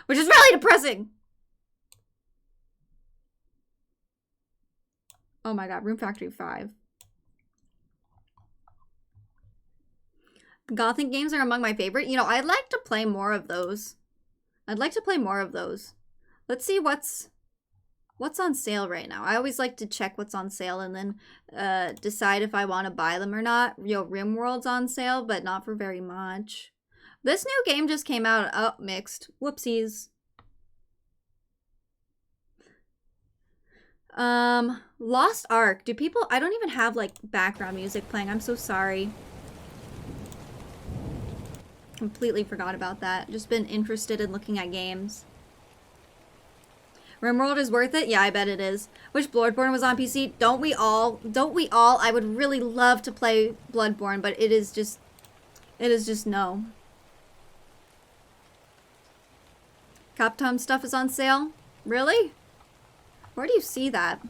Which is really depressing. Oh my god, Room Factory 5. Gothic games are among my favorite. You know, I'd like to play more of those. I'd like to play more of those. Let's see what's on sale right now. I always like to check what's on sale and then decide if I want to buy them or not. Yo, RimWorld's on sale, but not for very much. This new game just came out. Oh, mixed. Whoopsies. Lost Ark. Do people... I don't even have, like, background music playing. I'm so sorry. Completely forgot about that. Just been interested in looking at games. RimWorld is worth it? Yeah, I bet it is. Wish Bloodborne was on PC. Don't we all? Don't we all? I would really love to play Bloodborne, but it is just no. Capcom stuff is on sale? Really? Where do you see that?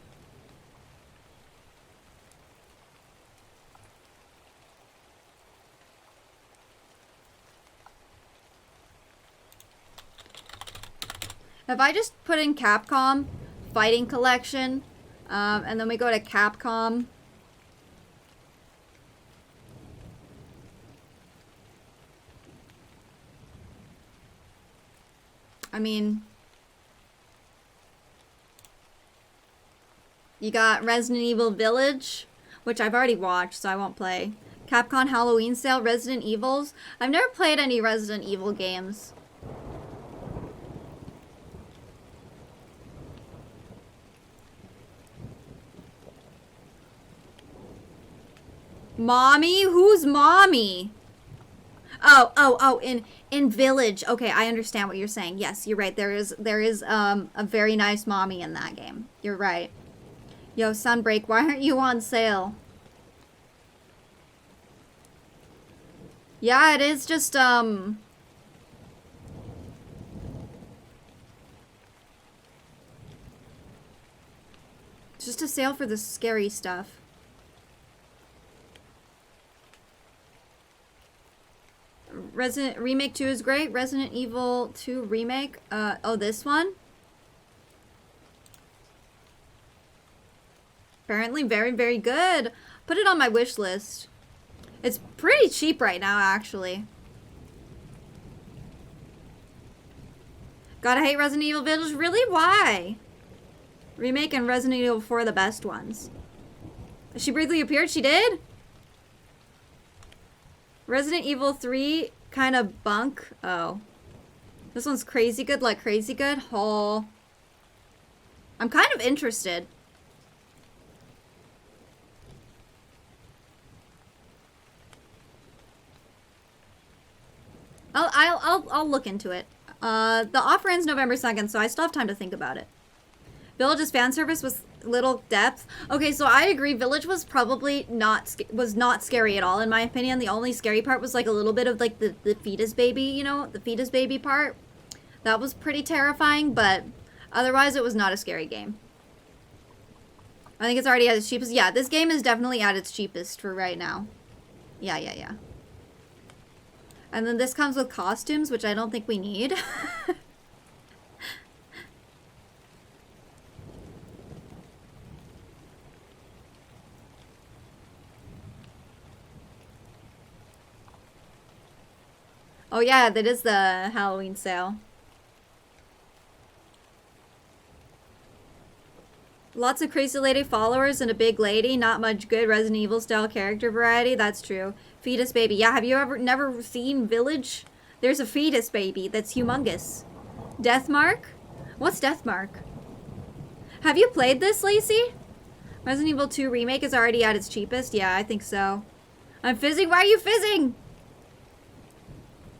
If I just put in Capcom Fighting Collection, and then we go to Capcom. I mean, you got Resident Evil Village, which I've already watched, so I won't play. Capcom Halloween Sale, Resident Evils. I've never played any Resident Evil games. Mommy? Who's mommy? Oh, in Village. Okay, I understand what you're saying. Yes, you're right. There is a very nice mommy in that game. You're right. Yo, Sunbreak, why aren't you on sale? Yeah, it is just just a sale for the scary stuff. Resident Remake 2 is great. Resident Evil 2 Remake. Oh, this one? Apparently very, very good. Put it on my wish list. It's pretty cheap right now, actually. Gotta hate Resident Evil Village. Really? Why? Remake and Resident Evil 4 are the best ones. She briefly appeared? She did? Resident Evil 3 kind of bunk. Oh. This one's crazy good, like crazy good? Oh. I'm kind of interested. I'll look into it. The offer ends November 2nd, so I still have time to think about it. Village's fan service was little depth. Okay, so I agree. Village was probably not scary at all, in my opinion. The only scary part was like a little bit of like the fetus baby, you know, the fetus baby part. That was pretty terrifying, but otherwise it was not a scary game. I think it's already at its cheapest. Yeah, this game is definitely at its cheapest for right now. Yeah. And then this comes with costumes, which I don't think we need. Oh yeah, that is the Halloween sale. Lots of crazy lady followers and a big lady. Not much good Resident Evil style character variety. That's true. Fetus baby. Yeah, have you never seen Village? There's a fetus baby that's humongous. Deathmark? What's Deathmark? Have you played this, Lacey? Resident Evil 2 Remake is already at its cheapest. Yeah, I think so. I'm fizzing. Why are you fizzing?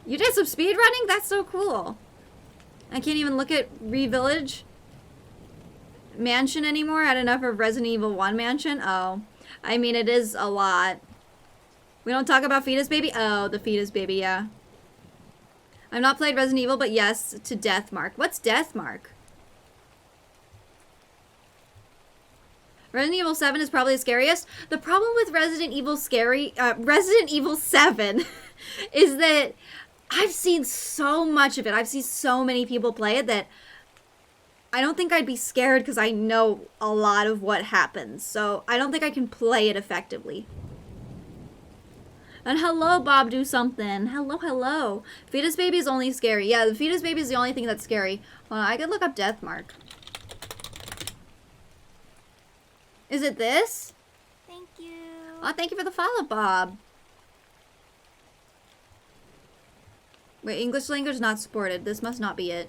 You did some speed running? That's so cool. I can't even look at Revillage Mansion anymore. I had enough of Resident Evil 1 Mansion. Oh, I mean, it is a lot. We don't talk about Fetus Baby? Oh, the Fetus Baby, yeah. I've not played Resident Evil, but yes to Deathmark. What's Deathmark? Resident Evil 7 is probably the scariest. The problem with Resident Evil 7 is that I've seen so much of it. I've seen so many people play it that I don't think I'd be scared because I know a lot of what happens. So I don't think I can play it effectively. And hello, Bob, do something. Hello. Fetus Baby is only scary. Yeah, the Fetus Baby is the only thing that's scary. Hold on, I could look up Deathmark. Is it this? Thank you. Oh, thank you for the follow, Bob. Wait, English language not supported. This must not be it.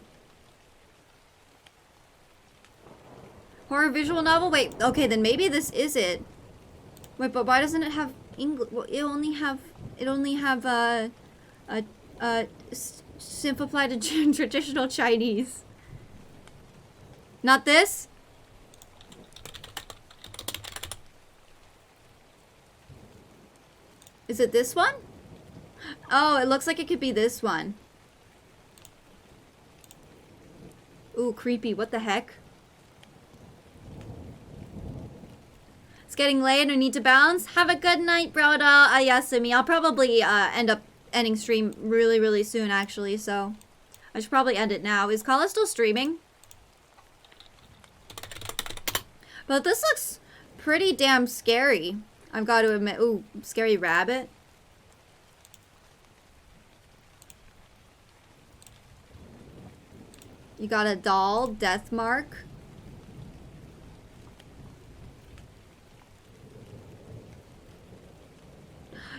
Horror visual novel? Wait, okay, then maybe this is it. Wait, but why doesn't it have English? Well, it only have simplified to traditional Chinese. Not this? Is it this one? Oh, it looks like it could be this one. Ooh, creepy. What the heck? It's getting late. I need to bounce. Have a good night, broda. Ayasumi. I'll probably end up ending stream really, really soon, actually. So I should probably end it now. Is Kala still streaming? But this looks pretty damn scary. I've got to admit. Ooh, scary rabbit. You got a doll, Deathmark.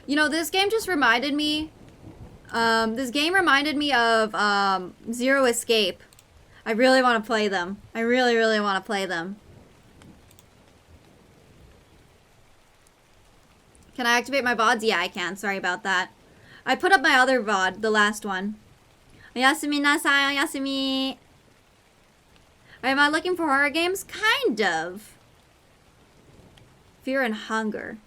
You know, this game just reminded me. This game reminded me of Zero Escape. I really want to play them. I really, really want to play them. Can I activate my VODs? Yeah, I can. Sorry about that. I put up my other VOD, the last one. Oyasumi nasai, oyasumi. Am I looking for horror games? Kind of. Fear and Hunger.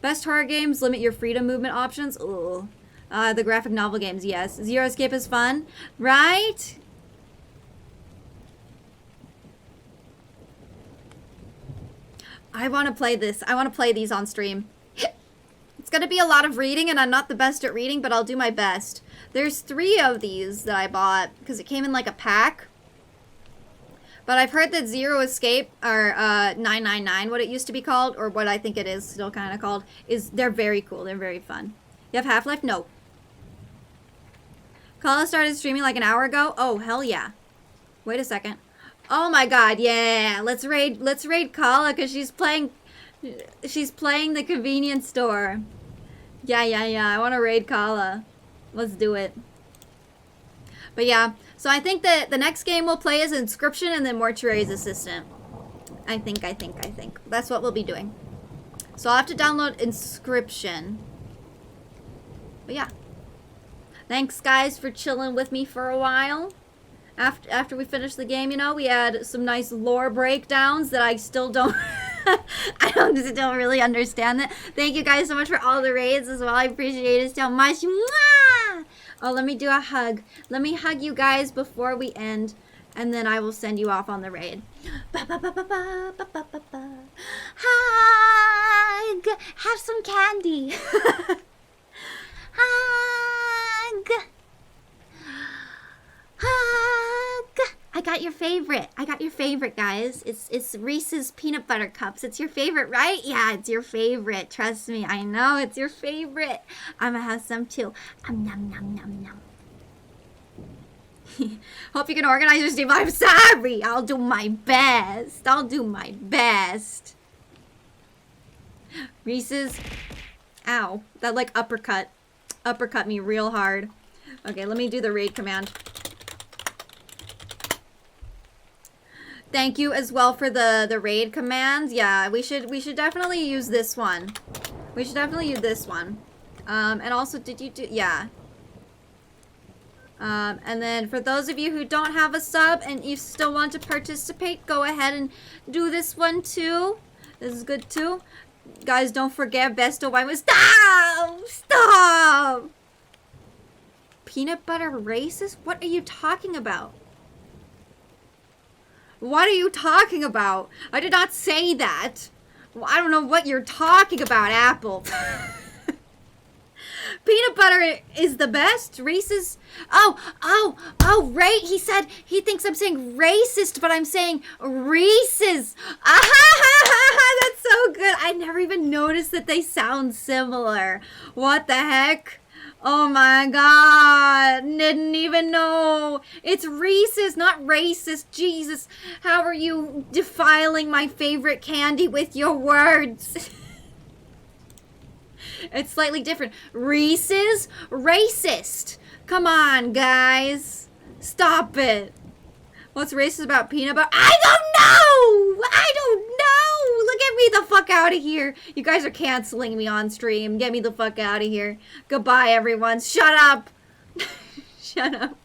Best horror games, limit your freedom movement options. Ooh. The graphic novel games, yes. Zero Escape is fun, right? I want to play this. I want to play these on stream. It's going to be a lot of reading, and I'm not the best at reading, but I'll do my best. There's 3 of these that I bought because it came in like a pack. But I've heard that Zero Escape, or 999, what it used to be called, or what I think it is still kind of called, they're very cool. They're very fun. You have Half-Life? No. Kala started streaming like an hour ago? Oh, hell yeah. Wait a second. Oh my god, yeah. Let's raid Kala because she's playing the convenience store. Yeah. I want to raid Kala. Let's do it. But yeah, so I think that the next game we'll play is Inscription and then Mortuary's Assistant. I think. That's what we'll be doing. So I'll have to download Inscription. But yeah. Thanks guys for chilling with me for a while. After we finish the game, you know, we had some nice lore breakdowns that I still don't still really understand that. Thank you guys so much for all the raids as well. I appreciate it so much. Mwah! Oh, let me do a hug. Let me hug you guys before we end, and then I will send you off on the raid. Hug! Have some candy. Hug! Hug! I got your favorite. Guys. It's Reese's peanut butter cups. It's your favorite, right? Yeah, it's your favorite. Trust me. I know it's your favorite. I'm gonna have some too. Nom nom. Hope you can organize your stream. I'm sorry. I'll do my best. Reese's. Ow. That like uppercut me real hard. Okay, let me do the raid command. Thank you as well for the raid commands. Yeah, we should definitely use this one. And also, did you do, yeah. And then for those of you who don't have a sub and you still want to participate, go ahead and do this one too. This is good too. Guys, don't forget best of wine was stop. Peanut butter racist? What are you talking about? I did not say that. Well, I don't know what you're talking about, Apple. Peanut butter is the best. Reese's. Right. He said he thinks I'm saying racist, but I'm saying Reese's. That's so good. I never even noticed that they sound similar. What the heck? Oh my god, didn't even know. It's Reese's, not racist. Jesus, how are you defiling my favorite candy with your words? It's slightly different. Reese's, racist. Come on, guys. Stop it. What's racist about peanut butter? I don't know! Get me the fuck out of here. You guys are canceling me on stream. Get me the fuck out of here. Goodbye, everyone. Shut up. Shut up.